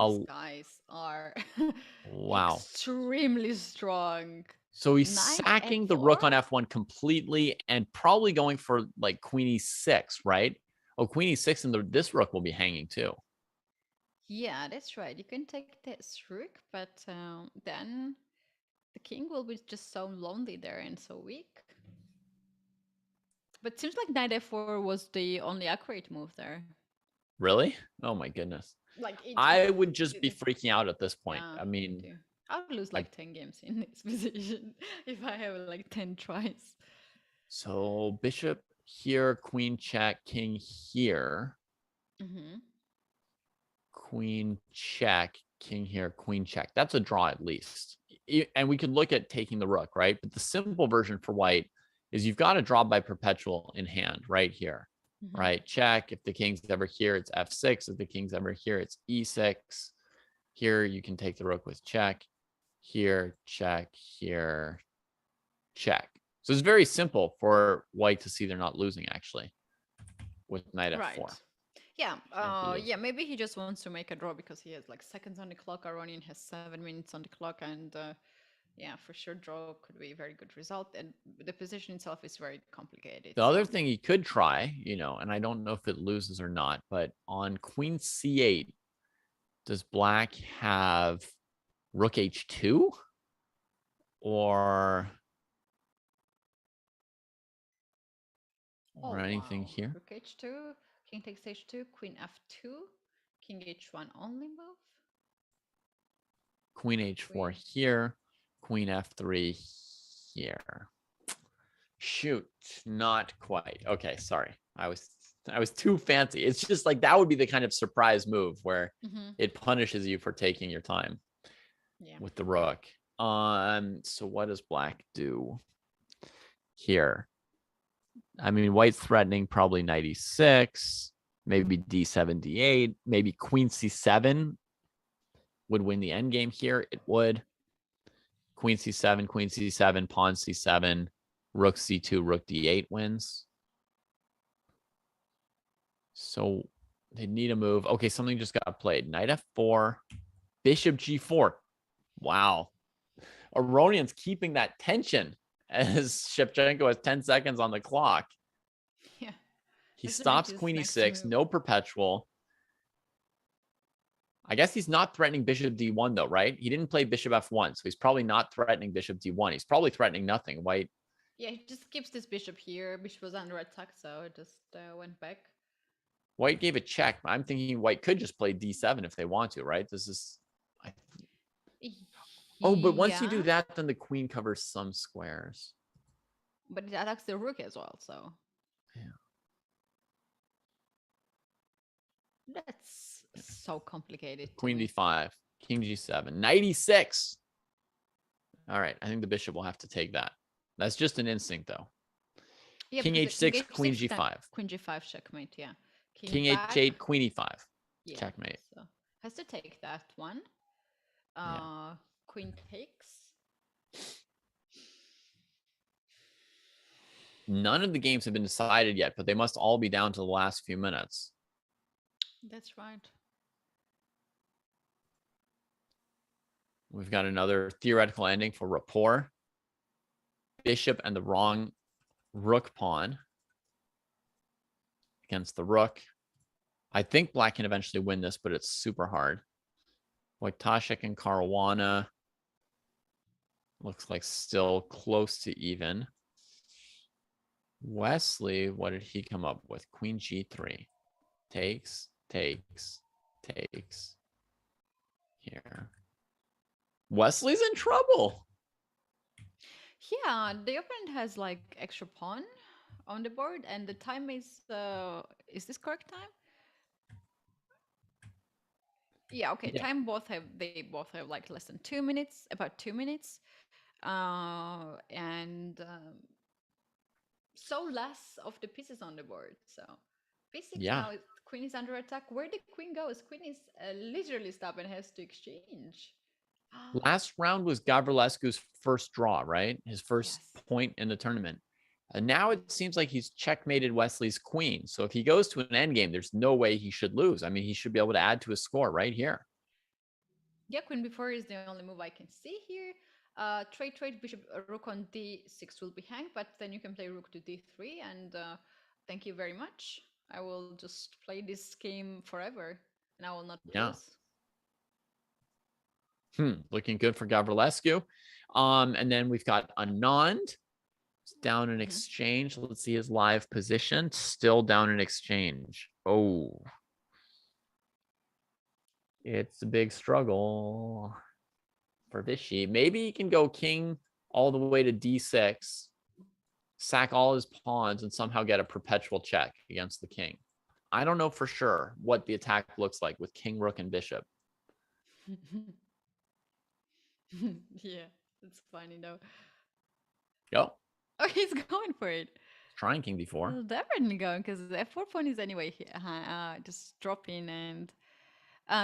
S3: f4.
S5: These guys are
S3: Wow.
S5: extremely strong.
S3: So he's
S5: Knight
S3: sacking the rook on
S5: f4?
S3: f1 completely and probably going for like queen e6, right? Oh, queen e6 and this rook will be hanging too.
S5: Yeah, that's right. You can take this rook, but then the king will be just so lonely there and so weak. But seems like knight f4 was the only accurate move there.
S3: Really? Oh my goodness.
S5: Like
S3: I would just be freaking out at this point.
S5: Yeah,
S3: I mean,
S5: I would lose like 10 games in this position if I have like 10 tries.
S3: so bishop here, queen check, king here,
S5: Mm-hmm.
S3: queen check, king here, queen check. That's a draw at least. And we could look at taking the rook, right? But the simple version for white is you've got a draw by perpetual in hand right here, right? Check. If the king's ever here, it's f6. If the king's ever here, it's e6. Here, you can take the rook with check. Here, check. Here, check. So it's very simple for white to see they're not losing, actually, with knight f4.
S5: Yeah, yeah, maybe he just wants to make a draw because he has like seconds on the clock. Aronian has 7 minutes on the clock, and yeah, for sure, draw could be a very good result. And the position itself is very complicated.
S3: The other thing he could try, you know, and I don't know if it loses or not, but on queen c8, does black have rook h2 or anything here?
S5: Rook h2, king takes h2, queen f2, king h1 only move.
S3: Queen h4 here, queen f3 here. Shoot, not quite. Okay, sorry. I was too fancy. It's just like that would be the kind of surprise move where it punishes you for taking your time with the rook. So what does black do here? I mean, white's threatening probably knight e6, maybe d7, d8, maybe queen c7 would win the endgame here. It would. Queen c7, pawn c7, rook c2, rook d8 wins. So they need a move. Okay, something just got played. Knight f4, bishop g4. Wow. Aronian's keeping that tension as Chefchenko has 10 seconds on the clock.
S5: Yeah.
S3: He stops queen e6, no perpetual. I guess he's not threatening bishop d1 though, right? He didn't play bishop f1, so he's probably not threatening bishop d1. He's probably threatening nothing. White.
S5: Yeah, he just keeps this bishop here. Bishop was under attack, so it just went back.
S3: White gave a check. I'm thinking white could just play d7 if they want to, right? This is... Oh, but once you do that, then the queen covers some squares.
S5: But it attacks the rook as well, so...
S3: Yeah.
S5: That's so complicated.
S3: Queen d5, king g7, knight e6. All right, I think the bishop will have to take that. That's just an instinct, though. Yeah, king h6, queen g5.
S5: Queen g5, checkmate, yeah.
S3: King h8, queen e5, checkmate.
S5: So has to take that one. Queen takes.
S3: None of the games have been decided yet, but they must all be down to the last few minutes.
S5: That's right.
S3: We've got another theoretical ending for rapport. Bishop and the wrong rook pawn against the rook. I think black can eventually win this, but it's super hard. Voitachek and Caruana. Looks like still close to even. Wesley, what did he come up with? Queen g3. Takes, takes, takes. Here. Wesley's in trouble.
S5: Yeah, the opponent has like extra pawn. on the board, and the time is this correct time? Yeah, okay.
S3: Yeah.
S5: They both have like less than 2 minutes, about 2 minutes, and so less of the pieces on the board. So b6
S3: Yeah.
S5: now, queen is under attack. Where the queen goes? Queen is literally stopped and has to exchange.
S3: Last round was Gavrilescu's first draw, right? His first
S5: Yes.
S3: point in the tournament. And now it seems like he's checkmated Wesley's queen. So if he goes to an endgame, there's no way he should lose. I mean, he should be able to add to his score right here.
S5: Yeah, queen b4 is the only move I can see here. Trade, bishop, rook on d6 will be hanged, but then you can play rook to d3, and thank you very much. I will just play this game forever, and I will not
S3: Yeah.
S5: lose.
S3: Looking good for Gavrilescu. And then we've got Anand down in exchange. Let's see his live position. Still down in exchange. Oh, it's a big struggle for Vishy. Maybe he can go king all the way to d6, sack all his pawns, and somehow get a perpetual check against the king. I don't know for sure what the attack looks like with king, rook, and bishop.
S5: Yeah, it's funny though.
S3: Yo,
S5: Oh, he's going for it.
S3: trying king d4.
S5: He's definitely going, because the f4 pawn is anyway just dropping, and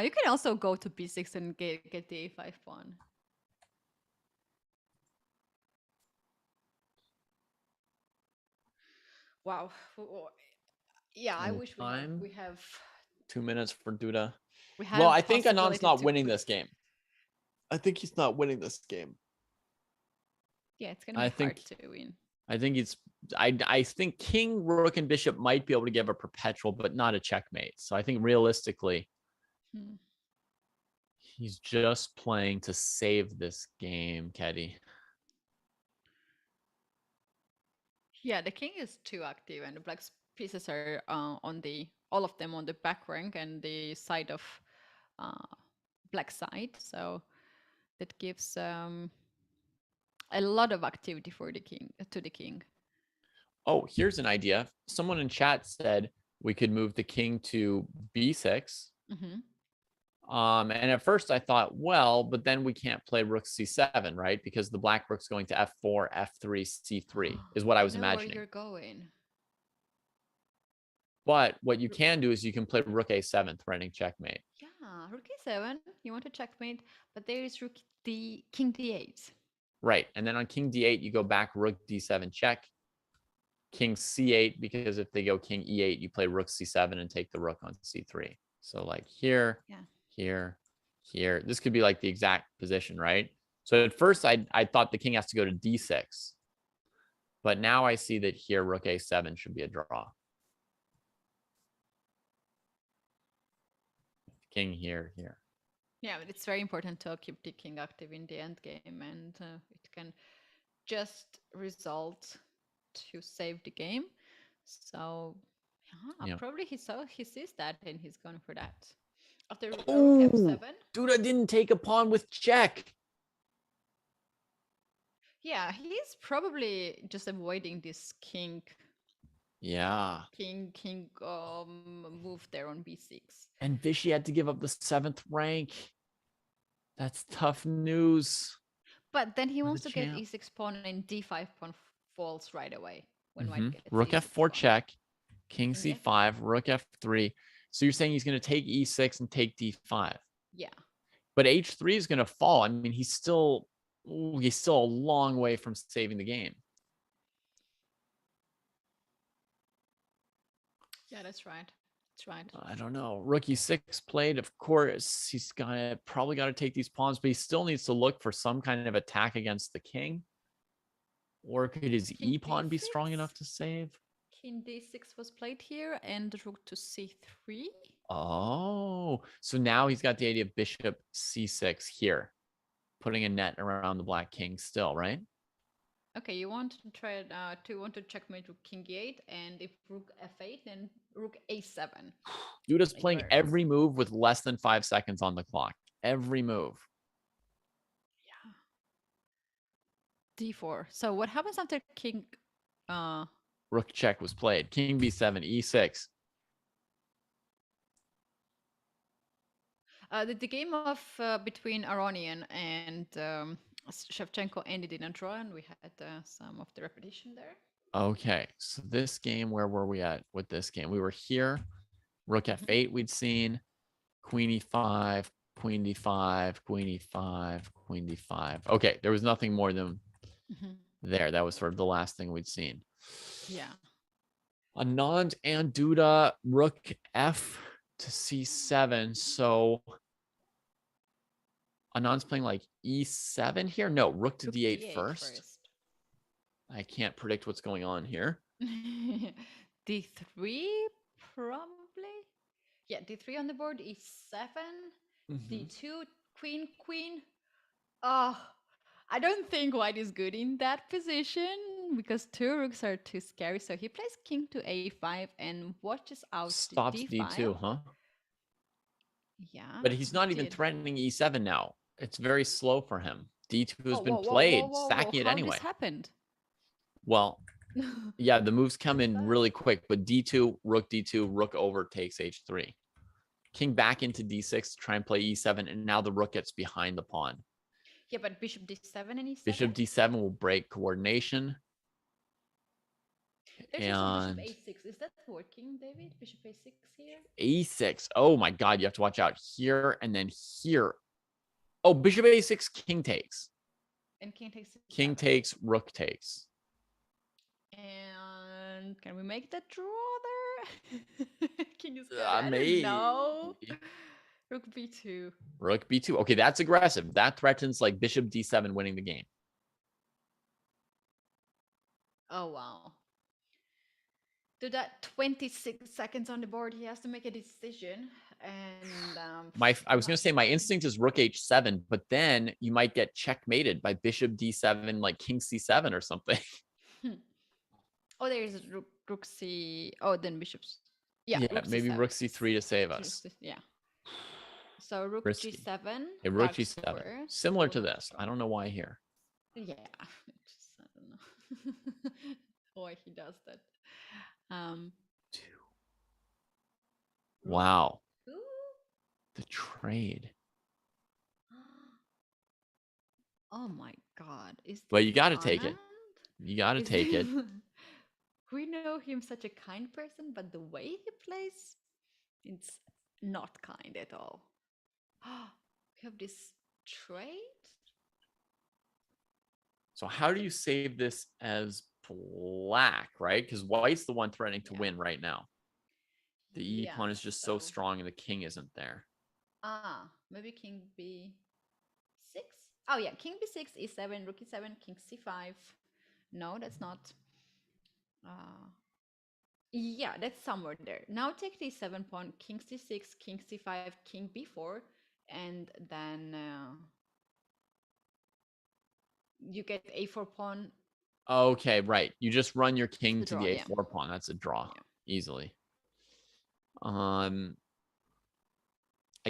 S5: you can also go to b6 and get the a5 pawn. Wow. Yeah, I wish we have
S3: 2 minutes for Duda.
S5: we have.
S3: Well, I think Anand's
S5: possibility
S3: not
S5: to
S3: winning
S5: put-
S3: this game. I think he's not winning this game.
S5: Yeah, it's gonna be hard to win.
S3: I think I think king, rook, and bishop might be able to give a perpetual, but not a checkmate. So I think realistically, he's just playing to save this game, Keddy.
S5: Yeah, the king is too active, and the black pieces are all of them on the back rank and the side of black side. So that gives a lot of activity for the king to the king.
S3: Oh, here's an idea. Someone in chat said we could move the king to b6. And at first I thought, well, but then we can't play rook c7, right? Because the black rook's going to f4, f3, c3 is what I was imagining.
S5: Where you're going.
S3: But what you can do is you can play rook a7, threatening checkmate.
S5: Yeah, rook a7. You want to checkmate, but there is king d8.
S3: Right. And then on king d8, you go back rook d7 check, king c8, because if they go king e8, you play rook c7 and take the rook on c3. So like here, here, here. This could be like the exact position, right? So at first I thought the king has to go to d6. But now I see that here rook a7 should be a draw. King here, here.
S5: Yeah, but it's very important to keep the king active in the end game, and it can just result to save the game. So probably he sees that and he's going for that. After rook f7.
S3: Duda didn't take a pawn with check.
S5: Yeah, he's probably just avoiding this king.
S3: Yeah.
S5: King move there on b6.
S3: And Vishy had to give up the 7th rank. That's tough news.
S5: But then he wants to get e6 pawn, and d5 pawn falls right away when white gets
S3: rook
S5: e6
S3: f4
S5: pawn.
S3: check, king c5, rook f3. So you're saying he's going to take e6 and take d5.
S5: Yeah.
S3: But h3 is going to fall. I mean, he's still a long way from saving the game.
S5: Yeah, that's right. That's right.
S3: I don't know. Rook e6 played. Of course, he's probably got to take these pawns, but he still needs to look for some kind of attack against the king. Or could his
S5: King
S3: e-pawn be
S5: d6?
S3: strong enough to save?
S5: King d6 was played here, and rook to c3.
S3: Oh, so now he's got the idea of bishop c6 here, putting a net around the black king still, right?
S5: Okay, you want to try to checkmate rook king e8, and if rook f8, then rook a7.
S3: Duda's playing every move with less than 5 seconds on the clock. Every move.
S5: Yeah. d4. So what happens after king
S3: Rook check was played. King b7, e6.
S5: The game of between Aronian and Shevchenko ended in a draw, and we had some of the repetition there.
S3: Okay, so this game, where were we at with this game? We were here. Rook f8 we'd seen. Queen e5, queen d5, queen e5, queen d5. Okay, there was nothing more than there. That was sort of the last thing we'd seen.
S5: Yeah.
S3: Anand and Duda, rook f to c7. So Anand's playing like e7 here. No, rook to
S5: Rook
S3: d8 first. I can't predict what's going on here.
S5: D3 probably. Yeah, D3 on the board. E7. D2 queen queen. I don't think white is good in that position because two rooks are too scary. So he plays king to a5 and watches out
S3: Stops
S5: the d5.
S3: d2, huh?
S5: Yeah.
S3: But he's not even
S5: did.
S3: threatening e7 now. It's very slow for him. D2 has been
S5: Whoa,
S3: played,
S5: whoa,
S3: stacking it
S5: how
S3: anyway.
S5: this happened?
S3: Well, yeah, the moves come in really quick, but d2, rook over takes h3. King back into d6 to try and play e7, and now the rook gets behind the pawn.
S5: Yeah, but bishop d7 and e7.
S3: Bishop d7 will break coordination.
S5: There's also bishop a6. Is that working, David? Bishop a6 here?
S3: a6. Oh my god, you have to watch out here and then here. Oh, bishop a6, king takes.
S5: And king takes.
S3: King takes, rook takes.
S5: And can we make that draw there? King is good.
S3: Maybe.
S5: No. Rook b2.
S3: Rook b2. Okay, that's aggressive. That threatens like bishop d7 winning the game.
S5: Oh, wow. To that 26 seconds on the board, he has to make a decision. And
S3: I was going to say my instinct is rook h7, but then you might get checkmated by bishop d7, like king c7 or something.
S5: Oh, there's rook c. Oh, then bishops. Yeah,
S3: maybe rook c3 to save us.
S5: Yeah. So rook
S3: Risky.
S5: g7.
S3: Okay, rook g7. Similar to this. I don't know why here.
S5: Yeah, I don't know why he does that.
S3: Wow.
S5: Ooh.
S3: The trade.
S5: Oh my god.
S3: But you got to take it. You got to take it.
S5: We know him such a kind person, but the way he plays, it's not kind at all. We have this trade.
S3: So how do you save this as black, right? Because white's the one threatening to win right now. The E pawn is just so strong and the king isn't there.
S5: Maybe king b6. Oh yeah, king b6, e7, rook e7, king c5. No, that's not. Yeah, that's somewhere there. Now take the e7 pawn, king c6, king c5, king b4, and then you get a4 pawn.
S3: Okay, right. You just run your king to the a4 pawn. That's a draw easily. I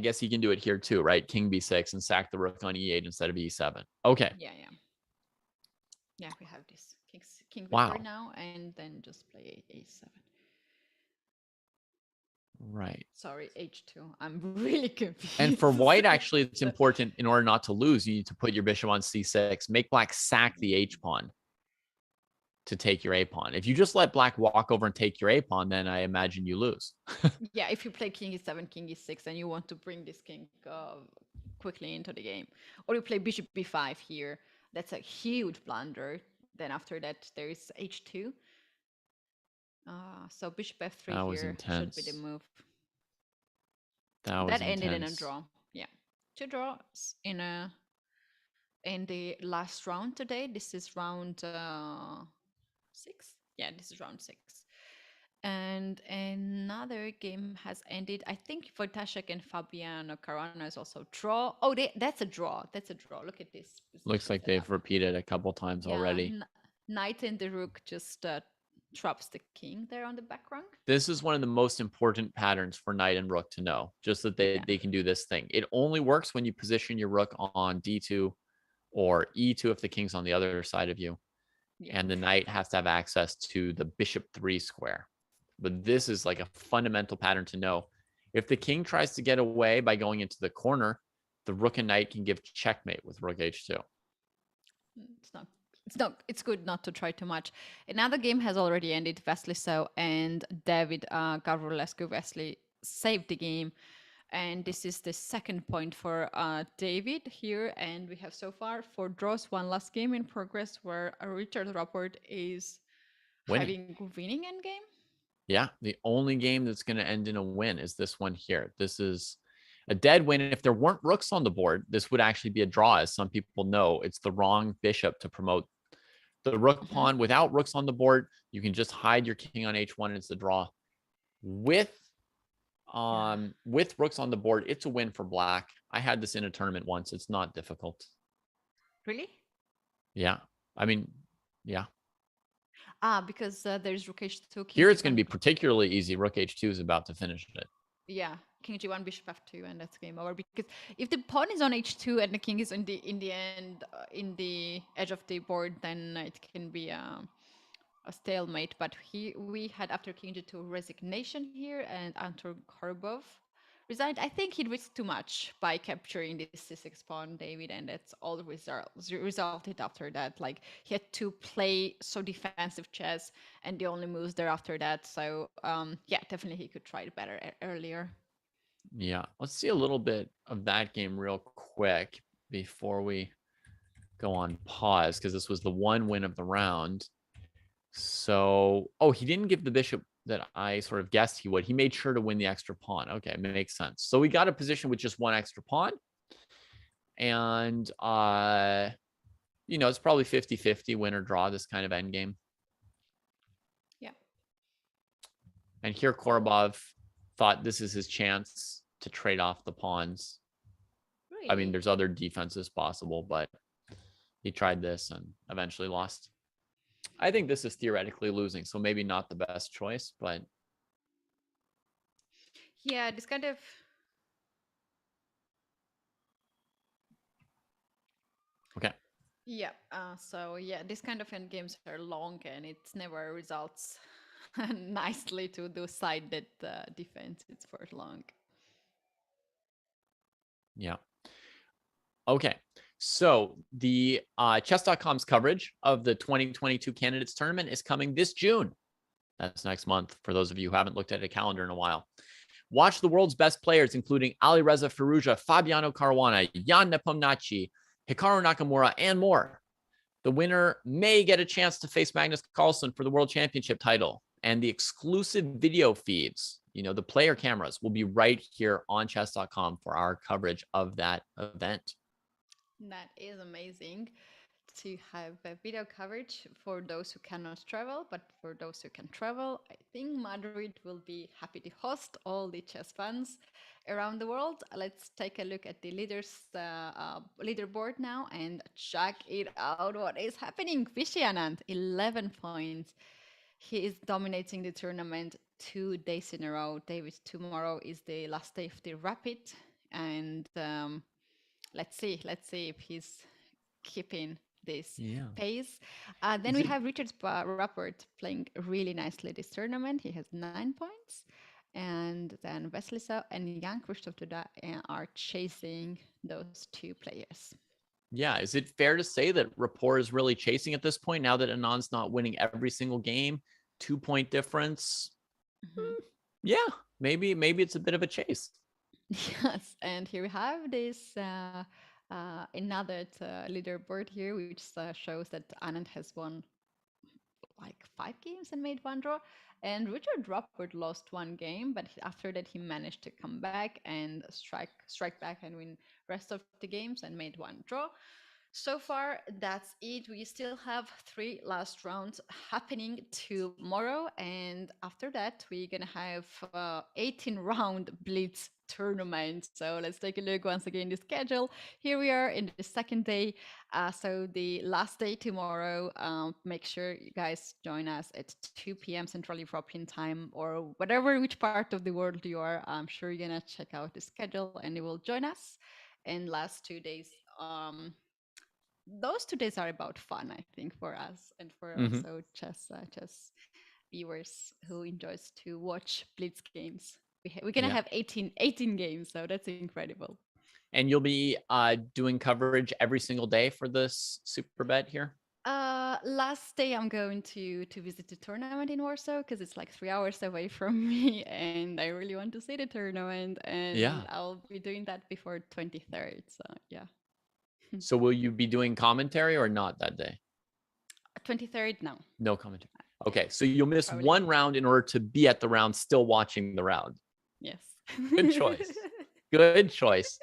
S3: guess he can do it here too, right? King b6 and sack the rook on e8 instead of e7. Okay.
S5: Yeah, we have this king b4 now, and then just play a7.
S3: Right.
S5: Sorry, h2. I'm really confused.
S3: And for white, actually, it's important in order not to lose. You need to put your bishop on c6. Make black sack the h pawn to take your a pawn. If you just let black walk over and take your a pawn, then I imagine you lose.
S5: Yeah, if you play king e7, king e6, and you want to bring this king quickly into the game, or you play bishop b5 here, that's a huge blunder. Then after that, there is h2. So bishop f3 here should be the move. That ended in a draw. Yeah, 2 draws in the last round today. This is round 6. Yeah, this is round 6. And another game has ended. I think Voitachek and Fabiano Caruana is also draw. Oh, that's a draw. That's a draw. Look at this.
S3: Looks like they've repeated a couple times already.
S5: Knight and the rook just traps the king there on the back rank.
S3: This is one of the most important patterns for knight and rook to know, just that they can do this thing. It only works when you position your rook on d2 or e2 if the king's on the other side of you.
S5: Yeah.
S3: and the knight has to have access to the bishop 3 square. But this is like a fundamental pattern to know. If the king tries to get away by going into the corner, the rook and knight can give checkmate with rook h2.
S5: It's good not to try too much. Another game has already ended. Wesley So and David Gavrilescu. Wesley saved the game. And this is the second point for David here. And we have so far 4 draws, 1 last game in progress where Richard Rapport is
S3: Winning.
S5: winning endgame.
S3: Yeah, the only game that's going to end in a win is this one here. This is a dead win. If there weren't rooks on the board, this would actually be a draw. As some people know, it's the wrong bishop to promote the rook pawn. Without rooks on the board, you can just hide your king on h1 and it's a draw. With rooks on the board, it's a win for black. I had this in a tournament once. It's not difficult.
S5: Really?
S3: Yeah. I mean, yeah.
S5: Because there's rook h2.
S3: Here it's going to be particularly easy. Rook h2 is about to finish it.
S5: Yeah, king g1, bishop f2, and that's game over. Because if the pawn is on h2 and the king is in the end in the edge of the board, then it can be a stalemate. But we had after king g2 resignation here, and after Korrabov resigned. I think he risked too much by capturing this c6 pawn, David, and that's all the resulted after that. Like, he had to play so defensive chess, and the only moves there after that. So yeah, definitely he could try it better earlier.
S3: Yeah, let's see a little bit of that game real quick before we go on pause, because this was the one win of the round. So, oh, he didn't give the bishop that I sort of guessed he would. He made sure to win the extra pawn. Okay, makes sense. So we got a position with just one extra pawn. And, you know, it's probably 50-50 win or draw, this kind of endgame.
S5: Yeah.
S3: And here Korrabov thought this is his chance to trade off the pawns.
S5: Really?
S3: I mean, there's other defenses possible, but he tried this and eventually lost. I think this is theoretically losing, so maybe not the best choice, but
S5: yeah, this kind of
S3: okay.
S5: Yeah. So yeah, this kind of end games are long, and it never results nicely to the side that defends it for long.
S3: Yeah. Okay. So the chess.com's coverage of the 2022 candidates tournament is coming this June. That's next month for those of you who haven't looked at a calendar in a while. Watch the world's best players, including Alireza Firouzja, Fabiano Caruana, Jan Nepomniachtchi, Hikaru Nakamura, and more. The winner may get a chance to face Magnus Carlsen for the World Championship title. And the exclusive video feeds, you know, the player cameras, will be right here on chess.com for our coverage of that event.
S5: That is amazing to have a video coverage for those who cannot travel, but for those who can travel, I think Madrid will be happy to host all the chess fans around the world. Let's take a look at the leaderboard now and check it out. What is happening? Vishy Anand, 11 points. He is dominating the tournament 2 days in a row. David, tomorrow is the last day of the rapid, and let's see if he's keeping this pace. Then we have Richard Rapport playing really nicely this tournament. He has 9 points. And then Wesley So and Jan-Krzysztof Duda are chasing those 2 players.
S3: Yeah, is it fair to say that Rapport is really chasing at this point now that Anand's not winning every single game? 2-point difference. Yeah, maybe it's a bit of a chase.
S5: Yes, and here we have this another leaderboard here, which shows that Anand has won like 5 games and made 1 draw. And Richard Rapport lost 1 game, but after that he managed to come back and strike back and win rest of the games and made 1 draw. So far, that's it. We still have 3 last rounds happening tomorrow, and after that, we're gonna have 18-round Blitz tournament. So let's take a look once again the schedule. Here we are in the second day. So the last day tomorrow. Make sure you guys join us at 2 p.m. Central European time, or which part of the world you are. I'm sure you're gonna check out the schedule and you will join us. And last 2 days. those 2 days are about fun, I think, for us and for
S3: Mhm.
S5: also chess viewers who enjoys to watch Blitz games. We're gonna
S3: Yeah.
S5: have 18 games, so that's incredible.
S3: And you'll be doing coverage every single day for this Superbet here?
S5: Last day I'm going to visit the tournament in Warsaw because it's like 3 hours away from me, and I really want to see the tournament. And
S3: Yeah.
S5: I'll be doing that before 23rd. So yeah,
S3: So will you be doing commentary or not that day?
S5: 23rd no.
S3: No commentary. Okay, so you'll miss
S5: Probably
S3: one
S5: not.
S3: round in order to be at the round, still watching the round.
S5: Yes.
S3: Good choice. Good choice.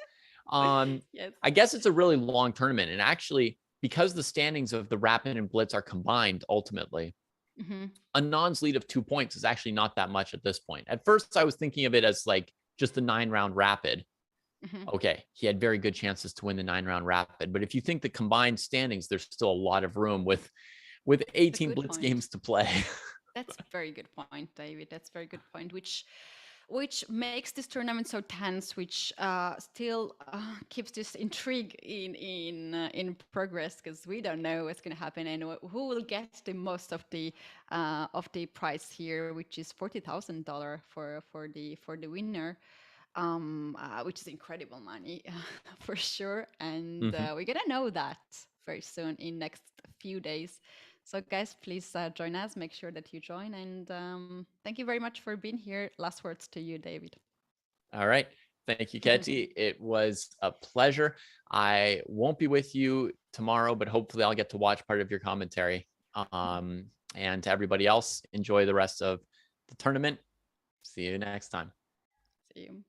S5: Yes.
S3: I guess it's a really long tournament, and actually, because the standings of the Rapid and Blitz are combined, ultimately,
S5: Mhm.
S3: Anand's lead of 2 points is actually not that much at this point. At first, I was thinking of it as like just the 9-round Rapid.
S5: Mhm.
S3: Okay, he had very good chances to win the 9-round Rapid, but if you think the combined standings, there's still a lot of room with
S5: That's a
S3: 18
S5: good
S3: Blitz
S5: point.
S3: games to play.
S5: That's very good point, David. That's very good point. Which makes this tournament so tense, which still keeps this intrigue in progress because we don't know what's going to happen and who will get the most of the prize here, which is $40,000 for the winner, which is incredible money for sure. And
S3: Mhm.
S5: we're gonna know that very soon in next few days. So guys, please join us. Make sure that you join, and thank you very much for being here. Last words to you, David.
S3: All right. Thank you, Ketty. It was a pleasure. I won't be with you tomorrow, but hopefully I'll get to watch part of your commentary. And to everybody else, enjoy the rest of the tournament. See you next time.
S5: See you.